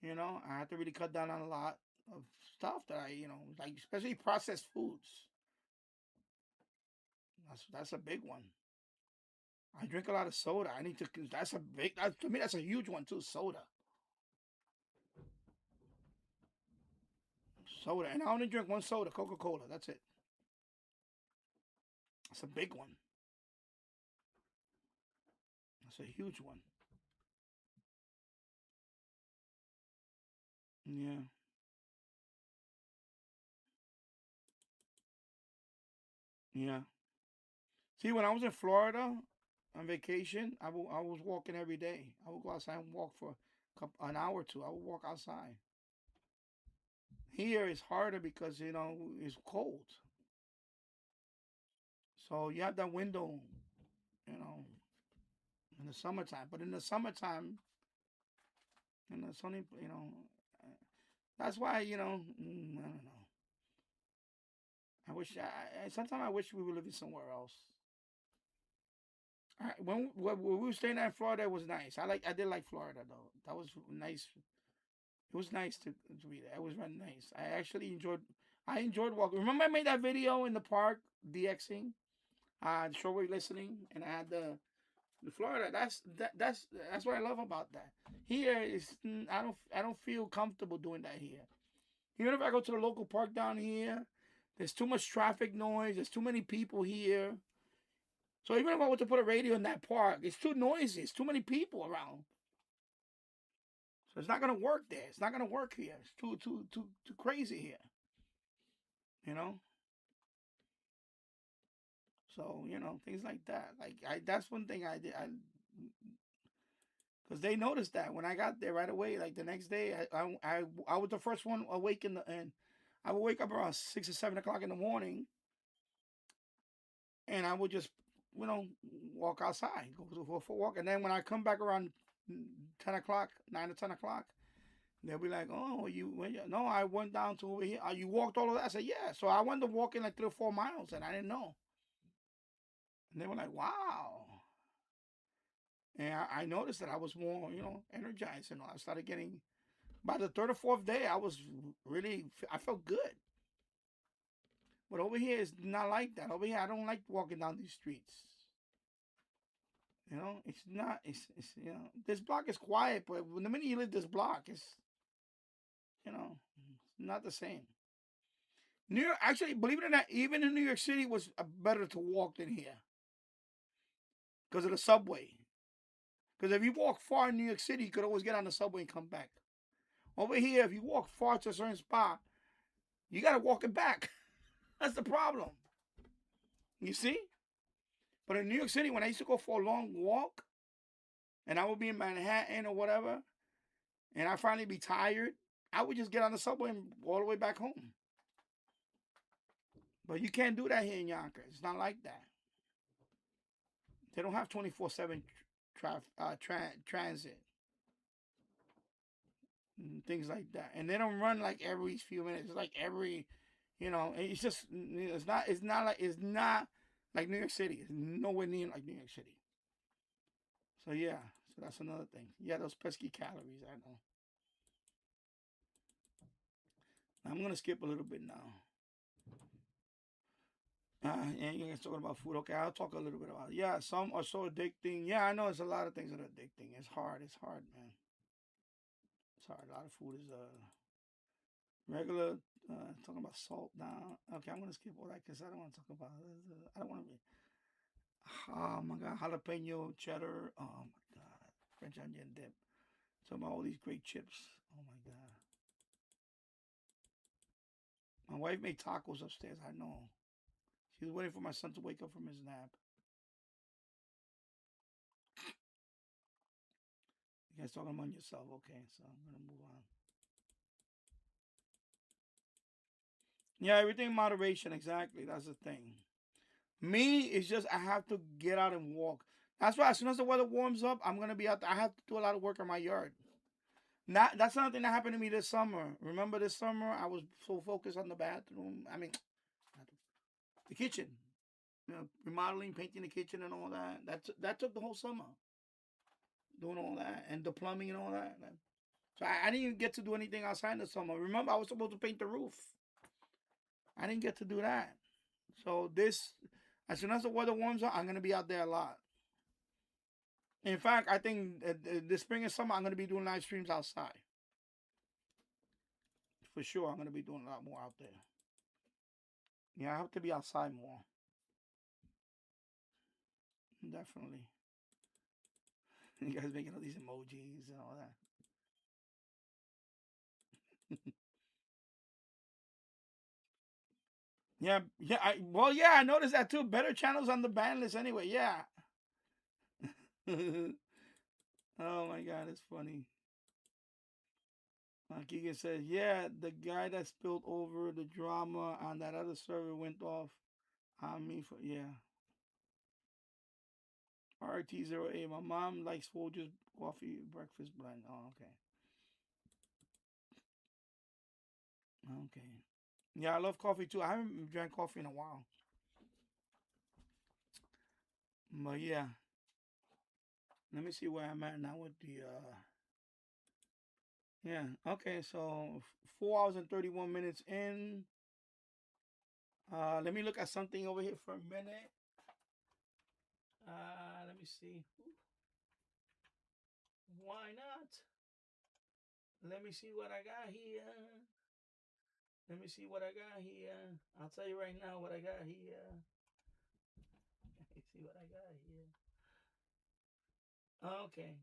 I have to really cut down on a lot of stuff that like especially processed foods. That's a big one. I drink a lot of soda. I need to. To me, that's a huge one too. Soda. And I only drink one soda, Coca-Cola. That's it. That's a big one. That's a huge one. Yeah. Yeah. See, when I was in Florida on vacation, I was walking every day. I would go outside and walk for an hour or two. I would walk outside. Here it's harder because it's cold. So you have that window, in the summertime. But in the summertime, it's only that's why I don't know. Sometimes I wish we were living somewhere else. When we were staying in Florida, it was nice. I did like Florida though. That was nice. It was nice to be there. It was really nice. I enjoyed walking. Remember I made that video in the park DXing, shortwave listening, and I had the Florida. That's what I love about that. Here is I don't feel comfortable doing that here. Even if I go to the local park down here, there's too much traffic noise. There's too many people here. So even if I were to put a radio in that park, it's too noisy. It's too many people around. So it's not gonna work there. It's not gonna work here. It's too crazy here. So things like that. Like that's one thing I did. Because they noticed that when I got there right away. Like the next day, I was the first one awake and I would wake up around 6 or 7 o'clock in the morning, and I would just walk outside, go for a walk, and then when I come back around 10 o'clock, 9 or 10 o'clock, they'll be like, "Oh, no, I went down to over here. You walked all of that?" I said, "Yeah." So I went to walking like 3 or 4 miles, and I didn't know. And they were like, "Wow." And I noticed that I was more, energized, and I started getting. By the 3rd or 4th day, I felt good. But over here, it's not like that. Over here, I don't like walking down these streets. It's not. It's this block is quiet, but the minute you leave this block, it's not the same. New York, actually, believe it or not, even in New York City, was better to walk than here because of the subway. Because if you walk far in New York City, you could always get on the subway and come back. Over here, if you walk far to a certain spot, you got to walk it back. That's the problem. You see? But in New York City, when I used to go for a long walk, and I would be in Manhattan or whatever, and I finally be tired, I would just get on the subway and all the way back home. But you can't do that here in Yonkers. It's not like that. They don't have 24/7 transit and things like that, and they don't run like every few minutes. It's like every, it's just it's not like New York City. It's nowhere near like New York City. So yeah, so that's another thing. Yeah, those pesky calories. I know. I'm gonna skip a little bit now. And you guys talking about food. Okay, I'll talk a little bit about it. Yeah, some are so addicting. Yeah, I know it's a lot of things that are addicting. It's hard, man. It's hard. A lot of food is regular. Talking about salt now. Okay, I'm gonna skip all that because I don't want to talk about it. I don't want to be. Oh my god, jalapeno cheddar. Oh my god, French onion dip. Talking about all these great chips. Oh my god. My wife made tacos upstairs. I know. She was waiting for my son to wake up from his nap. You guys talking about yourself? Okay, so I'm gonna move on. Yeah, everything in moderation. Exactly, that's the thing. Me, it's just I have to get out and walk. That's why as soon as the weather warms up, I'm gonna be out there. I have to do a lot of work in my yard. That's another thing that happened to me this summer. Remember this summer, I was so focused on the bathroom. I mean, the kitchen. Remodeling, painting the kitchen and all that. That took the whole summer. Doing all that. And the plumbing and all that. So I didn't even get to do anything outside in the summer. Remember, I was supposed to paint the roof. I didn't get to do that. So as soon as the weather warms up, I'm going to be out there a lot. In fact, I think this spring and summer, I'm going to be doing live streams outside. For sure, I'm going to be doing a lot more out there. Yeah, I have to be outside more. Definitely. You guys making all these emojis and all that. Yeah. I noticed that too. Better channels on the ban list anyway. Yeah. Oh my God, it's funny. Keegan says, yeah, the guy that spilled over the drama on that other server went off on me for, yeah. RT08, my mom likes Folgers coffee breakfast blend. Oh, okay. Okay. Yeah, I love coffee too. I haven't drank coffee in a while. But yeah. Let me see where I'm at now with the yeah. Okay, so 4 hours and 31 minutes in. Let me look at something over here for a minute. Let me see. Why not? Let me see what I got here. Let me see what I got here. I'll tell you right now what I got here. Let me see what I got here. Okay.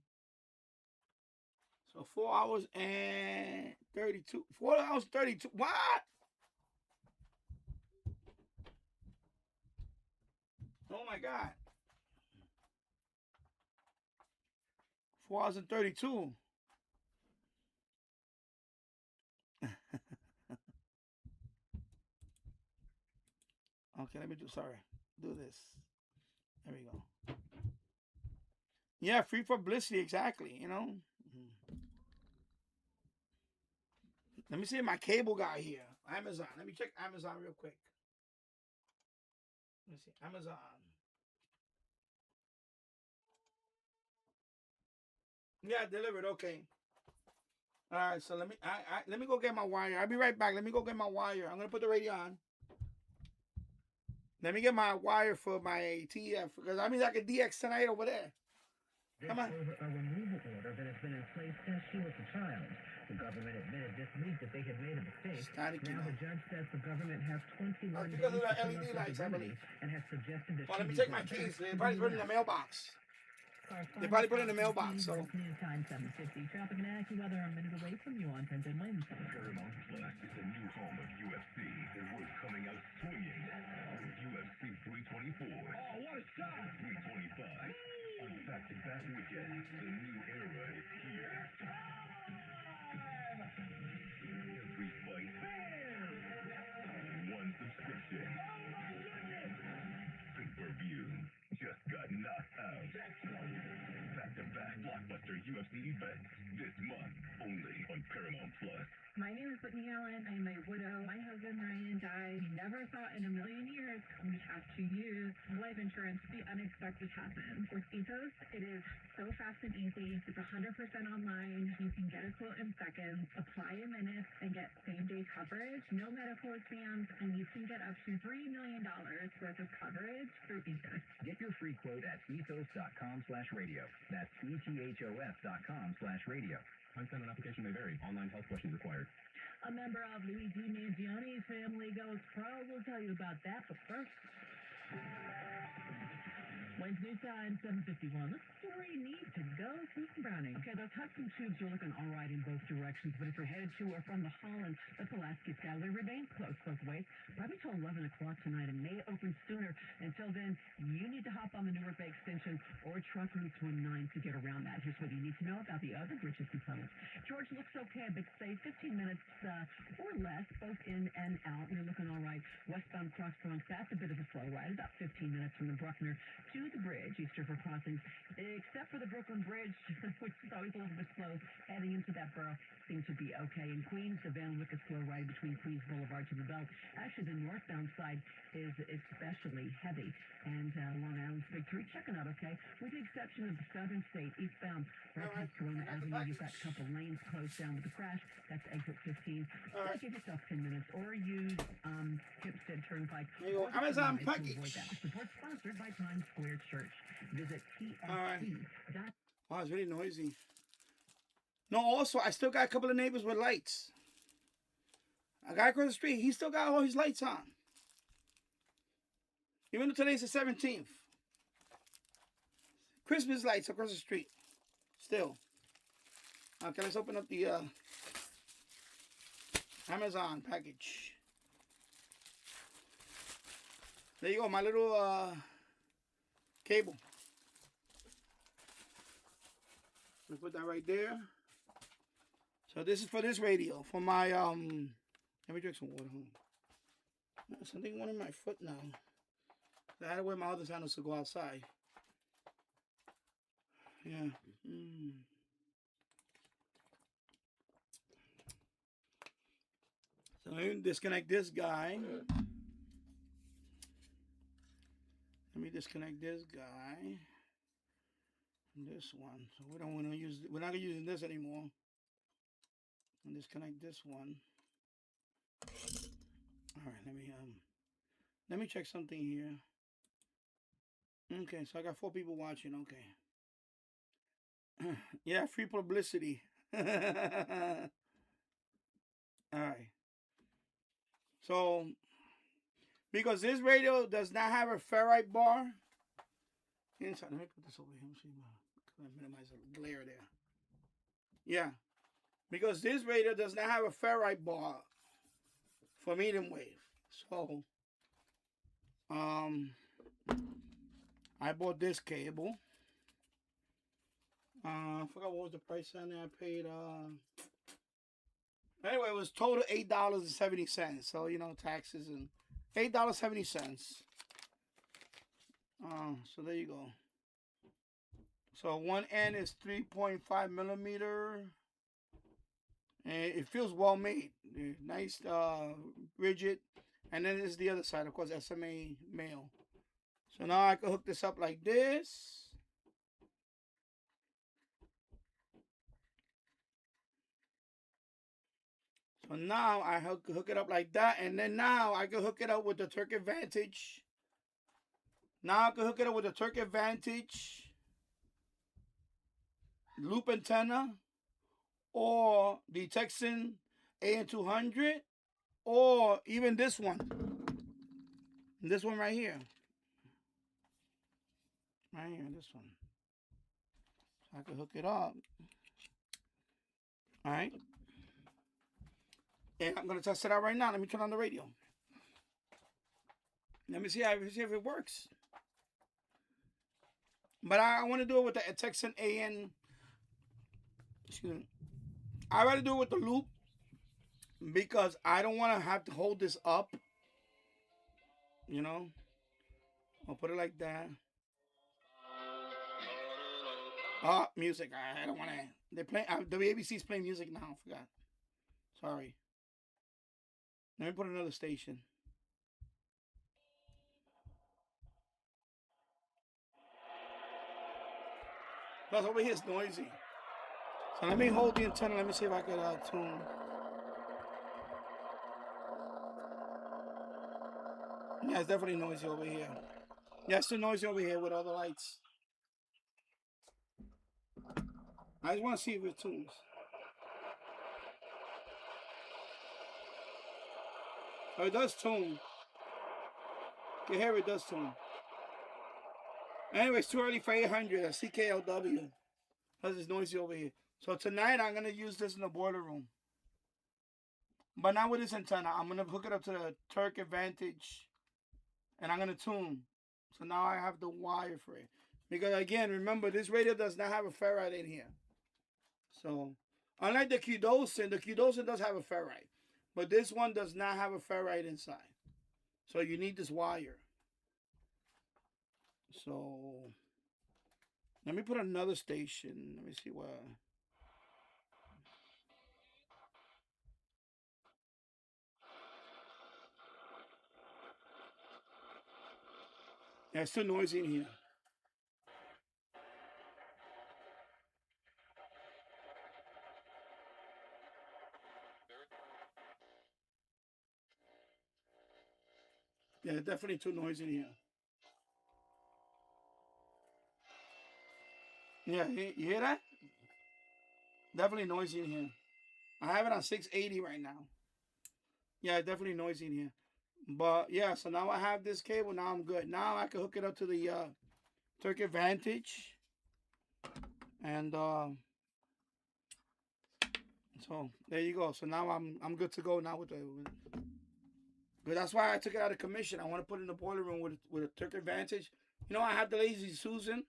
So 4 hours and 32. 4 hours 32. What? Oh my God. 4 hours and 32. Okay, let me do this. There we go. Yeah, free publicity, exactly, Let me see my cable guy here. Amazon. Let me check Amazon real quick. Let me see. Amazon. Yeah, delivered. Okay. All right, so let me go get my wire. I'll be right back. Let me go get my wire. I'm gonna put the radio on. Let me get my wire for my TF because I mean like a DX tonight over there. Come on. Over a removal order that has been in place since she was a child. The government admitted this week that they had made a mistake. Now the judge says the government has 21 days to LED lights, and has suggested that let me take my keys. They probably put it in the mailbox. They probably put it in the mailbox. So. Time 7:50. Traffic and AccuWeather are a minute away from you on Printed Lanes. Paramount Plus is the new home of UFC and we're coming out swinging with UFC 324. Oh, what a shot! 325. On back-to-back weekends, the new era is here. blockbuster UFC events this month only on Paramount Plus. My name is Whitney Allen. I'm a widow. My husband Ryan died. We never thought in a million years we'd have to use life insurance. The unexpected happened. With Ethos, it is so fast and easy. It's 100% online. You can get a quote in seconds, apply in minutes, and get same-day coverage. No medical exams, and you can get up to $3 million worth of coverage through Ethos. Get your free quote at ethos.com/radio. That's ethos.com/radio. Content and application may vary. Online health questions required. A member of Luigi Mangioni's family goes pro. We'll tell you about that, but first... Wednesday time, 7:51. The story needs to go. Susan Browning. Okay, those Hudson tubes are looking all right in both directions, but if you're headed to or from the Holland, the Pulaski Skyway remains closed both ways, probably till 11 o'clock tonight, and may open sooner. Until then, you need to hop on the Newark Bay Extension or truck Route 19 to get around that. Here's what you need to know about the other bridges and tunnels. George looks okay, but say 15 minutes or less, both in and out. You're looking all right. Westbound Cross Bronx, that's a bit of a slow ride, about 15 minutes from the Bruckner to the bridge, East River crossings, except for the Brooklyn Bridge, which is always a little bit slow heading into that borough, seems to be okay. In Queens, the Van Wyck is slow ride between Queens Boulevard to the Belt. Actually, the northbound side is especially heavy, and Long Island's Big 3 checking out okay, with the exception of the Southern State, eastbound, right past Corona Avenue. You've got a couple lanes closed down with a crash. That's exit 15. So give yourself 10 minutes, or use Hempstead Turnpike. There you go. Amazon package. Support sponsored by Times Square Church. Visit TSC. Wow, it's really noisy. No, also, I still got a couple of neighbors with lights. A guy across the street, he still got all his lights on. Even though today's the 17th. Christmas lights across the street. Still. Okay, let's open up the Amazon package. There you go, my little cable. We put that right there. So this is for this radio. For my let me drink some water. Something went in my foot now. I had to wear my other sandals to go outside. Yeah. So let me disconnect this guy. Let me disconnect this guy. And this one. So we don't want to use. We're not using this anymore. And disconnect this one. All right. Let me check something here. Okay, so I got 4 people watching. Okay. Yeah, free publicity. All right. So, because this radio does not have a ferrite bar inside, let me put this over here. See, minimize the glare there. Yeah, because this radio does not have a ferrite bar for medium wave. So, I bought this cable. I forgot what was the price on there. I paid anyway, it was total $8.70. So, you know, taxes and $8.70. So there you go. So one end is 3.5 millimeter. And it feels well made. Nice, rigid. And then there's the other side, of course, SMA male. So now I can hook this up like this. So now I hook it up like that. And then now I can hook it up with the Turk Advantage. Now I can hook it up with the Turk Advantage loop antenna, or the Texan AN200, or even this one. This one right here. Right here, this one. So I can hook it up. All right. And I'm going to test it out right now. Let me turn on the radio. Let me see if it works. But I want to do it with the Texan AN. Excuse me. I rather do it with the loop because I don't want to have to hold this up. You know, I'll put it like that. Music. I don't want to. They're playing. WABC's playing music now. I forgot. Sorry. Let me put another station. Plus, over here it's noisy. So let me hold the antenna. Let me see if I can tune. Yeah, it's definitely noisy over here. Yeah, it's still noisy over here with all the lights. I just want to see if it tunes. Oh, it does tune. You hear it does tune. Anyway, it's too early for 800 at CKLW. Plus it's noisy over here. So tonight I'm going to use this in the boiler room. But not with this antenna. I'm going to hook it up to the Turk Advantage. And I'm going to tune. So now I have the wire for it. Because again, remember, this radio does not have a ferrite in here. So, unlike the Q-Docent does have a ferrite. But this one does not have a ferrite inside. So you need this wire. So, let me put another station. Let me see what... Yeah, it's too noisy in here. Yeah, definitely too noisy in here. Yeah, you hear that? Definitely noisy in here. I have it on 680 right now. Yeah, definitely noisy in here. But yeah, so now I have this cable. Now I'm good. Now I can hook it up to the Turk Advantage. And so there you go. So now I'm good to go now with the. But that's why I took it out of commission. I want to put it in the boiler room with a Turk Advantage. You know, I have the Lazy Susan.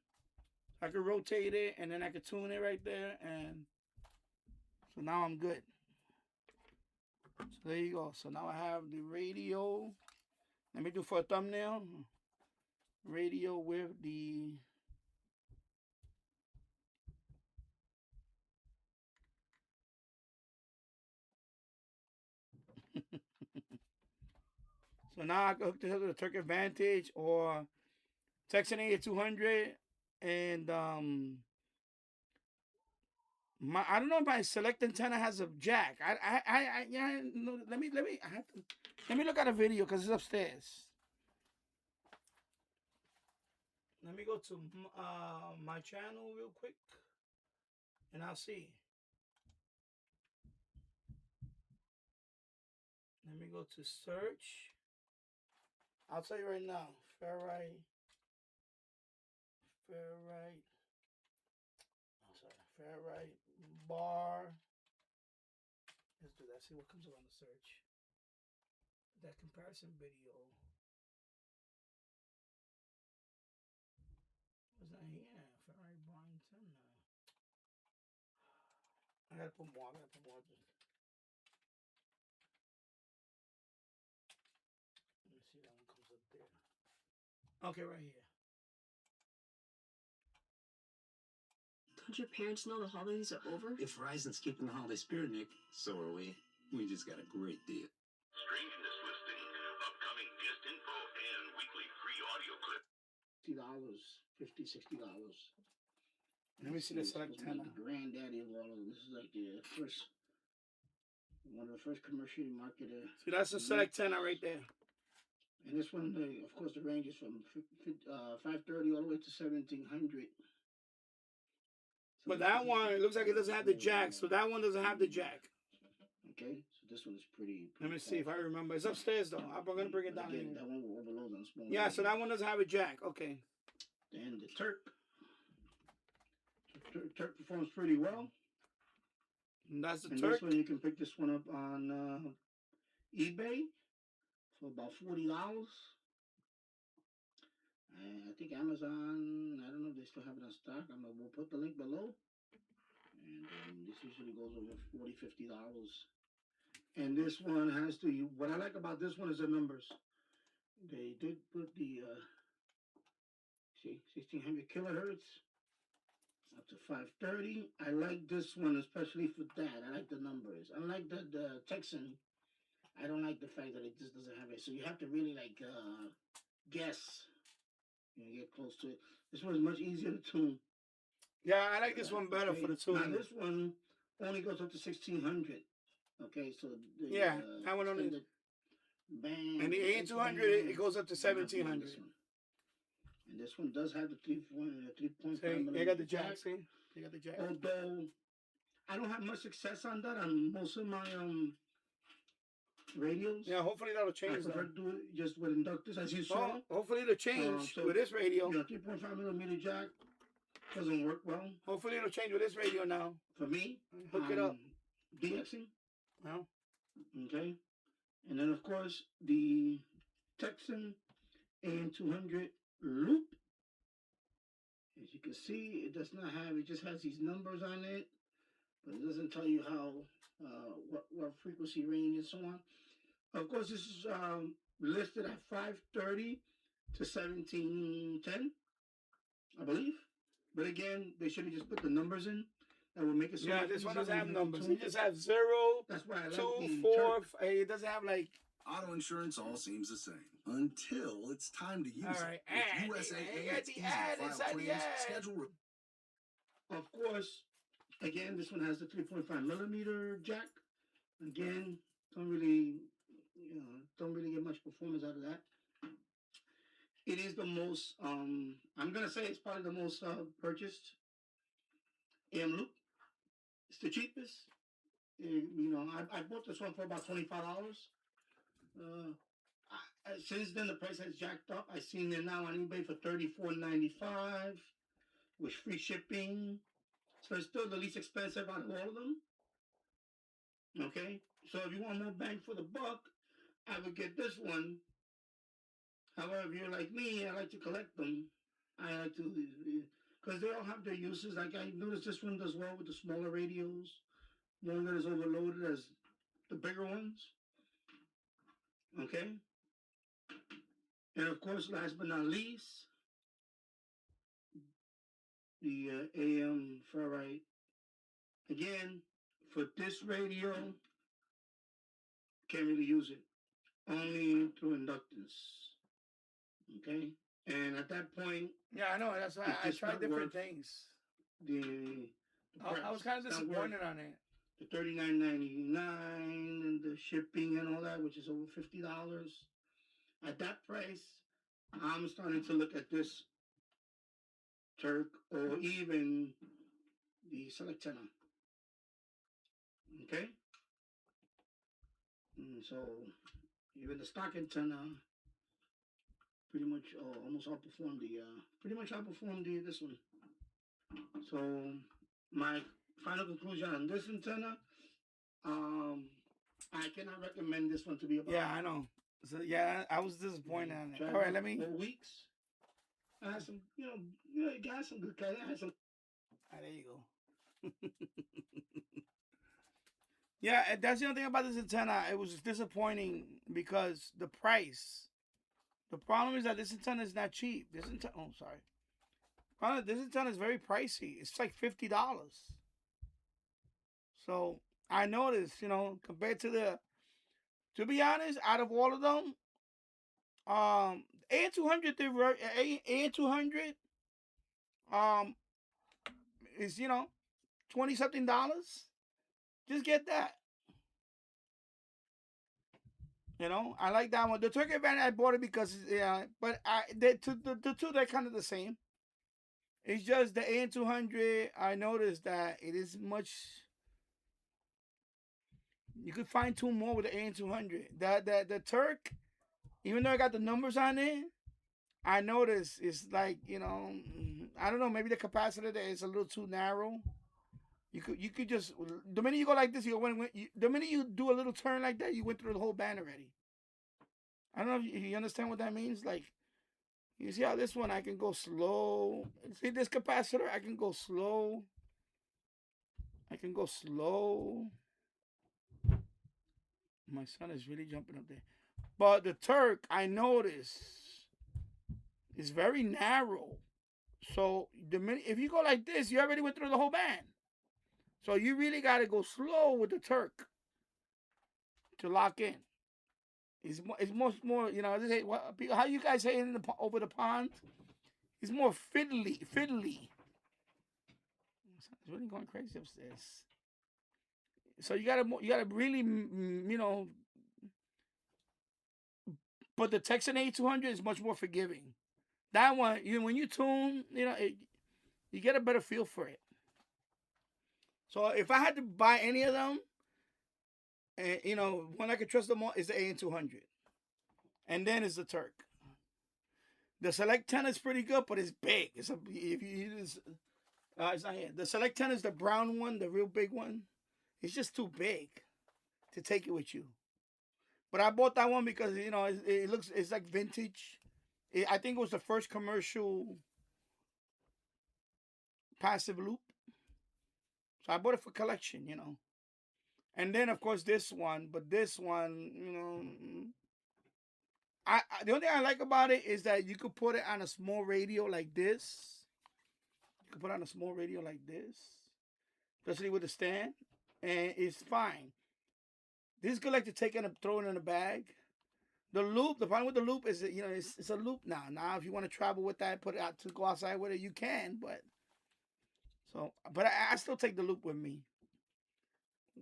I could rotate it and then I could tune it right there, and so now I'm good. So there you go. So now I have the radio. Let me do for a thumbnail. Radio with the so now I can hook this up to the Turk Advantage or Texan 8200 and I don't know if my select antenna has a jack. Yeah, no, let me look at a video because it's upstairs. Let me go to my channel real quick and I'll see. Let me go to search. I'll tell you right now. Ferrite. I'm sorry. Ferrite bar. Let's do that. See what comes up on the search. That comparison video. What's that here? Ferrite bar antenna. I gotta put more. Let me see, that one comes up there. Okay, right here. Don't your parents know the holidays are over? If Verizon's keeping the holiday spirit, Nick, so are we. We just got a great deal. Strangeness listing, upcoming guest info, and weekly free audio clip. $60, $50, $60. Let me see the select antenna. The granddaddy of all of them. This is like the first, one of the first commercially marketed. See, that's the select antenna right there. And this one, of course, the range is from 530 all the way to 1700. But that one, it looks like it doesn't have the jack. So that one doesn't have the jack. Okay, so this one is pretty Let me see if I remember. It's upstairs though. I'm gonna bring it down here. That one will overload on small. Yeah, so that one doesn't have a jack. Okay. Then the Turk. Turk performs pretty well. And that's the and Turk. This one you can pick this one up on eBay for about $40. I think Amazon, I don't know if they still have it on stock. We'll put the link below. And this usually goes over $40, $50. And this one has to, what I like about this one is the numbers. They did put the, see, 1600 kilohertz. up to 530. I like this one especially for that. I like the numbers. Unlike the Texan, I don't like the fact that it just doesn't have it. So you have to really like guess. Get close to it. This one is much easier to tune. Yeah, I like this one better for the tuning. Now this one only goes up to 1600. Okay, so that one only. Band, and the A200 it goes up to 1700. And this one does have the 3.5 millimeter. They got the jack. See, they got the jack. Although I don't have much success on that on most of my radios. Yeah, hopefully that'll change. I prefer to do it just with inductors, as you saw. Hopefully it'll change with this radio. 3.5 millimeter jack doesn't work well. Hopefully it'll change with this radio now. For me, hook it up. DXing. No. Okay. And then of course the Texan AM200 loop. As you can see, it does not have. It just has these numbers on it, but it doesn't tell you how what frequency range and so on. Of course, this is listed at 530 to 1710, I believe. But again, they should have just put the numbers in. That will make it so yeah, this one doesn't have numbers. It just has 0, That's why I like 2, 4. It doesn't have like. Auto insurance all seems the same until it's time to use all right. it. With USAA, it's easy to file claims, schedule. Of course, again, this one has the 3.5 millimeter jack. Again, don't really get much performance out of that. It is the most. I'm gonna say it's probably the most purchased AM loop. It's the cheapest. I bought this one for about $25. Since then the price has jacked up. I've seen it now on eBay for $34.95 with free shipping. So it's still the least expensive out of all of them. Okay, so if you want more bang for the buck, I would get this one. However, if you're like me, I like to collect them. I like to, because they all have their uses. Like I noticed this one does well with the smaller radios. One that is overloaded as the bigger ones. Okay. And of course, last but not least, the AM ferrite. Again, for this radio, can't really use it. Only through inductance. Okay? And at that point... Yeah, I know. That's why I tried different things. I was kind of disappointed on it. The $39.99 and the shipping and all that, which is over $50. At that price, I'm starting to look at this Turk or even the Select Tenor. Okay? And so even the stock antenna pretty much almost outperformed this one. So my final conclusion on this antenna, I cannot recommend this one to be about. Yeah, I know. So yeah, I was disappointed on it. All right, let me. 4 weeks. I had some, got some good cut. I had some. There you go. Yeah, that's the other thing about this antenna. It was disappointing because the price. The problem is that this antenna is not cheap. This antenna is very pricey. It's like $50. So I noticed, compared to to be honest, out of all of them, A200 is $20-something. Just get that. I like that one. The Turkey Advantage, I bought it because, but the two, they're kind of the same. It's just the AM200, I noticed that it is much, you could fine tune more with the AM200. The Turk, even though I got the numbers on it, I noticed it's like, I don't know, maybe the capacitor there is a little too narrow. You could just, the minute you go like this, the minute you do a little turn like that, you went through the whole band already. I don't know if you understand what that means. Like, you see how this one, I can go slow. See this capacitor, I can go slow. My son is really jumping up there. But the Turk, I notice, is very narrow. So the minute if you go like this, you already went through the whole band. So you really got to go slow with the Turk to lock in. It's more you know, how you guys say it over the pond? It's more fiddly. It's really going crazy upstairs. So you gotta really, you know, but the Texan A200 is much more forgiving. That one, when you tune, you know, you get a better feel for it. So if I had to buy any of them, and you know, one I could trust them all is the AN200, and then is the Turk. The Select 10 is pretty good, but it's big. It's not here. The Select 10 is the brown one, the real big one. It's just too big to take it with you. But I bought that one because you know it's like vintage. I think it was the first commercial passive loop. So I bought it for collection, you know. And then of course this one, but this one, you know, the only thing I like about it is that you could put it on a small radio like this. You could put it on a small radio like this, especially with a stand, and it's fine. This is good, like to take it and throw it in a bag. The loop, the problem with the loop is that, you know, it's a loop now. Now, if you want to travel with that, put it out to go outside with it, you can. But I still take the loop with me.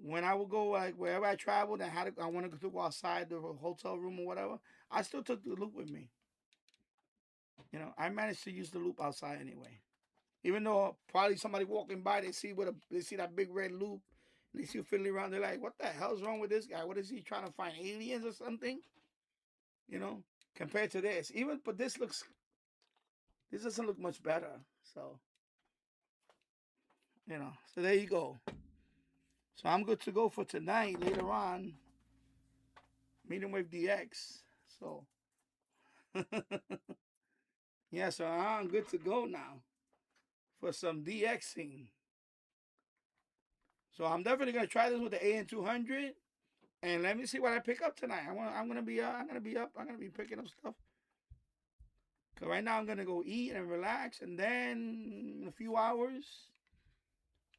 When I would go, like, wherever I traveled and I want to go outside the hotel room or whatever, I still took the loop with me. You know, I managed to use the loop outside anyway. Even though probably somebody walking by, they see that big red loop, and they see you fiddling around, they're like, what the hell's wrong with this guy? What is he trying to find, aliens or something? You know, compared to this. But this doesn't look much better. So, you know, so there you go. So I'm good to go for tonight, later on. Medium Wave DX. So, yeah, so I'm good to go now for some DXing. So I'm definitely gonna try this with the AN200, and let me see what I pick up tonight. I'm gonna be up. I'm gonna be picking up stuff. Cause right now I'm gonna go eat and relax, and then in a few hours,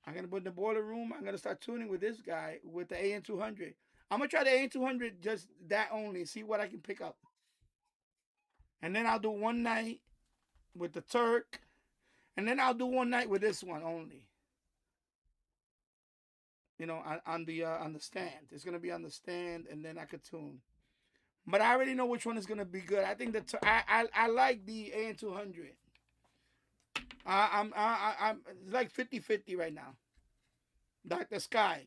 I'm gonna put in the boiler room. I'm gonna start tuning with this guy with the AN200. I'm gonna try the AN200 just that only, see what I can pick up, and then I'll do one night with the Turk, and then I'll do one night with this one only. You know, on the stand. It's gonna be on the stand, and then I could tune. But I already know which one is gonna be good. I think I like the AN200. I'm it's like 50-50 right now. Dr. Sky.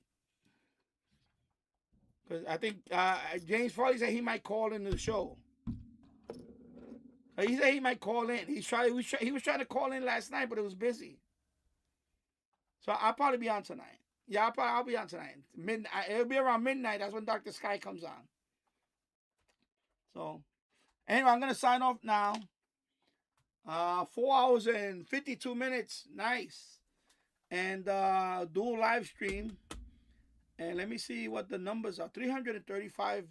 Because I think James Farley said he might call into the show. He said he might call in. He was trying to call in last night, but it was busy. So I'll probably be on tonight. Yeah, I'll be on tonight. Midnight. It'll be around midnight. That's when Dr. Sky comes on. So, anyway, I'm gonna sign off now. 4 hours and 52 minutes. Nice. And dual live stream. And let me see what the numbers are. 335.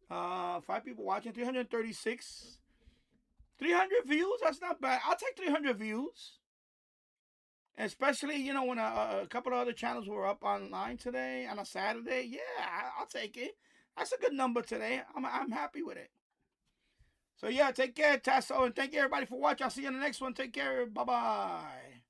5 people watching. 336. 300 views. That's not bad. I'll take 300 views. Especially, you know, when a couple of other channels were up online today on a Saturday. Yeah, I'll take it. That's a good number today. I'm happy with it. So, yeah, take care, Tasso, and thank you, everybody, for watching. I'll see you in the next one. Take care. Bye-bye.